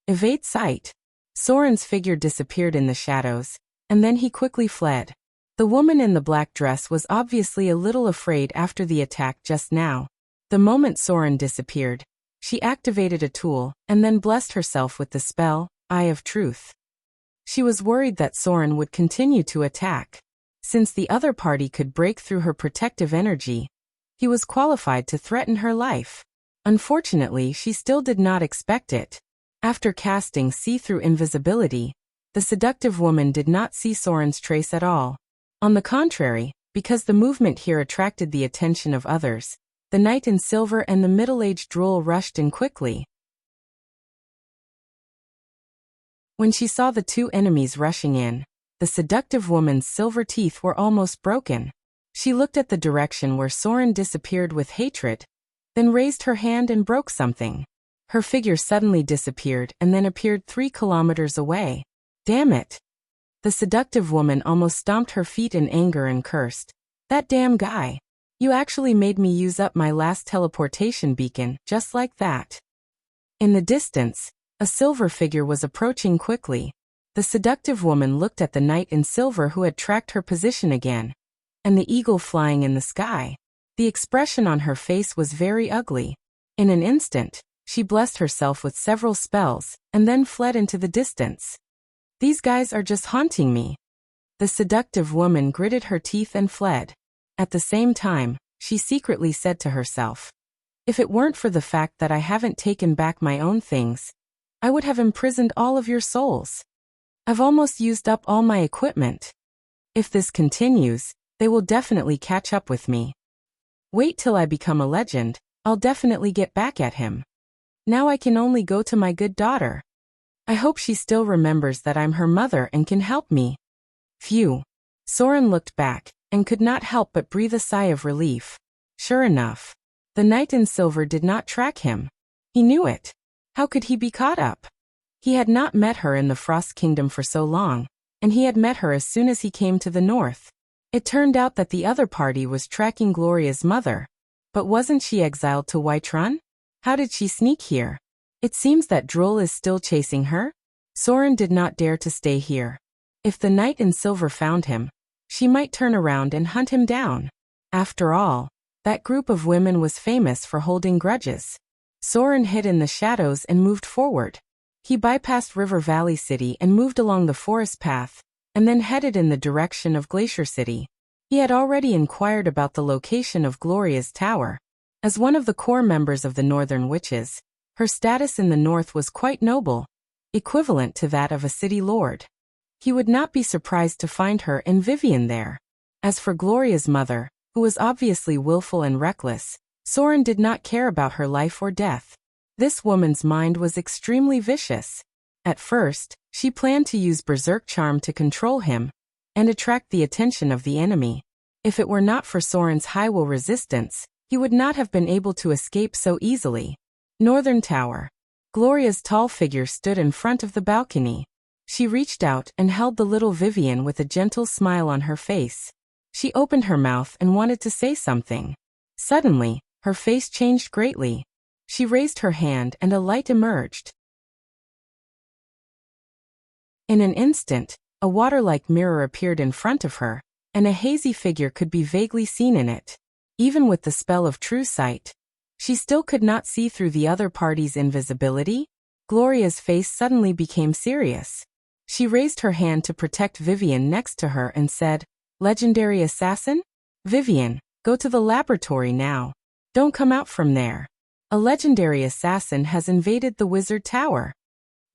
Speaker 1: Evade sight. Soren's figure disappeared in the shadows, and then he quickly fled. The woman in the black dress was obviously a little afraid after the attack just now. The moment Soren disappeared, she activated a tool and then blessed herself with the spell, Eye of Truth. She was worried that Soren would continue to attack. Since the other party could break through her protective energy, he was qualified to threaten her life. Unfortunately, she still did not expect it. After casting see-through invisibility, the seductive woman did not see Soren's trace at all. On the contrary, because the movement here attracted the attention of others, the knight in silver and the middle-aged Droll rushed in quickly. When she saw the two enemies rushing in, the seductive woman's silver teeth were almost broken. She looked at the direction where Soren disappeared with hatred, then raised her hand and broke something. Her figure suddenly disappeared and then appeared 3 kilometers away. Damn it! The seductive woman almost stomped her feet in anger and cursed. That damn guy! You actually made me use up my last teleportation beacon, just like that. In the distance, a silver figure was approaching quickly. The seductive woman looked at the knight in silver who had tracked her position again, and the eagle flying in the sky. The expression on her face was very ugly. In an instant, she blessed herself with several spells, and then fled into the distance. These guys are just haunting me. The seductive woman gritted her teeth and fled. At the same time, she secretly said to herself, if it weren't for the fact that I haven't taken back my own things, I would have imprisoned all of your souls. I've almost used up all my equipment. If this continues, they will definitely catch up with me. Wait till I become a legend, I'll definitely get back at him. Now I can only go to my good daughter. I hope she still remembers that I'm her mother and can help me. Phew. Soren looked back, and could not help but breathe a sigh of relief. Sure enough, the knight in silver did not track him. He knew it. How could he be caught up? He had not met her in the Frost Kingdom for so long, and he had met her as soon as he came to the north. It turned out that the other party was tracking Gloria's mother. But wasn't she exiled to Whiterun? How did she sneak here? It seems that Droll is still chasing her. Soren did not dare to stay here. If the knight in silver found him, she might turn around and hunt him down. After all, that group of women was famous for holding grudges. Soren hid in the shadows and moved forward. He bypassed River Valley City and moved along the forest path, and then headed in the direction of Glacier City. He had already inquired about the location of Gloria's tower. As one of the core members of the Northern Witches, her status in the north was quite noble, equivalent to that of a city lord. He would not be surprised to find her and Vivian there. As for Gloria's mother, who was obviously willful and reckless, Soren did not care about her life or death. This woman's mind was extremely vicious. At first, she planned to use Berserk Charm to control him and attract the attention of the enemy. If it were not for Soren's high will resistance, he would not have been able to escape so easily. Northern Tower. Gloria's tall figure stood in front of the balcony. She reached out and held the little Vivian with a gentle smile on her face. She opened her mouth and wanted to say something. Suddenly, her face changed greatly. She raised her hand and a light emerged. In an instant, a water-like mirror appeared in front of her, and a hazy figure could be vaguely seen in it. Even with the spell of true sight, she still could not see through the other party's invisibility. Gloria's face suddenly became serious. She raised her hand to protect Vivian next to her and said, "Legendary assassin? Vivian, go to the laboratory now. Don't come out from there." A legendary assassin has invaded the wizard tower.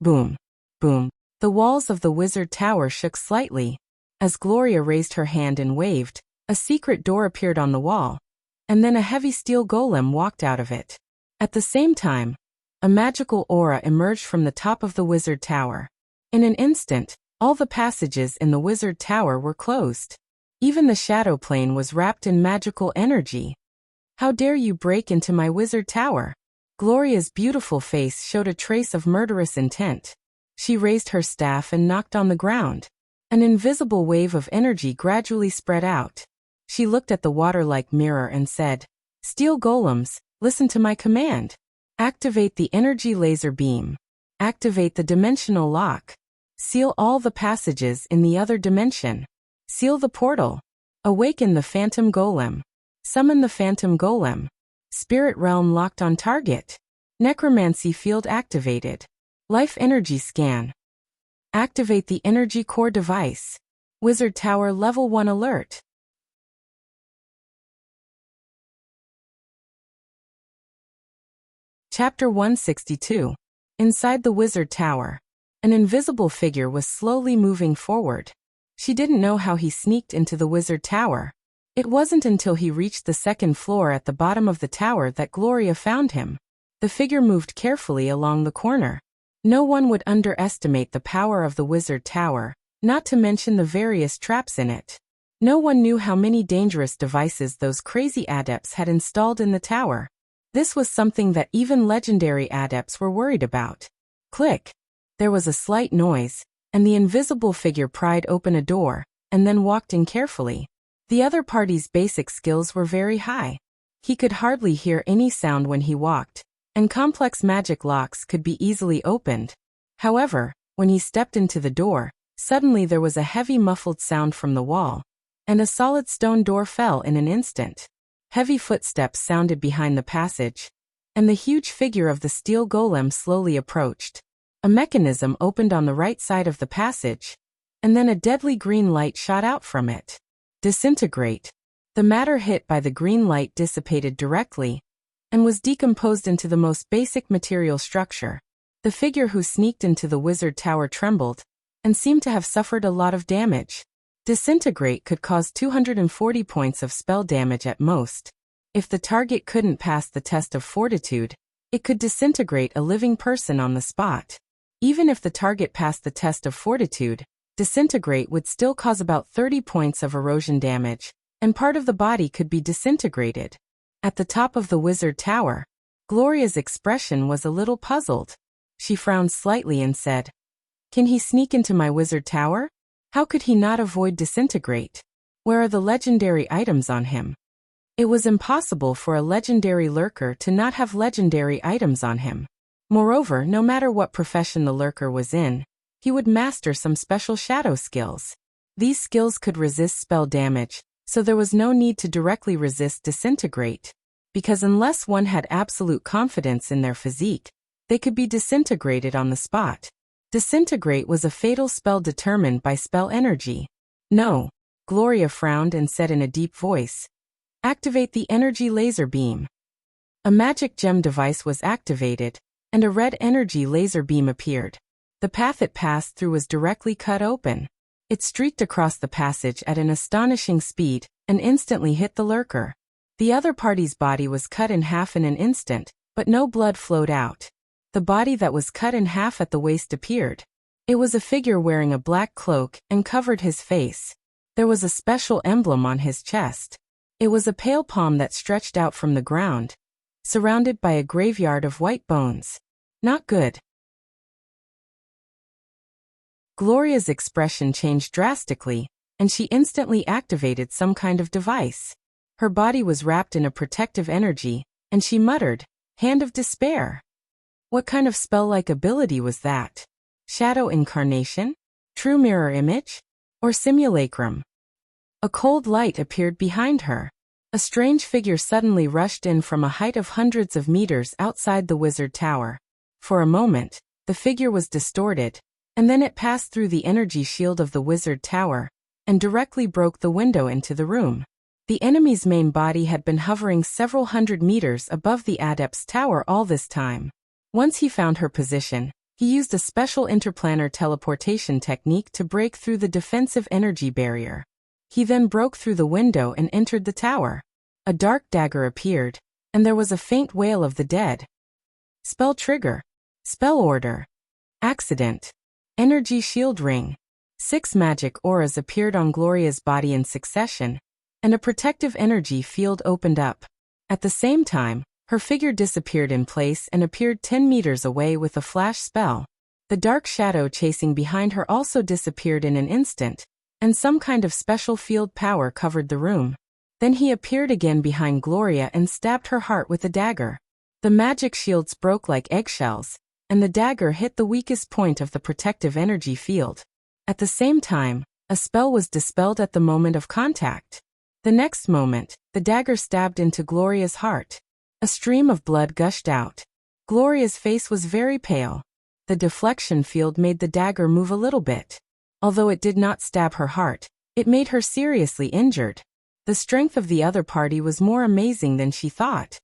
Speaker 1: Boom. Boom. The walls of the wizard tower shook slightly. As Gloria raised her hand and waved, a secret door appeared on the wall, and then a heavy steel golem walked out of it. At the same time, a magical aura emerged from the top of the wizard tower. In an instant, all the passages in the wizard tower were closed. Even the shadow plane was wrapped in magical energy. How dare you break into my wizard tower? Gloria's beautiful face showed a trace of murderous intent. She raised her staff and knocked on the ground. An invisible wave of energy gradually spread out. She looked at the water-like mirror and said, "Steel golems, listen to my command. Activate the energy laser beam. Activate the dimensional lock. Seal all the passages in the other dimension. Seal the portal. Awaken the phantom golem. Summon the phantom golem. Spirit realm locked on target. Necromancy field activated. Life energy scan. Activate the energy core device. Wizard Tower Level 1 alert." Chapter 162. Inside the Wizard Tower. An invisible figure was slowly moving forward. She didn't know how he sneaked into the Wizard Tower. It wasn't until he reached the second floor at the bottom of the tower that Gloria found him. The figure moved carefully along the corner. No one would underestimate the power of the Wizard Tower, not to mention the various traps in it. No one knew how many dangerous devices those crazy adepts had installed in the tower. This was something that even legendary adepts were worried about. Click. There was a slight noise, and the invisible figure pried open a door, and then walked in carefully. The other party's basic skills were very high. He could hardly hear any sound when he walked, and complex magic locks could be easily opened. However, when he stepped into the door, suddenly there was a heavy muffled sound from the wall, and a solid stone door fell in an instant. Heavy footsteps sounded behind the passage, and the huge figure of the steel golem slowly approached. A mechanism opened on the right side of the passage, and then a deadly green light shot out from it. Disintegrate. The matter hit by the green light dissipated directly, and was decomposed into the most basic material structure. The figure who sneaked into the wizard tower trembled, and seemed to have suffered a lot of damage. Disintegrate could cause 240 points of spell damage at most. If the target couldn't pass the test of fortitude, it could disintegrate a living person on the spot. Even if the target passed the test of fortitude, disintegrate would still cause about 30 points of erosion damage, and part of the body could be disintegrated. At the top of the wizard tower, Gloria's expression was a little puzzled. She frowned slightly and said, "Can he sneak into my wizard tower? How could he not avoid disintegrate? Where are the legendary items on him?" It was impossible for a legendary lurker to not have legendary items on him. Moreover, no matter what profession the lurker was in, he would master some special shadow skills. These skills could resist spell damage, so there was no need to directly resist disintegrate, because unless one had absolute confidence in their physique, they could be disintegrated on the spot. Disintegrate was a fatal spell determined by spell energy. "No," Gloria frowned and said in a deep voice, "Activate the energy laser beam." A magic gem device was activated, and a red energy laser beam appeared. The path it passed through was directly cut open. It streaked across the passage at an astonishing speed, and instantly hit the lurker. The other party's body was cut in half in an instant, but no blood flowed out. The body that was cut in half at the waist appeared. It was a figure wearing a black cloak and covered his face. There was a special emblem on his chest. It was a pale palm that stretched out from the ground, surrounded by a graveyard of white bones. Not good. Gloria's expression changed drastically, and she instantly activated some kind of device. Her body was wrapped in a protective energy, and she muttered, "Hand of Despair." What kind of spell-like ability was that? Shadow Incarnation? True Mirror Image? Or Simulacrum? A cold light appeared behind her. A strange figure suddenly rushed in from a height of hundreds of meters outside the wizard tower. For a moment, the figure was distorted, and then it passed through the energy shield of the wizard tower, and directly broke the window into the room. The enemy's main body had been hovering several hundred meters above the Adept's tower all this time. Once he found her position, he used a special interplanar teleportation technique to break through the defensive energy barrier. He then broke through the window and entered the tower. A dark dagger appeared, and there was a faint wail of the dead. Spell trigger. Spell order. Accident. Energy shield ring. 6 magic auras appeared on Gloria's body in succession, and a protective energy field opened up. At the same time, her figure disappeared in place and appeared 10 meters away with a flash spell. The dark shadow chasing behind her also disappeared in an instant, and some kind of special field power covered the room. Then he appeared again behind Gloria and stabbed her heart with a dagger. The magic shields broke like eggshells, and the dagger hit the weakest point of the protective energy field. At the same time, a spell was dispelled at the moment of contact. The next moment, the dagger stabbed into Gloria's heart. A stream of blood gushed out. Gloria's face was very pale. The deflection field made the dagger move a little bit. Although it did not stab her heart, it made her seriously injured. The strength of the other party was more amazing than she thought.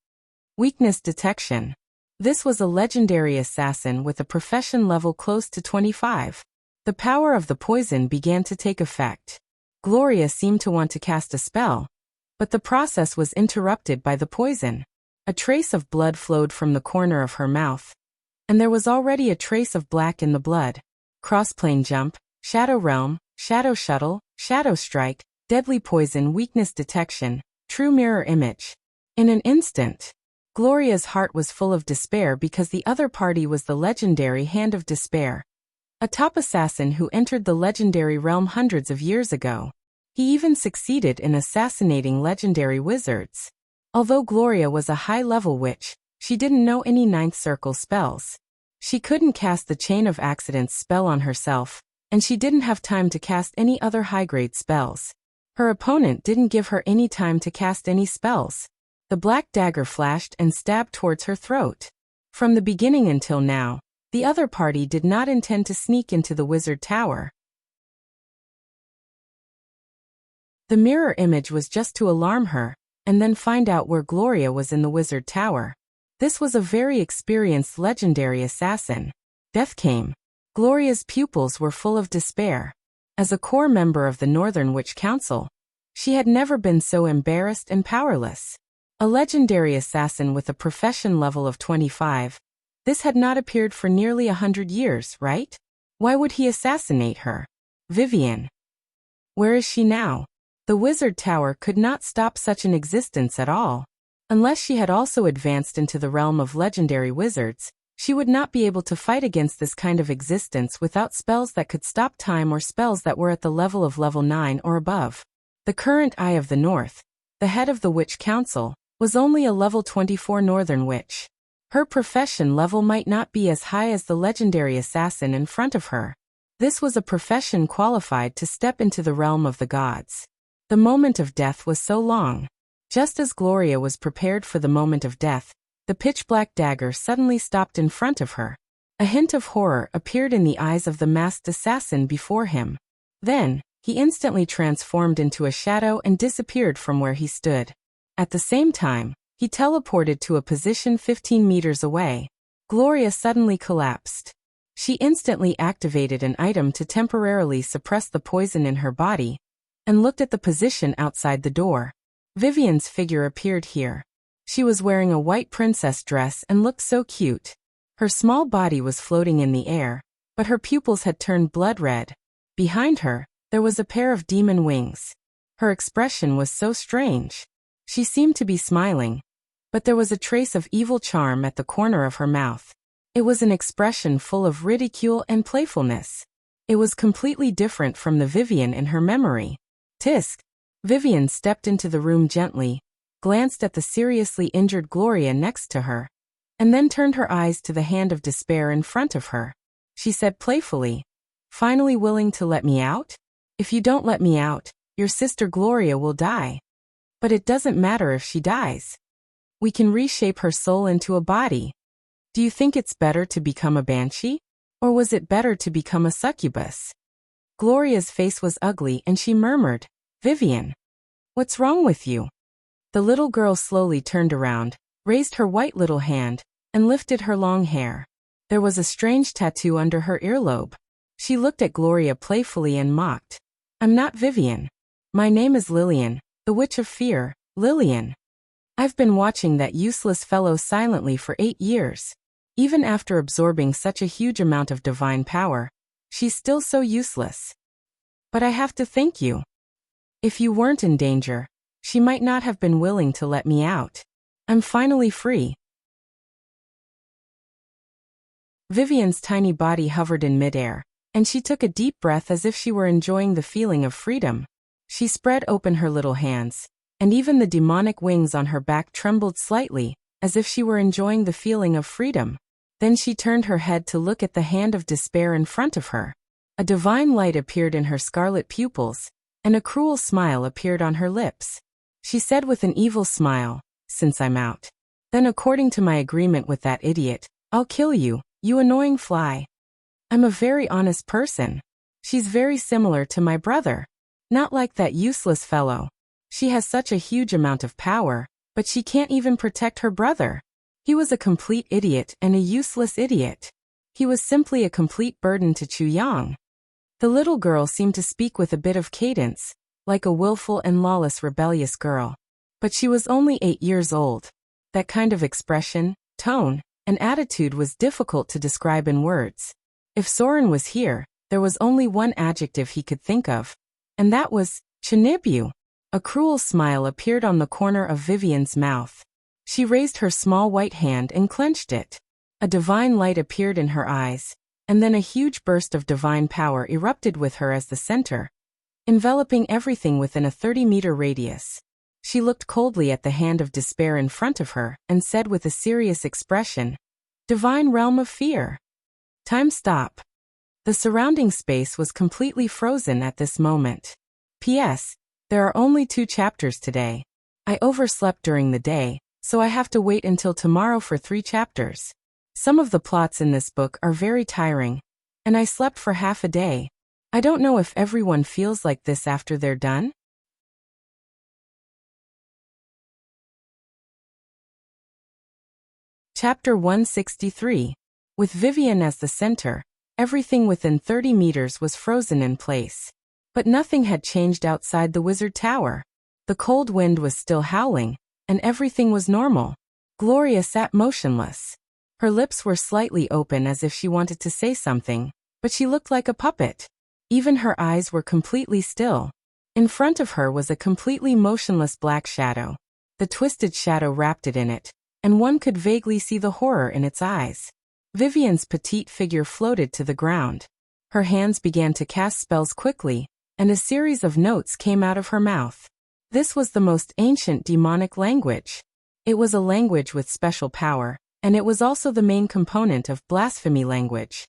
Speaker 1: Weakness detection. This was a legendary assassin with a profession level close to 25. The power of the poison began to take effect. Gloria seemed to want to cast a spell, but the process was interrupted by the poison. A trace of blood flowed from the corner of her mouth, and there was already a trace of black in the blood. Crossplane jump, shadow realm, shadow shuttle, shadow strike, deadly poison, weakness detection, true mirror image. In an instant, Gloria's heart was full of despair because the other party was the legendary Hand of Despair, a top assassin who entered the legendary realm hundreds of years ago. He even succeeded in assassinating legendary wizards. Although Gloria was a high-level witch, she didn't know any ninth circle spells. She couldn't cast the Chain of Accidents spell on herself, and she didn't have time to cast any other high-grade spells. Her opponent didn't give her any time to cast any spells. The black dagger flashed and stabbed towards her throat. From the beginning until now, the other party did not intend to sneak into the wizard tower. The mirror image was just to alarm her, and then find out where Gloria was in the wizard tower. This was a very experienced legendary assassin. Death came. Gloria's pupils were full of despair. As a core member of the Northern Witch Council, she had never been so embarrassed and powerless. A legendary assassin with a profession level of 25. This had not appeared for nearly 100 years, right? Why would he assassinate her? Vivian. Where is she now? The wizard tower could not stop such an existence at all. Unless she had also advanced into the realm of legendary wizards, she would not be able to fight against this kind of existence without spells that could stop time or spells that were at the level of level 9 or above. The current Eye of the North, the head of the Witch Council, was only a level 24 Northern Witch. Her profession level might not be as high as the legendary assassin in front of her. This was a profession qualified to step into the realm of the gods. The moment of death was so long. Just as Gloria was prepared for the moment of death, the pitch-black dagger suddenly stopped in front of her. A hint of horror appeared in the eyes of the masked assassin before him. Then, he instantly transformed into a shadow and disappeared from where he stood. At the same time, he teleported to a position 15 meters away. Gloria suddenly collapsed. She instantly activated an item to temporarily suppress the poison in her body, and looked at the position outside the door. Vivian's figure appeared here. She was wearing a white princess dress and looked so cute. Her small body was floating in the air, but her pupils had turned blood red. Behind her, there was a pair of demon wings. Her expression was so strange. She seemed to be smiling, but there was a trace of evil charm at the corner of her mouth. It was an expression full of ridicule and playfulness. It was completely different from the Vivian in her memory. Tisk. Vivian stepped into the room gently, glanced at the seriously injured Gloria next to her, and then turned her eyes to the Hand of Despair in front of her. She said playfully, "Finally willing to let me out? If you don't let me out, your sister Gloria will die. But it doesn't matter if she dies. We can reshape her soul into a body. Do you think it's better to become a banshee? Or was it better to become a succubus?" Gloria's face was ugly and she murmured, "Vivian. What's wrong with you? The little girl slowly turned around, raised her white little hand, and lifted her long hair. There was a strange tattoo under her earlobe. She looked at Gloria playfully and mocked. I'm not Vivian. My name is Lillian, the Witch of Fear, Lillian. I've been watching that useless fellow silently for 8 years. Even after absorbing such a huge amount of divine power, she's still so useless. But I have to thank you. If you weren't in danger, she might not have been willing to let me out. I'm finally free. Vivian's tiny body hovered in midair, and she took a deep breath as if she were enjoying the feeling of freedom. She spread open her little hands, and even the demonic wings on her back trembled slightly, as if she were enjoying the feeling of freedom. Then she turned her head to look at the hand of despair in front of her. A divine light appeared in her scarlet pupils, and a cruel smile appeared on her lips. She said with an evil smile, since I'm out, then according to my agreement with that idiot, I'll kill you, you annoying fly. I'm a very honest person. She's very similar to my brother. Not like that useless fellow. She has such a huge amount of power, but she can't even protect her brother. He was a complete idiot and a useless idiot. He was simply a complete burden to Chu Yang. The little girl seemed to speak with a bit of cadence, like a willful and lawless rebellious girl. But she was only 8 years old. That kind of expression, tone, and attitude was difficult to describe in words. If Soren was here, there was only one adjective he could think of, and that was Chinibu. A cruel smile appeared on the corner of Vivian's mouth. She raised her small white hand and clenched it. A divine light appeared in her eyes, and then a huge burst of divine power erupted with her as the center, enveloping everything within a 30-meter radius. She looked coldly at the hand of despair in front of her and said with a serious expression, Divine realm of fear. Time stop. The surrounding space was completely frozen at this moment. P.S. There are only 2 chapters today. I overslept during the day, so I have to wait until tomorrow for 3 chapters. Some of the plots in this book are very tiring, and I slept for half a day. I don't know if everyone feels like this after they're done. Chapter 163. With Vivian as the center, everything within 30 meters was frozen in place. But nothing had changed outside the wizard tower. The cold wind was still howling, and everything was normal. Gloria sat motionless. Her lips were slightly open as if she wanted to say something, but she looked like a puppet. Even her eyes were completely still. In front of her was a completely motionless black shadow. The twisted shadow wrapped it in it, and one could vaguely see the horror in its eyes. Vivian's petite figure floated to the ground. Her hands began to cast spells quickly, and a series of notes came out of her mouth. This was the most ancient demonic language. It was a language with special power, and it was also the main component of blasphemy language.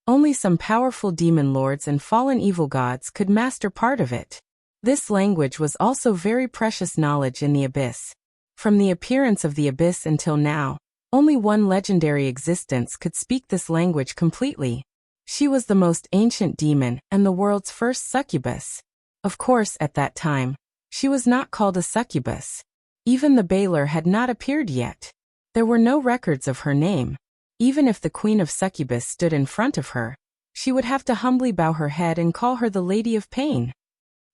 Speaker 1: Only some powerful demon lords and fallen evil gods could master part of it. This language was also very precious knowledge in the abyss. From the appearance of the abyss until now, only one legendary existence could speak this language completely. She was the most ancient demon and the world's first succubus. Of course, at that time, she was not called a succubus. Even the Baylor had not appeared yet. There were no records of her name. Even if the Queen of Succubus stood in front of her, she would have to humbly bow her head and call her the Lady of Pain.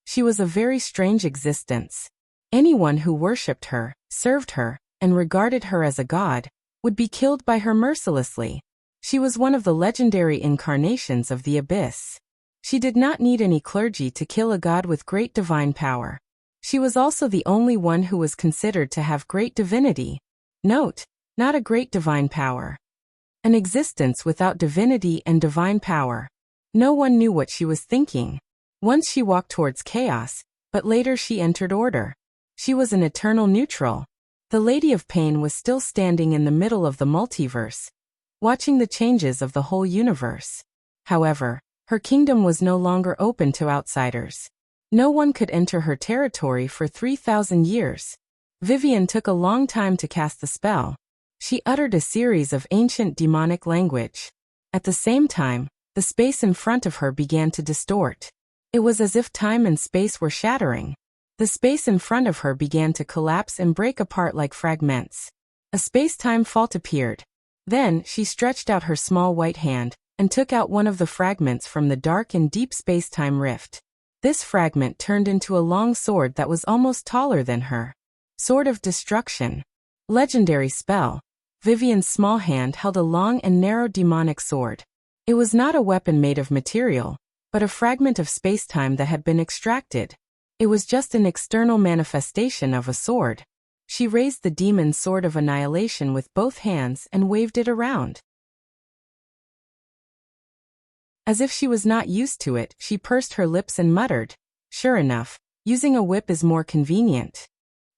Speaker 1: She was a very strange existence. Anyone who worshipped her, served her, and regarded her as a god, would be killed by her mercilessly. She was one of the legendary incarnations of the abyss. She did not need any clergy to kill a god with great divine power. She was also the only one who was considered to have great divinity. Note, not a great divine power. An existence without divinity and divine power. No one knew what she was thinking. Once she walked towards chaos, but later she entered order. She was an eternal neutral. The Lady of Pain was still standing in the middle of the multiverse, watching the changes of the whole universe. However, her kingdom was no longer open to outsiders. No one could enter her territory for 3,000 years. Vivian took a long time to cast the spell. She uttered a series of ancient demonic language. At the same time, the space in front of her began to distort. It was as if time and space were shattering. The space in front of her began to collapse and break apart like fragments. A space-time fault appeared. Then, she stretched out her small white hand and took out one of the fragments from the dark and deep space-time rift. This fragment turned into a long sword that was almost taller than her. Sword of Destruction. Legendary spell. Vivian's small hand held a long and narrow demonic sword. It was not a weapon made of material, but a fragment of space-time that had been extracted. It was just an external manifestation of a sword. She raised the demon's sword of annihilation with both hands and waved it around. As if she was not used to it, she pursed her lips and muttered, "Sure enough, using a whip is more convenient."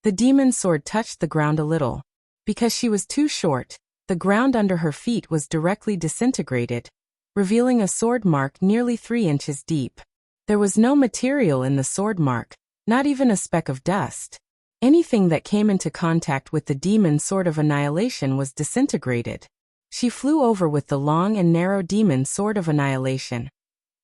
Speaker 1: The demon's sword touched the ground a little. Because she was too short, the ground under her feet was directly disintegrated, revealing a sword mark nearly 3 inches deep. There was no material in the sword mark, not even a speck of dust. Anything that came into contact with the demon's sword of annihilation was disintegrated. She flew over with the long and narrow demon's sword of annihilation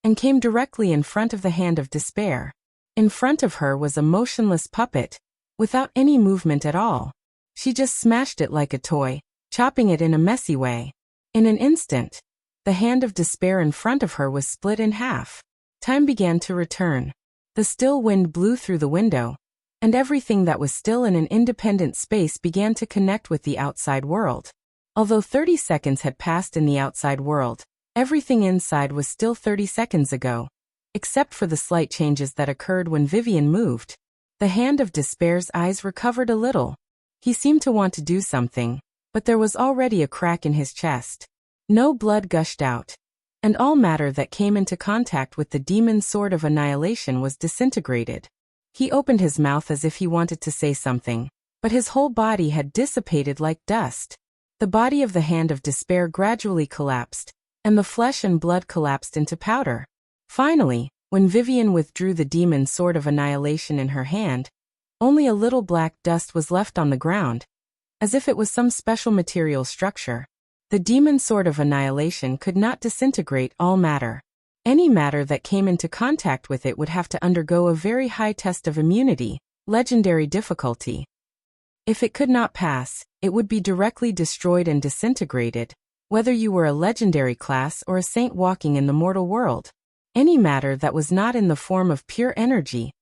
Speaker 1: and came directly in front of the hand of despair. In front of her was a motionless puppet, without any movement at all. She just smashed it like a toy, chopping it in a messy way. In an instant, the hand of despair in front of her was split in half. Time began to return. The still wind blew through the window, and everything that was still in an independent space began to connect with the outside world. Although 30 seconds had passed in the outside world, everything inside was still 30 seconds ago, except for the slight changes that occurred when Vivian moved. The hand of despair's eyes recovered a little. He seemed to want to do something, but there was already a crack in his chest. No blood gushed out, and all matter that came into contact with the demon's sword of annihilation was disintegrated. He opened his mouth as if he wanted to say something, but his whole body had dissipated like dust. The body of the hand of despair gradually collapsed, and the flesh and blood collapsed into powder. Finally, when Vivian withdrew the demon's sword of annihilation in her hand, only a little black dust was left on the ground, as if it was some special material structure. The demon's sword of annihilation could not disintegrate all matter. Any matter that came into contact with it would have to undergo a very high test of immunity, legendary difficulty. If it could not pass, it would be directly destroyed and disintegrated, whether you were a legendary class or a saint walking in the mortal world. Any matter that was not in the form of pure energy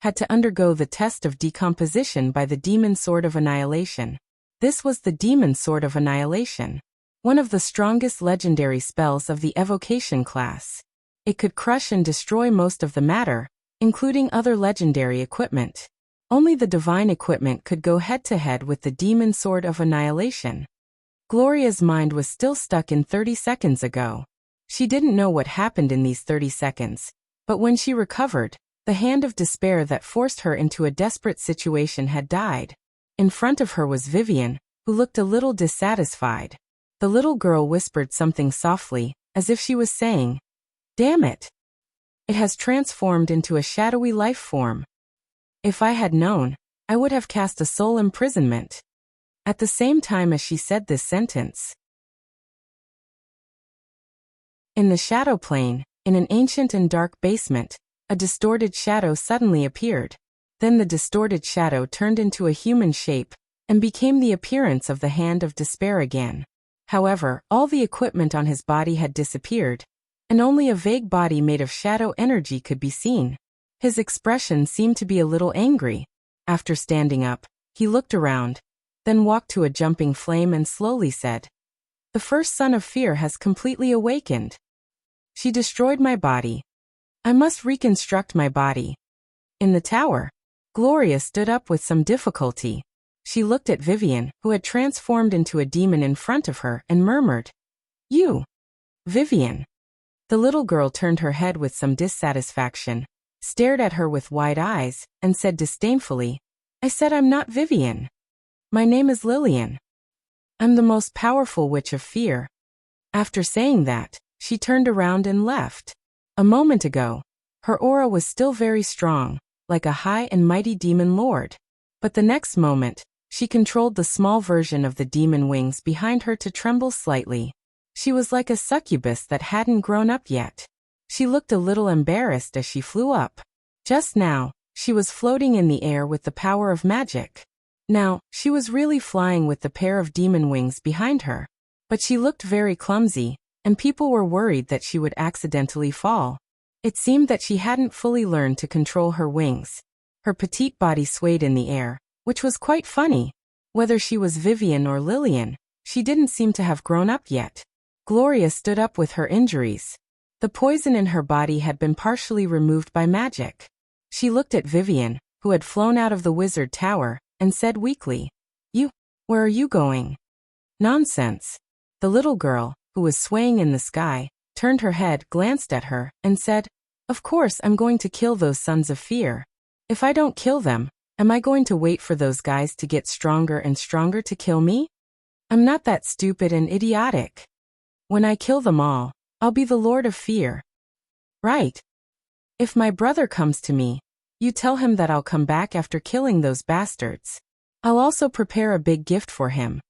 Speaker 1: had to undergo the test of decomposition by the demon's sword of annihilation. This was the demon's sword of annihilation, one of the strongest legendary spells of the evocation class. It could crush and destroy most of the matter, including other legendary equipment. Only the divine equipment could go head-to-head with the demon's sword of annihilation. Gloria's mind was still stuck in 30 seconds ago. She didn't know what happened in these 30 seconds, but when she recovered, the hand of despair that forced her into a desperate situation had died. In front of her was Vivian, who looked a little dissatisfied. The little girl whispered something softly, as if she was saying, "Damn it! It has transformed into a shadowy life form. If I had known, I would have cast a soul imprisonment." At the same time as she said this sentence, in the shadow plane, in an ancient and dark basement, a distorted shadow suddenly appeared. Then the distorted shadow turned into a human shape and became the appearance of the hand of despair again. However, all the equipment on his body had disappeared, and only a vague body made of shadow energy could be seen. His expression seemed to be a little angry. After standing up, he looked around, then walked to a jumping flame and slowly said, "The first son of fear has completely awakened. She destroyed my body. I must reconstruct my body." In the tower, Gloria stood up with some difficulty. She looked at Vivian, who had transformed into a demon in front of her, and murmured, "You, Vivian." The little girl turned her head with some dissatisfaction, stared at her with wide eyes, and said disdainfully, "I said I'm not Vivian. My name is Lillian. I'm the most powerful witch of fear." After saying that, she turned around and left. A moment ago, her aura was still very strong, like a high and mighty demon lord. But the next moment, she controlled the small version of the demon wings behind her to tremble slightly. She was like a succubus that hadn't grown up yet. She looked a little embarrassed as she flew up. Just now, She was floating in the air with the power of magic. Now, she was really flying with the pair of demon wings behind her. But she looked very clumsy, and people were worried that she would accidentally fall. It seemed that she hadn't fully learned to control her wings. Her petite body swayed in the air, which was quite funny. Whether she was Vivian or Lillian, she didn't seem to have grown up yet. Gloria stood up with her injuries. The poison in her body had been partially removed by magic. She looked at Vivian, who had flown out of the wizard tower, and said weakly, Where are you going?" "Nonsense." The little girl, who was swaying in the sky, turned her head, glanced at her, and said, "Of course I'm going to kill those sons of fear. If I don't kill them, am I going to wait for those guys to get stronger and stronger to kill me? I'm not that stupid and idiotic. When I kill them all, I'll be the Lord of Fear. Right? If my brother comes to me, you tell him that I'll come back after killing those bastards. I'll also prepare a big gift for him."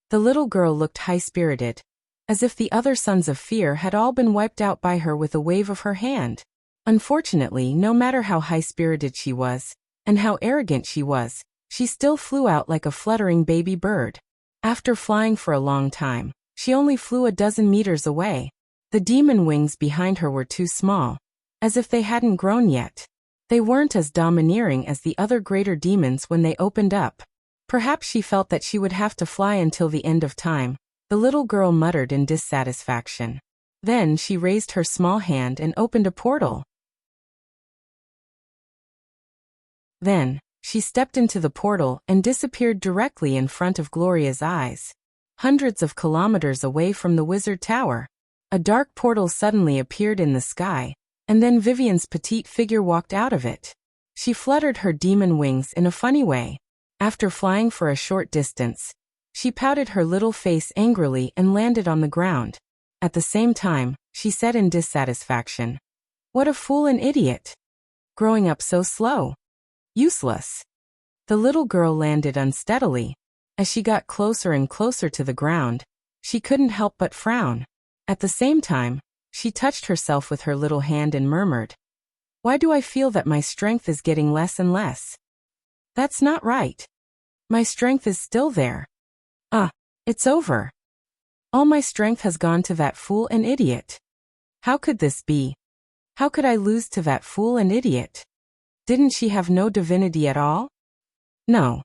Speaker 1: The little girl looked high-spirited, as if the other sons of fear had all been wiped out by her with a wave of her hand. Unfortunately, no matter how high-spirited she was, and how arrogant she was, she still flew out like a fluttering baby bird. After flying for a long time, she only flew a dozen meters away. The demon wings behind her were too small, as if they hadn't grown yet. They weren't as domineering as the other greater demons when they opened up. Perhaps she felt that she would have to fly until the end of time, the little girl muttered in dissatisfaction. Then she raised her small hand and opened a portal. Then, she stepped into the portal and disappeared directly in front of Gloria's eyes. Hundreds of kilometers away from the wizard tower, a dark portal suddenly appeared in the sky, and then Vivian's petite figure walked out of it. She fluttered her demon wings in a funny way. After flying for a short distance, she pouted her little face angrily and landed on the ground. At the same time, she said in dissatisfaction, "What a fool and idiot! Growing up so slow. Useless." The little girl landed unsteadily. As she got closer and closer to the ground, she couldn't help but frown. At the same time, she touched herself with her little hand and murmured, "Why do I feel that my strength is getting less and less? That's not right. My strength is still there. It's over. All my strength has gone to that fool and idiot. How could this be? How could I lose to that fool and idiot? Didn't she have no divinity at all? No.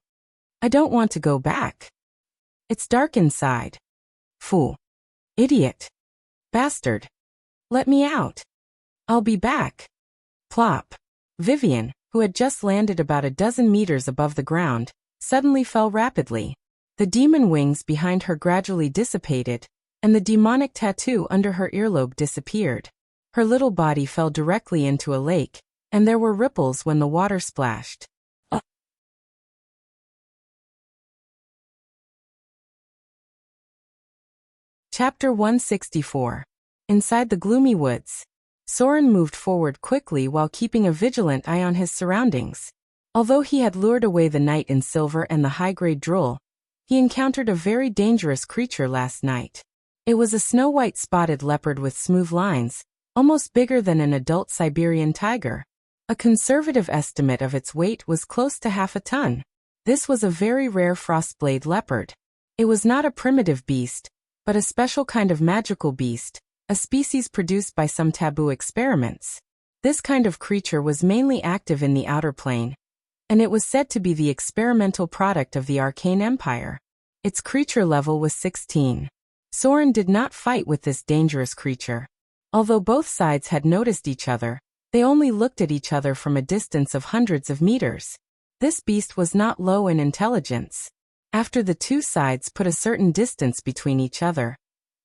Speaker 1: I don't want to go back. It's dark inside. Fool. Idiot. Bastard. Let me out. I'll be back." Plop. Vivian, who had just landed about a dozen meters above the ground, suddenly fell rapidly. The demon wings behind her gradually dissipated, and the demonic tattoo under her earlobe disappeared. Her little body fell directly into a lake, and there were ripples when the water splashed. Chapter 164. Inside the gloomy woods. Soren moved forward quickly while keeping a vigilant eye on his surroundings. Although he had lured away the knight in silver and the high-grade droll, he encountered a very dangerous creature last night. It was a snow-white spotted leopard with smooth lines, almost bigger than an adult Siberian tiger. A conservative estimate of its weight was close to half a ton. This was a very rare frostblade leopard. It was not a primitive beast, but a special kind of magical beast, a species produced by some taboo experiments. This kind of creature was mainly active in the outer plane, and it was said to be the experimental product of the Arcane Empire. Its creature level was 16. Soren did not fight with this dangerous creature. Although both sides had noticed each other, they only looked at each other from a distance of hundreds of meters. This beast was not low in intelligence. After the two sides put a certain distance between each other,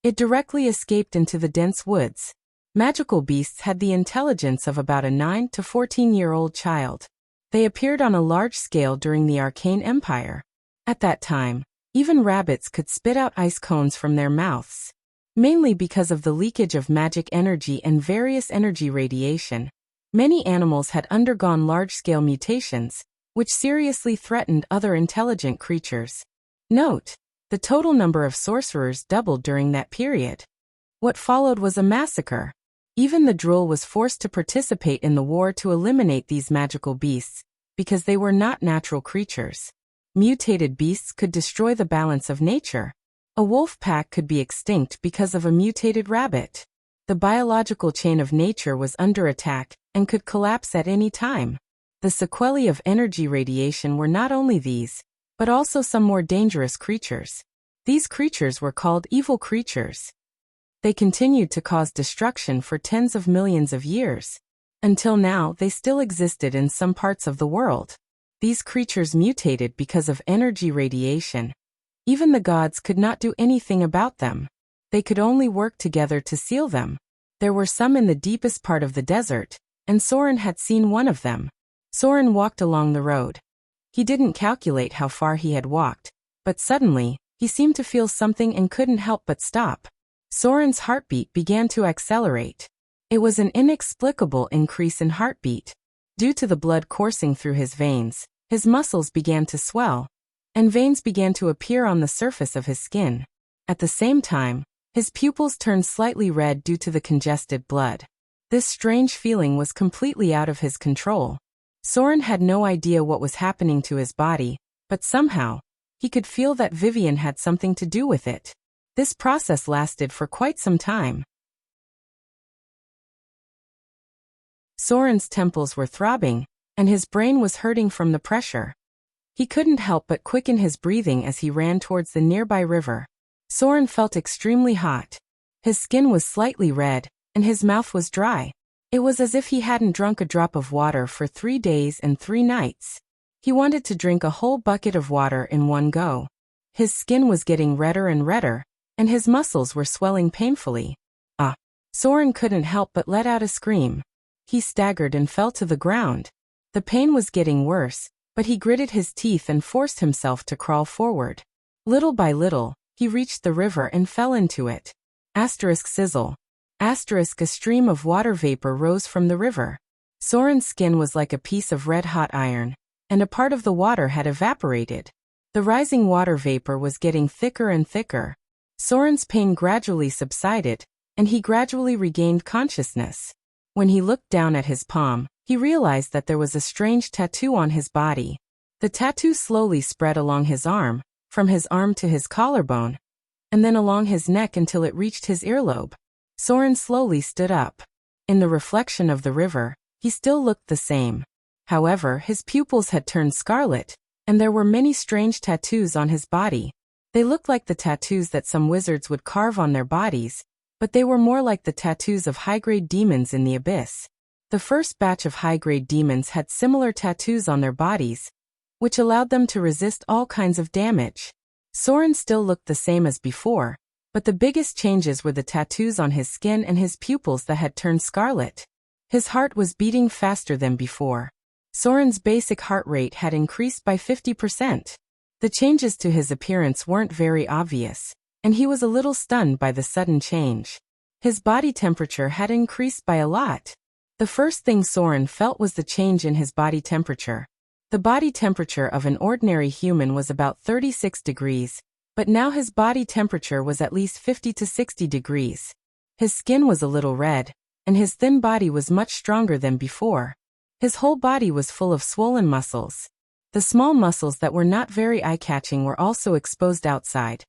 Speaker 1: it directly escaped into the dense woods. Magical beasts had the intelligence of about a 9 to 14-year-old child. They appeared on a large scale during the Arcane Empire. At that time, even rabbits could spit out ice cones from their mouths. Mainly because of the leakage of magic energy and various energy radiation, many animals had undergone large-scale mutations, which seriously threatened other intelligent creatures. Note: the total number of sorcerers doubled during that period. What followed was a massacre. Even the drool was forced to participate in the war to eliminate these magical beasts, because they were not natural creatures. Mutated beasts could destroy the balance of nature. A wolf pack could be extinct because of a mutated rabbit. The biological chain of nature was under attack and could collapse at any time. The sequelae of energy radiation were not only these, but also some more dangerous creatures. These creatures were called evil creatures. They continued to cause destruction for tens of millions of years. Until now, they still existed in some parts of the world. These creatures mutated because of energy radiation. Even the gods could not do anything about them. They could only work together to seal them. There were some in the deepest part of the desert, and Soren had seen one of them. Soren walked along the road. He didn't calculate how far he had walked, but suddenly, he seemed to feel something and couldn't help but stop. Soren's heartbeat began to accelerate. It was an inexplicable increase in heartbeat. Due to the blood coursing through his veins, his muscles began to swell, and veins began to appear on the surface of his skin. At the same time, his pupils turned slightly red due to the congested blood. This strange feeling was completely out of his control. Soren had no idea what was happening to his body, but somehow, he could feel that Vivian had something to do with it. This process lasted for quite some time. Soren's temples were throbbing, and his brain was hurting from the pressure. He couldn't help but quicken his breathing as he ran towards the nearby river. Soren felt extremely hot. His skin was slightly red, and his mouth was dry. It was as if he hadn't drunk a drop of water for 3 days and 3 nights. He wanted to drink a whole bucket of water in one go. His skin was getting redder and redder, and his muscles were swelling painfully. Ah! Soren couldn't help but let out a scream. He staggered and fell to the ground. The pain was getting worse, but he gritted his teeth and forced himself to crawl forward. Little by little, he reached the river and fell into it. Asterisk sizzle. Asterisk a stream of water vapor rose from the river. Soren's skin was like a piece of red-hot iron, and a part of the water had evaporated. The rising water vapor was getting thicker and thicker. Soren's pain gradually subsided, and he gradually regained consciousness. When he looked down at his palm, he realized that there was a strange tattoo on his body. The tattoo slowly spread along his arm, from his arm to his collarbone, and then along his neck until it reached his earlobe. Soren slowly stood up. In the reflection of the river, he still looked the same. However, his pupils had turned scarlet, and there were many strange tattoos on his body. They looked like the tattoos that some wizards would carve on their bodies, but they were more like the tattoos of high-grade demons in the abyss. The first batch of high-grade demons had similar tattoos on their bodies, which allowed them to resist all kinds of damage. Soren still looked the same as before, but the biggest changes were the tattoos on his skin and his pupils that had turned scarlet. His heart was beating faster than before. Soren's basic heart rate had increased by 50%. The changes to his appearance weren't very obvious, and he was a little stunned by the sudden change. His body temperature had increased by a lot. The first thing Soren felt was the change in his body temperature. The body temperature of an ordinary human was about 36 degrees, but now his body temperature was at least 50 to 60 degrees. His skin was a little red, and his thin body was much stronger than before. His whole body was full of swollen muscles. The small muscles that were not very eye-catching were also exposed outside,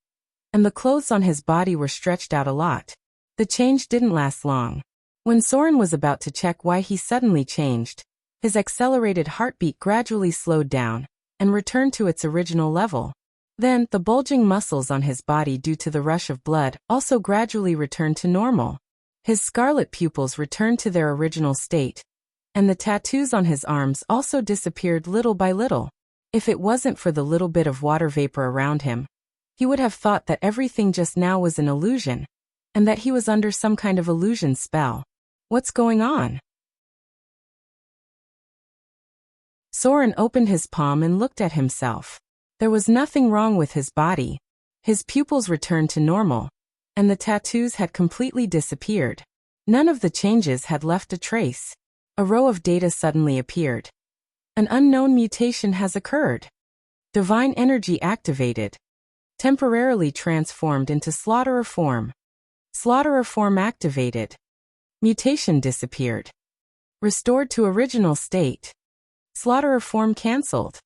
Speaker 1: and the clothes on his body were stretched out a lot. The change didn't last long. When Soren was about to check why he suddenly changed, his accelerated heartbeat gradually slowed down and returned to its original level. Then, the bulging muscles on his body due to the rush of blood also gradually returned to normal. His scarlet pupils returned to their original state, and the tattoos on his arms also disappeared little by little. If it wasn't for the little bit of water vapor around him, he would have thought that everything just now was an illusion, and that he was under some kind of illusion spell. What's going on? Soren opened his palm and looked at himself. There was nothing wrong with his body. His pupils returned to normal, and the tattoos had completely disappeared. None of the changes had left a trace. A row of data suddenly appeared. An unknown mutation has occurred. Divine energy activated. Temporarily transformed into slaughterer form. Slaughterer form activated. Mutation disappeared. Restored to original state. Slaughterer form cancelled.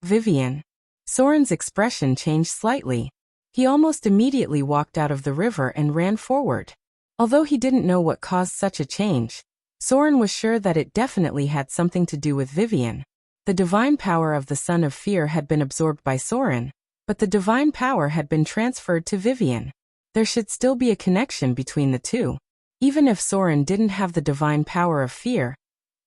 Speaker 1: Vivian. Soren's expression changed slightly. He almost immediately walked out of the river and ran forward. Although he didn't know what caused such a change, Soren was sure that it definitely had something to do with Vivian. The divine power of the Son of Fear had been absorbed by Soren, but the divine power had been transferred to Vivian. There should still be a connection between the two. Even if Soren didn't have the divine power of fear,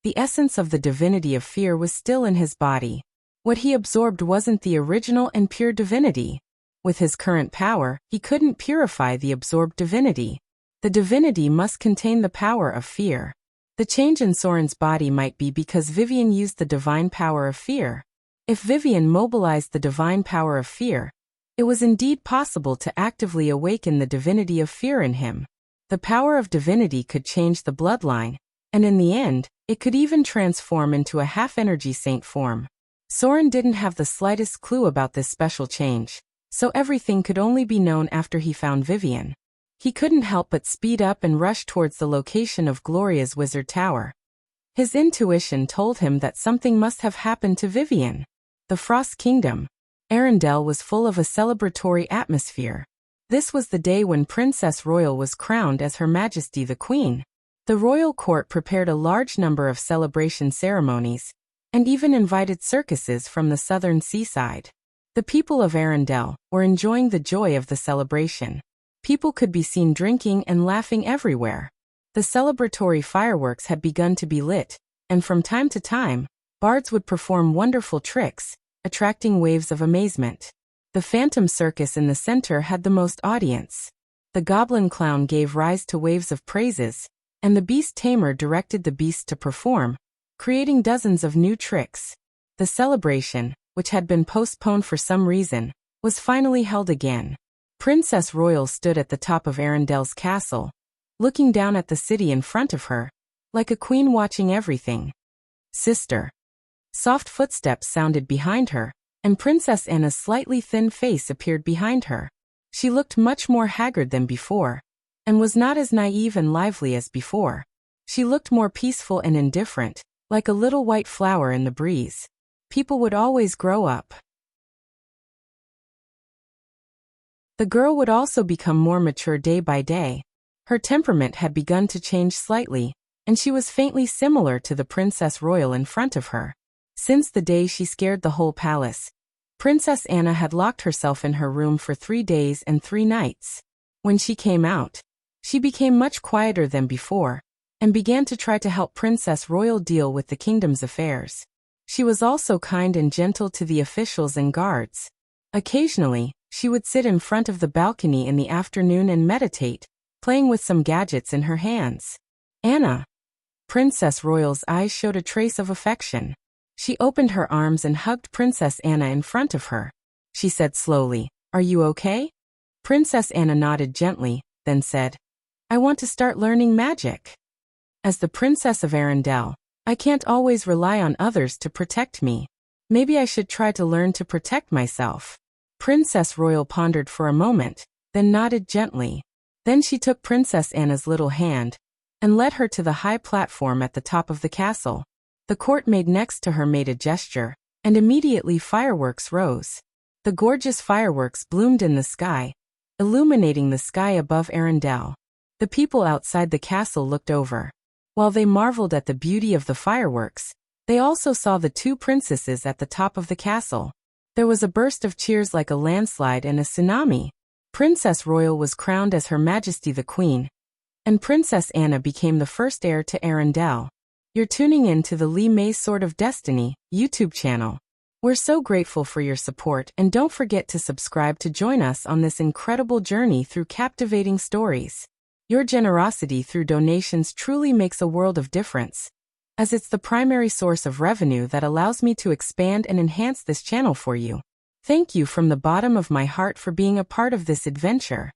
Speaker 1: the essence of the divinity of fear was still in his body. What he absorbed wasn't the original and pure divinity. With his current power, he couldn't purify the absorbed divinity. The divinity must contain the power of fear. The change in Soren's body might be because Vivian used the divine power of fear. If Vivian mobilized the divine power of fear, it was indeed possible to actively awaken the divinity of fear in him. The power of divinity could change the bloodline, and in the end, it could even transform into a half-energy saint form. Soren didn't have the slightest clue about this special change, so everything could only be known after he found Vivian. He couldn't help but speed up and rush towards the location of Gloria's wizard tower. His intuition told him that something must have happened to Vivian. The Frost Kingdom. Arendelle was full of a celebratory atmosphere. This was the day when Princess Royal was crowned as Her Majesty the Queen. The royal court prepared a large number of celebration ceremonies, and even invited circuses from the southern seaside. The people of Arendelle were enjoying the joy of the celebration. People could be seen drinking and laughing everywhere. The celebratory fireworks had begun to be lit, and from time to time, bards would perform wonderful tricks, attracting waves of amazement. The Phantom Circus in the center had the most audience. The Goblin Clown gave rise to waves of praises, and the Beast Tamer directed the beasts to perform, creating dozens of new tricks. The celebration, which had been postponed for some reason, was finally held again. Princess Royal stood at the top of Arendelle's castle, looking down at the city in front of her, like a queen watching everything. Sister. Soft footsteps sounded behind her, and Princess Anna's slightly thin face appeared behind her. She looked much more haggard than before, and was not as naive and lively as before. She looked more peaceful and indifferent, like a little white flower in the breeze. People would always grow up. The girl would also become more mature day by day. Her temperament had begun to change slightly, and she was faintly similar to the Princess Royal in front of her. Since the day she scared the whole palace, Princess Anna had locked herself in her room for 3 days and 3 nights. When she came out, she became much quieter than before, and began to try to help Princess Royal deal with the kingdom's affairs. She was also kind and gentle to the officials and guards. Occasionally, she would sit in front of the balcony in the afternoon and meditate, playing with some gadgets in her hands. Anna. Princess Royal's eyes showed a trace of affection. She opened her arms and hugged Princess Anna in front of her. She said slowly, "Are you okay?" Princess Anna nodded gently, then said, "I want to start learning magic. As the Princess of Arendelle, I can't always rely on others to protect me. Maybe I should try to learn to protect myself." Princess Royal pondered for a moment, then nodded gently. Then she took Princess Anna's little hand and led her to the high platform at the top of the castle. The court maid next to her made a gesture, and immediately fireworks rose. The gorgeous fireworks bloomed in the sky, illuminating the sky above Arendelle. The people outside the castle looked over. While they marveled at the beauty of the fireworks, they also saw the 2 princesses at the top of the castle. There was a burst of cheers like a landslide and a tsunami. Princess Royal was crowned as Her Majesty the Queen, and Princess Anna became the first heir to Arendelle. You're tuning in to the Lee May's Sword of Destiny YouTube channel. We're so grateful for your support, and don't forget to subscribe to join us on this incredible journey through captivating stories. Your generosity through donations truly makes a world of difference, as it's the primary source of revenue that allows me to expand and enhance this channel for you. Thank you from the bottom of my heart for being a part of this adventure.